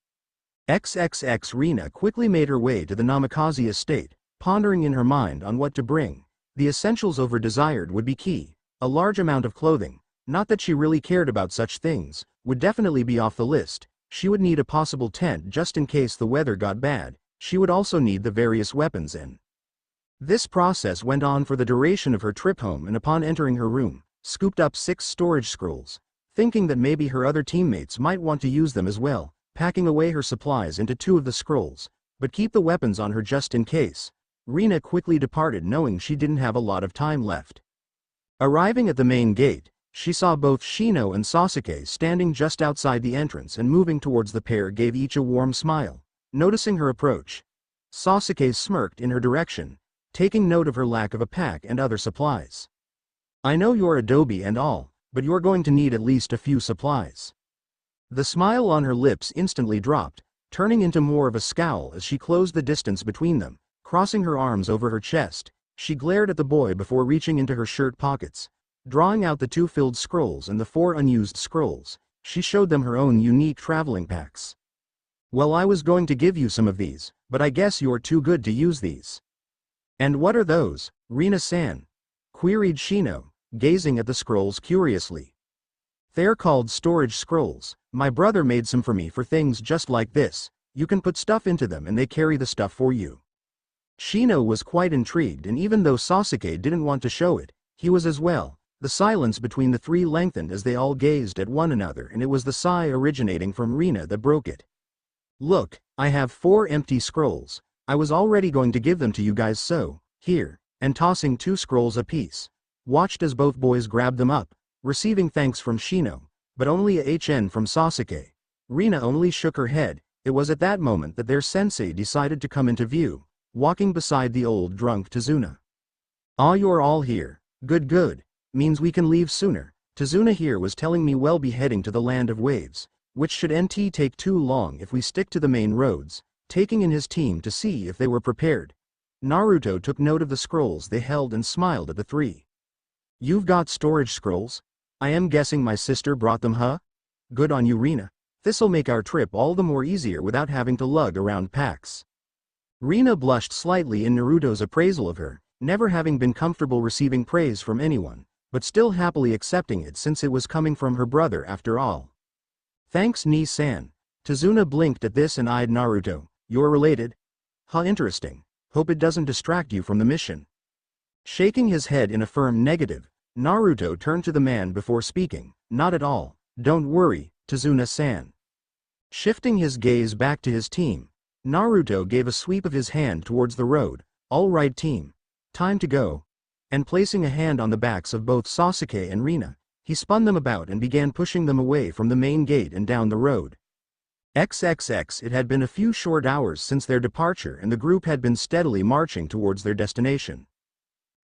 XXX Rina quickly made her way to the Namikaze estate, pondering in her mind on what to bring. The essentials over desired would be key. A large amount of clothing, not that she really cared about such things, would definitely be off the list. She would need a possible tent just in case the weather got bad. She would also need the various weapons in. This process went on for the duration of her trip home, and upon entering her room, scooped up 6 storage scrolls, thinking that maybe her other teammates might want to use them as well, packing away her supplies into 2 of the scrolls, but keep the weapons on her just in case. Rina quickly departed, knowing she didn't have a lot of time left. Arriving at the main gate, she saw both Shino and Sasuke standing just outside the entrance, and moving towards the pair gave each a warm smile. Noticing her approach, Sasuke smirked in her direction, taking note of her lack of a pack and other supplies. "I know you're Adobe and all, but you're going to need at least a few supplies." The smile on her lips instantly dropped, turning into more of a scowl as she closed the distance between them. Crossing her arms over her chest, she glared at the boy before reaching into her shirt pockets. Drawing out the 2 filled scrolls and the 4 unused scrolls, she showed them her own unique traveling packs. "Well, I was going to give you some of these, but I guess you're too good to use these." "And what are those, Rina-san?" queried Shino, gazing at the scrolls curiously. "They're called storage scrolls. My brother made some for me for things just like this. You can put stuff into them and they carry the stuff for you." Shino was quite intrigued, and even though Sasuke didn't want to show it, he was as well. The silence between the 3 lengthened as they all gazed at one another, and it was the sigh originating from Rina that broke it. "Look, I have 4 empty scrolls. I was already going to give them to you guys, so, here," and tossing 2 scrolls apiece, watched as both boys grabbed them up, receiving thanks from Shino, but only a HN from Sasuke. Rina only shook her head. It was at that moment that their sensei decided to come into view, walking beside the old drunk Tazuna. "Ah, you're all here. Good. Means we can leave sooner. Tazuna here was telling me we'll be heading to the land of waves, which should NT take too long if we stick to the main roads," taking in his team to see if they were prepared. Naruto took note of the scrolls they held and smiled at the 3. You've got storage scrolls? I am guessing my sister brought them, huh? Good on you, Rina. This'll make our trip all the more easier without having to lug around packs. Rina blushed slightly in Naruto's appraisal of her, never having been comfortable receiving praise from anyone, but still happily accepting it since it was coming from her brother after all. Thanks, Nii-san. Tazuna blinked at this and eyed Naruto. You're related? Huh, interesting. Hope it doesn't distract you from the mission. Shaking his head in a firm negative, Naruto turned to the man before speaking. Not at all. Don't worry, Tazuna-san. Shifting his gaze back to his team, Naruto gave a sweep of his hand towards the road. All right, team. Time to go. And placing a hand on the backs of both Sasuke and Rina, he spun them about and began pushing them away from the main gate and down the road. XXX. It had been a few short hours since their departure and the group had been steadily marching towards their destination.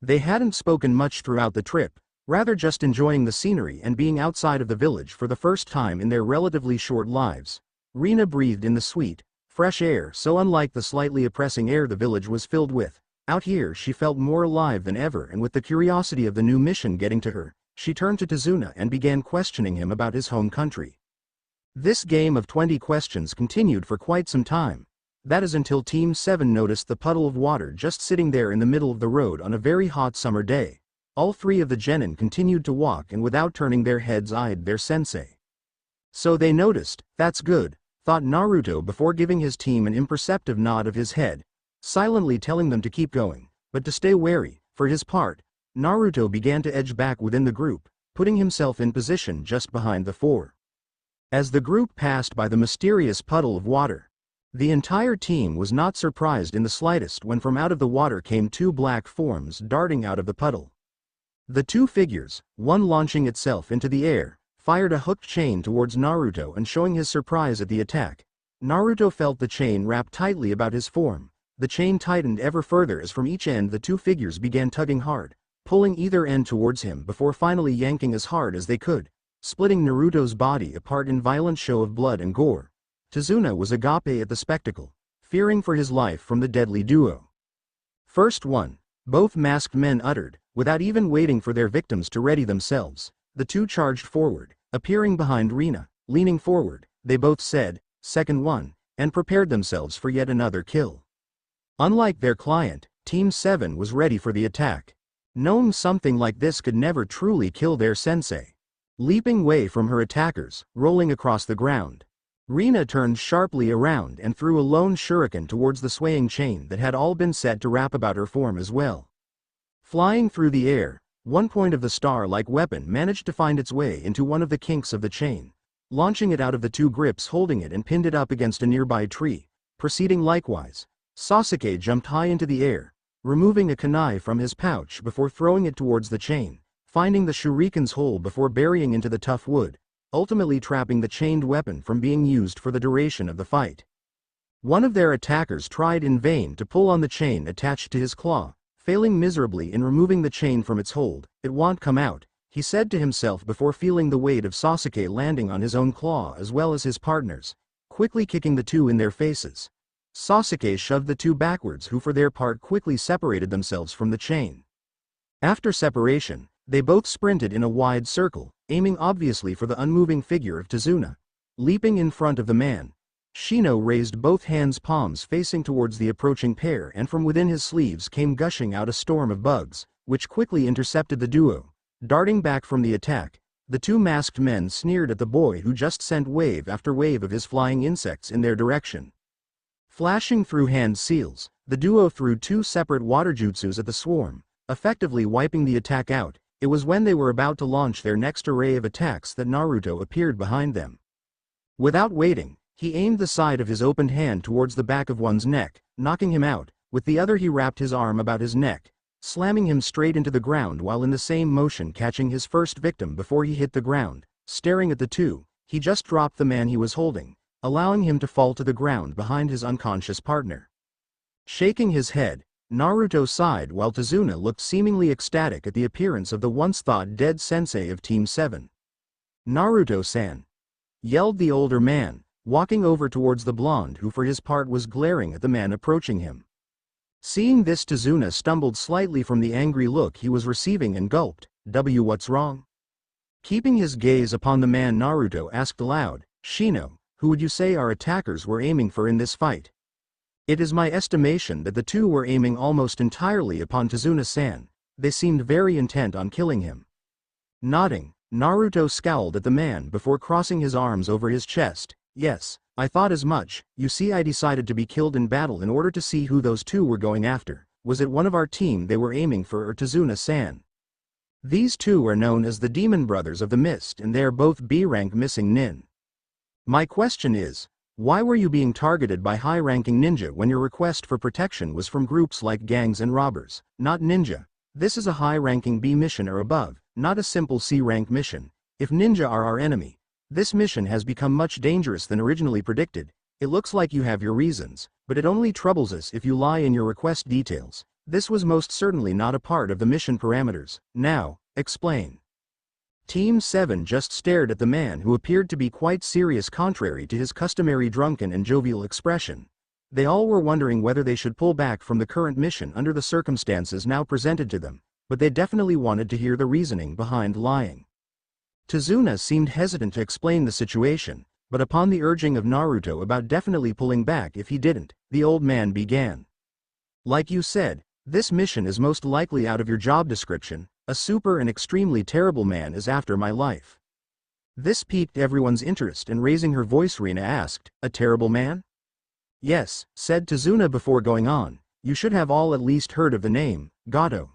They hadn't spoken much throughout the trip, rather just enjoying the scenery and being outside of the village for the first time in their relatively short lives. Rina breathed in the sweet, fresh air so unlike the slightly oppressing air the village was filled with. Out here she felt more alive than ever, and with the curiosity of the new mission getting to her, she turned to Tazuna and began questioning him about his home country. This game of 20 questions continued for quite some time. That is until Team 7 noticed the puddle of water just sitting there in the middle of the road on a very hot summer day. All three of the genin continued to walk and without turning their heads eyed their sensei. So they noticed, that's good, thought Naruto before giving his team an imperceptive nod of his head, silently telling them to keep going, but to stay wary. For his part, Naruto began to edge back within the group, putting himself in position just behind the four. As the group passed by the mysterious puddle of water, the entire team was not surprised in the slightest when from out of the water came two black forms darting out of the puddle. The two figures, one launching itself into the air, fired a hooked chain towards Naruto and showing his surprise at the attack. Naruto felt the chain wrap tightly about his form. The chain tightened ever further as from each end the two figures began tugging hard, pulling either end towards him before finally yanking as hard as they could, splitting Naruto's body apart in violent show of blood and gore. Tazuna was agape at the spectacle, fearing for his life from the deadly duo. First one, both masked men uttered, without even waiting for their victims to ready themselves. The two charged forward, appearing behind Rina, leaning forward, they both said, second one, and prepared themselves for yet another kill. Unlike their client, Team 7 was ready for the attack. Knowing something like this could never truly kill their sensei. Leaping away from her attackers, rolling across the ground, Rina turned sharply around and threw a lone shuriken towards the swaying chain that had all been set to wrap about her form as well. Flying through the air, one point of the star-like weapon managed to find its way into one of the kinks of the chain, launching it out of the two grips holding it and pinned it up against a nearby tree. Proceeding likewise, Sasuke jumped high into the air, removing a kunai from his pouch before throwing it towards the chain, finding the shuriken's hole before burying into the tough wood, ultimately trapping the chained weapon from being used for the duration of the fight. One of their attackers tried in vain to pull on the chain attached to his claw, failing miserably in removing the chain from its hold. It won't come out, he said to himself before feeling the weight of Sasuke landing on his own claw as well as his partner's, quickly kicking the two in their faces. Sasuke shoved the two backwards, who for their part quickly separated themselves from the chain. After separation, they both sprinted in a wide circle, aiming obviously for the unmoving figure of Tazuna. Leaping in front of the man, Shino raised both hands' palms facing towards the approaching pair, and from within his sleeves came gushing out a storm of bugs, which quickly intercepted the duo. Darting back from the attack, the two masked men sneered at the boy who just sent wave after wave of his flying insects in their direction. Flashing through hand seals, the duo threw two separate water jutsus at the swarm, effectively wiping the attack out. It was when they were about to launch their next array of attacks that Naruto appeared behind them. Without waiting, he aimed the side of his opened hand towards the back of one's neck, knocking him out. With the other he wrapped his arm about his neck, slamming him straight into the ground while in the same motion catching his first victim before he hit the ground. Staring at the two, he just dropped the man he was holding, allowing him to fall to the ground behind his unconscious partner. Shaking his head, Naruto sighed while Tazuna looked seemingly ecstatic at the appearance of the once-thought dead sensei of Team 7. "Naruto-san!" yelled the older man, walking over towards the blonde who for his part was glaring at the man approaching him. Seeing this, Tazuna stumbled slightly from the angry look he was receiving and gulped. What's wrong? Keeping his gaze upon the man, Naruto asked aloud, Shino, who would you say our attackers were aiming for in this fight? It is my estimation that the two were aiming almost entirely upon Tazuna-san. They seemed very intent on killing him. Nodding, Naruto scowled at the man before crossing his arms over his chest. Yes, I thought as much. You see, I decided to be killed in battle in order to see who those two were going after. Was it one of our team they were aiming for, or Tazuna-san? These two are known as the Demon Brothers of the Mist, and they are both B-rank missing nin. My question is, why were you being targeted by high-ranking ninja when your request for protection was from groups like gangs and robbers, not ninja? This is a high-ranking B mission or above, not a simple C-rank mission. If ninja are our enemy, this mission has become much dangerous than originally predicted. It looks like you have your reasons, but it only troubles us if you lie in your request details. This was most certainly not a part of the mission parameters. Now, explain. Team 7 just stared at the man who appeared to be quite serious contrary to his customary drunken and jovial expression. They all were wondering whether they should pull back from the current mission under the circumstances now presented to them, but they definitely wanted to hear the reasoning behind lying. Tazuna seemed hesitant to explain the situation, but upon the urging of Naruto about definitely pulling back if he didn't, the old man began. Like you said, this mission is most likely out of your job description. A super and extremely terrible man is after my life. This piqued everyone's interest, and raising her voice, Rina asked, a terrible man? Yes, said Tazuna before going on, you should have all at least heard of the name, Gato.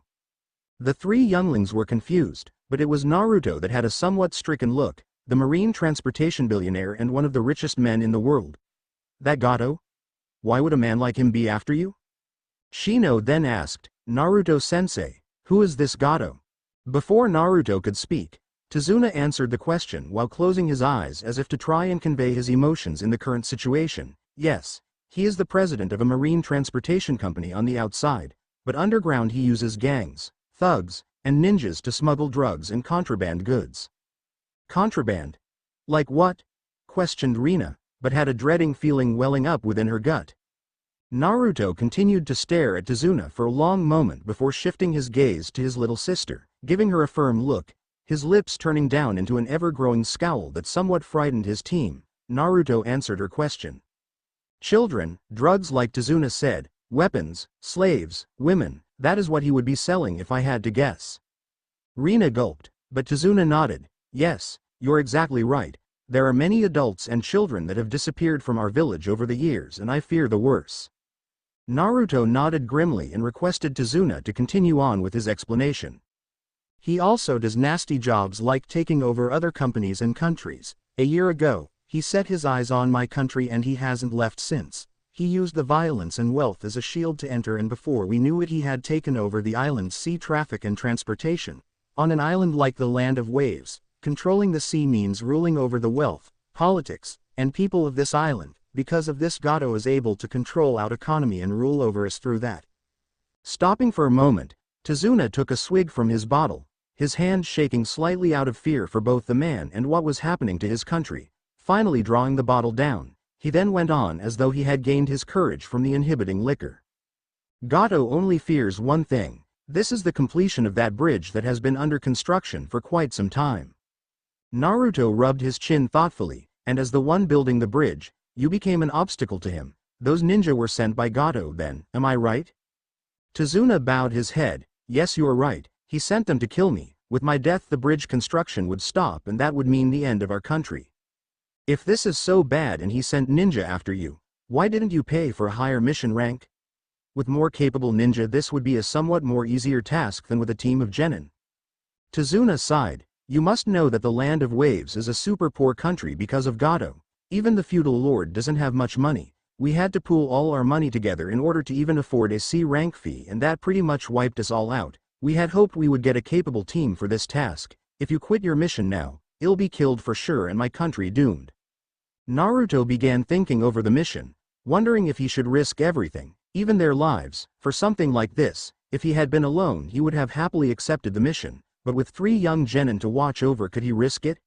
The three younglings were confused, but it was Naruto that had a somewhat stricken look, the marine transportation billionaire and one of the richest men in the world. That Gato? Why would a man like him be after you? Shino then asked, Naruto-sensei, who is this Gato? Before Naruto could speak, Tazuna answered the question while closing his eyes as if to try and convey his emotions in the current situation. Yes, he is the president of a marine transportation company on the outside, but underground he uses gangs, thugs, and ninjas to smuggle drugs and contraband goods. Contraband? Like what? Questioned Rina, but had a dreading feeling welling up within her gut. Naruto continued to stare at Tazuna for a long moment before shifting his gaze to his little sister, giving her a firm look, his lips turning down into an ever-growing scowl that somewhat frightened his team. Naruto answered her question. Children, drugs, like Tazuna said, weapons, slaves, women, that is what he would be selling if I had to guess. Rina gulped, but Tazuna nodded. Yes, you're exactly right. There are many adults and children that have disappeared from our village over the years, and I fear the worst. Naruto nodded grimly and requested Tazuna to continue on with his explanation. He also does nasty jobs like taking over other companies and countries. A year ago, he set his eyes on my country and he hasn't left since. He used the violence and wealth as a shield to enter, and before we knew it he had taken over the island's sea traffic and transportation. On an island like the Land of Waves, controlling the sea means ruling over the wealth, politics, and people of this island. Because of this, Gato is able to control our economy and rule over us through that. Stopping for a moment, Tazuna took a swig from his bottle, his hand shaking slightly out of fear for both the man and what was happening to his country. Finally drawing the bottle down, he then went on as though he had gained his courage from the inhibiting liquor. Gato only fears one thing. This is the completion of that bridge that has been under construction for quite some time. Naruto rubbed his chin thoughtfully, and as the one building the bridge, you became an obstacle to him. Those ninja were sent by Gato then, am I right? Tazuna bowed his head. Yes, you are right. He sent them to kill me. With my death the bridge construction would stop, and that would mean the end of our country. If this is so bad and he sent ninja after you, why didn't you pay for a higher mission rank? With more capable ninja this would be a somewhat more easier task than with a team of genin. Tazuna sighed. You must know that the Land of Waves is a super poor country because of Gato. Even the feudal lord doesn't have much money. We had to pool all our money together in order to even afford a C rank fee, and that pretty much wiped us all out. We had hoped we would get a capable team for this task. If you quit your mission now, you'll be killed for sure and my country doomed. Naruto began thinking over the mission, wondering if he should risk everything, even their lives, for something like this. If he had been alone he would have happily accepted the mission, but with 3 young genin to watch over, could he risk it?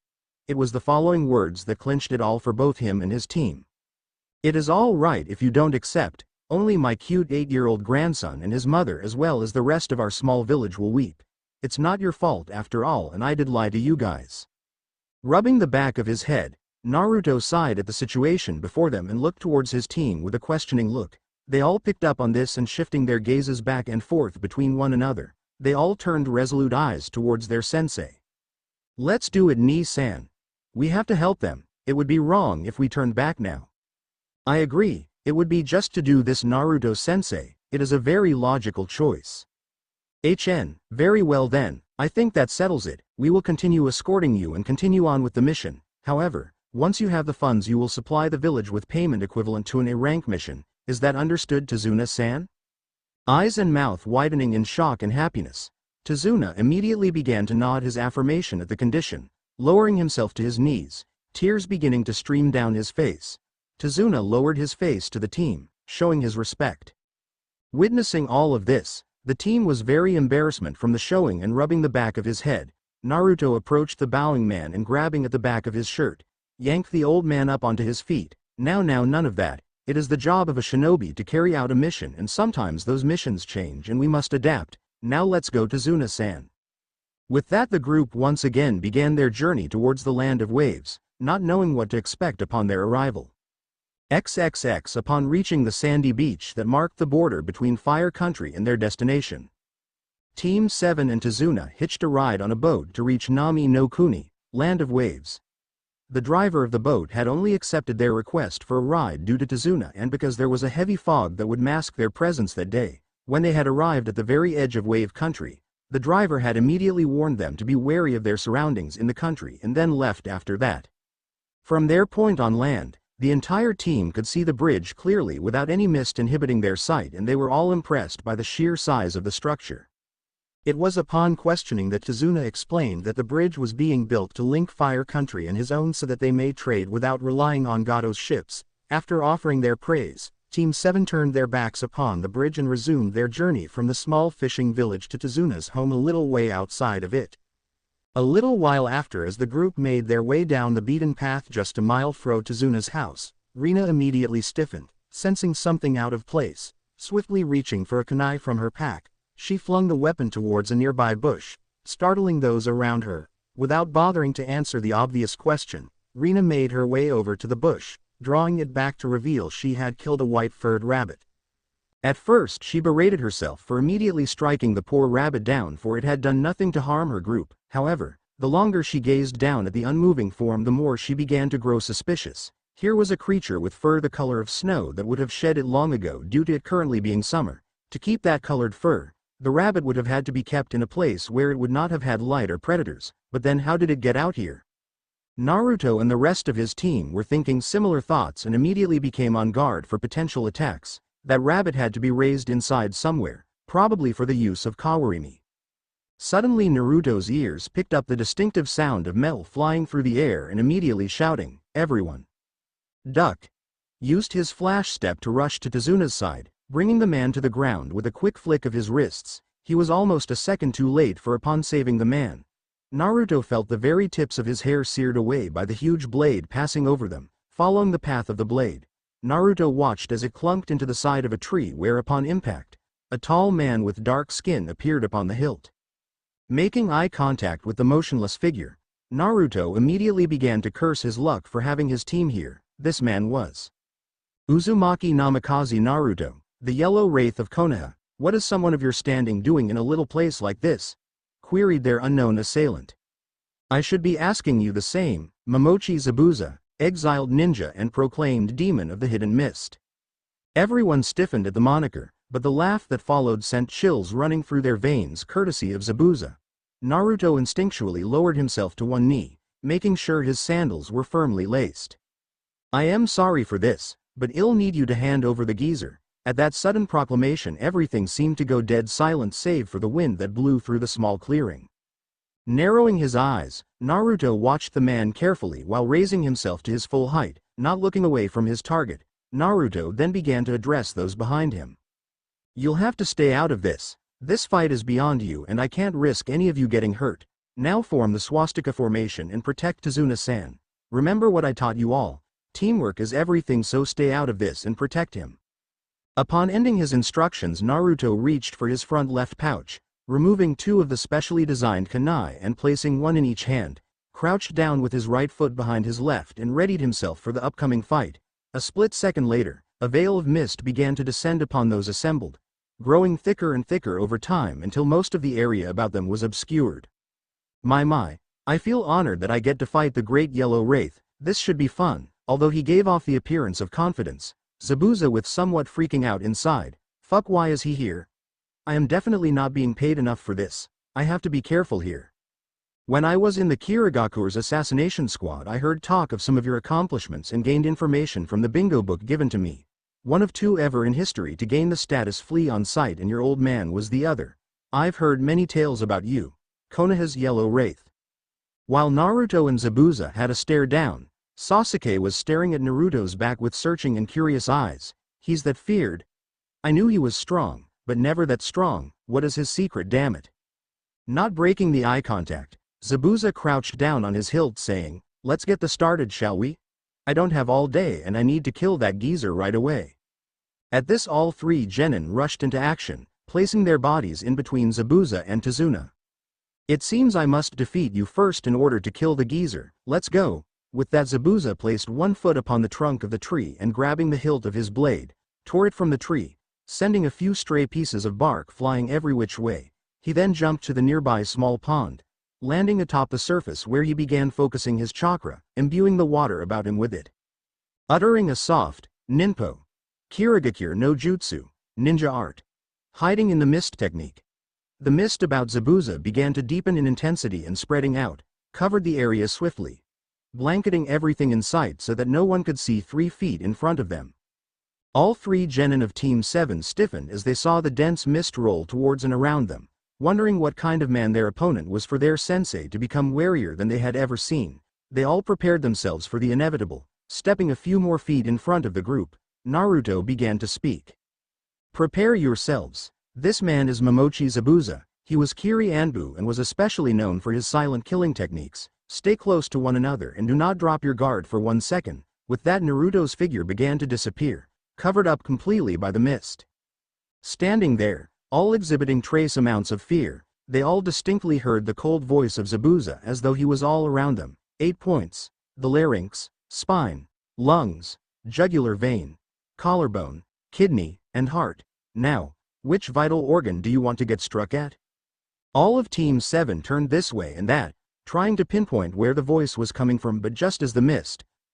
It was the following words that clinched it all for both him and his team. It is all right if you don't accept. Only my cute 8-year-old grandson and his mother as well as the rest of our small village will weep. It's not your fault after all, and I did lie to you guys. Rubbing the back of his head, Naruto sighed at the situation before them and looked towards his team with a questioning look. They all picked up on this, and shifting their gazes back and forth between one another, they all turned resolute eyes towards their sensei. Let's do it, Nii-san. We have to help them. It would be wrong if we turned back now. I agree, it would be just to do this, Naruto-sensei. It is a very logical choice. Very well then, I think that settles it. We will continue escorting you and continue on with the mission. However, once you have the funds, you will supply the village with payment equivalent to an A-rank mission. Is that understood, Tazuna-san? Eyes and mouth widening in shock and happiness, Tazuna immediately began to nod his affirmation at the condition, lowering himself to his knees, tears beginning to stream down his face. Tazuna lowered his face to the team, showing his respect. Witnessing all of this, the team was very embarrassed from the showing, and rubbing the back of his head, Naruto approached the bowing man and grabbing at the back of his shirt, yanked the old man up onto his feet. Now none of that. It is the job of a shinobi to carry out a mission, and sometimes those missions change and we must adapt. Now let's go, Tazuna-san. With that, the group once again began their journey towards the land of waves, not knowing what to expect upon their arrival. Upon reaching the sandy beach that marked the border between Fire Country and their destination, Team 7 and Tazuna hitched a ride on a boat to reach Nami no Kuni, land of waves. The driver of the boat had only accepted their request for a ride due to Tazuna, and because there was a heavy fog that would mask their presence that day. When they had arrived at the very edge of Wave Country, the driver had immediately warned them to be wary of their surroundings in the country and then left after that. From their point on land, the entire team could see the bridge clearly without any mist inhibiting their sight, and they were all impressed by the sheer size of the structure. It was upon questioning that Tazuna explained that the bridge was being built to link Fire Country and his own so that they may trade without relying on Gato's ships. After offering their praise, Team 7 turned their backs upon the bridge and resumed their journey from the small fishing village to Tazuna's home a little way outside of it. A little while after, as the group made their way down the beaten path just a mile from Tazuna's house, Rina immediately stiffened, sensing something out of place. Swiftly reaching for a kunai from her pack, she flung the weapon towards a nearby bush, startling those around her. Without bothering to answer the obvious question, Rina made her way over to the bush, drawing it back to reveal she had killed a white-furred rabbit. At first she berated herself for immediately striking the poor rabbit down, for it had done nothing to harm her group. However, the longer she gazed down at the unmoving form, the more she began to grow suspicious. Here was a creature with fur the color of snow that would have shed it long ago due to it currently being summer. To keep that colored fur, the rabbit would have had to be kept in a place where it would not have had light or predators. But then how did it get out here? Naruto and the rest of his team were thinking similar thoughts and immediately became on guard for potential attacks. That rabbit had to be raised inside somewhere, probably for the use of kawarimi. Suddenly Naruto's ears picked up the distinctive sound of metal flying through the air, and immediately shouting, "Everyone! Duck!" used his flash step to rush to Tazuna's side, bringing the man to the ground with a quick flick of his wrists. He was almost a second too late, for upon saving the man, Naruto felt the very tips of his hair seared away by the huge blade passing over them. Following the path of the blade, Naruto watched as it clunked into the side of a tree, where upon impact, a tall man with dark skin appeared upon the hilt. Making eye contact with the motionless figure, Naruto immediately began to curse his luck for having his team here. This man was Uzumaki Namikaze Naruto, the yellow wraith of Konoha. "What is someone of your standing doing in a little place like this?" queried their unknown assailant. "I should be asking you the same, Momochi Zabuza, exiled ninja and proclaimed demon of the hidden mist." Everyone stiffened at the moniker, but the laugh that followed sent chills running through their veins, courtesy of Zabuza. Naruto instinctually lowered himself to one knee, making sure his sandals were firmly laced. "I am sorry for this, but I'll need you to hand over the geezer." At that sudden proclamation, everything seemed to go dead silent save for the wind that blew through the small clearing. Narrowing his eyes, Naruto watched the man carefully while raising himself to his full height, not looking away from his target. Naruto then began to address those behind him. "You'll have to stay out of this. This fight is beyond you and I can't risk any of you getting hurt. Now form the swastika formation and protect Tazuna-san. Remember what I taught you all. Teamwork is everything, so stay out of this and protect him." Upon ending his instructions, Naruto reached for his front left pouch, removing two of the specially designed kunai and placing one in each hand, crouched down with his right foot behind his left and readied himself for the upcoming fight. A split second later, a veil of mist began to descend upon those assembled, growing thicker and thicker over time until most of the area about them was obscured. My, I feel honored that I get to fight the Great Yellow Wraith. This should be fun. Although he gave off the appearance of confidence, Zabuza was somewhat freaking out inside. Fuck, why is he here? I am definitely not being paid enough for this. I have to be careful here. When I was in the Kirigakure's assassination squad, I heard talk of some of your accomplishments and gained information from the bingo book given to me. One of two ever in history to gain the status Flea on sight, and your old man was the other. I've heard many tales about you, Konoha's Yellow Wraith. While Naruto and Zabuza had a stare down, Sasuke was staring at Naruto's back with searching and curious eyes. He's that feared. I knew he was strong, but never that strong. What is his secret, damn it? Not breaking the eye contact, Zabuza crouched down on his hilt saying, let's get this started, shall we? I don't have all day and I need to kill that geezer right away. At this, all three genin rushed into action, placing their bodies in between Zabuza and Tazuna. It seems I must defeat you first in order to kill the geezer. Let's go. With that, Zabuza placed one foot upon the trunk of the tree and, grabbing the hilt of his blade, tore it from the tree, sending a few stray pieces of bark flying every which way. He then jumped to the nearby small pond, landing atop the surface where he began focusing his chakra, imbuing the water about him with it. Uttering a soft, ninpo, Kirigakure no jutsu, ninja art, hiding in the mist technique. The mist about Zabuza began to deepen in intensity and, spreading out, covered the area swiftly, blanketing everything in sight so that no one could see 3 feet in front of them. All three genin of Team 7 stiffened as they saw the dense mist roll towards and around them, wondering what kind of man their opponent was, for their sensei to become warier than they had ever seen. They all prepared themselves for the inevitable. Stepping a few more feet in front of the group, Naruto began to speak. Prepare yourselves. This man is Momochi Zabuza. He was Kiri Anbu and was especially known for his silent killing techniques. Stay close to one another and do not drop your guard for 1 second. With that, Naruto's figure began to disappear, covered up completely by the mist. Standing there, all exhibiting trace amounts of fear, they all distinctly heard the cold voice of Zabuza as though he was all around them. 8 points. The larynx, spine, lungs, jugular vein, collarbone, kidney, and heart. Now, which vital organ do you want to get struck at? All of Team 7 turned this way and that, trying to pinpoint where the voice was coming from, but just as the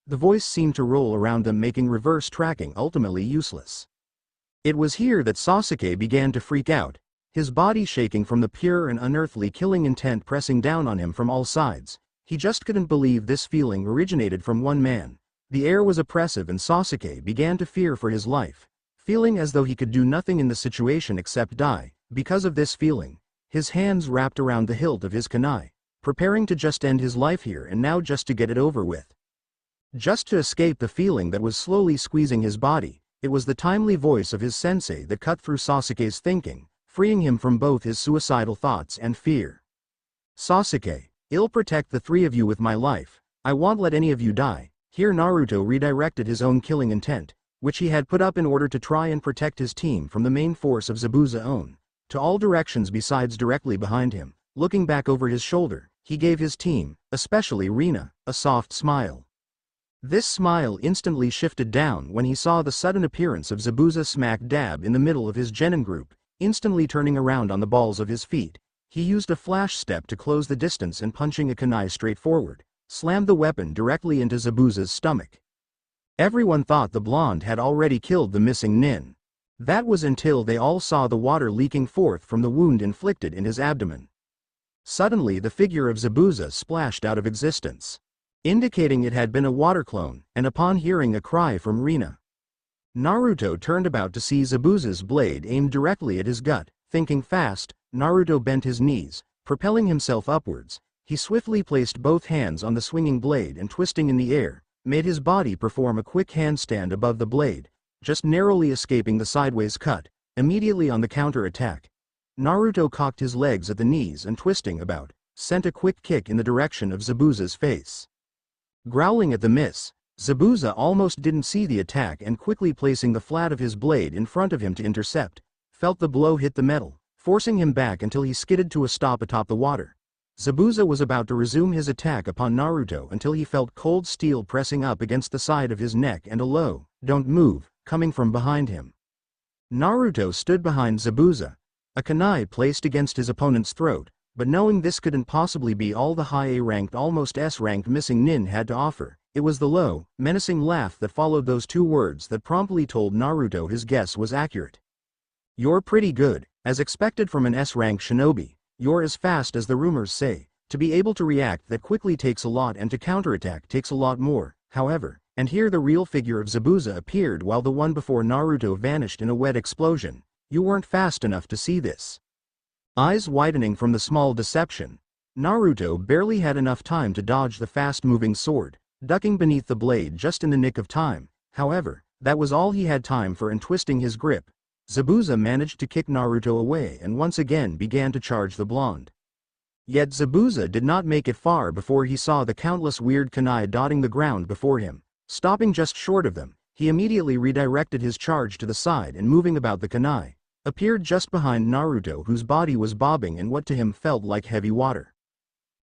voice seemed to roll around them, making reverse tracking ultimately useless. It was here that Sasuke began to freak out, his body shaking from the pure and unearthly killing intent pressing down on him from all sides. He just couldn't believe this feeling originated from one man. The air was oppressive and Sasuke began to fear for his life, feeling as though he could do nothing in the situation except die. Because of this feeling, his hands wrapped around the hilt of his kunai, preparing to just end his life here and now, just to get it over with. Just to escape the feeling that was slowly squeezing his body. It was the timely voice of his sensei that cut through Sasuke's thinking, freeing him from both his suicidal thoughts and fear. Sasuke, I'll protect the 3 of you with my life. I won't let any of you die. Here Naruto redirected his own killing intent, which he had put up in order to try and protect his team from the main force of Zabuza's own, to all directions besides directly behind him. Looking back over his shoulder, he gave his team, especially Rina, a soft smile. This smile instantly shifted down when he saw the sudden appearance of Zabuza smack dab in the middle of his genin group. Instantly turning around on the balls of his feet, he used a flash step to close the distance and, punching a kunai straight forward, slammed the weapon directly into Zabuza's stomach. Everyone thought the blonde had already killed the missing nin. That was until they all saw the water leaking forth from the wound inflicted in his abdomen. Suddenly the figure of Zabuza splashed out of existence, indicating it had been a water clone, and upon hearing a cry from Rina, Naruto turned about to see Zabuza's blade aimed directly at his gut. Thinking fast, Naruto bent his knees, propelling himself upwards. He swiftly placed both hands on the swinging blade and, twisting in the air, made his body perform a quick handstand above the blade, just narrowly escaping the sideways cut. Immediately on the counter-attack, Naruto cocked his legs at the knees and, twisting about, sent a quick kick in the direction of Zabuza's face. Growling at the miss, Zabuza almost didn't see the attack and, quickly placing the flat of his blade in front of him to intercept, felt the blow hit the metal, forcing him back until he skidded to a stop atop the water. Zabuza was about to resume his attack upon Naruto until he felt cold steel pressing up against the side of his neck and a low, "Don't move," coming from behind him. Naruto stood behind Zabuza, a kunai placed against his opponent's throat, but knowing this couldn't possibly be all the high A-ranked almost S-ranked missing nin had to offer, it was the low, menacing laugh that followed those two words that promptly told Naruto his guess was accurate. "You're pretty good, as expected from an S-rank shinobi. You're as fast as the rumors say. To be able to react that quickly takes a lot and to counterattack takes a lot more, however," and here the real figure of Zabuza appeared while the one before Naruto vanished in a wet explosion. "You weren't fast enough to see this." Eyes widening from the small deception, Naruto barely had enough time to dodge the fast-moving sword, ducking beneath the blade just in the nick of time. However, that was all he had time for, and twisting his grip, Zabuza managed to kick Naruto away and once again began to charge the blonde. Yet Zabuza did not make it far before he saw the countless weird kunai dotting the ground before him. Stopping just short of them, he immediately redirected his charge to the side and, moving about the kunai, appeared just behind Naruto, whose body was bobbing in what to him felt like heavy water.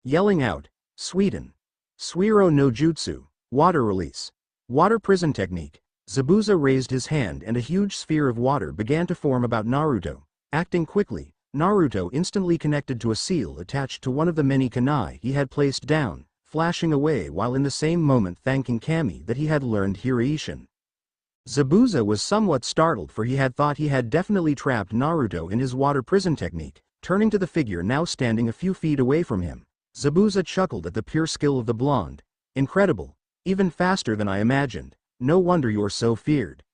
Yelling out, "Suiten! Suiro no Jutsu, water release, water prison technique," Zabuza raised his hand and a huge sphere of water began to form about Naruto. Acting quickly, Naruto instantly connected to a seal attached to one of the many kunai he had placed down, flashing away while in the same moment thanking Kami that he had learned Hiraishin. Zabuza was somewhat startled, for he had thought he had definitely trapped Naruto in his water prison technique. Turning to the figure now standing a few feet away from him, Zabuza chuckled at the pure skill of the blonde. "Incredible. Even faster than I imagined. No wonder you're so feared."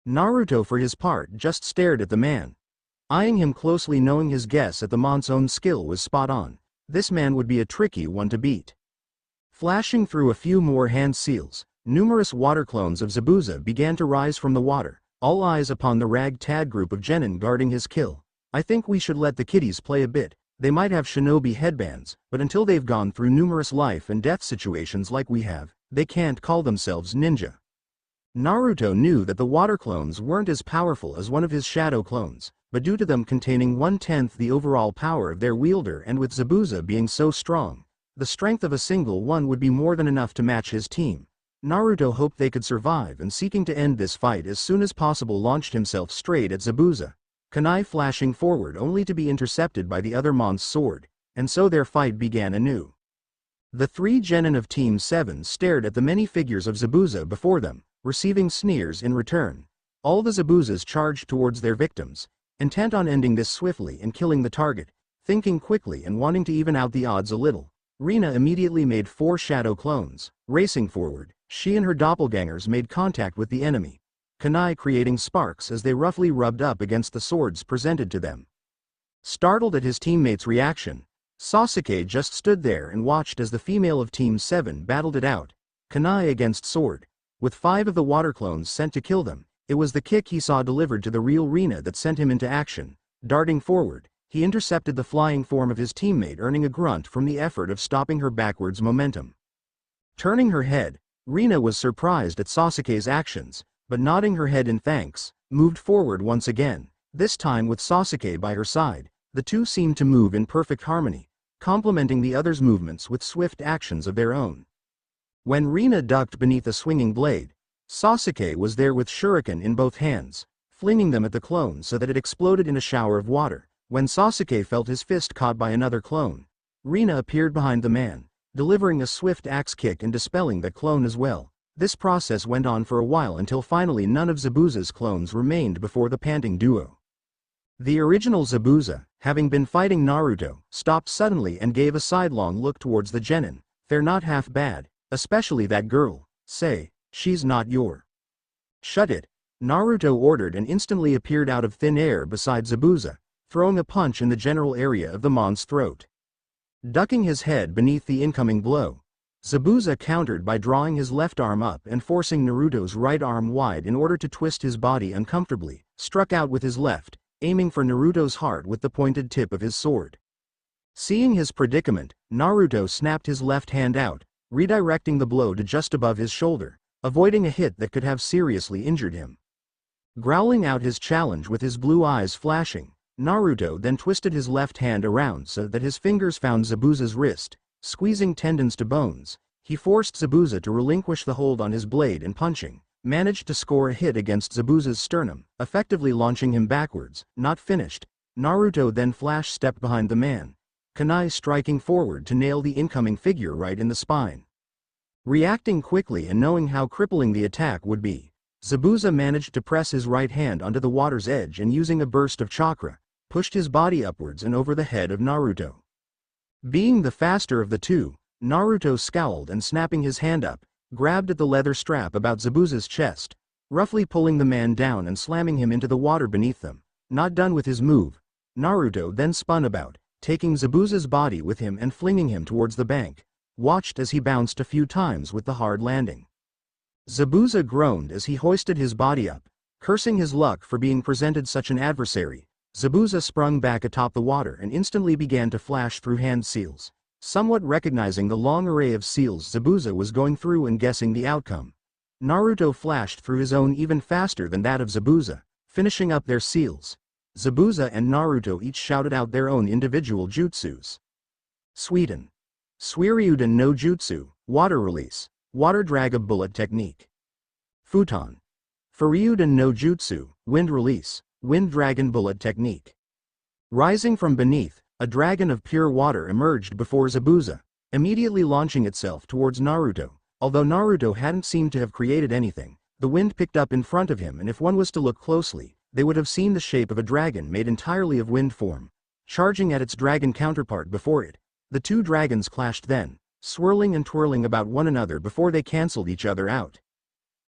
Naruto for his part just stared at the man, eyeing him closely, knowing his guess at the man's own skill was spot on. This man would be a tricky one to beat. Flashing through a few more hand seals, numerous water clones of Zabuza began to rise from the water, all eyes upon the rag-tag group of genin guarding his kill. "I think we should let the kiddies play a bit. They might have shinobi headbands, but until they've gone through numerous life and death situations like we have, they can't call themselves ninja." Naruto knew that the water clones weren't as powerful as one of his shadow clones, but due to them containing 1/10 the overall power of their wielder, and with Zabuza being so strong, the strength of a single one would be more than enough to match his team. Naruto hoped they could survive, and seeking to end this fight as soon as possible launched himself straight at Zabuza, kunai flashing forward only to be intercepted by the other mon's sword, and so their fight began anew. The three genin of Team 7 stared at the many figures of Zabuza before them, receiving sneers in return. All the Zabuzas charged towards their victims, intent on ending this swiftly and killing the target. Thinking quickly and wanting to even out the odds a little, Rina immediately made 4 shadow clones. Racing forward, she and her doppelgangers made contact with the enemy, kunai creating sparks as they roughly rubbed up against the swords presented to them. Startled at his teammates' reaction, Sasuke just stood there and watched as the female of Team 7 battled it out, kunai against sword. With 5 of the water clones sent to kill them, it was the kick he saw delivered to the real Rina that sent him into action. Darting forward, he intercepted the flying form of his teammate, earning a grunt from the effort of stopping her backwards momentum. Turning her head, Rina was surprised at Sasuke's actions, but nodding her head in thanks, moved forward once again, this time with Sasuke by her side. The two seemed to move in perfect harmony, complementing the other's movements with swift actions of their own. When Rina ducked beneath a swinging blade, Sasuke was there with shuriken in both hands, flinging them at the clone so that it exploded in a shower of water. When Sasuke felt his fist caught by another clone, Rina appeared behind the man, delivering a swift axe kick and dispelling that clone as well. This process went on for a while until finally none of Zabuza's clones remained before the panting duo. The original Zabuza, having been fighting Naruto, stopped suddenly and gave a sidelong look towards the genin. "They're not half bad, especially that girl. Say, she's not your..." "Shut it," Naruto ordered, and instantly appeared out of thin air beside Zabuza, throwing a punch in the general area of the mon's throat. Ducking his head beneath the incoming blow, Zabuza countered by drawing his left arm up and forcing Naruto's right arm wide in order to twist his body uncomfortably, struck out with his left, aiming for Naruto's heart with the pointed tip of his sword. Seeing his predicament, Naruto snapped his left hand out, redirecting the blow to just above his shoulder, avoiding a hit that could have seriously injured him. Growling out his challenge with his blue eyes flashing, Naruto then twisted his left hand around so that his fingers found Zabuza's wrist, squeezing tendons to bones. He forced Zabuza to relinquish the hold on his blade and punching, managed to score a hit against Zabuza's sternum, effectively launching him backwards. Not finished, Naruto then flash-stepped behind the man, kunai striking forward to nail the incoming figure right in the spine. Reacting quickly and knowing how crippling the attack would be, Zabuza managed to press his right hand onto the water's edge and using a burst of chakra, pushed his body upwards and over the head of Naruto. Being the faster of the two, Naruto scowled and snapping his hand up, grabbed at the leather strap about Zabuza's chest, roughly pulling the man down and slamming him into the water beneath them. Not done with his move, Naruto then spun about, taking Zabuza's body with him and flinging him towards the bank, watched as he bounced a few times with the hard landing. Zabuza groaned as he hoisted his body up, cursing his luck for being presented such an adversary. Zabuza sprung back atop the water and instantly began to flash through hand seals. Somewhat recognizing the long array of seals Zabuza was going through and guessing the outcome, Naruto flashed through his own even faster than that of Zabuza, finishing up their seals. Zabuza and Naruto each shouted out their own individual jutsus. Suiden. Suiryuden no Jutsu, Water Release, Water Dragon Bullet Technique. Futon. Furyuden no Jutsu, Wind Release, Wind Dragon Bullet Technique. Rising from beneath, a dragon of pure water emerged before Zabuza, immediately launching itself towards Naruto. Although Naruto hadn't seemed to have created anything, the wind picked up in front of him, and if one was to look closely, they would have seen the shape of a dragon made entirely of wind form, charging at its dragon counterpart before it. The two dragons clashed then, swirling and twirling about one another before they cancelled each other out.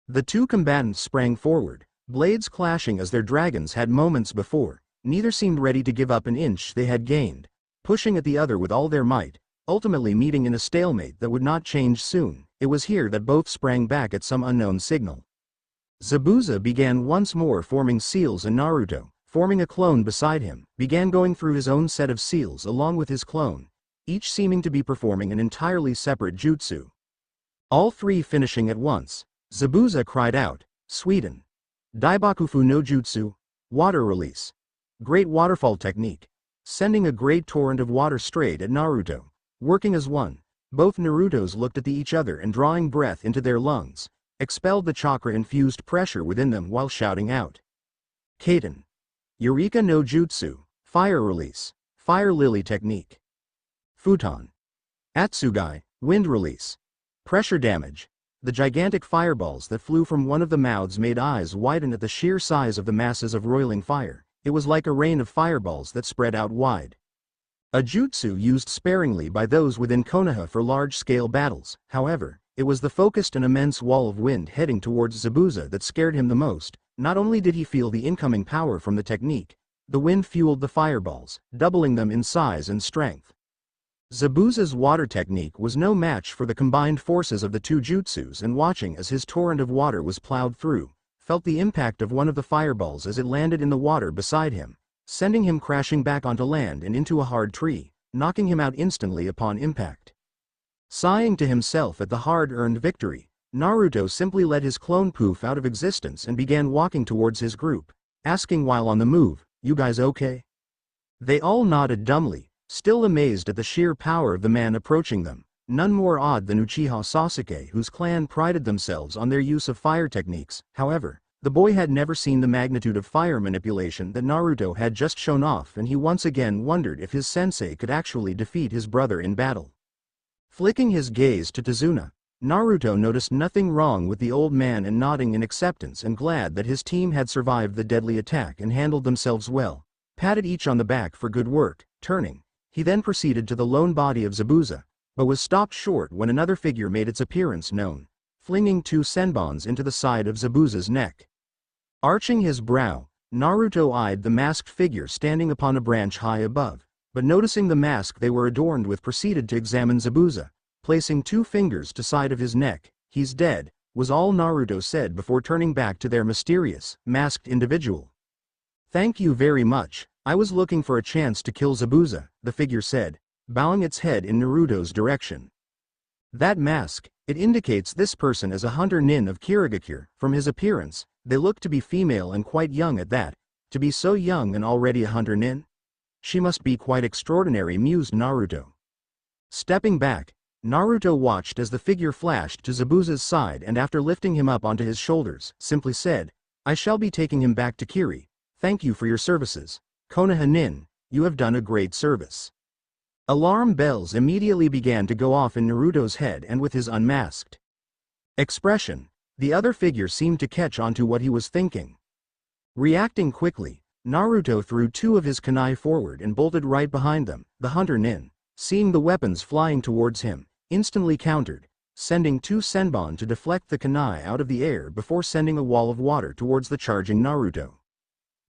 The two combatants sprang forward, blades clashing as their dragons had moments before. Neither seemed ready to give up an inch they had gained, pushing at the other with all their might, ultimately meeting in a stalemate that would not change soon. It was here that both sprang back at some unknown signal. Zabuza began once more forming seals, and Naruto, forming a clone beside him, began going through his own set of seals along with his clone, each seeming to be performing an entirely separate jutsu. All three finishing at once, Zabuza cried out, Suiden. Daibakufu no Jutsu, Water Release. Great Waterfall Technique. Sending a great torrent of water straight at Naruto. Working as one, both Narutos looked at each other and drawing breath into their lungs, expelled the chakra-infused pressure within them while shouting out. Kaden. Eureka no Jutsu, Fire Release, Fire Lily Technique. Futon. Atsugai, Wind Release. Pressure Damage. The gigantic fireballs that flew from one of the mouths made eyes widen at the sheer size of the masses of roiling fire. It was like a rain of fireballs that spread out wide. A jutsu used sparingly by those within Konoha for large-scale battles. However, it was the focused and immense wall of wind heading towards Zabuza that scared him the most. Not only did he feel the incoming power from the technique, the wind fueled the fireballs, doubling them in size and strength. Zabuza's water technique was no match for the combined forces of the two jutsus, and watching as his torrent of water was plowed through, felt the impact of one of the fireballs as it landed in the water beside him, sending him crashing back onto land and into a hard tree, knocking him out instantly upon impact. Sighing to himself at the hard-earned victory, Naruto simply let his clone poof out of existence and began walking towards his group, asking while on the move, "You guys okay?" They all nodded dumbly, still amazed at the sheer power of the man approaching them, none more odd than Uchiha Sasuke, whose clan prided themselves on their use of fire techniques. However, the boy had never seen the magnitude of fire manipulation that Naruto had just shown off, and he once again wondered if his sensei could actually defeat his brother in battle. Flicking his gaze to Tazuna, Naruto noticed nothing wrong with the old man and nodding in acceptance and glad that his team had survived the deadly attack and handled themselves well, patted each on the back for good work. Turning, he then proceeded to the lone body of Zabuza, but was stopped short when another figure made its appearance known, flinging two senbons into the side of Zabuza's neck. Arching his brow, Naruto eyed the masked figure standing upon a branch high above, but noticing the mask they were adorned with proceeded to examine Zabuza, placing two fingers to side of his neck. "He's dead," was all Naruto said before turning back to their mysterious, masked individual. "Thank you very much, I was looking for a chance to kill Zabuza," the figure said, bowing its head in Naruto's direction. "That mask, it indicates this person as a hunter nin of Kirigakure. From his appearance, they look to be female and quite young at that. To be so young and already a hunter nin? She must be quite extraordinary, mused Naruto. Stepping back, Naruto watched as the figure flashed to Zabuza's side and after lifting him up onto his shoulders, simply said, "I shall be taking him back to Kiri. Thank you for your services. Konoha nin, you have done a great service." Alarm bells immediately began to go off in Naruto's head, and with his unmasked expression, the other figure seemed to catch onto what he was thinking. Reacting quickly, Naruto threw two of his kunai forward and bolted right behind them. The hunter nin, seeing the weapons flying towards him, instantly countered, sending two senbon to deflect the kunai out of the air before sending a wall of water towards the charging Naruto.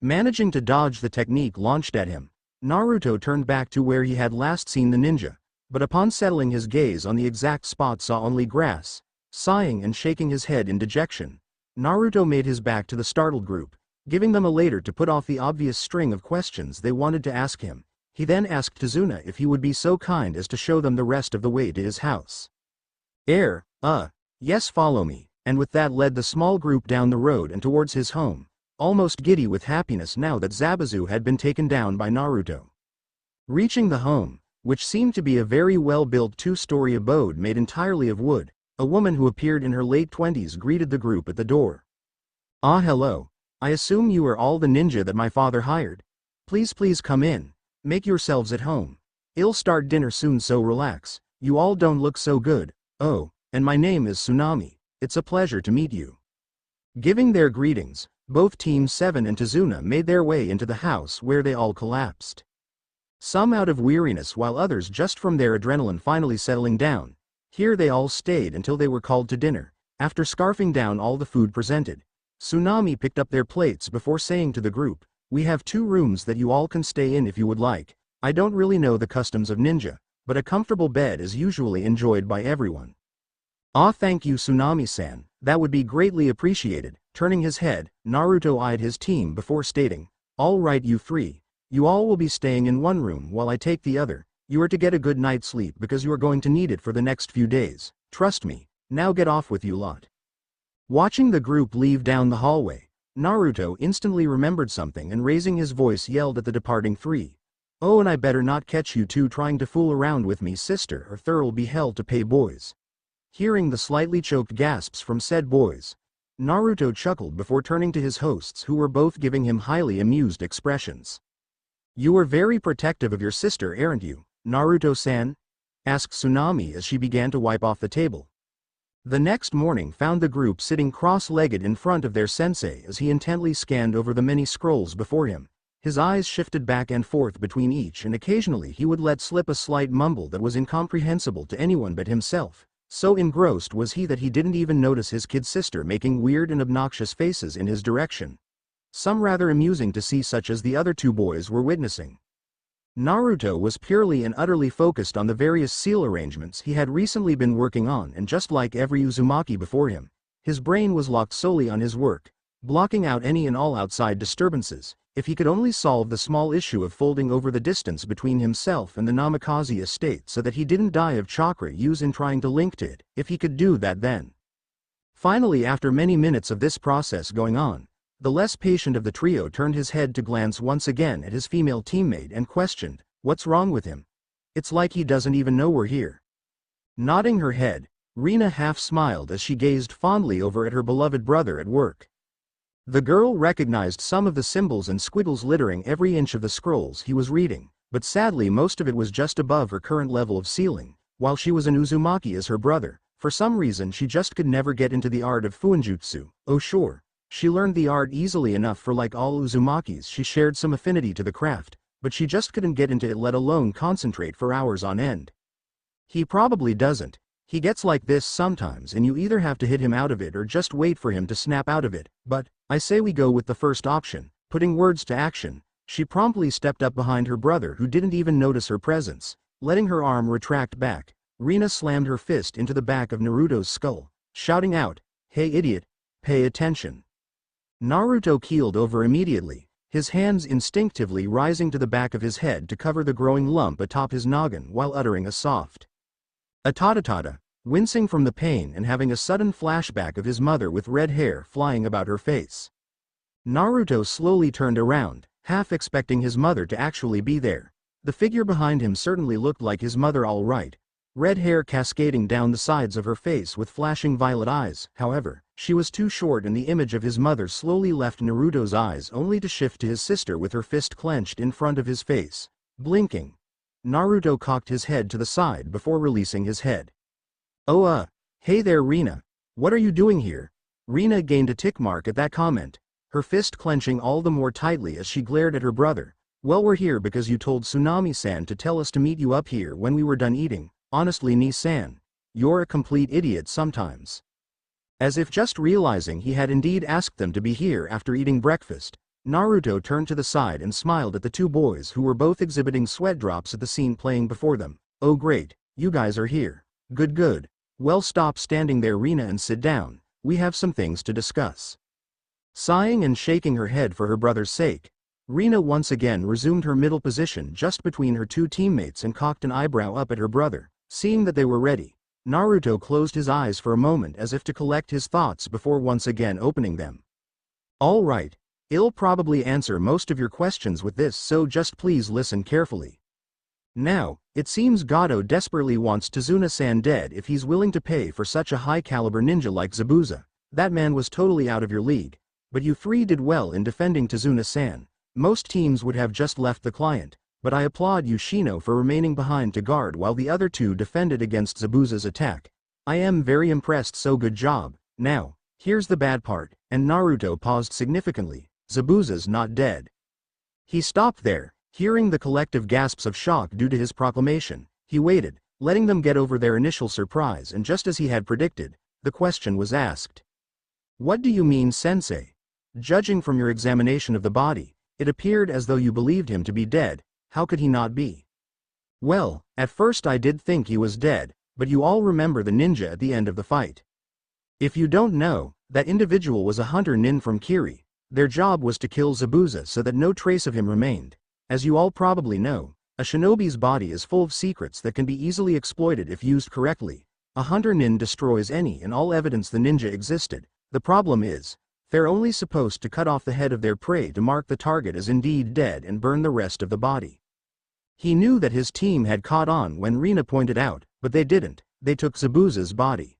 Managing to dodge the technique launched at him, Naruto turned back to where he had last seen the ninja, but upon settling his gaze on the exact spot saw only grass. Sighing and shaking his head in dejection, Naruto made his back to the startled group, giving them a later to put off the obvious string of questions they wanted to ask him. He then asked Tazuna if he would be so kind as to show them the rest of the way to his house. Yes, follow me, and with that led the small group down the road and towards his home, almost giddy with happiness now that Zabuza had been taken down by Naruto. Reaching the home, which seemed to be a very well-built two-story abode made entirely of wood, a woman who appeared in her late 20s greeted the group at the door. "Ah, hello. I assume you are all the ninja that my father hired. Please come in. Make yourselves at home. I'll start dinner soon, so relax. You all don't look so good. Oh, and my name is Tsunami. It's a pleasure to meet you." Giving their greetings, both Team 7 and Tazuna made their way into the house, where they all collapsed. Some out of weariness while others just from their adrenaline finally settling down. Here they all stayed until they were called to dinner. After scarfing down all the food presented, Tsunami picked up their plates before saying to the group, "We have 2 rooms that you all can stay in if you would like. I don't really know the customs of ninja, but a comfortable bed is usually enjoyed by everyone." "Ah, thank you, Tsunami-san, that would be greatly appreciated." Turning his head, Naruto eyed his team before stating, "All right, you 3. You all will be staying in one room while I take the other. You are to get a good night's sleep because you are going to need it for the next few days. Trust me. Now get off with you lot." Watching the group leave down the hallway, Naruto instantly remembered something and raising his voice yelled at the departing 3. "Oh, and I better not catch you 2 trying to fool around with me, sister, or there'll be hell to pay, boys." Hearing the slightly choked gasps from said boys, Naruto chuckled before turning to his hosts, who were both giving him highly amused expressions. "You are very protective of your sister, aren't you, Naruto-san?" asked Tsunami as she began to wipe off the table. The next morning found the group sitting cross-legged in front of their sensei as he intently scanned over the many scrolls before him. His eyes shifted back and forth between each, and occasionally he would let slip a slight mumble that was incomprehensible to anyone but himself. So engrossed was he that he didn't even notice his kid sister making weird and obnoxious faces in his direction. Some rather amusing to see, such as the other 2 boys were witnessing. Naruto was purely and utterly focused on the various seal arrangements he had recently been working on, and just like every Uzumaki before him, his brain was locked solely on his work, blocking out any and all outside disturbances. If he could only solve the small issue of folding over the distance between himself and the Namikaze estate so that he didn't die of chakra use in trying to link to it, if he could do that then. Finally, after many minutes of this process going on, the less patient of the trio turned his head to glance once again at his female teammate and questioned, "What's wrong with him? It's like he doesn't even know we're here." Nodding her head, Rina half smiled as she gazed fondly over at her beloved brother at work. The girl recognized some of the symbols and squiggles littering every inch of the scrolls he was reading, but sadly most of it was just above her current level of sealing. While she was an Uzumaki as her brother, for some reason she just could never get into the art of Fuinjutsu. Oh sure, she learned the art easily enough, for like all Uzumakis she shared some affinity to the craft, but she just couldn't get into it, let alone concentrate for hours on end. He probably doesn't. He gets like this sometimes, and you either have to hit him out of it or just wait for him to snap out of it. But I say we go with the first option. Putting words to action, she promptly stepped up behind her brother, who didn't even notice her presence. Letting her arm retract back, Rina slammed her fist into the back of Naruto's skull, shouting out, "Hey idiot, pay attention." Naruto keeled over immediately, his hands instinctively rising to the back of his head to cover the growing lump atop his noggin while uttering a soft "Atatatata," wincing from the pain and having a sudden flashback of his mother with red hair flying about her face. Naruto slowly turned around, half expecting his mother to actually be there. The figure behind him certainly looked like his mother, all right. Red hair cascading down the sides of her face with flashing violet eyes. However, she was too short, and the image of his mother slowly left Naruto's eyes only to shift to his sister with her fist clenched in front of his face. Blinking, Naruto cocked his head to the side before releasing his head. Oh hey there Rina. What are you doing here? Rina gained a tick mark at that comment, her fist clenching all the more tightly as she glared at her brother. Well, we're here because you told Tsunami-san to tell us to meet you up here when we were done eating. Honestly, Ni-san, you're a complete idiot sometimes. As if just realizing he had indeed asked them to be here after eating breakfast, Naruto turned to the side and smiled at the two boys who were both exhibiting sweat drops at the scene playing before them. Oh great, you guys are here. Good. Well, stop standing there Rina and sit down, we have some things to discuss. Sighing and shaking her head for her brother's sake, Rina once again resumed her middle position just between her two teammates and cocked an eyebrow up at her brother. Seeing that they were ready, Naruto closed his eyes for a moment as if to collect his thoughts before once again opening them. All right, I'll probably answer most of your questions with this, so just please listen carefully. Now, it seems Gato desperately wants Tazuna-san dead if he's willing to pay for such a high-caliber ninja like Zabuza. That man was totally out of your league, but you three did well in defending Tazuna-san. Most teams would have just left the client, but I applaud you Shino for remaining behind to guard while the other two defended against Zabuza's attack. I am very impressed, so good job. Now, here's the bad part, and Naruto paused significantly. Zabuza's not dead. He stopped there, hearing the collective gasps of shock due to his proclamation. He waited, letting them get over their initial surprise, and just as he had predicted, the question was asked. What do you mean, sensei? Judging from your examination of the body, it appeared as though you believed him to be dead. How could he not be? Well, at first I did think he was dead, but you all remember the ninja at the end of the fight. If you don't know, that individual was a hunter nin from Kiri. Their job was to kill Zabuza so that no trace of him remained. As you all probably know, a shinobi's body is full of secrets that can be easily exploited if used correctly. A hunter nin destroys any and all evidence the ninja existed. The problem is, they're only supposed to cut off the head of their prey to mark the target as indeed dead and burn the rest of the body. He knew that his team had caught on when Rina pointed out, but they didn't. They took Zabuza's body.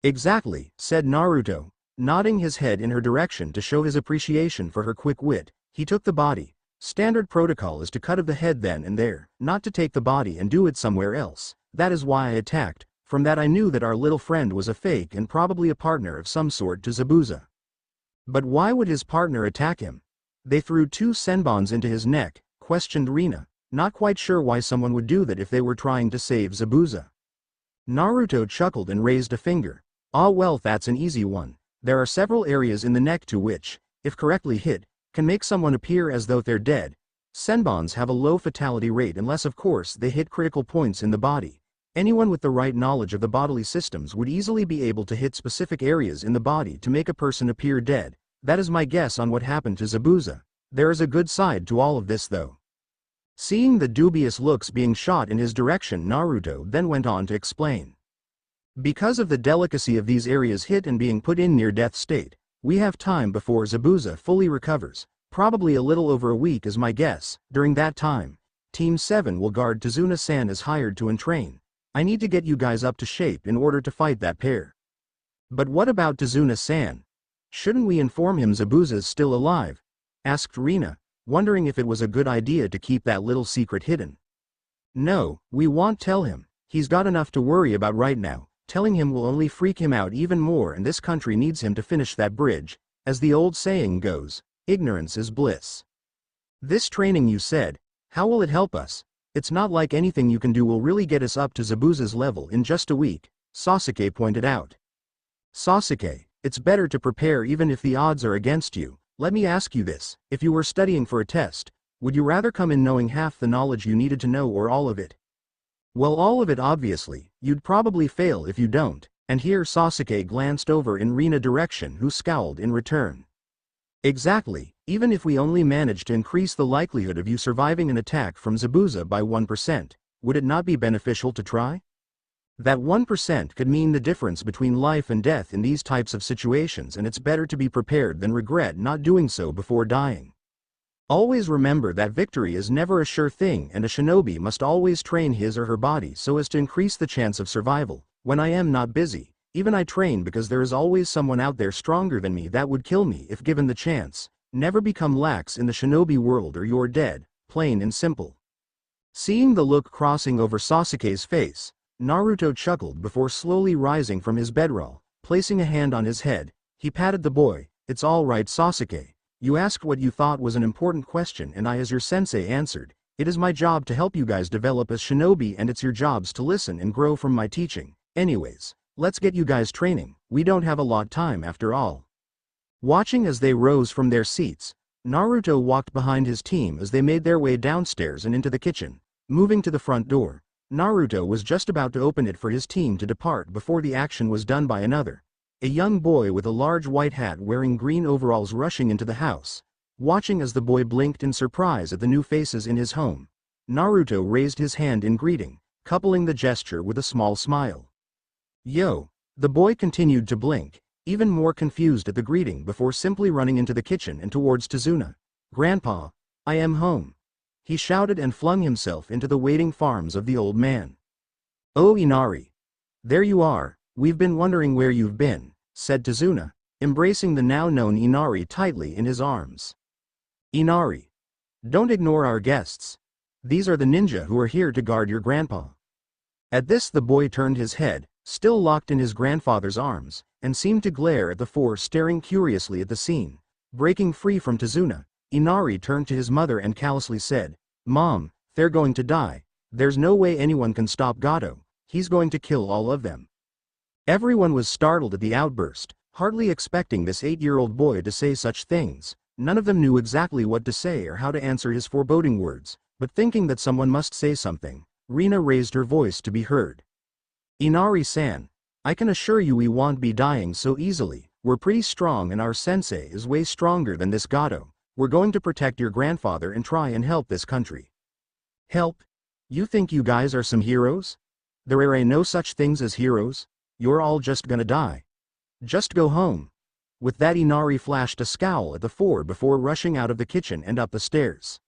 Exactly, said Naruto, nodding his head in her direction to show his appreciation for her quick wit. He took the body. Standard protocol is to cut off the head then and there, not to take the body and do it somewhere else. That is why I attacked. From that I knew that our little friend was a fake and probably a partner of some sort to Zabuza. But why would his partner attack him? They threw 2 senbons into his neck, questioned Rina, not quite sure why someone would do that if they were trying to save Zabuza. Naruto chuckled and raised a finger. Ah well, that's an easy one. There are several areas in the neck to which, if correctly hit, can make someone appear as though they're dead. Senbons have a low fatality rate unless of course they hit critical points in the body. Anyone with the right knowledge of the bodily systems would easily be able to hit specific areas in the body to make a person appear dead. That is my guess on what happened to Zabuza. There is a good side to all of this though. Seeing the dubious looks being shot in his direction, Naruto then went on to explain. Because of the delicacy of these areas hit and being put in near-death state, we have time before Zabuza fully recovers. Probably a little over a week is my guess. During that time, Team 7 will guard Tazuna-san is hired to entrain. I need to get you guys up to shape in order to fight that pair. But what about Tazuna-san? Shouldn't we inform him Zabuza's still alive? Asked Rina, wondering if it was a good idea to keep that little secret hidden. No, we won't tell him. He's got enough to worry about right now. Telling him will only freak him out even more, and this country needs him to finish that bridge. As the old saying goes, ignorance is bliss. This training you said, how will it help us? It's not like anything you can do will really get us up to Zabuza's level in just a week, Sasuke pointed out. Sasuke, it's better to prepare even if the odds are against you. Let me ask you this, if you were studying for a test, would you rather come in knowing half the knowledge you needed to know or all of it? Well, all of it obviously. You'd probably fail if you don't. And here Sasuke glanced over in Rina's direction, who scowled in return. Exactly, even if we only manage to increase the likelihood of you surviving an attack from Zabuza by 1%, would it not be beneficial to try? That 1% could mean the difference between life and death in these types of situations, and it's better to be prepared than regret not doing so before dying. Always remember that victory is never a sure thing, and a shinobi must always train his or her body so as to increase the chance of survival. When I am not busy, even I train because there is always someone out there stronger than me that would kill me if given the chance. Never become lax in the shinobi world or you're dead, plain and simple. Seeing the look crossing over Sasuke's face, Naruto chuckled before slowly rising from his bedroll. Placing a hand on his head, he patted the boy. It's all right, Sasuke. You asked what you thought was an important question, and I, as your sensei, answered. It is my job to help you guys develop as shinobi, and it's your jobs to listen and grow from my teaching. Anyways, let's get you guys training. We don't have a lot time after all. Watching as they rose from their seats, Naruto walked behind his team as they made their way downstairs and into the kitchen. Moving to the front door, Naruto was just about to open it for his team to depart before the action was done by another. A young boy with a large white hat wearing green overalls rushing into the house. Watching as the boy blinked in surprise at the new faces in his home, Naruto raised his hand in greeting, coupling the gesture with a small smile. Yo! The boy continued to blink, even more confused at the greeting, before simply running into the kitchen and towards Tazuna. Grandpa, I am home. He shouted and flung himself into the waiting arms of the old man. Oh, Inari. There you are. We've been wondering where you've been, said Tazuna, embracing the now-known Inari tightly in his arms. Inari. Don't ignore our guests. These are the ninja who are here to guard your grandpa. At this the boy turned his head, still locked in his grandfather's arms, and seemed to glare at the four staring curiously at the scene. Breaking free from Tazuna, Inari turned to his mother and callously said, Mom, they're going to die. There's no way anyone can stop Gato. He's going to kill all of them. Everyone was startled at the outburst, hardly expecting this 8-year-old boy to say such things. None of them knew exactly what to say or how to answer his foreboding words, but thinking that someone must say something, Rina raised her voice to be heard. Inari-san, I can assure you we won't be dying so easily. We're pretty strong and our sensei is way stronger than this Gato. We're going to protect your grandfather and try and help this country. Help? You think you guys are some heroes? There ain't no such things as heroes. You're all just gonna die. Just go home. With that, Inari flashed a scowl at the four before rushing out of the kitchen and up the stairs.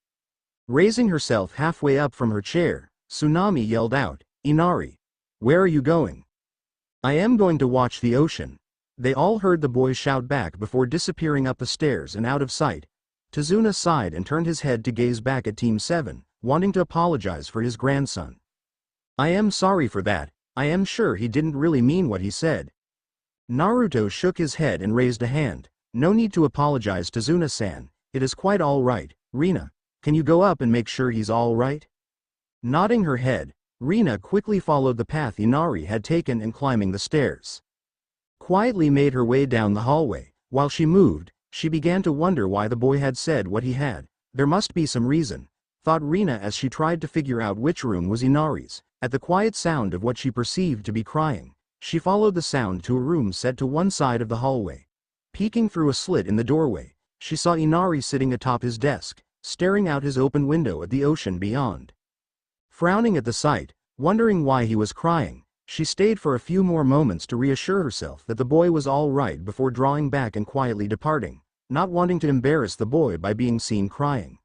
Raising herself halfway up from her chair, Tsunami yelled out, Inari, where are you going? I am going to watch the ocean. They all heard the boy shout back before disappearing up the stairs and out of sight. Tazuna sighed and turned his head to gaze back at Team 7, wanting to apologize for his grandson. I am sorry for that. I am sure he didn't really mean what he said. Naruto shook his head and raised a hand. No need to apologize, Tazuna-san. It is quite all right. Rina, can you go up and make sure he's all right? Nodding her head, Rina quickly followed the path Inari had taken and climbing the stairs. Quietly made her way down the hallway. While she moved, she began to wonder why the boy had said what he had. There must be some reason, thought Rina as she tried to figure out which room was Inari's. At the quiet sound of what she perceived to be crying, she followed the sound to a room set to one side of the hallway. Peeking through a slit in the doorway, she saw Inari sitting atop his desk, staring out his open window at the ocean beyond. Frowning at the sight, wondering why he was crying, she stayed for a few more moments to reassure herself that the boy was all right before drawing back and quietly departing, not wanting to embarrass the boy by being seen crying.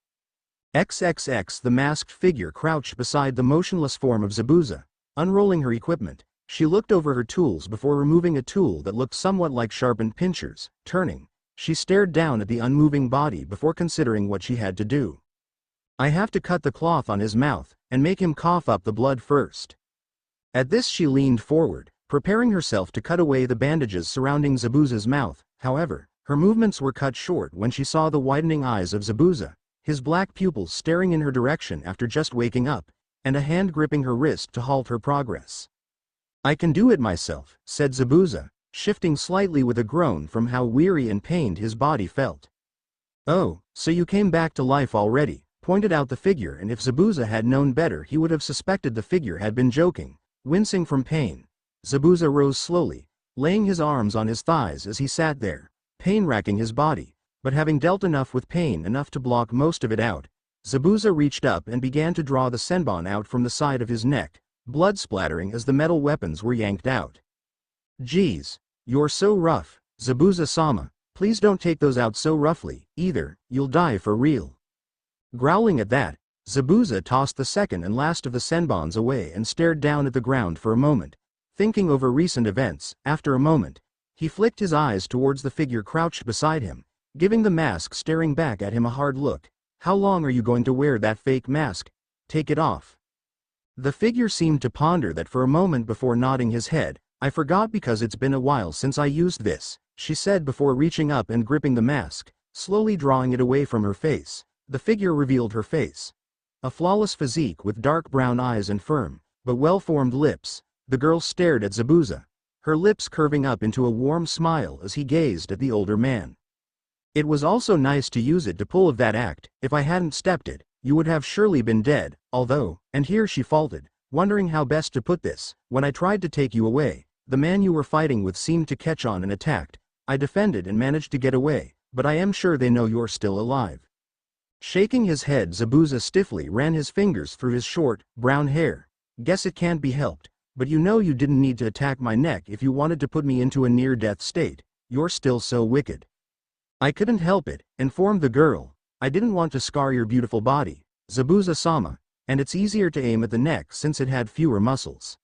XXX. The masked figure crouched beside the motionless form of Zabuza. Unrolling her equipment, she looked over her tools before removing a tool that looked somewhat like sharpened pincers. Turning, she stared down at the unmoving body before considering what she had to do. I have to cut the cloth on his mouth and make him cough up the blood first. At this she leaned forward, preparing herself to cut away the bandages surrounding Zabuza's mouth. However, her movements were cut short when she saw the widening eyes of Zabuza, his black pupils staring in her direction after just waking up, and a hand gripping her wrist to halt her progress. I can do it myself, said Zabuza, shifting slightly with a groan from how weary and pained his body felt. Oh, so you came back to life already, pointed out the figure, and if Zabuza had known better he would have suspected the figure had been joking. Wincing from pain, Zabuza rose slowly, laying his arms on his thighs as he sat there, pain-racking his body, but having dealt enough with pain enough to block most of it out. Zabuza reached up and began to draw the senbon out from the side of his neck, blood splattering as the metal weapons were yanked out. "Geez, you're so rough, Zabuza-sama. Please don't take those out so roughly, either, you'll die for real." Growling at that, Zabuza tossed the second and last of the senbons away and stared down at the ground for a moment, thinking over recent events. After a moment, he flicked his eyes towards the figure crouched beside him, giving the mask staring back at him a hard look. "How long are you going to wear that fake mask? Take it off." The figure seemed to ponder that for a moment before nodding his head. "I forgot because it's been a while since I used this," she said before reaching up and gripping the mask, slowly drawing it away from her face. The figure revealed her face. A flawless physique with dark brown eyes and firm, but well-formed lips. The girl stared at Zabuza, her lips curving up into a warm smile as he gazed at the older man. "It was also nice to use it to pull of that act. If I hadn't stepped it, you would have surely been dead, although," and here she faltered, wondering how best to put this, "when I tried to take you away, the man you were fighting with seemed to catch on and attacked. I defended and managed to get away, but I am sure they know you're still alive." Shaking his head, Zabuza stiffly ran his fingers through his short, brown hair. "Guess it can't be helped, but you know you didn't need to attack my neck if you wanted to put me into a near-death state. You're still so wicked." "I couldn't help it," informed the girl. "I didn't want to scar your beautiful body, Zabuza-sama, and it's easier to aim at the neck since it had fewer muscles."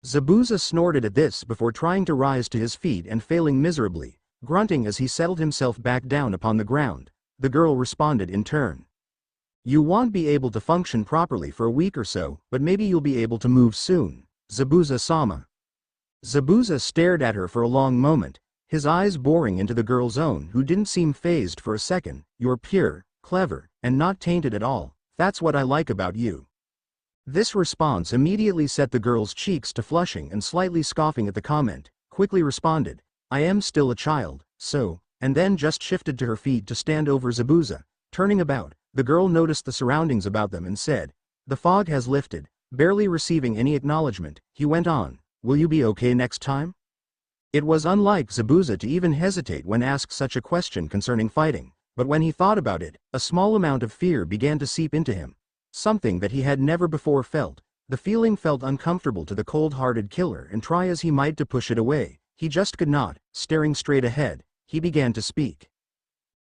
Zabuza snorted at this before trying to rise to his feet and failing miserably, grunting as he settled himself back down upon the ground. The girl responded in turn. "You won't be able to function properly for a week or so, but maybe you'll be able to move soon, Zabuza-sama." Zabuza stared at her for a long moment, his eyes boring into the girl's own, who didn't seem fazed for a second. "You're pure, clever, and not tainted at all. That's what I like about you." This response immediately set the girl's cheeks to flushing, and slightly scoffing at the comment, quickly responded, "I am still a child, so," and then just shifted to her feet to stand over Zabuza. Turning about, the girl noticed the surroundings about them and said, "The fog has lifted." Barely receiving any acknowledgement, he went on, "Will you be okay next time?" It was unlike Zabuza to even hesitate when asked such a question concerning fighting, but when he thought about it, a small amount of fear began to seep into him. Something that he had never before felt. The feeling felt uncomfortable to the cold-hearted killer, and try as he might to push it away, he just could not. Staring straight ahead, he began to speak.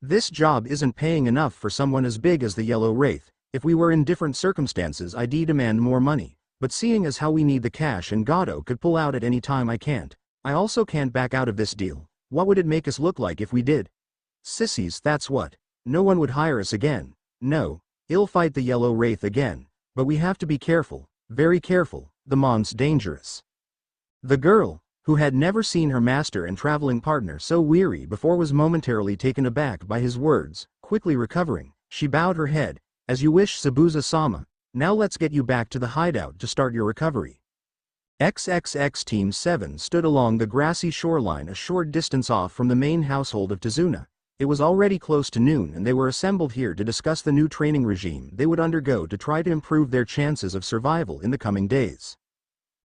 "This job isn't paying enough for someone as big as the Yellow Wraith. If we were in different circumstances I'd demand more money, but seeing as how we need the cash and Gato could pull out at any time, I can't. I also can't back out of this deal. What would it make us look like if we did? Sissies, that's what. No one would hire us again. No, I'll fight the Yellow Wraith again, but we have to be careful, very careful, the mon's dangerous." The girl, who had never seen her master and traveling partner so weary before, was momentarily taken aback by his words. Quickly recovering, she bowed her head. "As you wish, Zabuza-sama. Now let's get you back to the hideout to start your recovery." XXX Team 7 stood along the grassy shoreline a short distance off from the main household of Tazuna. It was already close to noon, and they were assembled here to discuss the new training regime they would undergo to try to improve their chances of survival in the coming days.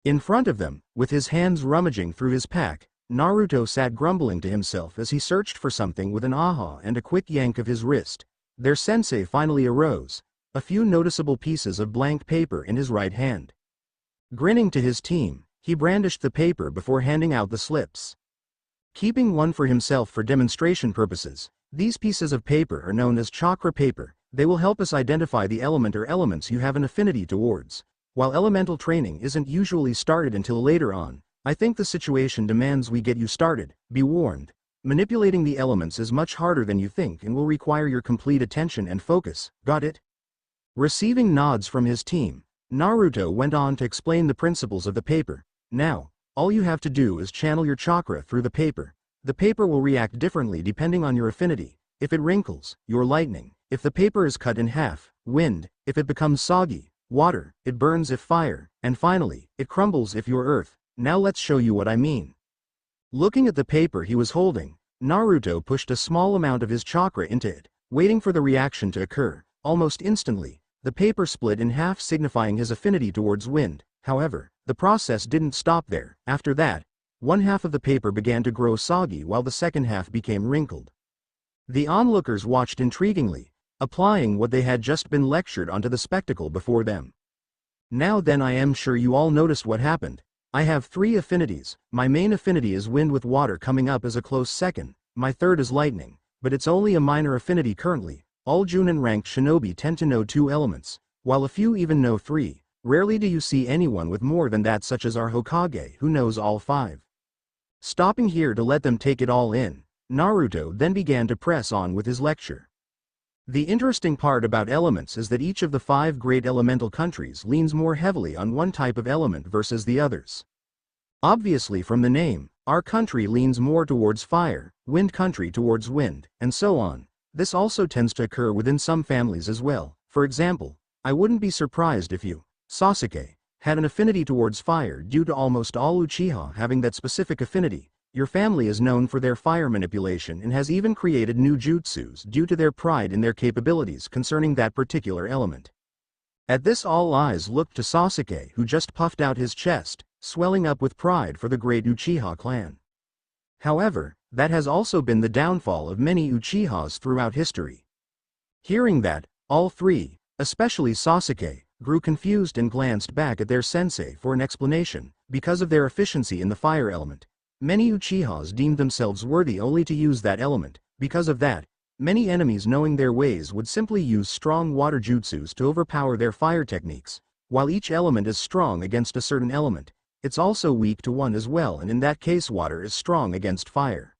In front of them, with his hands rummaging through his pack, Naruto sat grumbling to himself as he searched for something with an aha and a quick yank of his wrist. Their sensei finally arose, a few noticeable pieces of blank paper in his right hand. Grinning to his team, he brandished the paper before handing out the slips. Keeping one for himself for demonstration purposes, these pieces of paper are known as chakra paper. They will help us identify the element or elements you have an affinity towards. While elemental training isn't usually started until later on, I think the situation demands we get you started. Be warned, manipulating the elements is much harder than you think and will require your complete attention and focus. Got it? Receiving nods from his team, Naruto went on to explain the principles of the paper. Now, all you have to do is channel your chakra through the paper. The paper will react differently depending on your affinity. If it wrinkles, you're lightning. If the paper is cut in half, wind. If it becomes soggy, water. It burns if fire. And finally, it crumbles if you're earth. Now let's show you what I mean." Looking at the paper he was holding, Naruto pushed a small amount of his chakra into it, waiting for the reaction to occur. Almost instantly, the paper split in half, signifying his affinity towards wind. However, the process didn't stop there. After that, one half of the paper began to grow soggy while the second half became wrinkled. The onlookers watched intriguingly, applying what they had just been lectured onto the spectacle before them. Now then, I am sure you all noticed what happened. I have 3 affinities. My main affinity is wind, with water coming up as a close second. My third is lightning, but it's only a minor affinity currently. All Junin ranked shinobi tend to know 2 elements, while a few even know 3. Rarely do you see anyone with more than that, such as our Hokage, who knows all 5. Stopping here to let them take it all in, Naruto then began to press on with his lecture. The interesting part about elements is that each of the 5 great elemental countries leans more heavily on one type of element versus the others. Obviously, from the name, our country leans more towards fire, wind country towards wind, and so on. This also tends to occur within some families as well. For example, I wouldn't be surprised if you, Sasuke, had an affinity towards fire due to almost all Uchiha having that specific affinity. Your family is known for their fire manipulation and has even created new jutsus due to their pride in their capabilities concerning that particular element. At this, all eyes looked to Sasuke, who just puffed out his chest, swelling up with pride for the great Uchiha clan. However, that has also been the downfall of many Uchihas throughout history. Hearing that, all 3, especially Sasuke, grew confused and glanced back at their sensei for an explanation. Because of their efficiency in the fire element, many Uchihas deemed themselves worthy only to use that element. Because of that, many enemies, knowing their ways, would simply use strong water jutsus to overpower their fire techniques. While each element is strong against a certain element, it's also weak to one as well, and in that case water is strong against fire.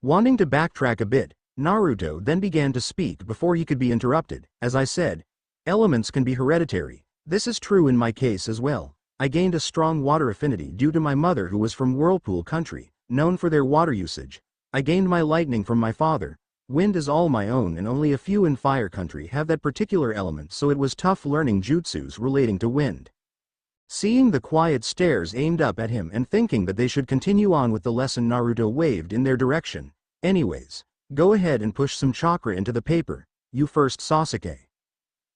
Wanting to backtrack a bit, Naruto then began to speak before he could be interrupted. As I said, elements can be hereditary. This is true in my case as well. I gained a strong water affinity due to my mother, who was from Whirlpool country, known for their water usage. I gained my lightning from my father. Wind is all my own, and only a few in fire country have that particular element, so it was tough learning jutsus relating to wind. Seeing the quiet stares aimed up at him and thinking that they should continue on with the lesson, Naruto waved in their direction. Anyways, go ahead and push some chakra into the paper. You first, Sasuke.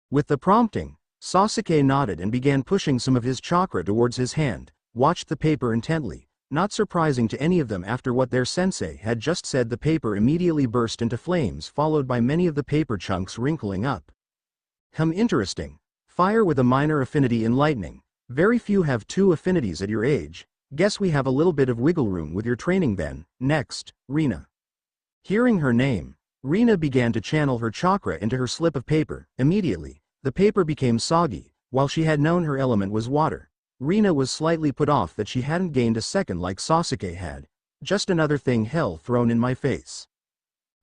With the prompting, Sasuke nodded and began pushing some of his chakra towards his hand, watched the paper intently. Not surprising to any of them, after what their sensei had just said, the paper immediately burst into flames, followed by many of the paper chunks wrinkling up. Interesting. Fire with a minor affinity in lightning. Very few have 2 affinities at your age. Guess we have a little bit of wiggle room with your training then. Next, Rina. Hearing her name, Rina began to channel her chakra into her slip of paper. Immediately, the paper became soggy. While she had known her element was water, Rina was slightly put off that she hadn't gained a second like Sasuke had. Just another thing hell thrown in my face.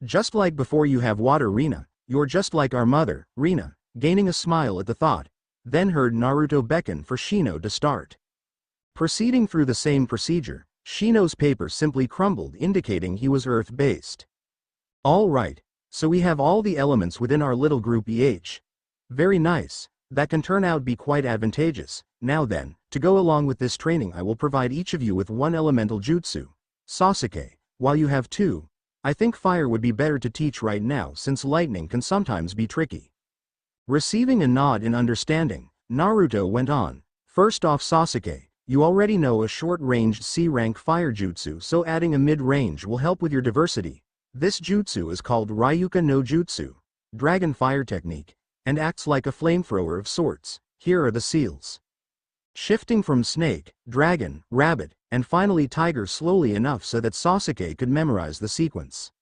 Just like before, you have water, Rina. You're just like our mother, Rina, gaining a smile at the thought, then heard Naruto beckon for Shino to start. Proceeding through the same procedure, Shino's paper simply crumbled, indicating he was earth-based. Alright, so we have all the elements within our little group EH. Very nice. That can turn out be quite advantageous. Now then, to go along with this training, I will provide each of you with 1 elemental jutsu. Sasuke, while you have 2, I think fire would be better to teach right now, since lightning can sometimes be tricky. Receiving a nod in understanding, Naruto went on. First off, Sasuke, you already know a short-ranged C-rank fire jutsu, so adding a mid-range will help with your diversity. This jutsu is called Ryuka no Jutsu, dragon fire technique, and acts like a flamethrower of sorts. Here are the seals. Shifting from snake, dragon, rabbit, and finally tiger slowly enough so that Sasuke could memorize the sequence.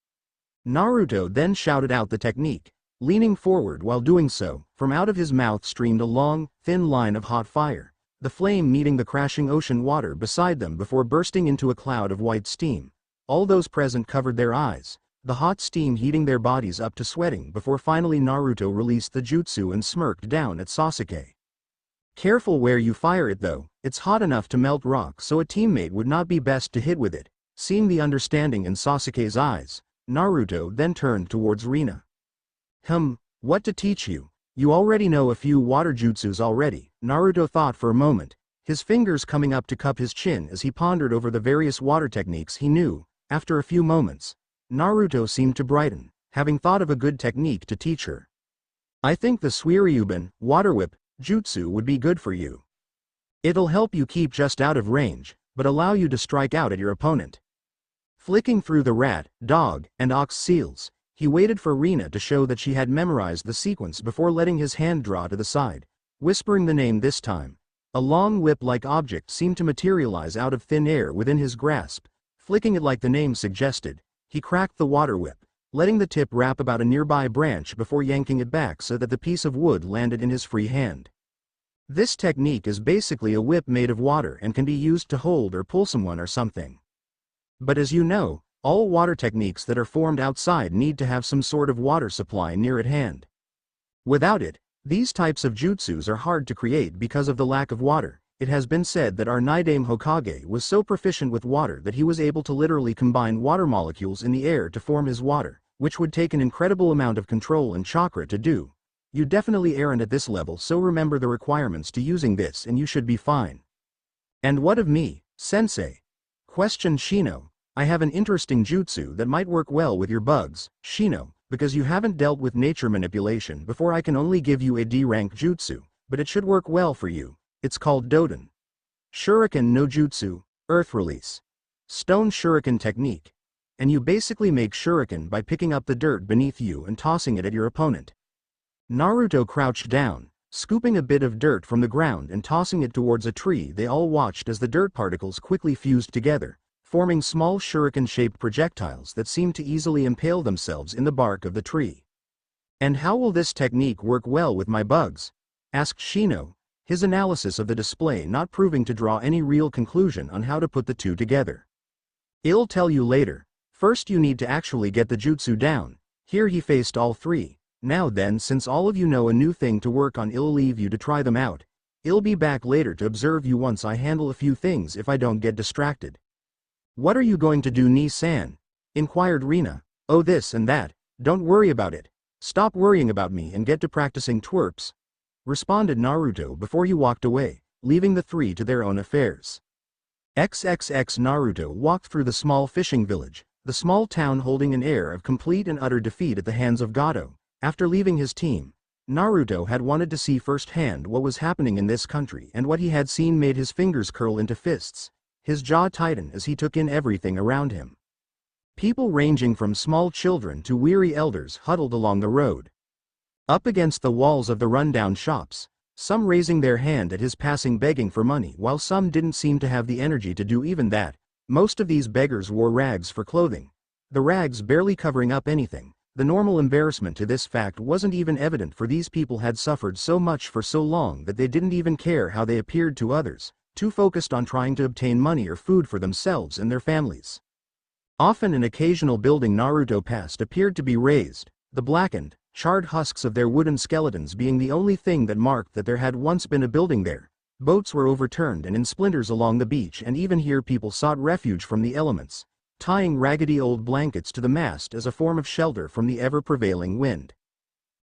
Naruto then shouted out the technique. Leaning forward while doing so, from out of his mouth streamed a long, thin line of hot fire, the flame meeting the crashing ocean water beside them before bursting into a cloud of white steam. All those present covered their eyes, the hot steam heating their bodies up to sweating, before finally Naruto released the jutsu and smirked down at Sasuke. Careful where you fire it though, it's hot enough to melt rock, so a teammate would not be best to hit with it. Seeing the understanding in Sasuke's eyes, Naruto then turned towards Rina. What to teach you? You already know a few water jutsus already. Naruto thought for a moment, his fingers coming up to cup his chin as he pondered over the various water techniques he knew. After a few moments, Naruto seemed to brighten, having thought of a good technique to teach her. I think the Suiryuban, water whip, jutsu would be good for you. It'll help you keep just out of range, but allow you to strike out at your opponent. Flicking through the rat, dog, and ox seals, he waited for Rina to show that she had memorized the sequence before letting his hand draw to the side. whispering the name this time. A long whip-like object seemed to materialize out of thin air within his grasp. Flicking it like the name suggested, he cracked the water whip, letting the tip wrap about a nearby branch before yanking it back so that the piece of wood landed in his free hand. This technique is basically a whip made of water and can be used to hold or pull someone or something. But as you know, all water techniques that are formed outside need to have some sort of water supply near at hand. Without it, these types of jutsus are hard to create because of the lack of water. It has been said that our Naidame Hokage was so proficient with water that he was able to literally combine water molecules in the air to form his water, which would take an incredible amount of control and chakra to do. You definitely aren't at this level, so remember the requirements to using this and you should be fine. And what of me, sensei? Questioned Shino. I have an interesting jutsu that might work well with your bugs, Shino, because you haven't dealt with nature manipulation before. I can only give you a D-rank jutsu, but it should work well for you. It's called Doden Shuriken no Jutsu, Earth Release. Stone Shuriken Technique. And you basically make shuriken by picking up the dirt beneath you and tossing it at your opponent. Naruto crouched down, scooping a bit of dirt from the ground and tossing it towards a tree. They all watched as the dirt particles quickly fused together, forming small shuriken-shaped projectiles that seemed to easily impale themselves in the bark of the tree. And how will this technique work well with my bugs? Asked Shino, his analysis of the display not proving to draw any real conclusion on how to put the two together. I'll tell you later. First you need to actually get the jutsu down. Here he faced all three. Now then, since all of you know a new thing to work on, I'll leave you to try them out. I'll be back later to observe you once I handle a few things if I don't get distracted. What are you going to do, Ni-san? Inquired Rina. Oh, this and that. Don't worry about it. Stop worrying about me and get to practicing twerps, responded Naruto before he walked away, leaving the three to their own affairs. XXX Naruto walked through the small fishing village, the small town holding an air of complete and utter defeat at the hands of Gato. After leaving his team, Naruto had wanted to see firsthand what was happening in this country, and what he had seen made his fingers curl into fists, his jaw tighten as he took in everything around him. People ranging from small children to weary elders huddled along the road, up against the walls of the rundown shops, some raising their hand at his passing begging for money, while some didn't seem to have the energy to do even that. Most of these beggars wore rags for clothing, the rags barely covering up anything. The normal embarrassment to this fact wasn't even evident, for these people had suffered so much for so long that they didn't even care how they appeared to others, too focused on trying to obtain money or food for themselves and their families. Often an occasional building Naruto passed appeared to be razed, the blackened, charred husks of their wooden skeletons being the only thing that marked that there had once been a building there. Boats were overturned and in splinters along the beach, and even here people sought refuge from the elements, tying raggedy old blankets to the mast as a form of shelter from the ever-prevailing wind.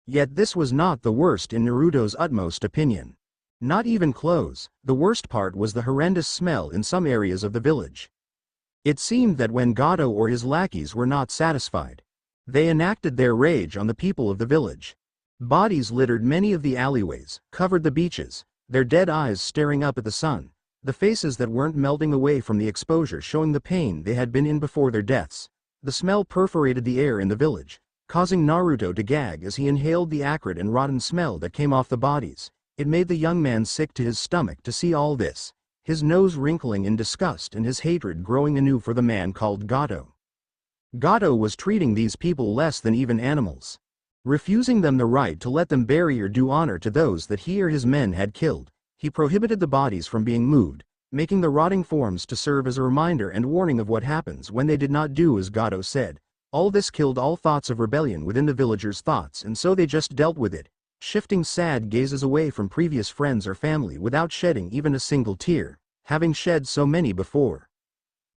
Yet this was not the worst in Naruto's utmost opinion. Not even clothes. The worst part was the horrendous smell in some areas of the village. It seemed that when Gato or his lackeys were not satisfied, they enacted their rage on the people of the village. Bodies littered many of the alleyways, covered the beaches, their dead eyes staring up at the sun, the faces that weren't melting away from the exposure showing the pain they had been in before their deaths. The smell perforated the air in the village, causing Naruto to gag as he inhaled the acrid and rotten smell that came off the bodies. It made the young man sick to his stomach to see all this, his nose wrinkling in disgust and his hatred growing anew for the man called Gato. Gato was treating these people less than even animals, refusing them the right to let them bury or do honor to those that he or his men had killed. He prohibited the bodies from being moved, making the rotting forms to serve as a reminder and warning of what happens when they did not do as Gato said. All this killed all thoughts of rebellion within the villagers' thoughts, and so they just dealt with it, shifting sad gazes away from previous friends or family without shedding even a single tear, having shed so many before.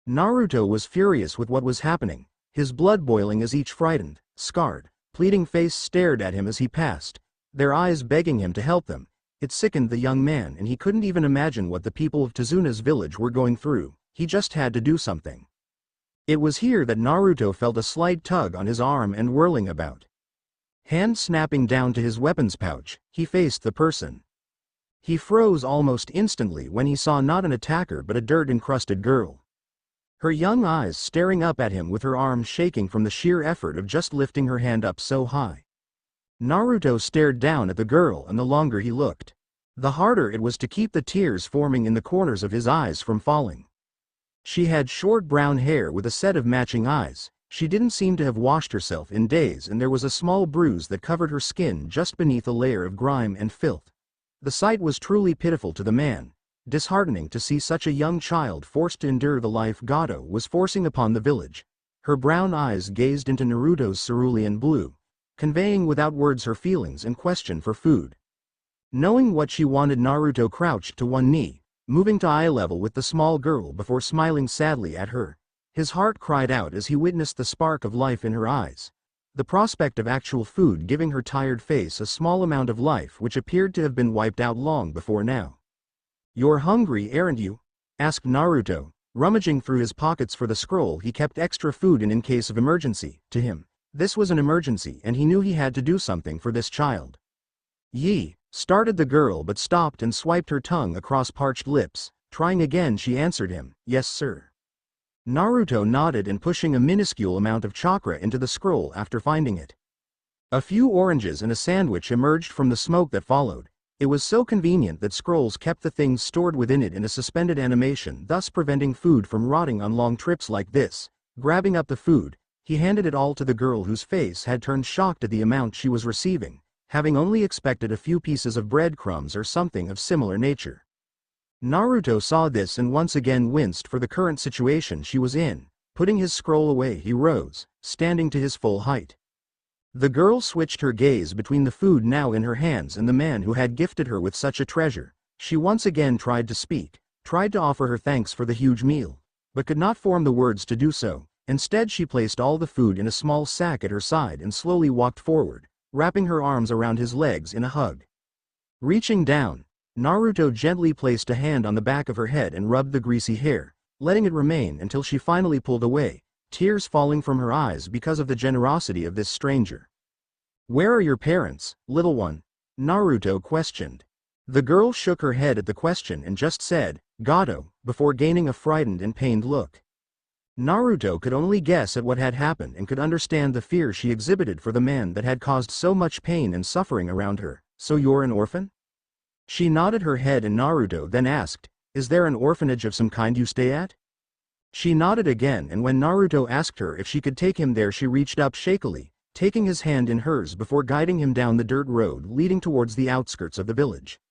Naruto was furious with what was happening, his blood boiling as each frightened, scarred, pleading face stared at him as he passed, their eyes begging him to help them. It sickened the young man, and he couldn't even imagine what the people of Tezuna's village were going through. He just had to do something. It was here that Naruto felt a slight tug on his arm, and whirling about, hand snapping down to his weapons pouch, he faced the person. He froze almost instantly when he saw not an attacker but a dirt-encrusted girl, her young eyes staring up at him with her arms shaking from the sheer effort of just lifting her hand up so high. Naruto stared down at the girl, and the longer he looked, The harder it was to keep the tears forming in the corners of his eyes from falling. She had short brown hair with a set of matching eyes. She didn't seem to have washed herself in days, and there was a small bruise that covered her skin just beneath a layer of grime and filth. The sight was truly pitiful to the man, disheartening to see such a young child forced to endure the life Gato was forcing upon the village. Her brown eyes gazed into Naruto's cerulean blue, conveying without words her feelings and question for food. Knowing what she wanted, Naruto crouched to one knee, moving to eye level with the small girl before smiling sadly at her. His heart cried out as he witnessed the spark of life in her eyes. The prospect of actual food giving her tired face a small amount of life which appeared to have been wiped out long before now. "You're hungry, aren't you?" asked Naruto, rummaging through his pockets for the scroll he kept extra food in case of emergency. To him, this was an emergency, and he knew he had to do something for this child. "Yee," started the girl, but stopped and swiped her tongue across parched lips. Trying again, she answered him, "Yes, sir." Naruto nodded and pushing a minuscule amount of chakra into the scroll after finding it. A few oranges and a sandwich emerged from the smoke that followed. It was so convenient that scrolls kept the things stored within it in a suspended animation, thus preventing food from rotting on long trips like this. Grabbing up the food, he handed it all to the girl, whose face had turned shocked at the amount she was receiving, having only expected a few pieces of breadcrumbs or something of similar nature. Naruto saw this and once again winced for the current situation she was in. Putting his scroll away, he rose, standing to his full height. The girl switched her gaze between the food now in her hands and the man who had gifted her with such a treasure. She once again tried to speak, tried to offer her thanks for the huge meal, but could not form the words to do so. Instead, she placed all the food in a small sack at her side and slowly walked forward, wrapping her arms around his legs in a hug. Reaching down, Naruto gently placed a hand on the back of her head and rubbed the greasy hair, letting it remain until she finally pulled away, tears falling from her eyes because of the generosity of this stranger. "Where are your parents, little one?" Naruto questioned. The girl shook her head at the question and just said, "Gato," before gaining a frightened and pained look. Naruto could only guess at what had happened and could understand the fear she exhibited for the man that had caused so much pain and suffering around her. "So you're an orphan?" She nodded her head, and Naruto then asked, "Is there an orphanage of some kind you stay at?" She nodded again, and when Naruto asked her if she could take him there, she reached up shakily, taking his hand in hers before guiding him down the dirt road leading towards the outskirts of the village.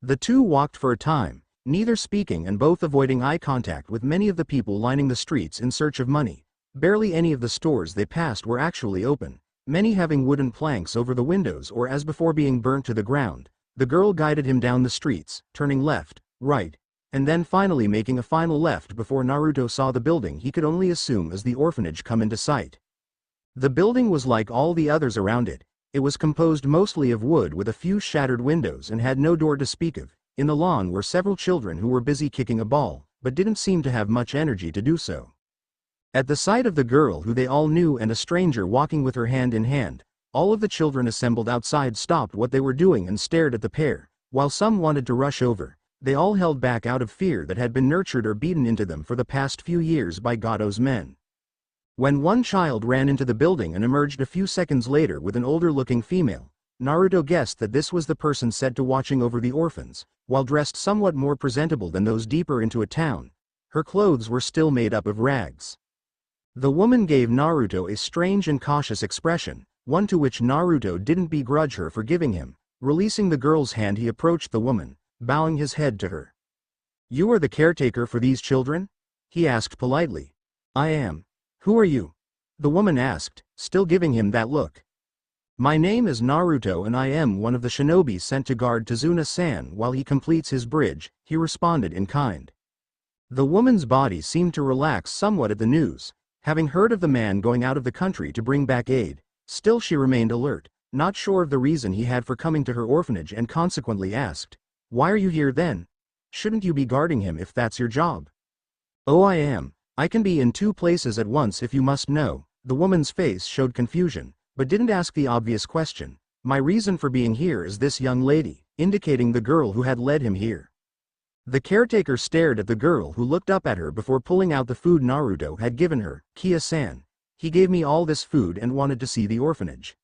The two walked for a time, neither speaking and both avoiding eye contact with many of the people lining the streets in search of money. Barely any of the stores they passed were actually open, many having wooden planks over the windows or as before being burnt to the ground. The girl guided him down the streets, turning left, right, and then finally making a final left before Naruto saw the building he could only assume as the orphanage come into sight. The building was like all the others around it. It was composed mostly of wood with a few shattered windows and had no door to speak of. In the lawn were several children who were busy kicking a ball, but didn't seem to have much energy to do so. At the sight of the girl who they all knew and a stranger walking with her hand in hand, all of the children assembled outside stopped what they were doing and stared at the pair. While some wanted to rush over, they all held back out of fear that had been nurtured or beaten into them for the past few years by Gato's men. When one child ran into the building and emerged a few seconds later with an older-looking female, Naruto guessed that this was the person set to watching over the orphans. While dressed somewhat more presentable than those deeper into a town, her clothes were still made up of rags. The woman gave Naruto a strange and cautious expression, one to which Naruto didn't begrudge her for giving him. Releasing the girl's hand, he approached the woman, bowing his head to her. "You are the caretaker for these children?" he asked politely. "I am." "Who are you?" the woman asked, still giving him that look. "My name is Naruto and I am one of the shinobi sent to guard Tazuna-san while he completes his bridge," he responded in kind. The woman's body seemed to relax somewhat at the news, having heard of the man going out of the country to bring back aid. Still she remained alert, not sure of the reason he had for coming to her orphanage, and consequently asked, "Why are you here then? Shouldn't you be guarding him if that's your job?" "Oh, I am. I can be in two places at once if you must know." The woman's face showed confusion, but didn't ask the obvious question. "My reason for being here is this young lady," indicating the girl who had led him here. The caretaker stared at the girl, who looked up at her before pulling out the food Naruto had given her. "Kia-san. He gave me all this food and wanted to see the orphanage."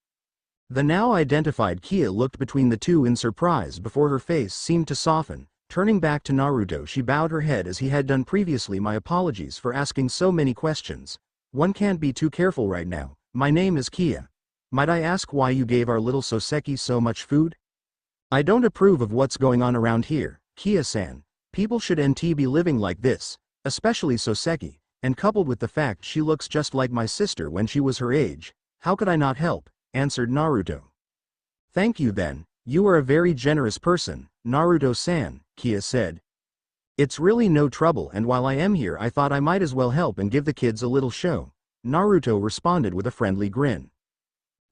The now identified Kia looked between the two in surprise before her face seemed to soften. Turning back to Naruto, she bowed her head as he had done previously. My apologies for asking so many questions. One can't be too careful right now. My name is Kia. Might I ask why you gave our little Soseki so much food? I don't approve of what's going on around here, Kia-san. People shouldn't be living like this, especially Soseki, and coupled with the fact she looks just like my sister when she was her age. How could I not help? Answered Naruto. Thank you then, you are a very generous person, Naruto-san, Kia said. It's really no trouble, and while I am here I thought I might as well help and give the kids a little show. Naruto responded with a friendly grin.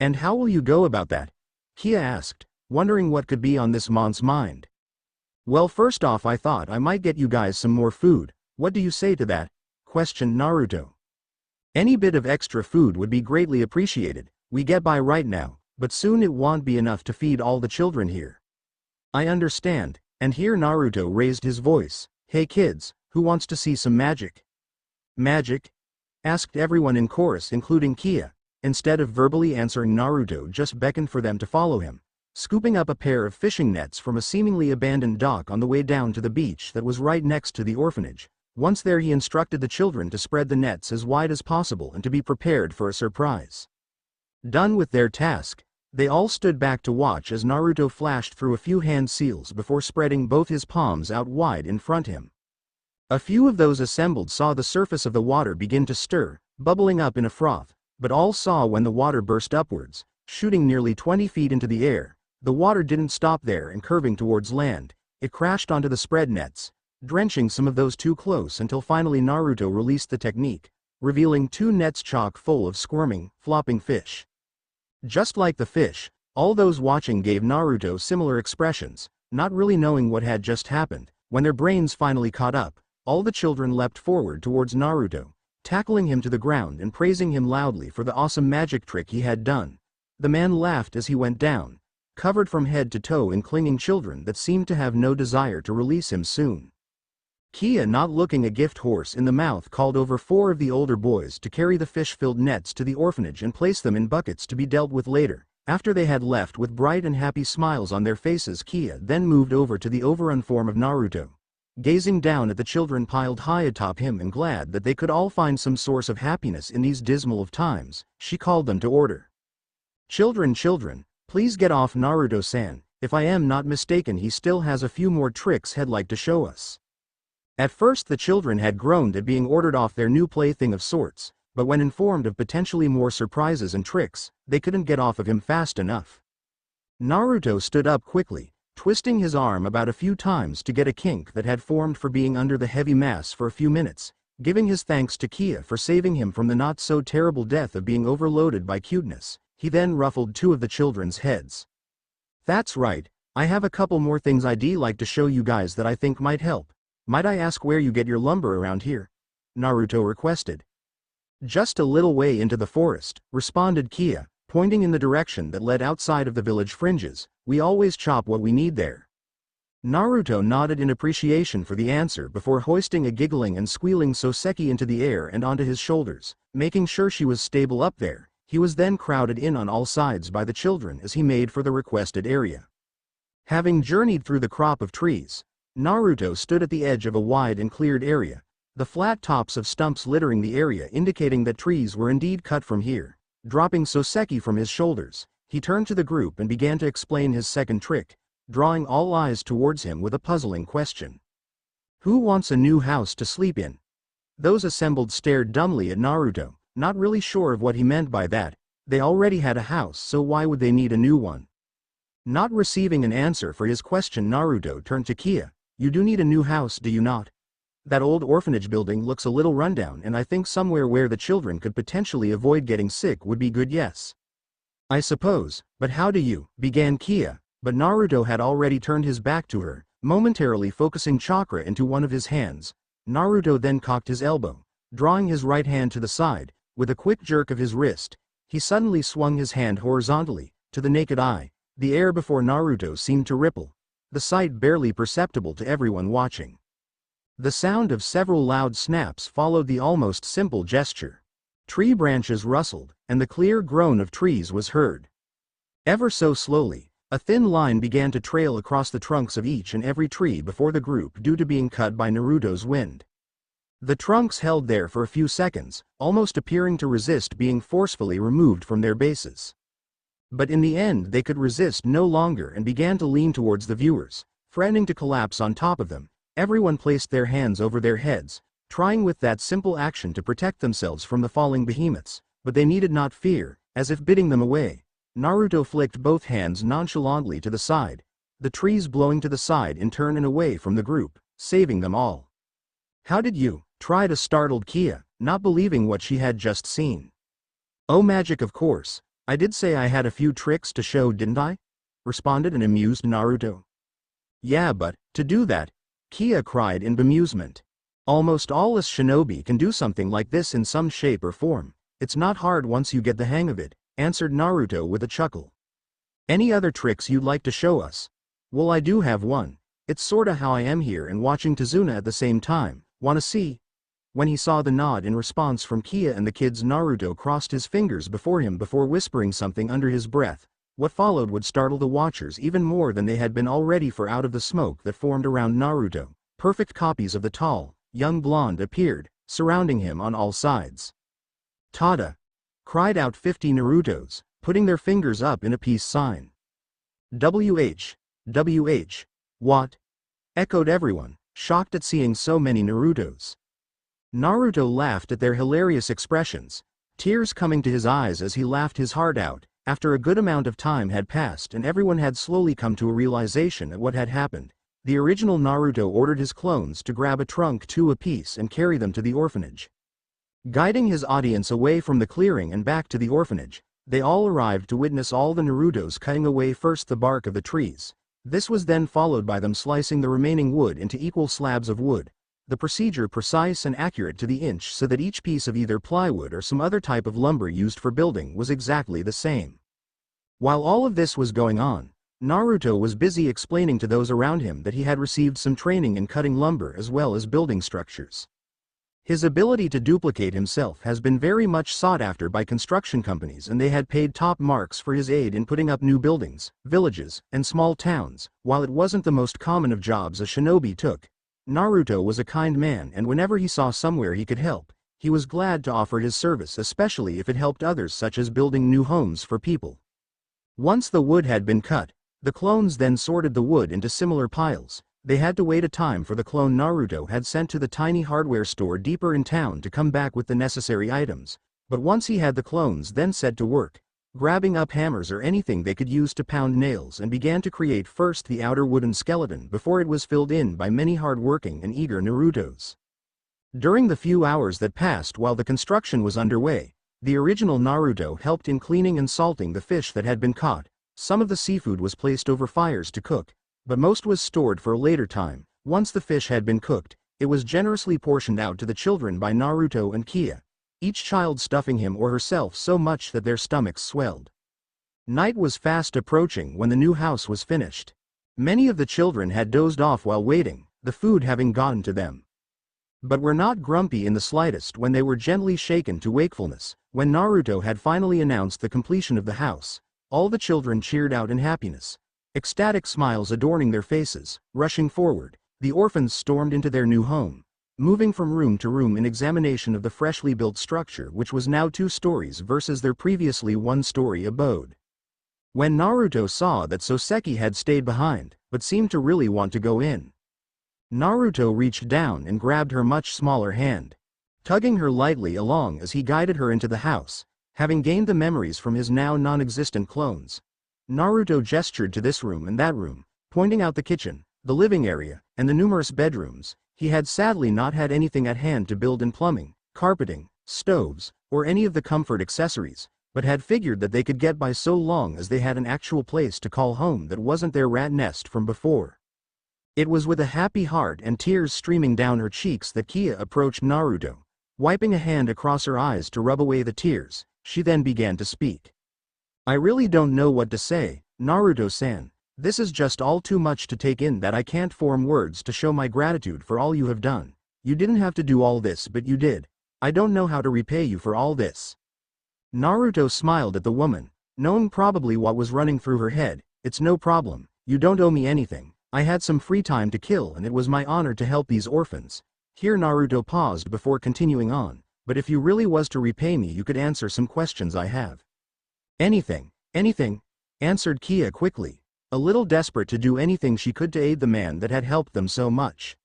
And how will you go about that? Kia asked, wondering what could be on this mon's mind. Well, first off, I thought I might get you guys some more food. What do you say to that? Questioned Naruto. Any bit of extra food would be greatly appreciated. We get by right now, but soon it won't be enough to feed all the children here. I understand, and here Naruto raised his voice. Hey kids, who wants to see some magic? Magic? Asked everyone in chorus, including Kia. Instead of verbally answering, Naruto just beckoned for them to follow him. Scooping up a pair of fishing nets from a seemingly abandoned dock on the way down to the beach that was right next to the orphanage. Once there, he instructed the children to spread the nets as wide as possible and to be prepared for a surprise. Done with their task, they all stood back to watch as Naruto flashed through a few hand seals before spreading both his palms out wide in front him. A few of those assembled saw the surface of the water begin to stir, bubbling up in a froth, but all saw when the water burst upwards, shooting nearly 20 feet into the air. The water didn't stop there, and curving towards land, it crashed onto the spread nets, drenching some of those too close until finally Naruto released the technique, revealing 2 nets chock full of squirming, flopping fish. Just like the fish, all those watching gave Naruto similar expressions, not really knowing what had just happened. When their brains finally caught up, all the children leapt forward towards Naruto, tackling him to the ground and praising him loudly for the awesome magic trick he had done. The man laughed as he went down, covered from head to toe in clinging children that seemed to have no desire to release him soon. Kia, not looking a gift horse in the mouth, called over 4 of the older boys to carry the fish-filled nets to the orphanage and place them in buckets to be dealt with later. After they had left with bright and happy smiles on their faces, Kia then moved over to the overrun form of Naruto. Gazing down at the children piled high atop him and glad that they could all find some source of happiness in these dismal of times, she called them to order. Children, please get off. Naruto-san, if I am not mistaken, he still has a few more tricks he'd like to show us. At first the children had groaned at being ordered off their new plaything of sorts, but when informed of potentially more surprises and tricks, they couldn't get off of him fast enough. Naruto stood up quickly, twisting his arm about a few times to get a kink that had formed for being under the heavy mass for a few minutes, giving his thanks to Kia for saving him from the not-so-terrible death of being overloaded by cuteness. He then ruffled 2 of the children's heads. That's right, I have a couple more things I'd like to show you guys that I think might help. Might I ask where you get your lumber around here? Naruto requested. Just a little way into the forest, responded Kia, pointing in the direction that led outside of the village fringes. We always chop what we need there. Naruto nodded in appreciation for the answer before hoisting a giggling and squealing Soseki into the air and onto his shoulders, making sure she was stable up there. He was then crowded in on all sides by the children as he made for the requested area. Having journeyed through the crop of trees, Naruto stood at the edge of a wide and cleared area, the flat tops of stumps littering the area indicating that trees were indeed cut from here. Dropping Soseki from his shoulders, he turned to the group and began to explain his second trick, drawing all eyes towards him with a puzzling question. Who wants a new house to sleep in? Those assembled stared dumbly at Naruto, not really sure of what he meant by that. They already had a house, so why would they need a new one? Not receiving an answer for his question, Naruto turned to Kia. You do need a new house, do you not? That old orphanage building looks a little rundown, and I think somewhere where the children could potentially avoid getting sick would be good. Yes, I suppose, but how do you, began Kia, but Naruto had already turned his back to her, momentarily focusing chakra into one of his hands. Naruto then cocked his elbow, drawing his right hand to the side. With a quick jerk of his wrist, he suddenly swung his hand horizontally. To the naked eye, the air before Naruto seemed to ripple, the sight barely perceptible to everyone watching. The sound of several loud snaps followed the almost simple gesture. Tree branches rustled, and the clear groan of trees was heard. Ever so slowly, a thin line began to trail across the trunks of each and every tree before the group due to being cut by Naruto's wind. The trunks held there for a few seconds, almost appearing to resist being forcefully removed from their bases. But in the end they could resist no longer and began to lean towards the viewers, threatening to collapse on top of them. Everyone placed their hands over their heads, trying with that simple action to protect themselves from the falling behemoths, but they needed not fear, as if bidding them away. Naruto flicked both hands nonchalantly to the side, the trees blowing to the side in turn and away from the group, saving them all. "How did you?" tried a startled Kia, not believing what she had just seen. "Oh, magic, of course. I did say I had a few tricks to show, didn't I?" responded an amused Naruto. "Yeah, but, to do that," Kia cried in bemusement. "Almost all us shinobi can do something like this in some shape or form. It's not hard once you get the hang of it," answered Naruto with a chuckle. "Any other tricks you'd like to show us?" "Well, I do have one. It's sorta how I am here and watching Tazuna at the same time. Wanna see?" When he saw the nod in response from Kia and the kids, Naruto crossed his fingers before him before whispering something under his breath. What followed would startle the watchers even more than they had been already, for out of the smoke that formed around Naruto, perfect copies of the tall, young blonde appeared, surrounding him on all sides. "Tada!" cried out 50 Narutos, putting their fingers up in a peace sign. "WH, WH, what?" echoed everyone, shocked at seeing so many Narutos. Naruto laughed at their hilarious expressions, tears coming to his eyes as he laughed his heart out. After a good amount of time had passed and everyone had slowly come to a realization at what had happened, the original Naruto ordered his clones to grab a trunk, 2 apiece, and carry them to the orphanage. Guiding his audience away from the clearing and back to the orphanage, they all arrived to witness all the Narutos cutting away first the bark of the trees. This was then followed by them slicing the remaining wood into equal slabs of wood. The procedure precise and accurate to the inch, so that each piece of either plywood or some other type of lumber used for building was exactly the same. While all of this was going on, Naruto was busy explaining to those around him that he had received some training in cutting lumber as well as building structures. His ability to duplicate himself has been very much sought after by construction companies, and they had paid top marks for his aid in putting up new buildings, villages, and small towns. While it wasn't the most common of jobs a shinobi took, Naruto was a kind man, and whenever he saw somewhere he could help, he was glad to offer his service, especially if it helped others, such as building new homes for people. Once the wood had been cut, the clones then sorted the wood into similar piles. They had to wait a time for the clone Naruto had sent to the tiny hardware store deeper in town to come back with the necessary items, but once he had the clones then set to work, grabbing up hammers or anything they could use to pound nails, and began to create first the outer wooden skeleton before it was filled in by many hard-working and eager Narutos. During the few hours that passed while the construction was underway, the original Naruto helped in cleaning and salting the fish that had been caught. Some of the seafood was placed over fires to cook, but most was stored for a later time. Once the fish had been cooked, it was generously portioned out to the children by Naruto and Kia, each child stuffing him or herself so much that their stomachs swelled. Night was fast approaching when the new house was finished. Many of the children had dozed off while waiting, the food having gotten to them, but were not grumpy in the slightest when they were gently shaken to wakefulness. When Naruto had finally announced the completion of the house, all the children cheered out in happiness, ecstatic smiles adorning their faces. Rushing forward, the orphans stormed into their new home, moving from room to room in examination of the freshly built structure, which was now 2 stories versus their previously 1-story abode. When Naruto saw that Soseki had stayed behind, but seemed to really want to go in, Naruto reached down and grabbed her much smaller hand, tugging her lightly along as he guided her into the house. Having gained the memories from his now non-existent clones, Naruto gestured to this room and that room, pointing out the kitchen, the living area, and the numerous bedrooms. He had sadly not had anything at hand to build in plumbing, carpeting, stoves, or any of the comfort accessories, but had figured that they could get by so long as they had an actual place to call home that wasn't their rat nest from before. It was with a happy heart and tears streaming down her cheeks that Kia approached Naruto, wiping a hand across her eyes to rub away the tears. She then began to speak. "I really don't know what to say, Naruto-san. This is just all too much to take in that I can't form words to show my gratitude for all you have done. You didn't have to do all this, but you did. I don't know how to repay you for all this." Naruto smiled at the woman, knowing probably what was running through her head. It's no problem, you don't owe me anything. I had some free time to kill and it was my honor to help these orphans. Here Naruto paused before continuing on, but if you really was to repay me you could answer some questions I have. Anything, answered Kia quickly, a little desperate to do anything she could to aid the man that had helped them so much.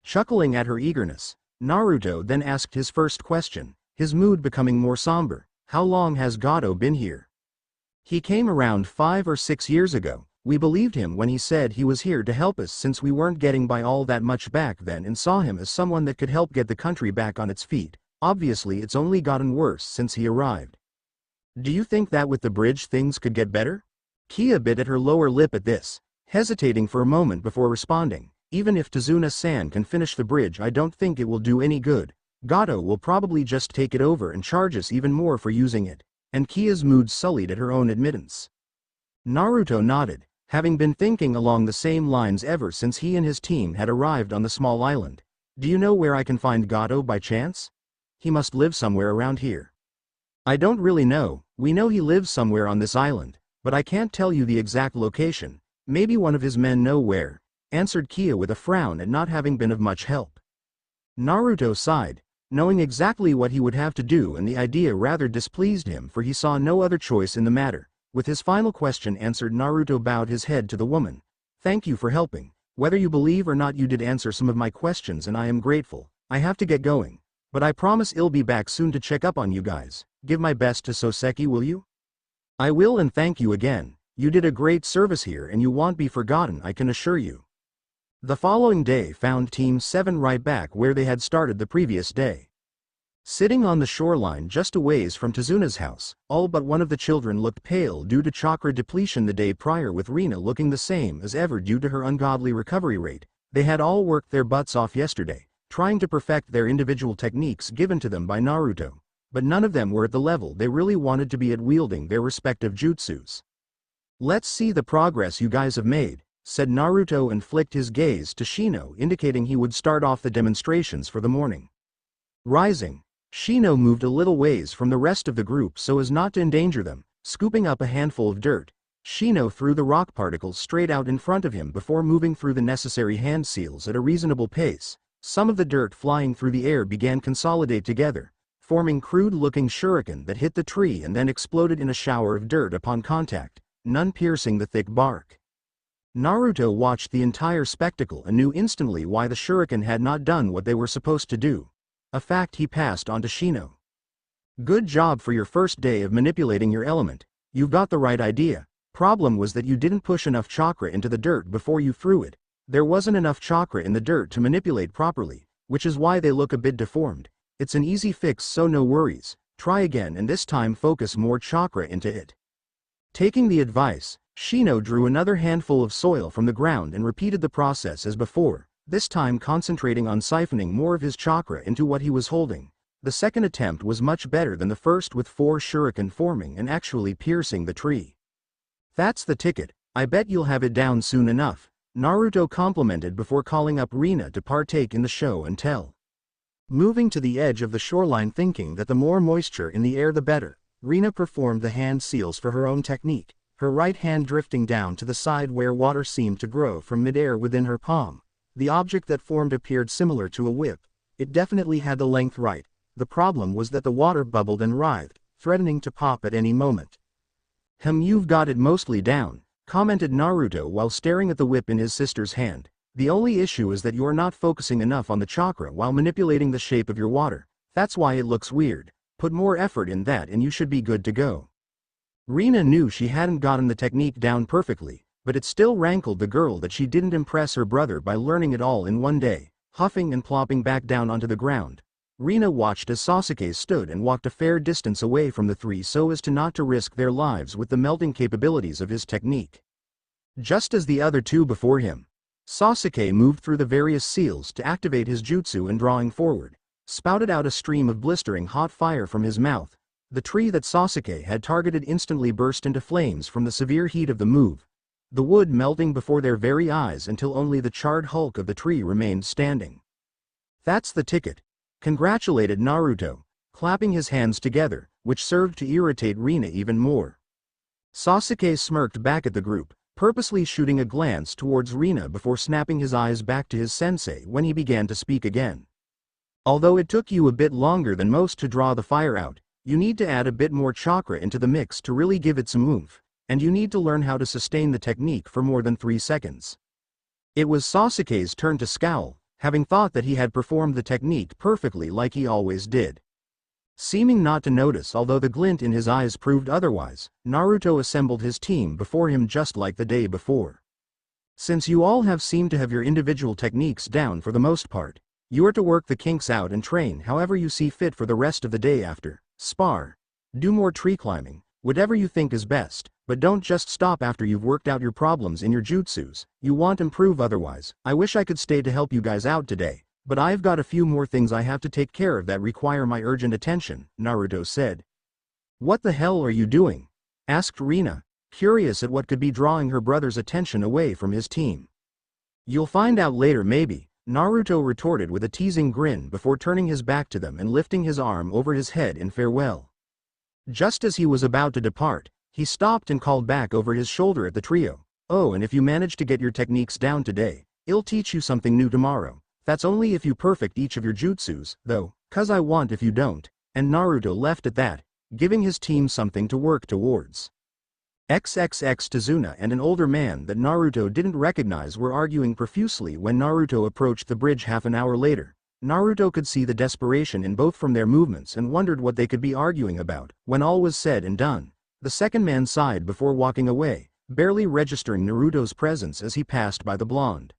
Chuckling at her eagerness, Naruto then asked his first question, his mood becoming more somber. How long has Gato been here? He came around 5 or 6 years ago. We believed him when he said he was here to help us since we weren't getting by all that much back then and saw him as someone that could help get the country back on its feet. Obviously it's only gotten worse since he arrived. Do you think that with the bridge things could get better? Kia bit at her lower lip at this, hesitating for a moment before responding. Even if Tazuna-san can finish the bridge I don't think it will do any good. Gato will probably just take it over and charge us even more for using it. And Kia's mood sullied at her own admittance. Naruto nodded, having been thinking along the same lines ever since he and his team had arrived on the small island. Do you know where I can find Gato by chance? He must live somewhere around here. I don't really know, we know he lives somewhere on this island, but I can't tell you the exact location. Maybe one of his men know where, answered Kia with a frown at not having been of much help. Naruto sighed, knowing exactly what he would have to do, and the idea rather displeased him for he saw no other choice in the matter. With his final question answered, Naruto bowed his head to the woman. Thank you for helping. Whether you believe or not, you did answer some of my questions and I am grateful. I have to get going, but I promise I'll be back soon to check up on you guys. Give my best to Soseki, will you? I will, and thank you again. You did a great service here and you won't be forgotten, I can assure you. The following day found Team 7 right back where they had started the previous day. Sitting on the shoreline just a ways from Tazuna's house, all but one of the children looked pale due to chakra depletion the day prior, with Rina looking the same as ever due to her ungodly recovery rate. They had all worked their butts off yesterday, trying to perfect their individual techniques given to them by Naruto, but none of them were at the level they really wanted to be at wielding their respective jutsus. Let's see the progress you guys have made, said Naruto and flicked his gaze to Shino, indicating he would start off the demonstrations for the morning. Rising, Shino moved a little ways from the rest of the group so as not to endanger them. Scooping up a handful of dirt, Shino threw the rock particles straight out in front of him before moving through the necessary hand seals at a reasonable pace. Some of the dirt flying through the air began consolidate together, forming crude-looking shuriken that hit the tree and then exploded in a shower of dirt upon contact, none piercing the thick bark. Naruto watched the entire spectacle and knew instantly why the shuriken had not done what they were supposed to do. A fact he passed on to Shino. Good job for your first day of manipulating your element. You've got the right idea. Problem was that you didn't push enough chakra into the dirt before you threw it. There wasn't enough chakra in the dirt to manipulate properly, which is why they look a bit deformed. It's an easy fix, so no worries. Try again and this time focus more chakra into it. Taking the advice, Shino drew another handful of soil from the ground and repeated the process as before, this time concentrating on siphoning more of his chakra into what he was holding. The second attempt was much better than the first, with 4 shuriken forming and actually piercing the tree. That's the ticket, I bet you'll have it down soon enough, Naruto complimented before calling up Rina to partake in the show and tell. Moving to the edge of the shoreline thinking that the more moisture in the air the better, Rina performed the hand seals for her own technique, her right hand drifting down to the side where water seemed to grow from midair within her palm. The object that formed appeared similar to a whip. It definitely had the length right. The problem was that the water bubbled and writhed, threatening to pop at any moment. You've got it mostly down, commented Naruto while staring at the whip in his sister's hand. The only issue is that you're not focusing enough on the chakra while manipulating the shape of your water. That's why it looks weird. Put more effort in that and you should be good to go. Rina knew she hadn't gotten the technique down perfectly, but it still rankled the girl that she didn't impress her brother by learning it all in one day. Huffing and plopping back down onto the ground, Rina watched as Sasuke stood and walked a fair distance away from the three so as not to risk their lives with the melting capabilities of his technique. Just as the other two before him, Sasuke moved through the various seals to activate his jutsu and drawing forward, spouted out a stream of blistering hot fire from his mouth. The tree that Sasuke had targeted instantly burst into flames from the severe heat of the move, the wood melting before their very eyes until only the charred hulk of the tree remained standing. That's the ticket, congratulated Naruto, clapping his hands together, which served to irritate Rina even more. Sasuke smirked back at the group, purposely shooting a glance towards Rina before snapping his eyes back to his sensei when he began to speak again. Although it took you a bit longer than most to draw the fire out, you need to add a bit more chakra into the mix to really give it some oomph, and you need to learn how to sustain the technique for more than 3 seconds. It was Sasuke's turn to scowl, having thought that he had performed the technique perfectly like he always did. Seeming not to notice, although the glint in his eyes proved otherwise, Naruto assembled his team before him just like the day before. Since you all have seemed to have your individual techniques down for the most part, you are to work the kinks out and train however you see fit for the rest of the day after. Spar. Do more tree climbing, whatever you think is best, but don't just stop after you've worked out your problems in your jutsus. You want to improve otherwise. I wish I could stay to help you guys out today, but I've got a few more things I have to take care of that require my urgent attention, Naruto said. What the hell are you doing? Asked Rina, curious at what could be drawing her brother's attention away from his team. You'll find out later maybe, Naruto retorted with a teasing grin before turning his back to them and lifting his arm over his head in farewell. Just as he was about to depart, he stopped and called back over his shoulder at the trio. Oh, and if you manage to get your techniques down today, I'll teach you something new tomorrow. That's only if you perfect each of your jutsus, though, 'cause I want if you don't. And Naruto left at that, giving his team something to work towards. XXX Tazuna and an older man that Naruto didn't recognize were arguing profusely when Naruto approached the bridge half an hour later. Naruto could see the desperation in both from their movements and wondered what they could be arguing about. When all was said and done, the second man sighed before walking away, barely registering Naruto's presence as he passed by the blonde.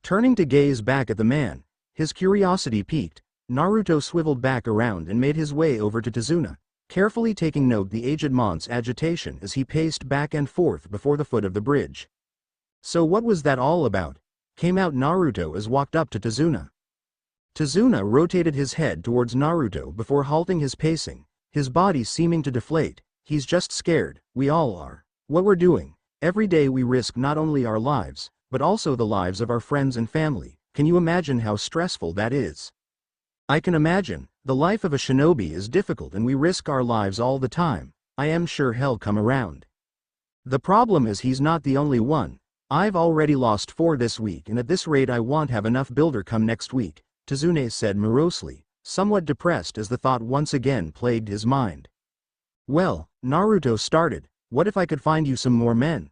Turning to gaze back at the man, his curiosity piqued, Naruto swiveled back around and made his way over to Tazuna, carefully taking note the aged mont's agitation as he paced back and forth before the foot of the bridge. So what was that all about? Came out Naruto as walked up to Tazuna. Tazuna rotated his head towards Naruto before halting his pacing, his body seeming to deflate. He's just scared, we all are. What we're doing, every day we risk not only our lives, but also the lives of our friends and family. Can you imagine how stressful that is? I can imagine. The life of a shinobi is difficult and we risk our lives all the time. I am sure hell come around. The problem is he's not the only one. I've already lost 4 this week and at this rate I won't have enough builder come next week, Tazune said morosely, somewhat depressed as the thought once again plagued his mind. Well, Naruto started, what if I could find you some more men?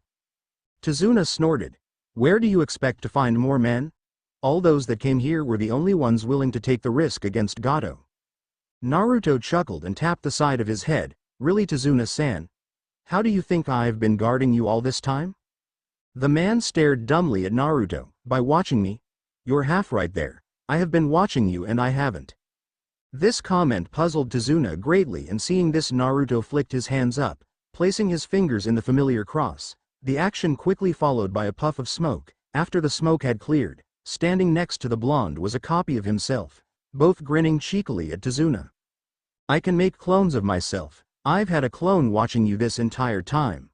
Tazuna snorted. Where do you expect to find more men? All those that came here were the only ones willing to take the risk against Gato. Naruto chuckled and tapped the side of his head. Really, Tazuna-san? How do you think I've been guarding you all this time? The man stared dumbly at Naruto. By watching me? You're half right there. I have been watching you and I haven't. This comment puzzled Tazuna greatly, and seeing this Naruto flicked his hands up, placing his fingers in the familiar cross. The action quickly followed by a puff of smoke. After the smoke had cleared, standing next to the blonde was a copy of himself, both grinning cheekily at Tazuna. I can make clones of myself. I've had a clone watching you this entire time.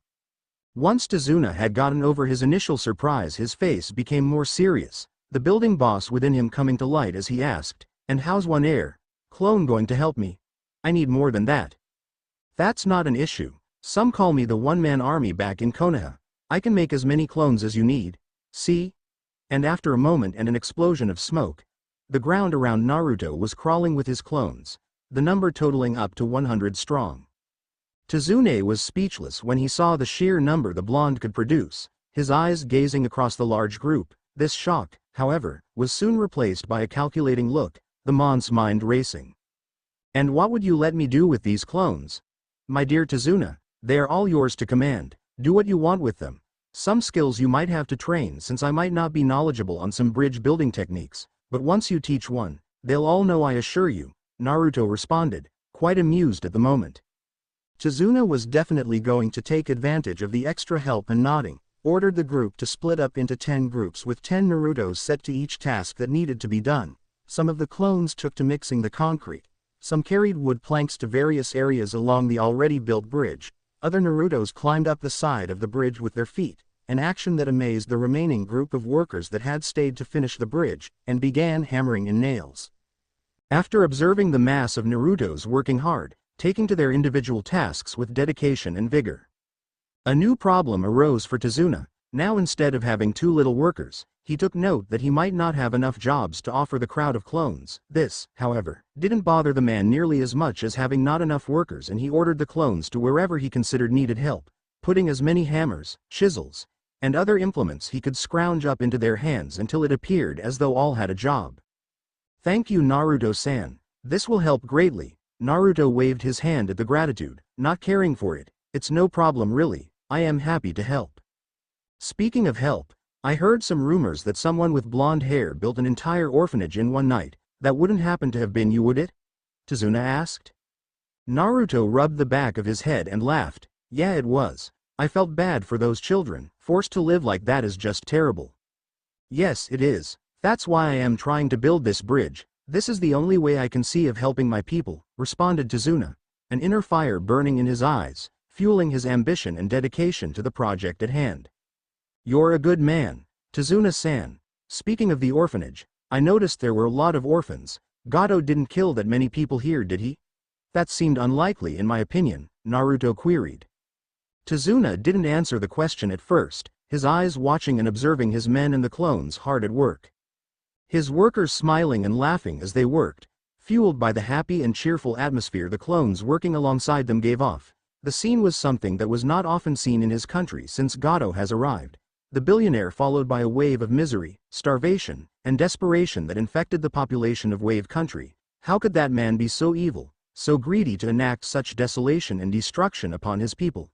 Once Tazuna had gotten over his initial surprise, his face became more serious, the building boss within him coming to light as he asked, and how's one air clone going to help me? I need more than that. That's not an issue. Some call me the one-man army back in Konoha. I can make as many clones as you need. See? And after a moment and an explosion of smoke, the ground around Naruto was crawling with his clones, the number totaling up to 100 strong. Tazune was speechless when he saw the sheer number the blonde could produce, his eyes gazing across the large group. This shock, however, was soon replaced by a calculating look, the Mon's mind racing. And what would you let me do with these clones? My dear Tazuna, they are all yours to command. Do what you want with them. Some skills you might have to train, since I might not be knowledgeable on some bridge building techniques, but once you teach one, they'll all know, I assure you, Naruto responded, quite amused at the moment. Tazuna was definitely going to take advantage of the extra help and nodding, ordered the group to split up into 10 groups with 10 Narutos set to each task that needed to be done. Some of the clones took to mixing the concrete, some carried wood planks to various areas along the already built bridge, other Narutos climbed up the side of the bridge with their feet, an action that amazed the remaining group of workers that had stayed to finish the bridge, and began hammering in nails. After observing the mass of Narutos working hard, taking to their individual tasks with dedication and vigor, A new problem arose for Tazuna. Now instead of having too little workers, he took note that he might not have enough jobs to offer the crowd of clones. This, however, didn't bother the man nearly as much as having not enough workers, and he ordered the clones to wherever he considered needed help, putting as many hammers, chisels, and other implements he could scrounge up into their hands until it appeared as though all had a job. "Thank you, Naruto-san. This will help greatly." Naruto waved his hand at the gratitude, not caring for it. "It's no problem really, I am happy to help." Speaking of help, I heard some rumors that someone with blonde hair built an entire orphanage in one night. That wouldn't happen to have been you, would it? Tazuna asked. Naruto rubbed the back of his head and laughed. Yeah, it was. I felt bad for those children. Forced to live like that is just terrible. Yes, it is. That's why I am trying to build this bridge. This is the only way I can see of helping my people, responded Tazuna, an inner fire burning in his eyes, fueling his ambition and dedication to the project at hand. You're a good man, Tazuna-san. Speaking of the orphanage, I noticed there were a lot of orphans. Gato didn't kill that many people here, did he? That seemed unlikely in my opinion, Naruto queried. Tazuna didn't answer the question at first, his eyes watching and observing his men and the clones hard at work. His workers smiling and laughing as they worked, fueled by the happy and cheerful atmosphere the clones working alongside them gave off. The scene was something that was not often seen in his country since Gato has arrived. The billionaire followed by a wave of misery, starvation, and desperation that infected the population of Wave Country. How could that man be so evil, so greedy to enact such desolation and destruction upon his people?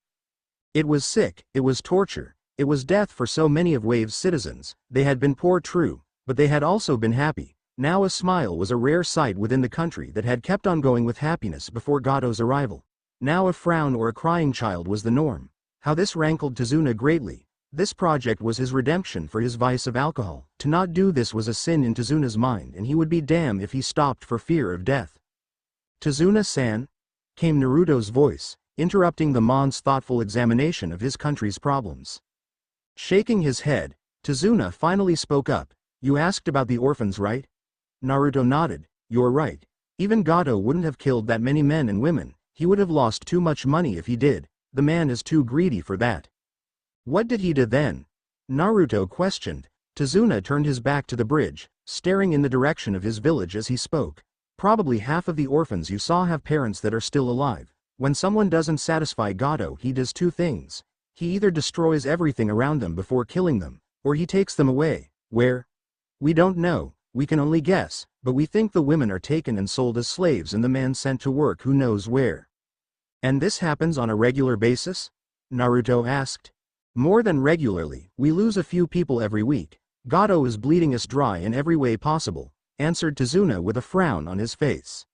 It was sick, it was torture, it was death for so many of Wave's citizens. They had been poor, true, but they had also been happy. Now a smile was a rare sight within the country that had kept on going with happiness before Gato's arrival. Now a frown or a crying child was the norm. How this rankled Tazuna greatly. This project was his redemption for his vice of alcohol. To not do this was a sin in Tazuna's mind, and he would be damned if he stopped for fear of death. Tazuna-san? Came Naruto's voice, interrupting the man's thoughtful examination of his country's problems. Shaking his head, Tazuna finally spoke up. You asked about the orphans, right? Naruto nodded. You're right. Even Gato wouldn't have killed that many men and women. He would have lost too much money if he did. The man is too greedy for that. What did he do then? Naruto questioned. Tazuna turned his back to the bridge, staring in the direction of his village as he spoke. Probably half of the orphans you saw have parents that are still alive. When someone doesn't satisfy Gato, he does two things. He either destroys everything around them before killing them, or he takes them away. Where? We don't know, we can only guess, but we think the women are taken and sold as slaves and the man sent to work who knows where. And this happens on a regular basis? Naruto asked. More than regularly, we lose a few people every week. Gato is bleeding us dry in every way possible, answered Tazuna with a frown on his face.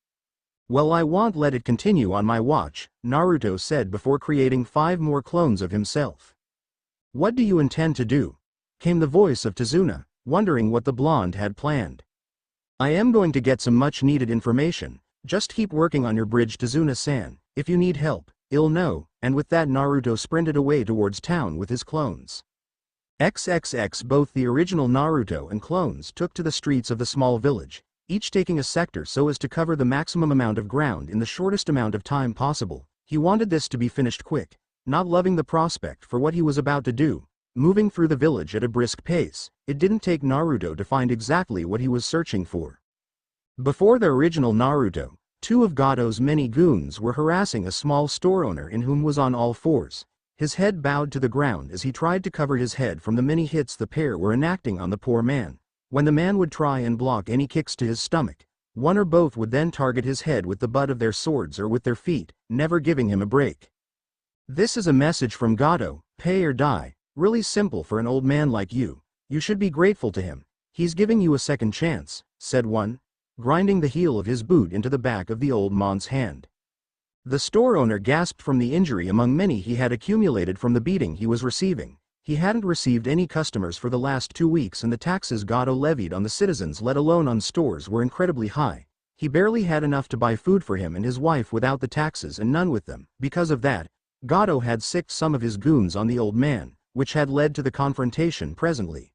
Well, I won't let it continue on my watch, Naruto said before creating 5 more clones of himself. What do you intend to do? Came the voice of Tazuna, wondering what the blonde had planned. I am going to get some much needed information. Just keep working on your bridge, Tazuna-san. If you need help, you'll know. And with that, Naruto sprinted away towards town with his clones. XXX. Both the original Naruto and clones took to the streets of the small village, each taking a sector so as to cover the maximum amount of ground in the shortest amount of time possible. He wanted this to be finished quick, not loving the prospect for what he was about to do. Moving through the village at a brisk pace, it didn't take Naruto to find exactly what he was searching for. Before the original Naruto, 2 of Gato's many goons were harassing a small store owner in whom was on all fours. His head bowed to the ground as he tried to cover his head from the many hits the pair were enacting on the poor man. When the man would try and block any kicks to his stomach, one or both would then target his head with the butt of their swords or with their feet, never giving him a break. This is a message from Gato, pay or die. Really simple for an old man like you. You should be grateful to him. He's giving you a second chance, said one, grinding the heel of his boot into the back of the old man's hand. The store owner gasped from the injury among many he had accumulated from the beating he was receiving. He hadn't received any customers for the last 2 weeks, and the taxes Gato levied on the citizens, let alone on stores, were incredibly high. He barely had enough to buy food for him and his wife without the taxes and none with them. Because of that, Gato had sicked some of his goons on the old man, which had led to the confrontation presently.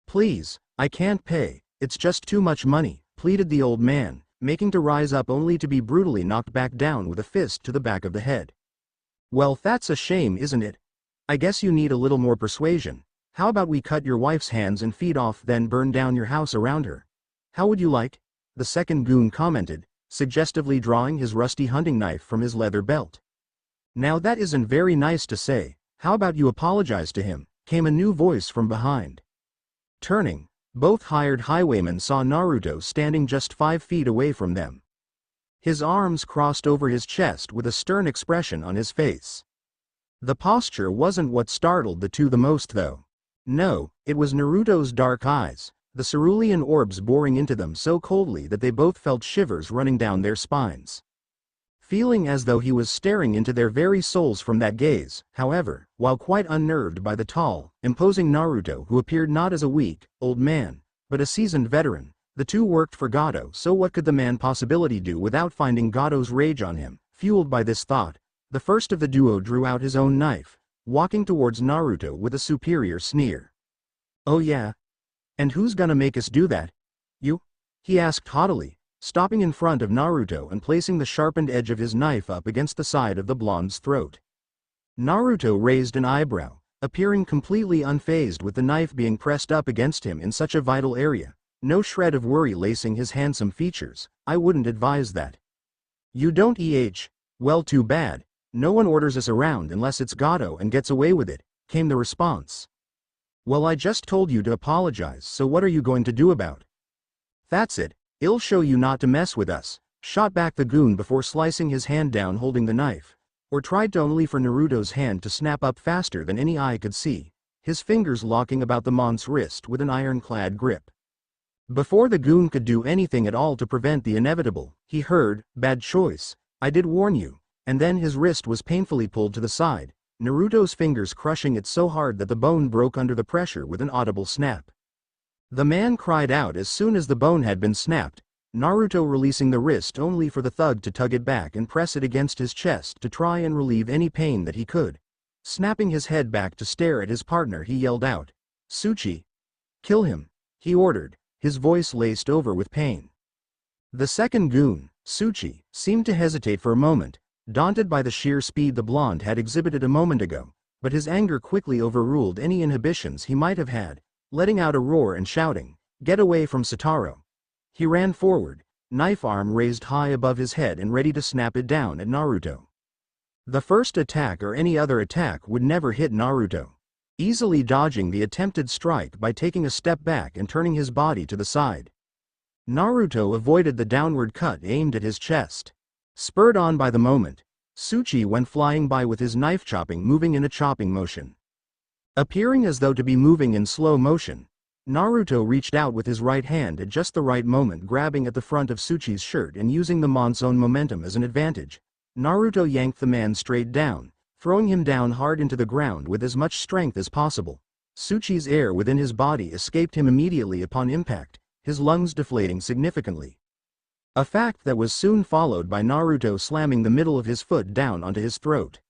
Please, I can't pay, it's just too much money, pleaded the old man, making to rise up only to be brutally knocked back down with a fist to the back of the head. Well, that's a shame, isn't it? I guess you need a little more persuasion. How about we cut your wife's hands and feet off, then burn down your house around her? How would you like? The second goon commented, suggestively drawing his rusty hunting knife from his leather belt. Now that isn't very nice to say. How about you apologize to him? Came a new voice from behind. Turning, both hired highwaymen saw Naruto standing just 5 feet away from them. His arms crossed over his chest with a stern expression on his face. The posture wasn't what startled the two the most though. No, it was Naruto's dark eyes, the cerulean orbs boring into them so coldly that they both felt shivers running down their spines. Feeling as though he was staring into their very souls from that gaze, however, while quite unnerved by the tall, imposing Naruto who appeared not as a weak, old man, but a seasoned veteran, the two worked for Gato, so what could the man possibly do without finding Gato's rage on him? Fueled by this thought, the first of the duo drew out his own knife, walking towards Naruto with a superior sneer. "Oh yeah? And who's gonna make us do that? You?" he asked haughtily, stopping in front of Naruto and placing the sharpened edge of his knife up against the side of the blonde's throat. Naruto raised an eyebrow, appearing completely unfazed with the knife being pressed up against him in such a vital area, no shred of worry lacing his handsome features. "I wouldn't advise that." "You don't Well, too bad. No one orders us around unless it's Gato and gets away with it," came the response. "Well, I just told you to apologize, so what are you going to do about?" "That's it. I'll show you not to mess with us," shot back the goon before slicing his hand down holding the knife, or tried to only for Naruto's hand to snap up faster than any eye could see, his fingers locking about the mon's wrist with an ironclad grip. Before the goon could do anything at all to prevent the inevitable, he heard, "Bad choice. I did warn you," and then his wrist was painfully pulled to the side, Naruto's fingers crushing it so hard that the bone broke under the pressure with an audible snap. The man cried out as soon as the bone had been snapped, Naruto releasing the wrist only for the thug to tug it back and press it against his chest to try and relieve any pain that he could. Snapping his head back to stare at his partner, he yelled out, "Tsuchi! Kill him!" he ordered, his voice laced over with pain. The second goon, Tsuchi, seemed to hesitate for a moment, daunted by the sheer speed the blonde had exhibited a moment ago, but his anger quickly overruled any inhibitions he might have had, letting out a roar and shouting, "Get away from Satoru!" He ran forward, knife arm raised high above his head and ready to snap it down at Naruto. The first attack or any other attack would never hit Naruto, easily dodging the attempted strike by taking a step back and turning his body to the side. Naruto avoided the downward cut aimed at his chest. Spurred on by the moment, Tsuchi went flying by with his knife moving in a chopping motion. Appearing as though to be moving in slow motion, Naruto reached out with his right hand at just the right moment, grabbing at the front of Tsuchi's shirt and using the man's own momentum as an advantage. Naruto yanked the man straight down, throwing him down hard into the ground with as much strength as possible. Tsuchi's air within his body escaped him immediately upon impact, his lungs deflating significantly. A fact that was soon followed by Naruto slamming the middle of his foot down onto his throat.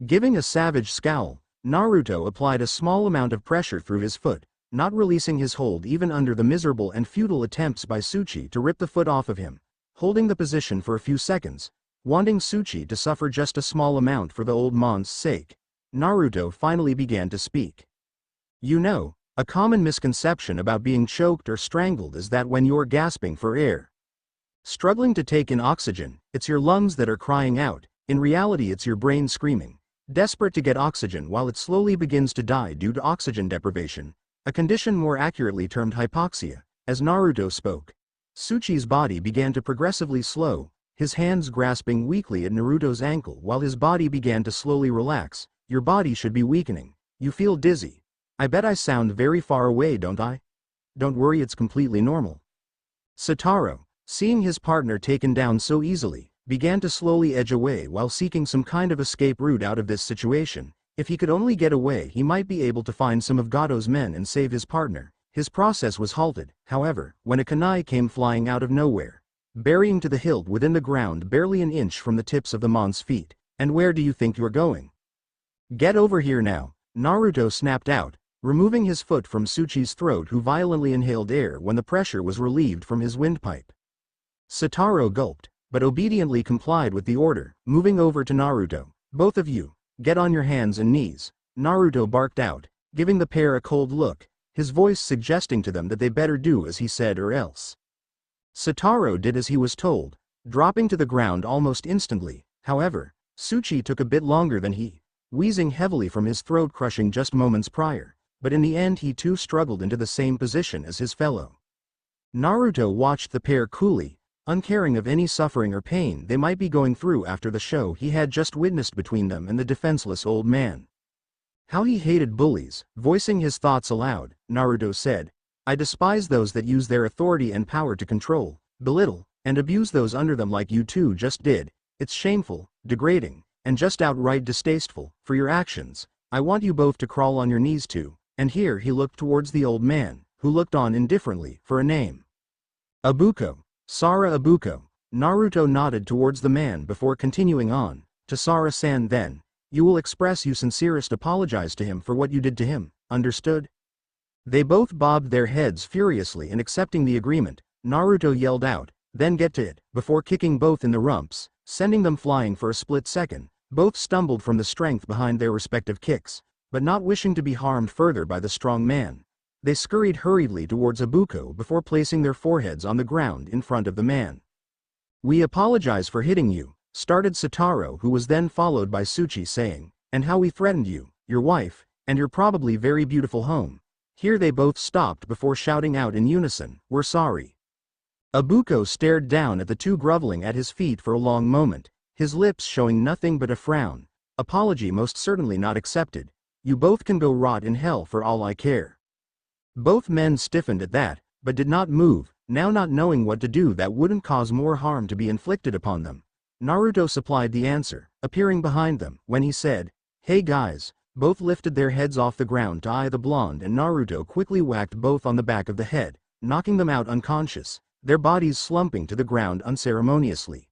Giving a savage scowl, Naruto applied a small amount of pressure through his foot, not releasing his hold even under the miserable and futile attempts by Tsuchi to rip the foot off of him, holding the position for a few seconds, wanting Tsuchi to suffer just a small amount for the old man's sake. Naruto finally began to speak. "You know, a common misconception about being choked or strangled is that when you're gasping for air, struggling to take in oxygen, it's your lungs that are crying out. In reality, it's your brain screaming, desperate to get oxygen while it slowly begins to die due to oxygen deprivation, a condition more accurately termed hypoxia." As Naruto spoke, Tsuchi's body began to progressively slow, his hands grasping weakly at Naruto's ankle while his body began to slowly relax. "Your body should be weakening. You feel dizzy. I bet I sound very far away, don't I? Don't worry, it's completely normal." Satoru, seeing his partner taken down so easily, began to slowly edge away while seeking some kind of escape route out of this situation. If he could only get away, he might be able to find some of Gato's men and save his partner. His process was halted, however, when a kunai came flying out of nowhere, burying to the hilt within the ground barely an inch from the tips of the man's feet. "And where do you think you're going? Get over here now," Naruto snapped out, removing his foot from Tsuchi's throat, who violently inhaled air when the pressure was relieved from his windpipe. Satoru gulped, but obediently complied with the order, moving over to Naruto. "Both of you, get on your hands and knees." Naruto barked out, giving the pair a cold look, his voice suggesting to them that they better do as he said or else. Satoru did as he was told, dropping to the ground almost instantly. However, Tsuchi took a bit longer than he, wheezing heavily from his throat crushing just moments prior, but in the end he too struggled into the same position as his fellow. Naruto watched the pair coolly, uncaring of any suffering or pain they might be going through after the show he had just witnessed between them and the defenseless old man. How he hated bullies. Voicing his thoughts aloud, Naruto said, "I despise those that use their authority and power to control, belittle, and abuse those under them like you two just did. It's shameful, degrading, and just outright distasteful. For your actions, I want you both to crawl on your knees to," and here he looked towards the old man, who looked on indifferently, "for a name." "Abuko. Sara Abuko." Naruto nodded towards the man before continuing on, "To Sara-san then. You will express you sincerest apologize to him for what you did to him, understood?" They both bobbed their heads furiously and accepting the agreement, Naruto yelled out, "Then get to it," before kicking both in the rumps, sending them flying for a split second. Both stumbled from the strength behind their respective kicks, but not wishing to be harmed further by the strong man. They scurried hurriedly towards Abuko before placing their foreheads on the ground in front of the man. "We apologize for hitting you," started Satoru, who was then followed by Tsuchi saying, "and how we threatened you, your wife, and your probably very beautiful home." Here they both stopped before shouting out in unison, "We're sorry." Abuko stared down at the two groveling at his feet for a long moment, his lips showing nothing but a frown. "Apology most certainly not accepted. You both can go rot in hell for all I care." Both men stiffened at that, but did not move, now not knowing what to do that wouldn't cause more harm to be inflicted upon them. Naruto supplied the answer, appearing behind them, when he said, "Hey guys." Both lifted their heads off the ground to eye the blonde and Naruto quickly whacked both on the back of the head, knocking them out unconscious, their bodies slumping to the ground unceremoniously.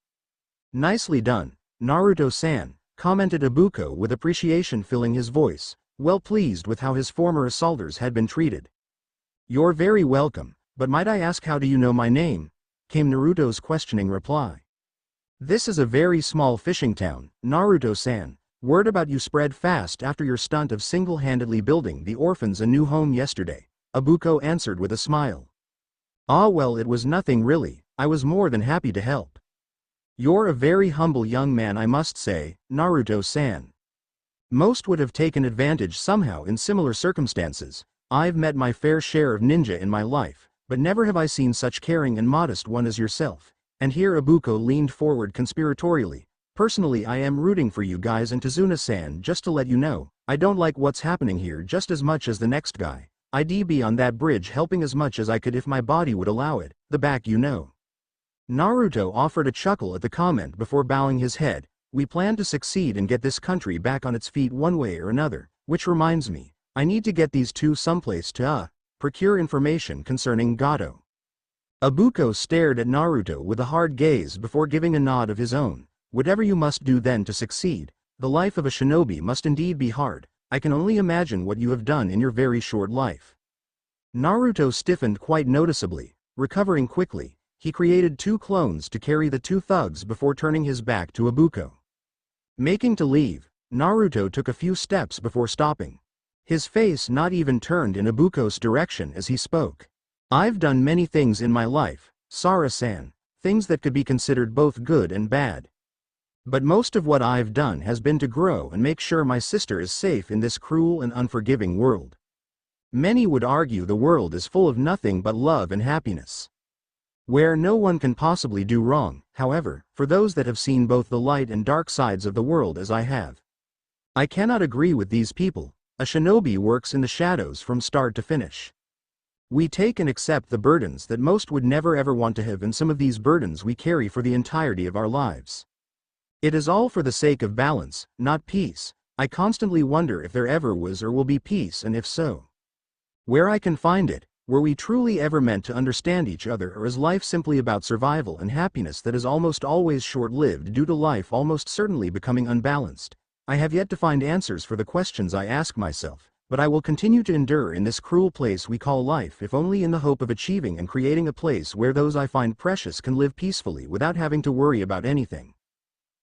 "Nicely done, Naruto-san," commented Abuko with appreciation filling his voice, well pleased with how his former assaulters had been treated. "You're very welcome, but might I ask how do you know my name?" came Naruto's questioning reply. "This is a very small fishing town, Naruto-san. Word about you spread fast after your stunt of single-handedly building the orphans a new home yesterday," Abuko answered with a smile. "Ah well, it was nothing really, I was more than happy to help." "You're a very humble young man I must say, Naruto-san. Most would have taken advantage somehow in similar circumstances. I've met my fair share of ninja in my life, but never have I seen such caring and modest one as yourself." And here Abuko leaned forward conspiratorially. "Personally I am rooting for you guys and Tazuna-san, just to let you know, I don't like what's happening here just as much as the next guy. I'd be on that bridge helping as much as I could if my body would allow it, the back you know." Naruto offered a chuckle at the comment before bowing his head. "We plan to succeed and get this country back on its feet one way or another, which reminds me, I need to get these two someplace to, procure information concerning Gato." Abuko stared at Naruto with a hard gaze before giving a nod of his own. "Whatever you must do then to succeed, the life of a shinobi must indeed be hard. I can only imagine what you have done in your very short life." Naruto stiffened quite noticeably. Recovering quickly, he created two clones to carry the two thugs before turning his back to Abuko. Making to leave, Naruto took a few steps before stopping. His face not even turned in Abuko's direction as he spoke. "I've done many things in my life, Sara-san, things that could be considered both good and bad. But most of what I've done has been to grow and make sure my sister is safe in this cruel and unforgiving world. Many would argue the world is full of nothing but love and happiness, where no one can possibly do wrong. However, for those that have seen both the light and dark sides of the world as I have, I cannot agree with these people. A shinobi works in the shadows from start to finish. We take and accept the burdens that most would never ever want to have, and some of these burdens we carry for the entirety of our lives. It is all for the sake of balance, not peace. I constantly wonder if there ever was or will be peace, and if so, where I can find it. Were we truly ever meant to understand each other, or is life simply about survival and happiness that is almost always short-lived due to life almost certainly becoming unbalanced? I have yet to find answers for the questions I ask myself, but I will continue to endure in this cruel place we call life, if only in the hope of achieving and creating a place where those I find precious can live peacefully without having to worry about anything."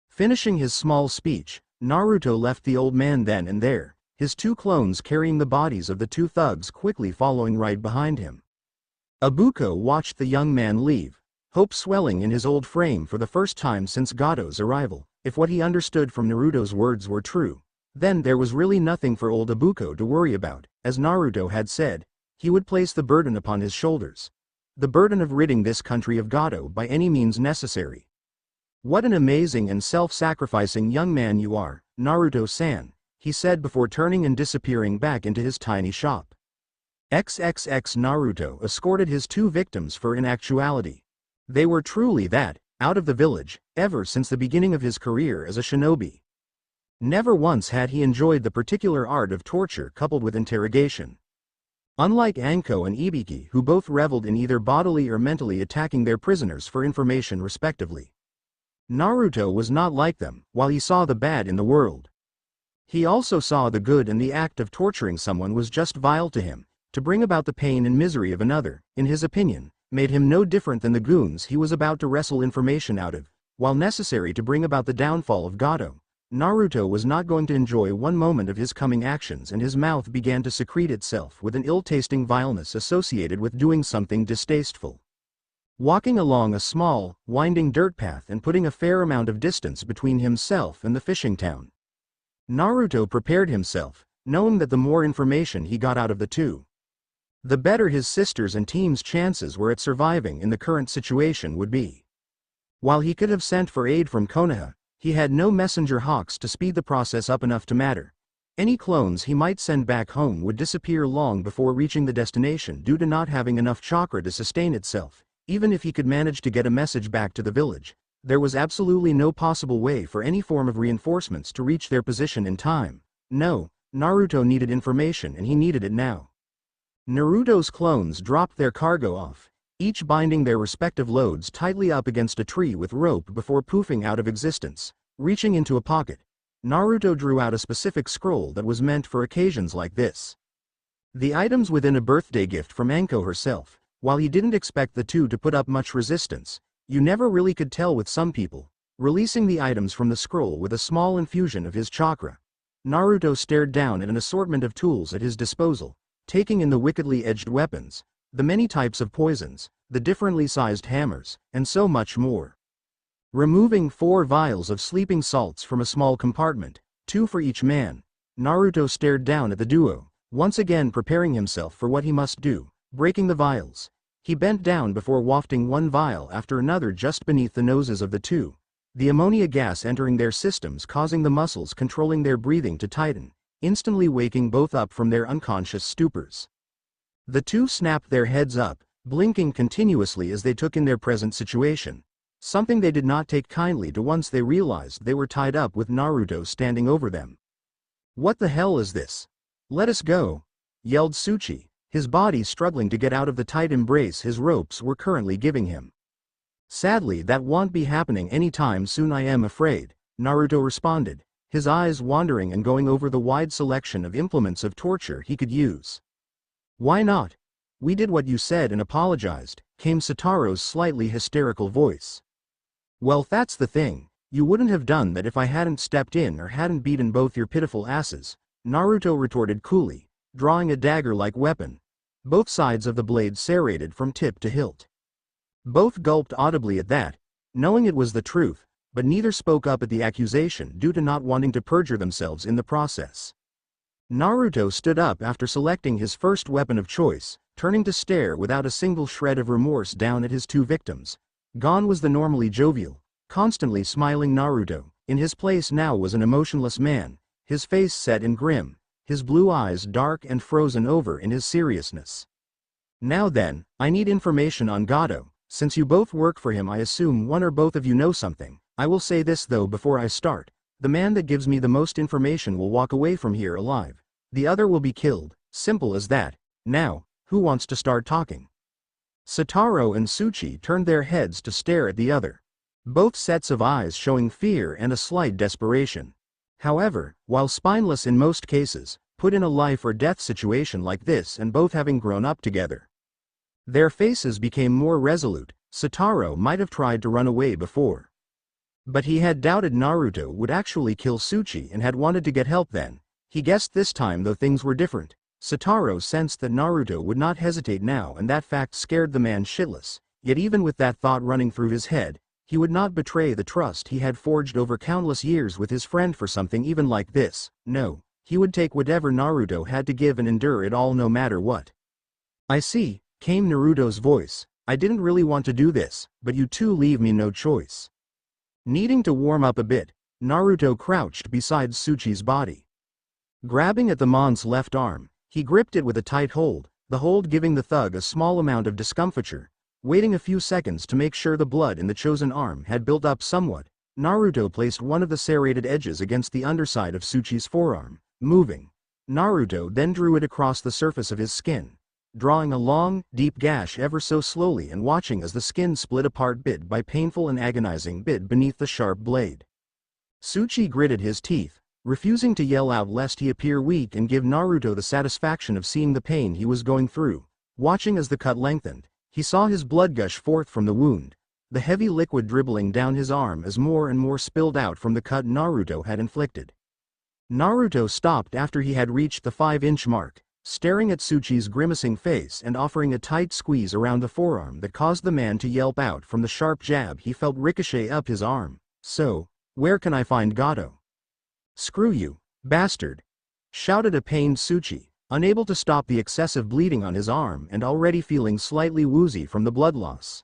Finishing his small speech, Naruto left the old man then and there, his two clones carrying the bodies of the two thugs quickly following right behind him. Ibuko watched the young man leave, hope swelling in his old frame for the first time since Gado's arrival. If what he understood from Naruto's words were true, then there was really nothing for old Ibuko to worry about. As Naruto had said, he would place the burden upon his shoulders. The burden of ridding this country of Gado by any means necessary. "What an amazing and self-sacrificing young man you are, Naruto-san," he said before turning and disappearing back into his tiny shop. XXX Naruto escorted his two victims for in actuality. They were truly that, out of the village, ever since the beginning of his career as a shinobi. Never once had he enjoyed the particular art of torture coupled with interrogation. Unlike Anko and Ibiki, who both reveled in either bodily or mentally attacking their prisoners for information respectively, Naruto was not like them. While he saw the bad in the world, he also saw the good, and the act of torturing someone was just vile to him. To bring about the pain and misery of another, in his opinion, made him no different than the goons he was about to wrestle information out of. While necessary to bring about the downfall of Gado, Naruto was not going to enjoy one moment of his coming actions, and his mouth began to secrete itself with an ill-tasting vileness associated with doing something distasteful. Walking along a small, winding dirt path and putting a fair amount of distance between himself and the fishing town, Naruto prepared himself, knowing that the more information he got out of the two, the better his sisters and team's chances were at surviving in the current situation would be. While he could have sent for aid from Konoha, he had no messenger hawks to speed the process up enough to matter. Any clones he might send back home would disappear long before reaching the destination due to not having enough chakra to sustain itself. Even if he could manage to get a message back to the village, there was absolutely no possible way for any form of reinforcements to reach their position in time. No, Naruto needed information, and he needed it now. Naruto's clones dropped their cargo off, each binding their respective loads tightly up against a tree with rope before poofing out of existence. Reaching into a pocket, Naruto drew out a specific scroll that was meant for occasions like this. The items within a birthday gift from Anko herself. While he didn't expect the two to put up much resistance, you never really could tell with some people. Releasing the items from the scroll with a small infusion of his chakra, Naruto stared down at an assortment of tools at his disposal, taking in the wickedly edged weapons, the many types of poisons, the differently sized hammers, and so much more. Removing 4 vials of sleeping salts from a small compartment, 2 for each man, Naruto stared down at the duo, once again preparing himself for what he must do, breaking the vials. He bent down before wafting one vial after another just beneath the noses of the two, the ammonia gas entering their systems causing the muscles controlling their breathing to tighten, instantly waking both up from their unconscious stupors. The two snapped their heads up, blinking continuously as they took in their present situation, something they did not take kindly to once they realized they were tied up with Naruto standing over them. "What the hell is this? Let us go," yelled Tsuchi, his body struggling to get out of the tight embrace his ropes were currently giving him. "Sadly, that won't be happening anytime soon, I am afraid," Naruto responded, his eyes wandering and going over the wide selection of implements of torture he could use. "Why not? We did what you said and apologized," came Satoru's slightly hysterical voice. "Well, that's the thing, you wouldn't have done that if I hadn't stepped in or hadn't beaten both your pitiful asses," Naruto retorted coolly, drawing a dagger-like weapon, both sides of the blade serrated from tip to hilt. Both gulped audibly at that, knowing it was the truth, but neither spoke up at the accusation due to not wanting to perjure themselves in the process. Naruto stood up after selecting his first weapon of choice, turning to stare without a single shred of remorse down at his two victims. Gone was the normally jovial, constantly smiling Naruto. In his place now was an emotionless man, his face set and grim, his blue eyes dark and frozen over in his seriousness. "Now then, I need information on Gado. Since you both work for him, I assume one or both of you know something. I will say this though before I start. The man that gives me the most information will walk away from here alive. The other will be killed. Simple as that. Now, who wants to start talking?" Satoru and Tsuchi turned their heads to stare at the other, both sets of eyes showing fear and a slight desperation. However, while spineless in most cases, put in a life or death situation like this and both having grown up together, their faces became more resolute. Satoru might have tried to run away before, but he had doubted Naruto would actually kill Tsuchi and had wanted to get help then. He guessed this time though things were different. Satoru sensed that Naruto would not hesitate now, and that fact scared the man shitless. Yet even with that thought running through his head, he would not betray the trust he had forged over countless years with his friend for something even like this. No, he would take whatever Naruto had to give and endure it all no matter what. "I see," came Naruto's voice. "I didn't really want to do this, but you two leave me no choice." Needing to warm up a bit, Naruto crouched beside Tsuchi's body. Grabbing at the man's left arm, he gripped it with a tight hold, the hold giving the thug a small amount of discomfiture. Waiting a few seconds to make sure the blood in the chosen arm had built up somewhat, Naruto placed one of the serrated edges against the underside of Tsuchi's forearm. Moving, Naruto then drew it across the surface of his skin, drawing a long, deep gash ever so slowly and watching as the skin split apart bit by painful and agonizing bit beneath the sharp blade. Tsuchi gritted his teeth, refusing to yell out lest he appear weak and give Naruto the satisfaction of seeing the pain he was going through. Watching as the cut lengthened, he saw his blood gush forth from the wound, the heavy liquid dribbling down his arm as more and more spilled out from the cut Naruto had inflicted. Naruto stopped after he had reached the 5-inch mark, staring at Tsuchi's grimacing face and offering a tight squeeze around the forearm that caused the man to yelp out from the sharp jab he felt ricochet up his arm. "So, where can I find Gato?" "Screw you, bastard!" shouted a pained Tsuchi, unable to stop the excessive bleeding on his arm and already feeling slightly woozy from the blood loss.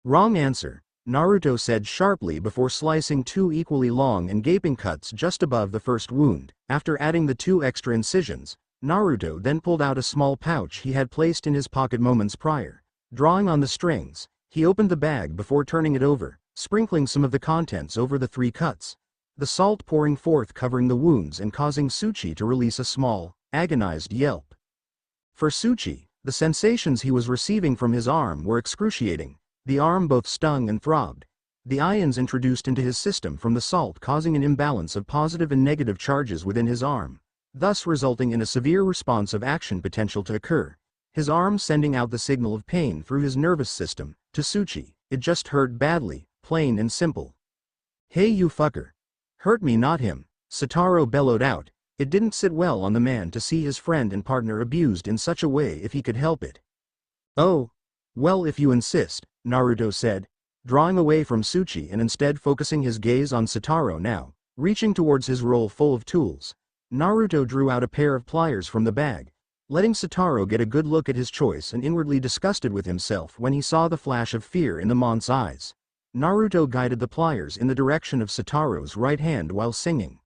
"Wrong answer," Naruto said sharply before slicing 2 equally long and gaping cuts just above the first wound. After adding the 2 extra incisions, Naruto then pulled out a small pouch he had placed in his pocket moments prior. Drawing on the strings, he opened the bag before turning it over, sprinkling some of the contents over the 3 cuts, the salt pouring forth covering the wounds and causing Tsuchi to release a small, agonized yelp. For Tsuchi, the sensations he was receiving from his arm were excruciating. The arm both stung and throbbed, the ions introduced into his system from the salt causing an imbalance of positive and negative charges within his arm, thus resulting in a severe response of action potential to occur. His arm sending out the signal of pain through his nervous system. To Tsuchi, it just hurt badly, plain and simple. "Hey you fucker. Hurt me not him," Satoru bellowed out. It didn't sit well on the man to see his friend and partner abused in such a way if he could help it. "Oh, well if you insist," Naruto said, drawing away from Tsuchi and instead focusing his gaze on Satoru now. Reaching towards his roll full of tools, Naruto drew out a pair of pliers from the bag, letting Satoru get a good look at his choice and inwardly disgusted with himself when he saw the flash of fear in the man's eyes. Naruto guided the pliers in the direction of Satoru's right hand while singing.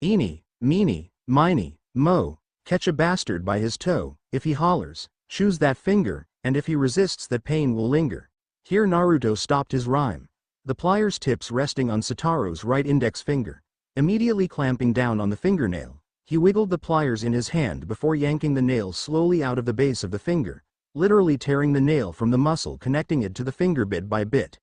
"Eeny, meeny, miny, mo, catch a bastard by his toe, if he hollers, choose that finger, and if he resists that pain will linger." Here Naruto stopped his rhyme, the pliers tips resting on Satoru's right index finger. Immediately clamping down on the fingernail, he wiggled the pliers in his hand before yanking the nail slowly out of the base of the finger, literally tearing the nail from the muscle connecting it to the finger bit by bit.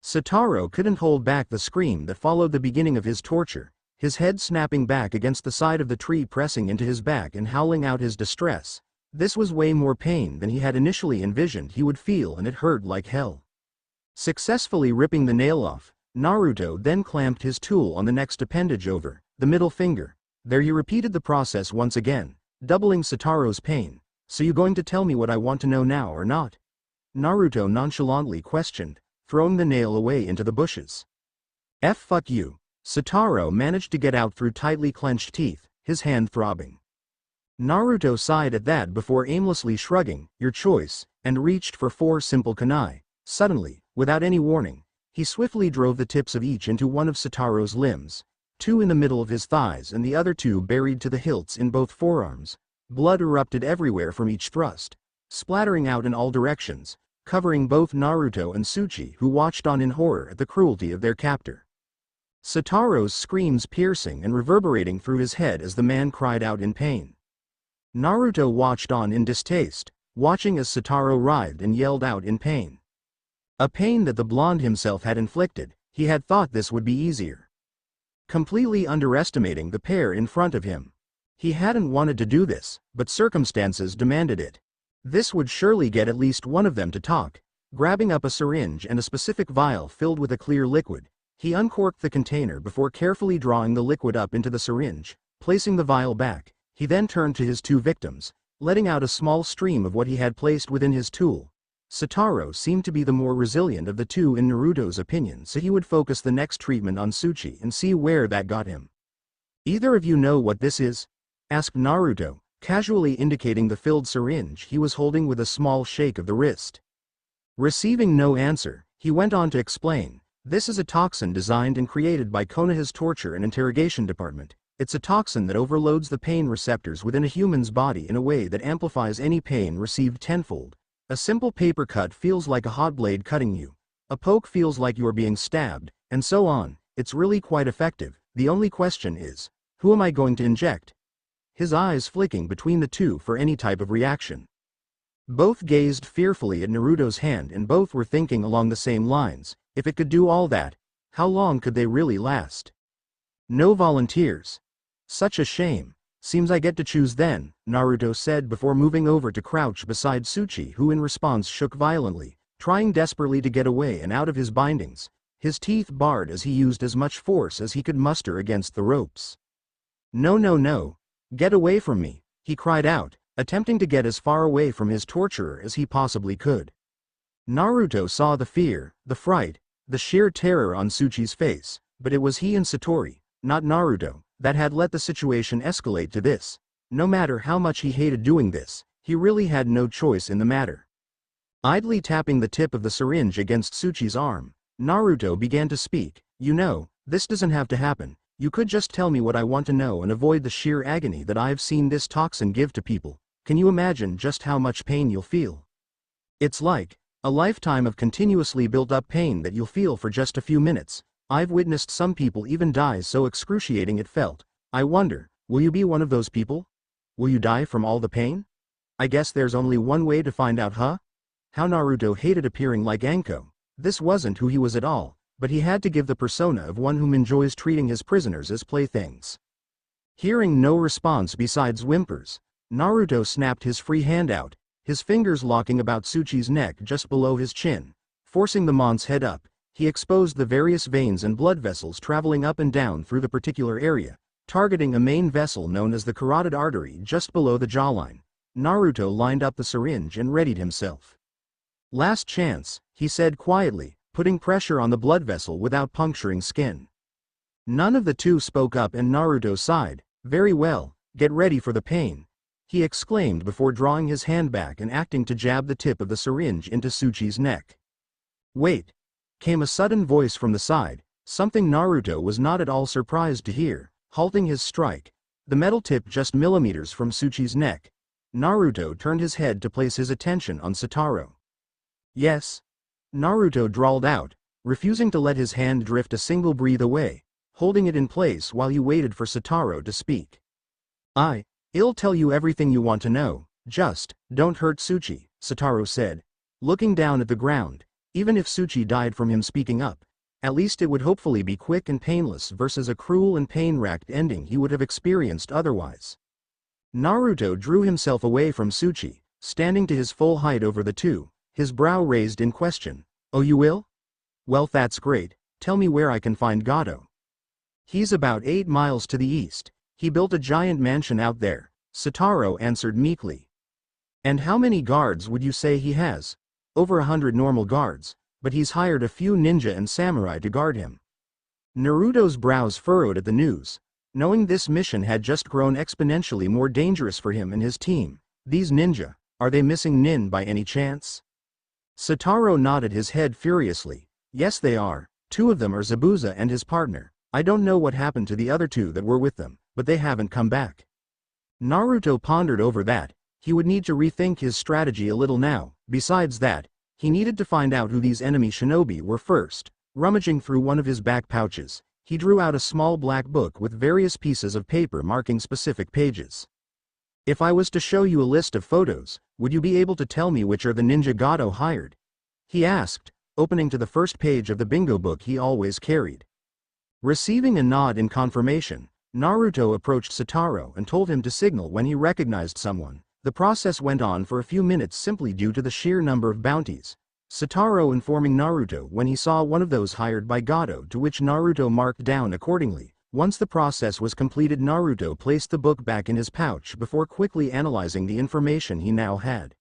Satoru couldn't hold back the scream that followed the beginning of his torture, his head snapping back against the side of the tree, pressing into his back and howling out his distress. This was way more pain than he had initially envisioned he would feel, and it hurt like hell. Successfully ripping the nail off, Naruto then clamped his tool on the next appendage over the middle finger. There he repeated the process once again, doubling Satoru's pain. "So you going to tell me what I want to know now or not?" Naruto nonchalantly questioned, throwing the nail away into the bushes. Fuck you," Satoru managed to get out through tightly clenched teeth, his hand throbbing. Naruto sighed at that before aimlessly shrugging, "Your choice," and reached for 4 simple kunai. Suddenly, without any warning, he swiftly drove the tips of each into one of Satoru's limbs, 2 in the middle of his thighs and the other 2 buried to the hilts in both forearms. Blood erupted everywhere from each thrust, splattering out in all directions, covering both Naruto and Tsuchi, who watched on in horror at the cruelty of their captor. Satoru's screams piercing and reverberating through his head as the man cried out in pain. Naruto watched on in distaste, watching as Satoru writhed and yelled out in pain. A pain that the blonde himself had inflicted. He had thought this would be easier. Completely underestimating the pair in front of him. He hadn't wanted to do this, but circumstances demanded it. This would surely get at least one of them to talk. Grabbing up a syringe and a specific vial filled with a clear liquid, he uncorked the container before carefully drawing the liquid up into the syringe, Placing the vial back, he then turned to his two victims, letting out a small stream of what he had placed within his tool. Satoru seemed to be the more resilient of the two in Naruto's opinion, so he would focus the next treatment on Tsuchi and see where that got him. "Either of you know what this is?" asked Naruto, casually indicating the filled syringe he was holding with a small shake of the wrist. Receiving no answer, he went on to explain, "This is a toxin designed and created by Konoha's torture and interrogation department. It's a toxin that overloads the pain receptors within a human's body in a way that amplifies any pain received tenfold. A simple paper cut feels like a hot blade cutting you. A poke feels like you're being stabbed, and so on. It's really quite effective. The only question is, who am I going to inject?" His eyes flicking between the two for any type of reaction. Both gazed fearfully at Naruto's hand and both were thinking along the same lines. If it could do all that, how long could they really last? No volunteers. Such a shame. "Seems I get to choose then," Naruto said before moving over to crouch beside Tsuchi, who in response shook violently, trying desperately to get away and out of his bindings, his teeth bared as he used as much force as he could muster against the ropes. "No, no, no. Get away from me," he cried out, attempting to get as far away from his torturer as he possibly could. Naruto saw the fear, the fright, the sheer terror on Tsuchi's face, but it was he and Satori, not Naruto, that had let the situation escalate to this. No matter how much he hated doing this, he really had no choice in the matter. Idly tapping the tip of the syringe against Tsuchi's arm, Naruto began to speak. "You know, this doesn't have to happen. You could just tell me what I want to know and avoid the sheer agony that I've seen this toxin give to people. Can you imagine just how much pain you'll feel? It's like a lifetime of continuously built-up pain that you'll feel for just a few minutes. I've witnessed some people even die so excruciating it felt. I wonder, will you be one of those people? Will you die from all the pain? I guess there's only one way to find out, huh?" How Naruto hated appearing like Anko. This wasn't who he was at all, but he had to give the persona of one whom enjoys treating his prisoners as playthings. Hearing no response besides whimpers, Naruto snapped his free hand out, his fingers locking about Tsuchi's neck just below his chin. Forcing the mon's head up, he exposed the various veins and blood vessels traveling up and down through the particular area, targeting a main vessel known as the carotid artery just below the jawline. Naruto lined up the syringe and readied himself. "Last chance," he said quietly, putting pressure on the blood vessel without puncturing skin. None of the two spoke up and Naruto sighed. "Very well, get ready for the pain," he exclaimed before drawing his hand back and acting to jab the tip of the syringe into Tsuchi's neck. "Wait," came a sudden voice from the side, something Naruto was not at all surprised to hear, halting his strike, the metal tip just millimeters from Tsuchi's neck. Naruto turned his head to place his attention on Satoru. "Yes?" Naruto drawled out, refusing to let his hand drift a single breath away, holding it in place while he waited for Satoru to speak. "I'll tell you everything you want to know, just don't hurt Tsuchi," Satoru said, looking down at the ground. Even if Tsuchi died from him speaking up, at least it would hopefully be quick and painless versus a cruel and pain-racked ending he would have experienced otherwise. Naruto drew himself away from Tsuchi, standing to his full height over the two, his brow raised in question. "Oh, you will? Well, that's great. Tell me where I can find Gato." "He's about 8 miles to the east. He built a giant mansion out there," Satoru answered meekly. "And how many guards would you say he has?" "Over 100 normal guards, but he's hired a few ninja and samurai to guard him." Naruto's brows furrowed at the news. Knowing this mission had just grown exponentially more dangerous for him and his team. These ninja, are they missing Nin by any chance? Satoru nodded his head furiously. "Yes, they are. 2 of them are Zabuza and his partner. I don't know what happened to the other 2 that were with them, but they haven't come back." Naruto pondered over that. He would need to rethink his strategy a little now. Besides that, he needed to find out who these enemy shinobi were first. Rummaging through one of his back pouches, he drew out a small black book with various pieces of paper marking specific pages. "If I was to show you a list of photos, would you be able to tell me which are the ninja Gato hired?" he asked, opening to the first page of the bingo book he always carried. Receiving a nod in confirmation, Naruto approached Satoru and told him to signal when he recognized someone. The process went on for a few minutes simply due to the sheer number of bounties. Satoru informing Naruto when he saw one of those hired by Gato, to which Naruto marked down accordingly, Once the process was completed, Naruto placed the book back in his pouch before quickly analyzing the information he now had.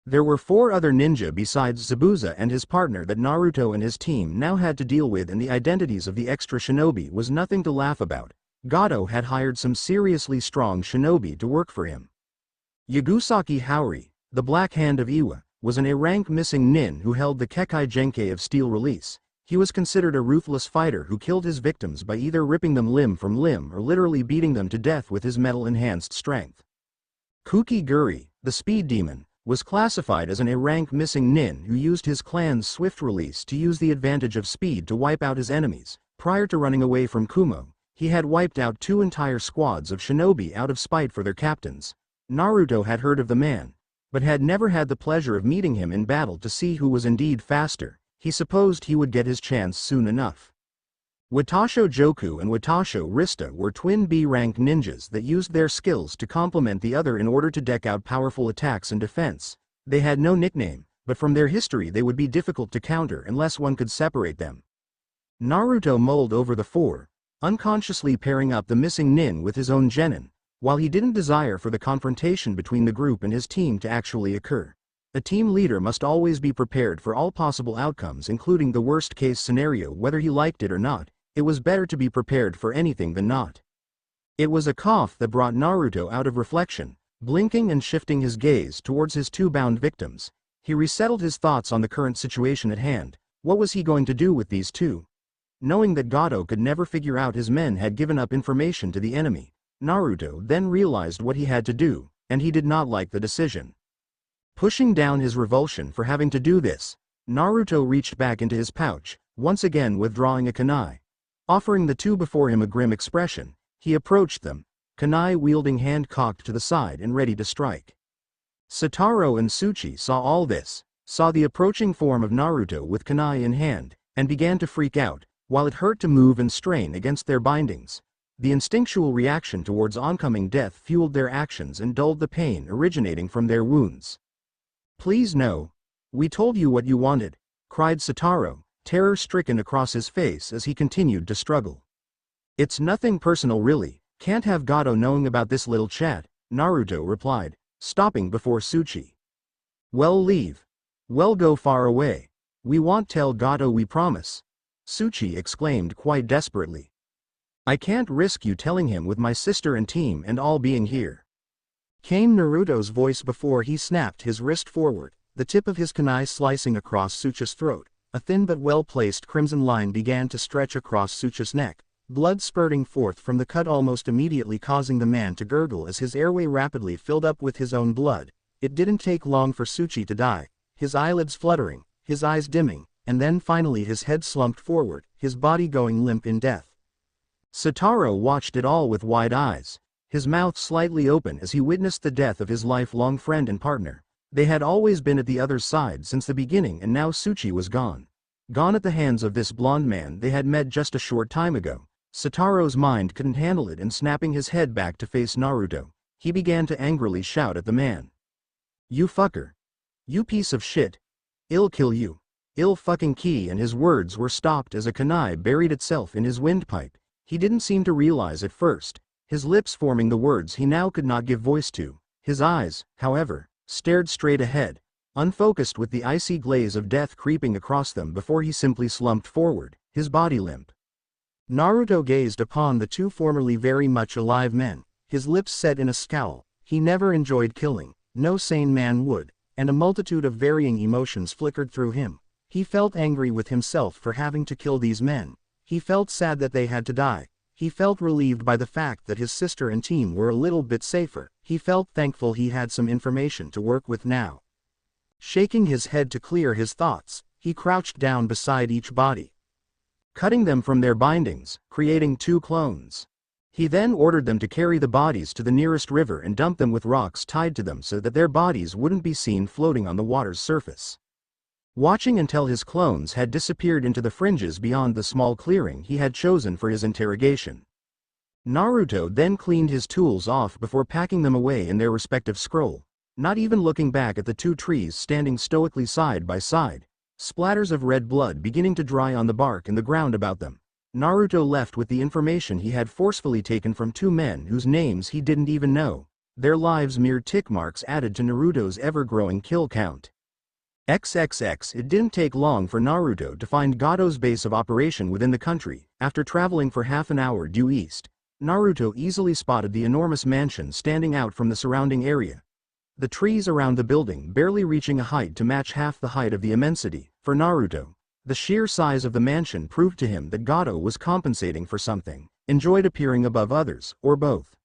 There were 4 other ninja besides Zabuza and his partner that Naruto and his team now had to deal with, and the identities of the extra shinobi was nothing to laugh about. Gato had hired some seriously strong shinobi to work for him. Yagusaki Haori, the Black Hand of Iwa, was an A-rank missing nin who held the Kekai Genkei of Steel Release. He was considered a ruthless fighter who killed his victims by either ripping them limb from limb or literally beating them to death with his metal-enhanced strength. Kuki Guri, the Speed Demon, was classified as an A-rank missing nin who used his clan's swift release to use the advantage of speed to wipe out his enemies. Prior to running away from Kumo, he had wiped out 2 entire squads of shinobi out of spite for their captains. Naruto had heard of the man, but had never had the pleasure of meeting him in battle to see who was indeed faster. He supposed he would get his chance soon enough. Watasho Joku and Watasho Rista were twin B-rank ninjas that used their skills to complement the other in order to deck out powerful attacks and defense. They had no nickname, but from their history they would be difficult to counter unless one could separate them. Naruto mulled over the 4, unconsciously pairing up the missing nin with his own genin, while he didn't desire for the confrontation between the group and his team to actually occur. A team leader must always be prepared for all possible outcomes, including the worst-case scenario. Whether he liked it or not, it was better to be prepared for anything than not. It was a cough that brought Naruto out of reflection. Blinking and shifting his gaze towards his 2 bound victims, he resettled his thoughts on the current situation at hand. What was he going to do with these 2? Knowing that Gato could never figure out his men had given up information to the enemy, Naruto then realized what he had to do, and he did not like the decision. Pushing down his revulsion for having to do this, Naruto reached back into his pouch, once again withdrawing a kunai. Offering the 2 before him a grim expression, he approached them, kunai-wielding hand cocked to the side and ready to strike. Satoru and Tsuchi saw all this, saw the approaching form of Naruto with kunai in hand, and began to freak out. While it hurt to move and strain against their bindings, the instinctual reaction towards oncoming death fueled their actions and dulled the pain originating from their wounds. "Please no. We told you what you wanted," cried Satoru, terror stricken across his face as he continued to struggle. "It's nothing personal really, can't have Gato knowing about this little chat," Naruto replied, stopping before Tsuchi. "Well, leave. Well, go far away. We won't tell Gato, we promise," Tsuchi exclaimed quite desperately. "I can't risk you telling him with my sister and team and all being here," came Naruto's voice before he snapped his wrist forward, the tip of his kunai slicing across Tsuchi's throat. A thin but well-placed crimson line began to stretch across Tsuchi's neck, blood spurting forth from the cut almost immediately, causing the man to gurgle as his airway rapidly filled up with his own blood. It didn't take long for Tsuchi to die, his eyelids fluttering, his eyes dimming, and then finally his head slumped forward, his body going limp in death. Satoru watched it all with wide eyes, his mouth slightly open as he witnessed the death of his lifelong friend and partner. They had always been at the other's side since the beginning, and now Tsuchi was gone. Gone at the hands of this blonde man they had met just a short time ago. Satoru's mind couldn't handle it, and snapping his head back to face Naruto, he began to angrily shout at the man. "You fucker. You piece of shit. I'll kill you. I'll fucking key," and his words were stopped as a kunai buried itself in his windpipe. He didn't seem to realize at first, his lips forming the words he now could not give voice to. His eyes, however, stared straight ahead, unfocused, with the icy glaze of death creeping across them before he simply slumped forward, his body limp. Naruto gazed upon the 2 formerly very much alive men, his lips set in a scowl. He never enjoyed killing, no sane man would, and a multitude of varying emotions flickered through him. He felt angry with himself for having to kill these men. He felt sad that they had to die. He felt relieved by the fact that his sister and team were a little bit safer. He felt thankful he had some information to work with now. Shaking his head to clear his thoughts, he crouched down beside each body, cutting them from their bindings, creating 2 clones. He then ordered them to carry the bodies to the nearest river and dump them with rocks tied to them so that their bodies wouldn't be seen floating on the water's surface. Watching until his clones had disappeared into the fringes beyond the small clearing he had chosen for his interrogation, Naruto then cleaned his tools off before packing them away in their respective scroll, not even looking back at the 2 trees standing stoically side by side, splatters of red blood beginning to dry on the bark and the ground about them. Naruto left with the information he had forcefully taken from two men whose names he didn't even know, their lives mere tick marks added to Naruto's ever-growing kill count. XXX. It didn't take long for Naruto to find Gado's base of operation within the country. After traveling for half an hour due east, Naruto easily spotted the enormous mansion standing out from the surrounding area. The trees around the building barely reaching a height to match half the height of the immensity. For Naruto, the sheer size of the mansion proved to him that Gado was compensating for something, enjoyed appearing above others, or both.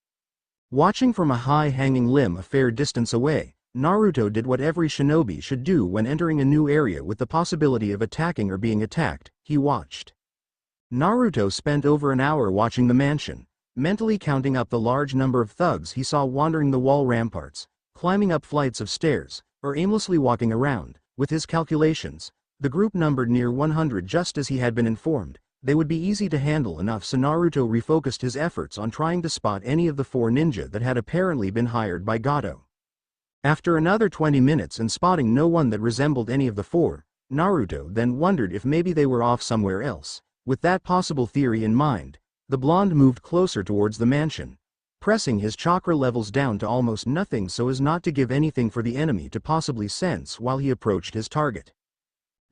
Watching from a high-hanging limb a fair distance away, Naruto did what every shinobi should do when entering a new area with the possibility of attacking or being attacked. He watched. Naruto spent over an hour watching the mansion, mentally counting up the large number of thugs he saw wandering the wall ramparts, climbing up flights of stairs, or aimlessly walking around. With his calculations, the group numbered near 100 just as he had been informed. They would be easy to handle enough, so Naruto refocused his efforts on trying to spot any of the 4 ninja that had apparently been hired by Gado. After another 20 minutes and spotting no one that resembled any of the 4, Naruto then wondered if maybe they were off somewhere else. With that possible theory in mind, the blonde moved closer towards the mansion, pressing his chakra levels down to almost nothing so as not to give anything for the enemy to possibly sense while he approached his target.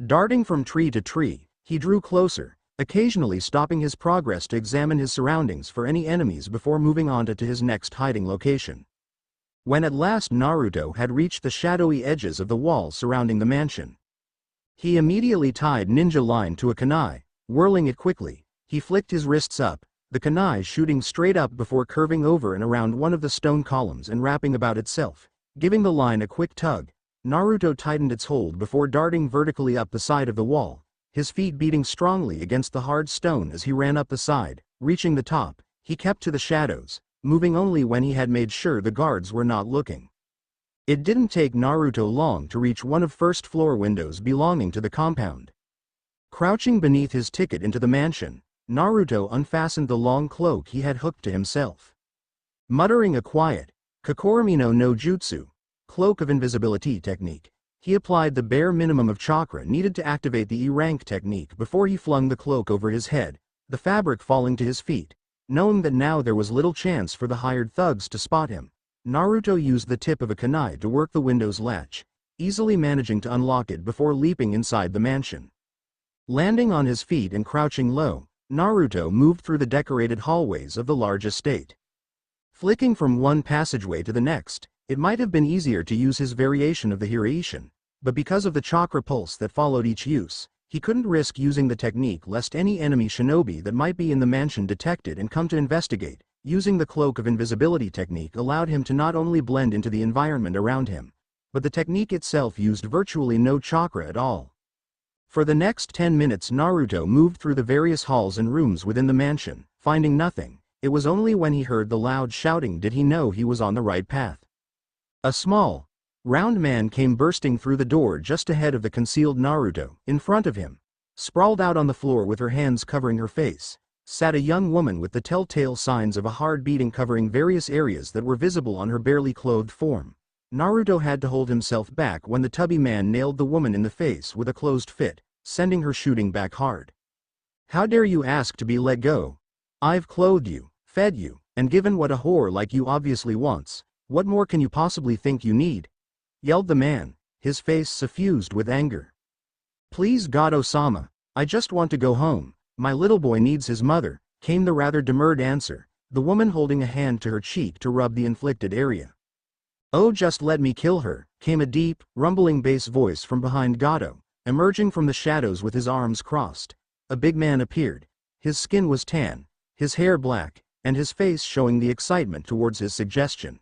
Darting from tree to tree, he drew closer, occasionally stopping his progress to examine his surroundings for any enemies before moving on to his next hiding location. When at last Naruto had reached the shadowy edges of the wall surrounding the mansion, he immediately tied ninja line to a kunai, whirling it quickly. He flicked his wrists up, the kunai shooting straight up before curving over and around one of the stone columns and wrapping about itself. Giving the line a quick tug, Naruto tightened its hold before darting vertically up the side of the wall, his feet beating strongly against the hard stone as he ran up the side. Reaching the top, he kept to the shadows, moving only when he had made sure the guards were not looking. It didn't take Naruto long to reach one of first-floor windows belonging to the compound. Crouching beneath his ticket into the mansion, Naruto unfastened the long cloak he had hooked to himself. Muttering a quiet, Kakuramino no Jutsu, cloak of invisibility technique, he applied the bare minimum of chakra needed to activate the E-rank technique before he flung the cloak over his head, the fabric falling to his feet. Knowing that now there was little chance for the hired thugs to spot him, Naruto used the tip of a kunai to work the window's latch, easily managing to unlock it before leaping inside the mansion. Landing on his feet and crouching low, Naruto moved through the decorated hallways of the large estate. Flicking from one passageway to the next, it might have been easier to use his variation of the Hiraishin, but because of the chakra pulse that followed each use, he couldn't risk using the technique lest any enemy shinobi that might be in the mansion detected and come to investigate. Using the cloak of invisibility technique allowed him to not only blend into the environment around him, but the technique itself used virtually no chakra at all. For the next 10 minutes Naruto moved through the various halls and rooms within the mansion, finding nothing. It was only when he heard the loud shouting did he know he was on the right path. A small, round man came bursting through the door just ahead of the concealed Naruto. In front of him, sprawled out on the floor with her hands covering her face, sat a young woman with the telltale signs of a hard beating covering various areas that were visible on her barely clothed form. Naruto had to hold himself back when the tubby man nailed the woman in the face with a closed fist, sending her shooting back hard. "How dare you ask to be let go? I've clothed you, fed you, and given what a whore like you obviously wants. What more can you possibly think you need?" yelled the man, his face suffused with anger. "Please Gado-sama, I just want to go home. My little boy needs his mother," came the rather demurred answer, the woman holding a hand to her cheek to rub the inflicted area. "Oh, just let me kill her," came a deep, rumbling bass voice from behind Gado. Emerging from the shadows with his arms crossed, a big man appeared. His skin was tan, his hair black, and his face showing the excitement towards his suggestion.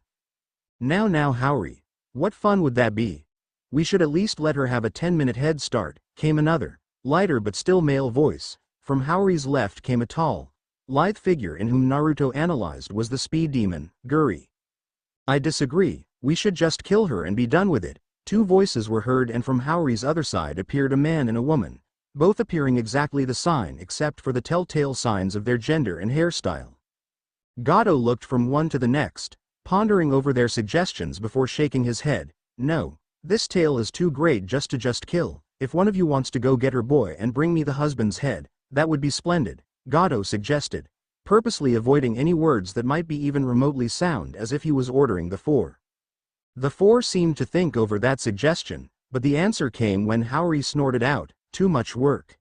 Now Howie, what fun would that be? We should at least let her have a 10-minute head start," came another, lighter but still male voice. From Howry's left came a tall, lithe figure in whom Naruto analyzed was the speed demon, Guri. "I disagree, we should just kill her and be done with it." Two voices were heard, and from Howry's other side appeared a man and a woman, both appearing exactly the same except for the telltale signs of their gender and hairstyle. Gado looked from one to the next, pondering over their suggestions before shaking his head. "No, this tale is too great just to kill. If one of you wants to go get her boy and bring me the husband's head, that would be splendid. Gato suggested, purposely avoiding any words that might be even remotely sound as if he was ordering the four. The four seemed to think over that suggestion, but the answer came when Haori snorted out, "Too much work."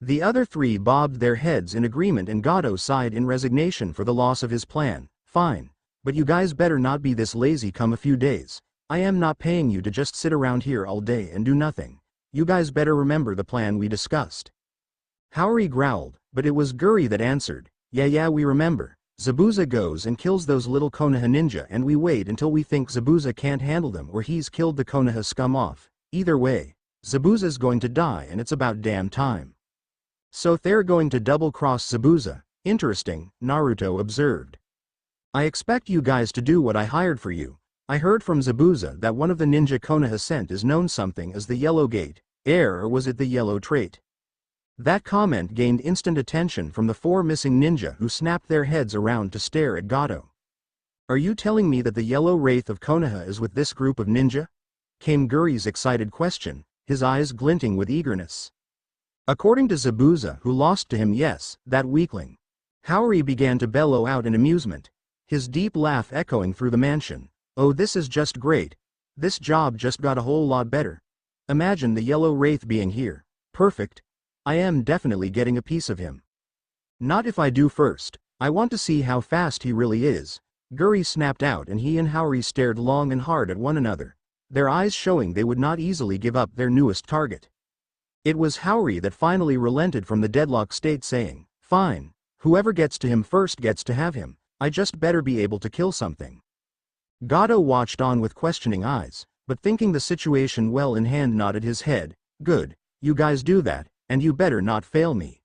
The other three bobbed their heads in agreement and Gato sighed in resignation for the loss of his plan. "Fine. But you guys better not be this lazy come a few days. I am not paying you to just sit around here all day and do nothing. You guys better remember the plan we discussed." Haori growled, but it was Guri that answered, Yeah, we remember. Zabuza goes and kills those little Konoha ninja and we wait until we think Zabuza can't handle them or he's killed the Konoha scum off. Either way, Zabuza's going to die and it's about damn time. So they're going to double-cross Zabuza. Interesting, Naruto observed. I expect you guys to do what I hired for you. I heard from Zabuza that one of the ninja Konoha sent is known something as the Yellow Gate, or was it the Yellow Trait? That comment gained instant attention from the four missing ninja who snapped their heads around to stare at Gato. Are you telling me that the Yellow Wraith of Konoha is with this group of ninja? Came Guri's excited question, his eyes glinting with eagerness. According to Zabuza, who lost to him, yes, that weakling. Haori began to bellow out in amusement, his deep laugh echoing through the mansion. Oh, this is just great. This job just got a whole lot better. Imagine the Yellow Wraith being here. Perfect. I am definitely getting a piece of him. Not if I do first. I want to see how fast he really is. Guri snapped out and he and Haori stared long and hard at one another, their eyes showing they would not easily give up their newest target. It was Haori that finally relented from the deadlock state, saying, "Fine, whoever gets to him first gets to have him. I just better be able to kill something." Gato watched on with questioning eyes, but thinking the situation well in hand nodded his head. "Good, you guys do that, and you better not fail me."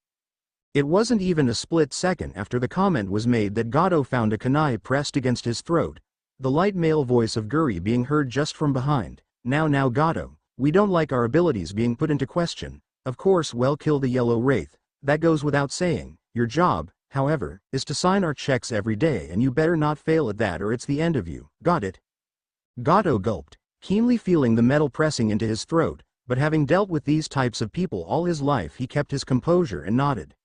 It wasn't even a split second after the comment was made that Gato found a kunai pressed against his throat, the light male voice of Guri being heard just from behind. Now Gato, we don't like our abilities being put into question. Of course, well, kill the Yellow Wraith. That goes without saying. Your job, however, is to sign our checks every day and you better not fail at that or it's the end of you. Got it?" Gato gulped, keenly feeling the metal pressing into his throat, but having dealt with these types of people all his life he kept his composure and nodded.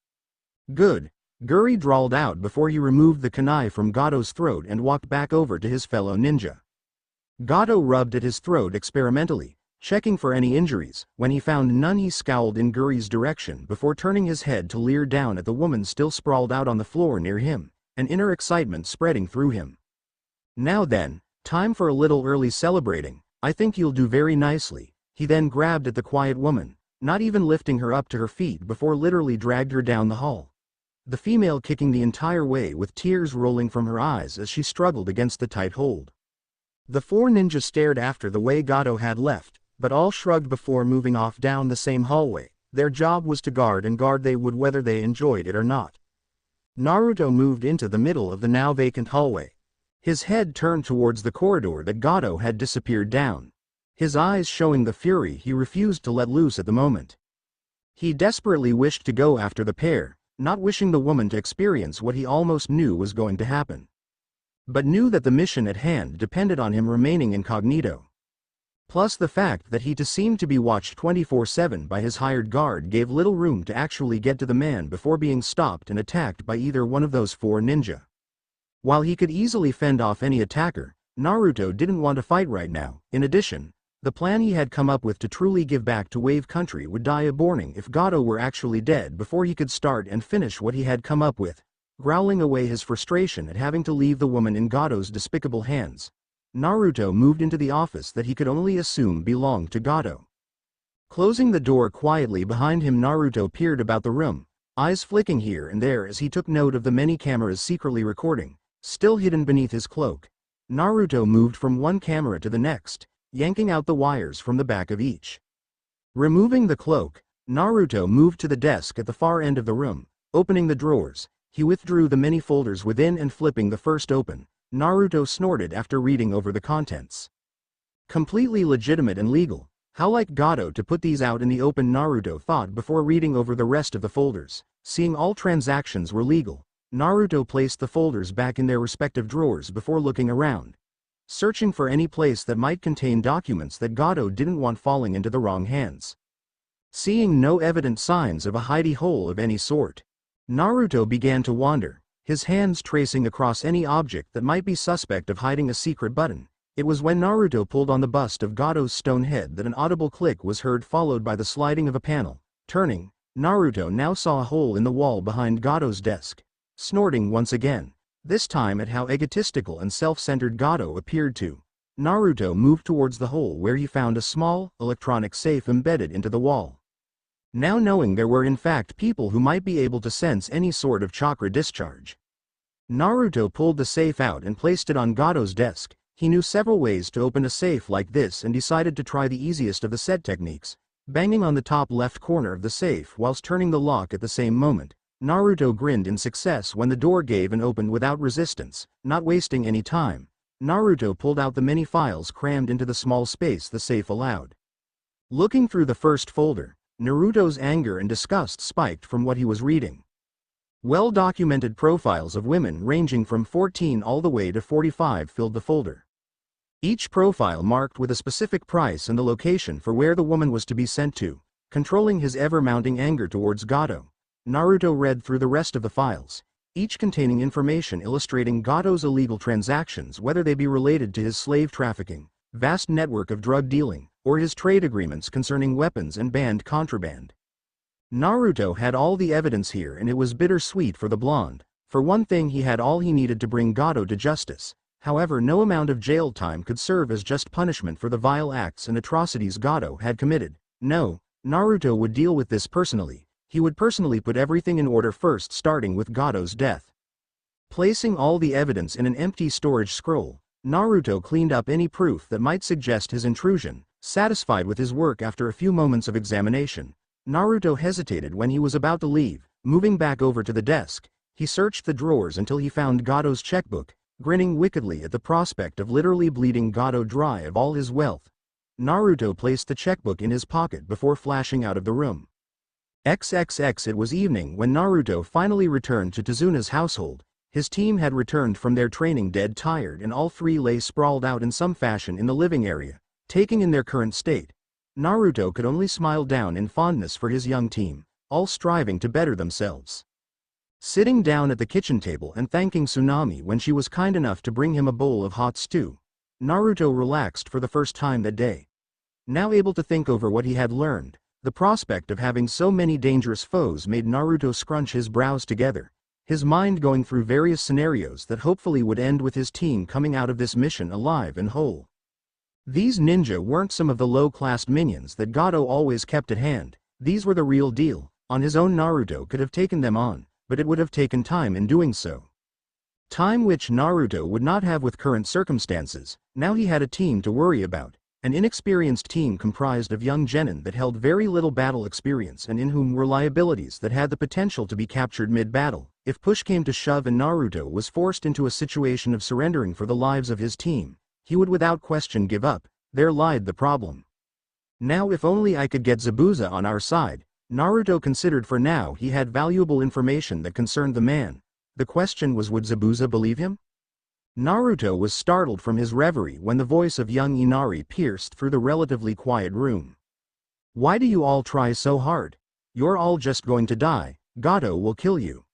"Good," Guri drawled out before he removed the kunai from Gato's throat and walked back over to his fellow ninja. Gato rubbed at his throat experimentally, checking for any injuries. When he found none he scowled in Guri's direction before turning his head to leer down at the woman still sprawled out on the floor near him, an inner excitement spreading through him. "Now then, time for a little early celebrating. I think you'll do very nicely." He then grabbed at the quiet woman, not even lifting her up to her feet before literally dragged her down the hall. The female kicking the entire way with tears rolling from her eyes as she struggled against the tight hold. The four ninjas stared after the way Gato had left, but all shrugged before moving off down the same hallway. Their job was to guard and guard they would whether they enjoyed it or not. Naruto moved into the middle of the now vacant hallway. His head turned towards the corridor that Gato had disappeared down, his eyes showing the fury he refused to let loose at the moment. He desperately wished to go after the pair, not wishing the woman to experience what he almost knew was going to happen, but knew that the mission at hand depended on him remaining incognito. Plus the fact that he seemed to be watched 24/7 by his hired guard gave little room to actually get to the man before being stopped and attacked by either one of those four ninja. While he could easily fend off any attacker, Naruto didn't want to fight right now. In addition, the plan he had come up with to truly give back to Wave Country would die a burning if Gato were actually dead before he could start and finish what he had come up with. Growling away his frustration at having to leave the woman in Gato's despicable hands, Naruto moved into the office that he could only assume belonged to Gato. Closing the door quietly behind him, Naruto peered about the room, eyes flicking here and there as he took note of the many cameras secretly recording, still hidden beneath his cloak. Naruto moved from one camera to the next, yanking out the wires from the back of each. Removing the cloak, Naruto moved to the desk at the far end of the room. Opening the drawers, he withdrew the many folders within and flipping the first open, Naruto snorted after reading over the contents. Completely legitimate and legal. How like Gato to put these out in the open, Naruto thought before reading over the rest of the folders. Seeing all transactions were legal, Naruto placed the folders back in their respective drawers before looking around, searching for any place that might contain documents that Gato didn't want falling into the wrong hands. Seeing no evident signs of a hidey hole of any sort, Naruto began to wander, his hands tracing across any object that might be suspect of hiding a secret button. It was when Naruto pulled on the bust of Gado's stone head that an audible click was heard, followed by the sliding of a panel. Turning, Naruto now saw a hole in the wall behind Gado's desk. Snorting once again, this time at how egotistical and self-centered Gado appeared to, Naruto moved towards the hole where he found a small, electronic safe embedded into the wall. Now knowing there were in fact people who might be able to sense any sort of chakra discharge, Naruto pulled the safe out and placed it on Gado's desk. He knew several ways to open a safe like this and decided to try the easiest of the set techniques, banging on the top left corner of the safe whilst turning the lock at the same moment. Naruto grinned in success when the door gave and opened without resistance. Not wasting any time, Naruto pulled out the many files crammed into the small space the safe allowed. Looking through the first folder, Naruto's anger and disgust spiked from what he was reading. Well-documented profiles of women ranging from 14 all the way to 45 filled the folder. Each profile marked with a specific price and the location for where the woman was to be sent to. Controlling his ever-mounting anger towards Gado, Naruto read through the rest of the files, each containing information illustrating Gado's illegal transactions, whether they be related to his slave trafficking, vast network of drug dealing, or his trade agreements concerning weapons and banned contraband. Naruto had all the evidence here, and it was bittersweet for the blonde. For one thing, he had all he needed to bring Gado to justice. However, no amount of jail time could serve as just punishment for the vile acts and atrocities Gado had committed. No, Naruto would deal with this personally. He would personally put everything in order first, starting with Gado's death. Placing all the evidence in an empty storage scroll, Naruto cleaned up any proof that might suggest his intrusion. Satisfied with his work after a few moments of examination, Naruto hesitated when he was about to leave. Moving back over to the desk, he searched the drawers until he found Gado's checkbook. Grinning wickedly at the prospect of literally bleeding Gado dry of all his wealth, Naruto placed the checkbook in his pocket before flashing out of the room. XXX. It was evening when Naruto finally returned to Tezuna's household. His team had returned from their training dead tired, and all three lay sprawled out in some fashion in the living area. Taking in their current state, Naruto could only smile down in fondness for his young team, all striving to better themselves. Sitting down at the kitchen table and thanking Tsunami when she was kind enough to bring him a bowl of hot stew, Naruto relaxed for the first time that day. Now able to think over what he had learned, the prospect of having so many dangerous foes made Naruto scrunch his brows together, his mind going through various scenarios that hopefully would end with his team coming out of this mission alive and whole. These ninja weren't some of the low-class minions that Gado always kept at hand. These were the real deal. On his own, Naruto could have taken them on, but it would have taken time in doing so. Time which Naruto would not have with current circumstances. Now he had a team to worry about, an inexperienced team comprised of young genin that held very little battle experience and in whom were liabilities that had the potential to be captured mid-battle. If push came to shove and Naruto was forced into a situation of surrendering for the lives of his team, he would without question give up. There lied the problem. Now if only I could get Zabuza on our side, Naruto considered. For now he had valuable information that concerned the man. The question was, would Zabuza believe him? Naruto was startled from his reverie when the voice of young Inari pierced through the relatively quiet room. Why do you all try so hard? You're all just going to die. Gado will kill you.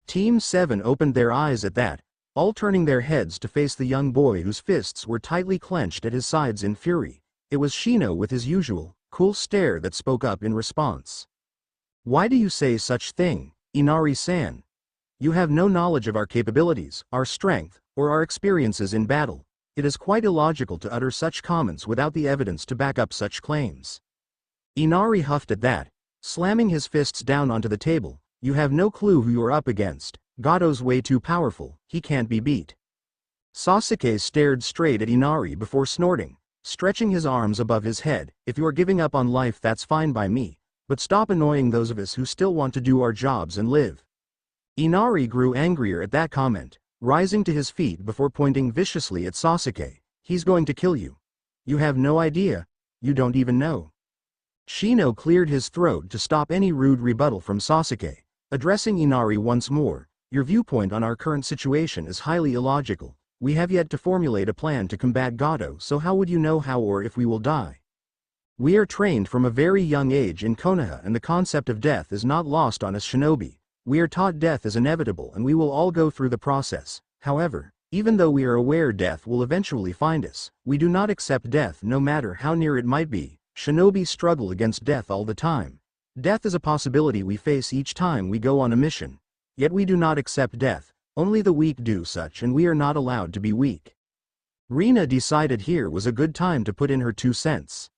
Team 7 opened their eyes at that, all turning their heads to face the young boy whose fists were tightly clenched at his sides in fury. It was Shino with his usual, cool stare that spoke up in response. Why do you say such thing, Inari-san? You have no knowledge of our capabilities, our strength, or our experiences in battle. It is quite illogical to utter such comments without the evidence to back up such claims. Inari huffed at that, slamming his fists down onto the table. You have no clue who you're up against. Gado's way too powerful, he can't be beat. Sasuke stared straight at Inari before snorting, stretching his arms above his head. If you are giving up on life, that's fine by me, but stop annoying those of us who still want to do our jobs and live. Inari grew angrier at that comment, rising to his feet before pointing viciously at Sasuke. He's going to kill you. You have no idea. You don't even know. Shino cleared his throat to stop any rude rebuttal from Sasuke, addressing Inari once more. Your viewpoint on our current situation is highly illogical. We have yet to formulate a plan to combat Gado, so how would you know how or if we will die? We are trained from a very young age in Konoha, and the concept of death is not lost on us shinobi. We are taught death is inevitable and we will all go through the process. However, even though we are aware death will eventually find us, we do not accept death no matter how near it might be. Shinobi struggle against death all the time. Death is a possibility we face each time we go on a mission. Yet we do not accept death, only the weak do such and we are not allowed to be weak. Rina decided here was a good time to put in her 2 cents.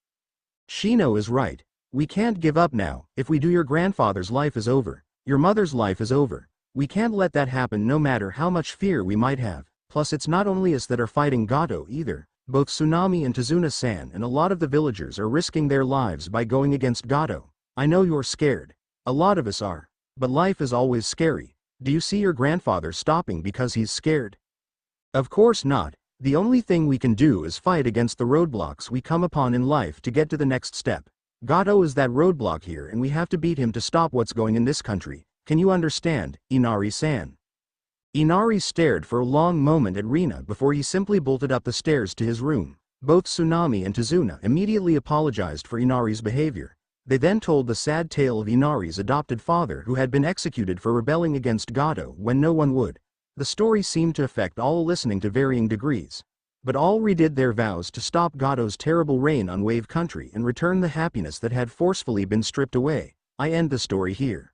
Shino is right. We can't give up now. If we do, your grandfather's life is over. Your mother's life is over. We can't let that happen no matter how much fear we might have. Plus it's not only us that are fighting Gato either. Both Tsunami and Tazuna-san and a lot of the villagers are risking their lives by going against Gato. I know you're scared. A lot of us are. But life is always scary. Do you see your grandfather stopping because he's scared? Of course not. The only thing we can do is fight against the roadblocks we come upon in life to get to the next step. Gato is that roadblock here and we have to beat him to stop what's going in this country. Can you understand, Inari-san? Inari stared for a long moment at Rina before he simply bolted up the stairs to his room. Both Tsunami and Tazuna immediately apologized for Inari's behavior. They then told the sad tale of Inari's adopted father who had been executed for rebelling against Gato when no one would. The story seemed to affect all listening to varying degrees. But all redid their vows to stop Gato's terrible reign on Wave Country and return the happiness that had forcefully been stripped away. I end the story here.